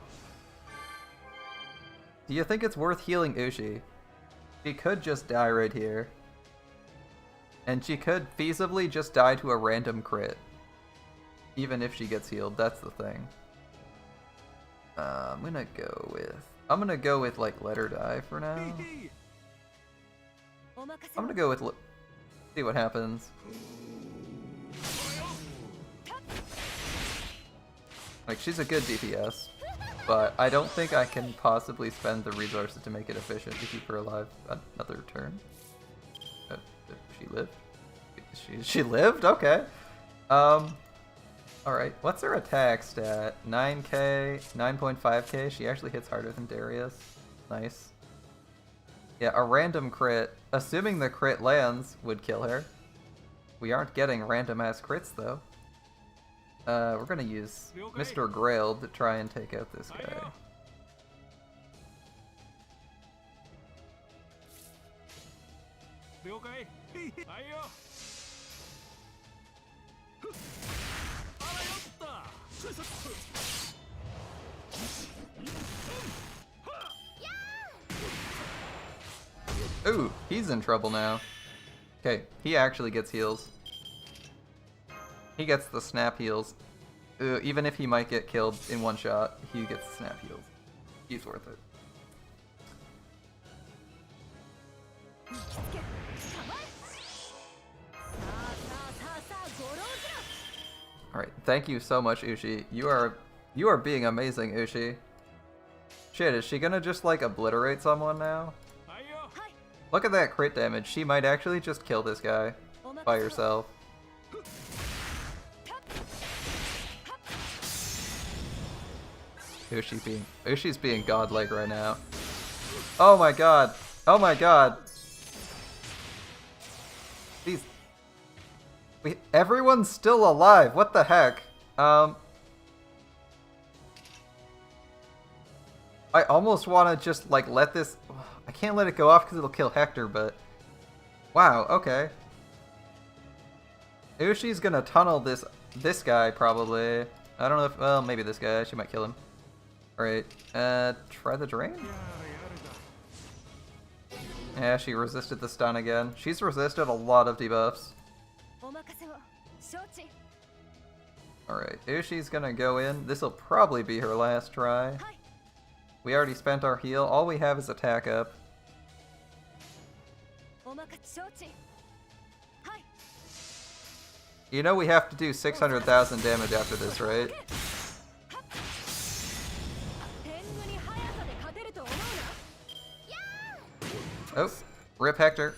Do you think it's worth healing Ushi? She could just die right here. And she could feasibly just die to a random crit. Even if she gets healed, that's the thing. I'm gonna go with like let her die for now. I'm gonna go with see what happens. Like, she's a good DPS, but I don't think I can possibly spend the resources to make it efficient to keep her alive another turn. She lived? She lived? Okay. Alright, what's her attack stat? 9k, 9.5k. She actually hits harder than Darius. Nice. Yeah, a random crit, assuming the crit lands, would kill her. We aren't getting random ass crits though. We're gonna use Mr. Grail to try and take out this guy. Ooh, he's in trouble now. Okay, he actually gets heals. He gets the snap heals. Even if he might get killed in 1 shot, he gets the snap heals. He's worth it. Alright, thank you so much, Ushi. You are being amazing, Ushi. Shit, is she gonna just like obliterate someone now? Look at that crit damage. She might actually just kill this guy by herself. Ushi's being godlike right now. Oh my god. Oh my god. These... Everyone's still alive. What the heck? I almost want to just, like, let this... I can't let it go off because it'll kill Hector, but... Wow, okay. Ushi's gonna tunnel this guy, probably. I don't know if... Well, maybe this guy. She might kill him. Alright. Try the drain? Yeah, she resisted the stun again. She's resisted a lot of debuffs. Alright, Ushi's gonna go in. This'll probably be her last try. We already spent our heal. All we have is attack up. You know we have to do 600,000 damage after this, right? Oh, rip Hector.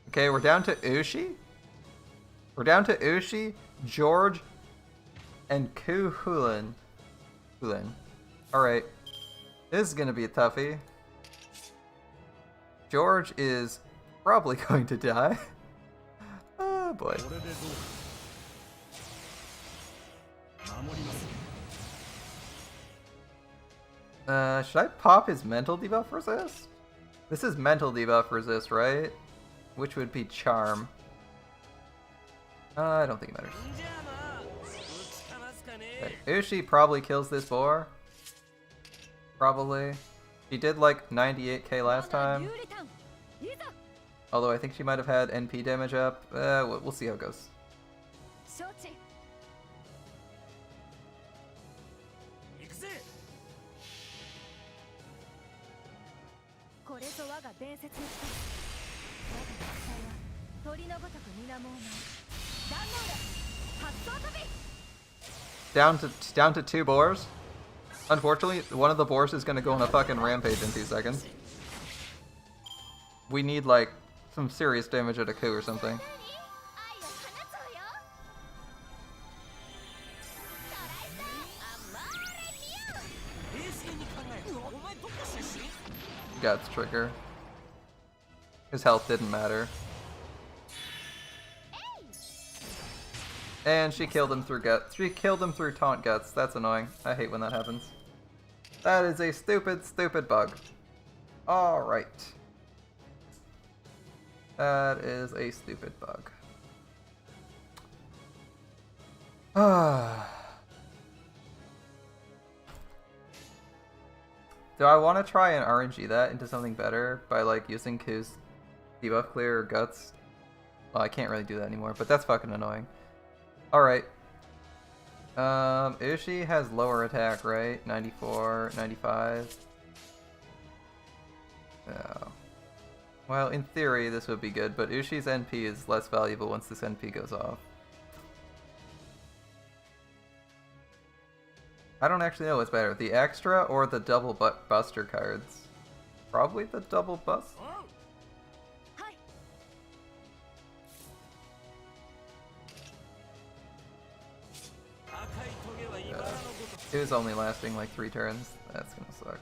Okay, we're down to Ushi. We're down to Ushi, George, and Hulin. Alright. This is gonna be a toughie. George is probably going to die. Oh boy. Should I pop his mental debuff resist? This is mental debuff resist, right? Which would be charm. I don't think it matters. Okay. Ushi probably kills this boar. Probably. She did like 98k last time. Although I think she might have had NP damage up. We'll see how it goes. Down to 2 boars. Unfortunately, one of the boars is gonna go on a fucking rampage in 2 seconds. We need like some serious damage at a coup or something. Guts trigger. His health didn't matter. And she killed him through guts. She killed him through taunt guts. That's annoying. I hate when that happens. That is a stupid, stupid bug. Alright. That is a stupid bug. Do I want to try and RNG that into something better by like using Q's debuff clear or guts? Well, I can't really do that anymore, but that's fucking annoying. Alright. Ushi has lower attack, right? 94, 95. Oh. Well, in theory, this would be good, but Ushi's NP is less valuable once this NP goes off. I don't actually know what's better, the extra or the double buster cards. Probably the double bust. It was only lasting like 3 turns. That's gonna suck.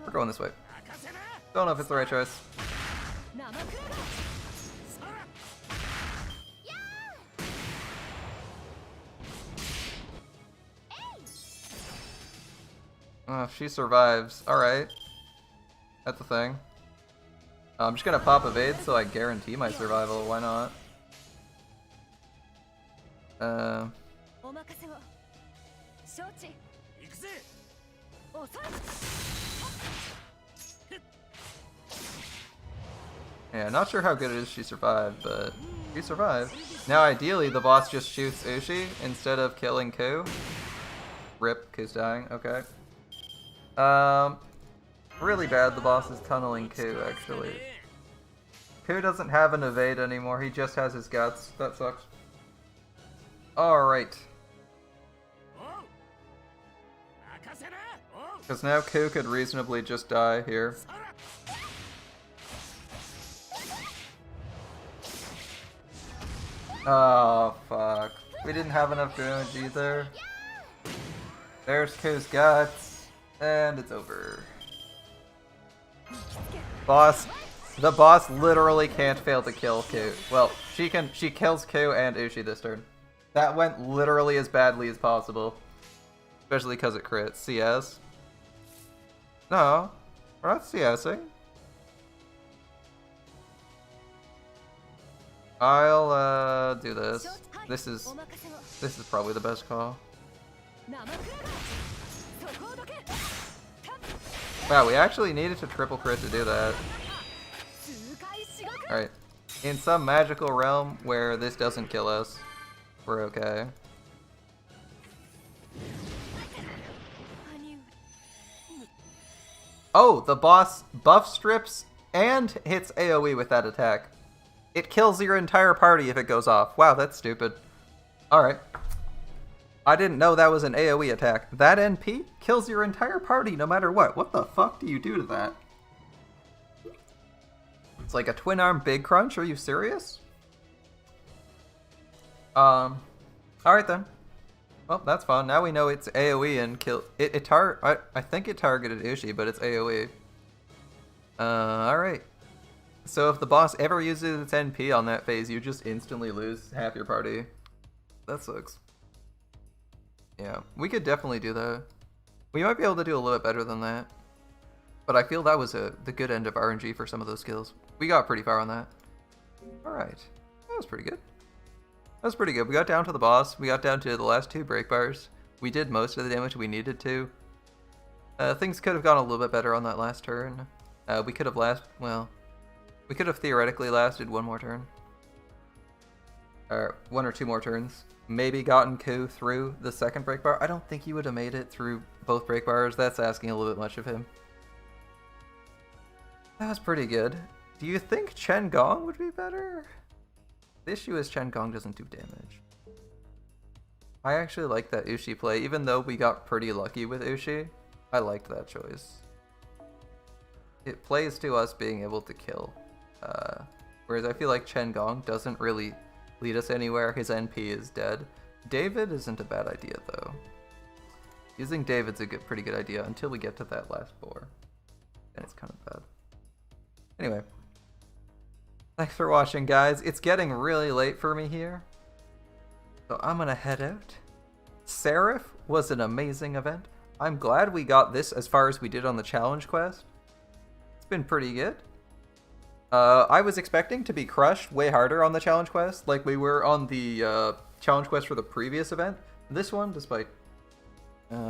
We're going this way. Don't know if it's the right choice. Oh, she survives. Alright. That's a thing. I'm just gonna pop evade so I guarantee my survival. Why not? Yeah, not sure how good it is she survived, but she survived. Now ideally the boss just shoots Ushi instead of killing Ku. Rip, Ku's dying, okay. Really bad the boss is tunneling Ku, actually. Ku doesn't have an evade anymore, he just has his guts. That sucks. Alright. Because now Ku could reasonably just die here. Oh, fuck. We didn't have enough damage either. There's Ku's guts, and it's over. The boss literally can't fail to kill Ku. Well, she kills Ku and Ushi this turn. That went literally as badly as possible. Especially because it crits. CS? No, we're not CSing. I'll do this. This is probably the best call. Wow, we actually needed to triple crit to do that. Alright. In some magical realm where this doesn't kill us, we're okay. Oh, the boss buff strips and hits AoE with that attack. It kills your entire party if it goes off. Wow, that's stupid. Alright. I didn't know that was an AoE attack. That NP kills your entire party no matter what. What the fuck do you do to that? It's like a twin arm big crunch? Are you serious? Alright then. Well, that's fun. Now we know it's AoE and kill I think it targeted Ushi, but it's AoE. Alright. So if the boss ever uses its NP on that phase, you just instantly lose half your party. That sucks. Yeah, we could definitely do that. We might be able to do a little bit better than that. But I feel that was the good end of RNG for some of those skills. We got pretty far on that. Alright. That was pretty good. That was pretty good. We got down to the boss. We got down to the last 2 break bars. We did most of the damage we needed to. Things could have gone a little bit better on that last turn. We could have theoretically lasted 1 more turn. Or 1 or 2 more turns. Maybe gotten Ku through the second break bar. I don't think he would have made it through both break bars. That's asking a little bit much of him. That was pretty good. Do you think Chen Gong would be better? The issue is Chen Gong doesn't do damage. I actually like that Ushi play, even though we got pretty lucky with Ushi. I liked that choice. It plays to us being able to kill. Whereas I feel like Chen Gong doesn't really lead us anywhere. His NP is dead. David isn't a bad idea though. Using David's a pretty good idea until we get to that last boar. Then it's kind of bad. Anyway. Thanks for watching, guys. It's getting really late for me here. So I'm gonna head out. SE.RA.PH was an amazing event. I'm glad we got this as far as we did on the challenge quest. It's been pretty good. I was expecting to be crushed way harder on the challenge quest, like we were on the challenge quest for the previous event. This one, despite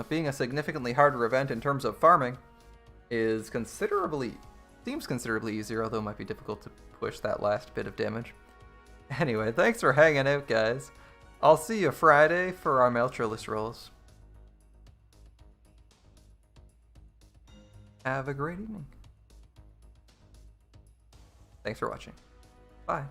being a significantly harder event in terms of farming, seems considerably easier, although it might be difficult to push that last bit of damage. Anyway, thanks for hanging out, guys. I'll see you Friday for our Meltrolist rolls. Have a great evening. Thanks for watching. Bye.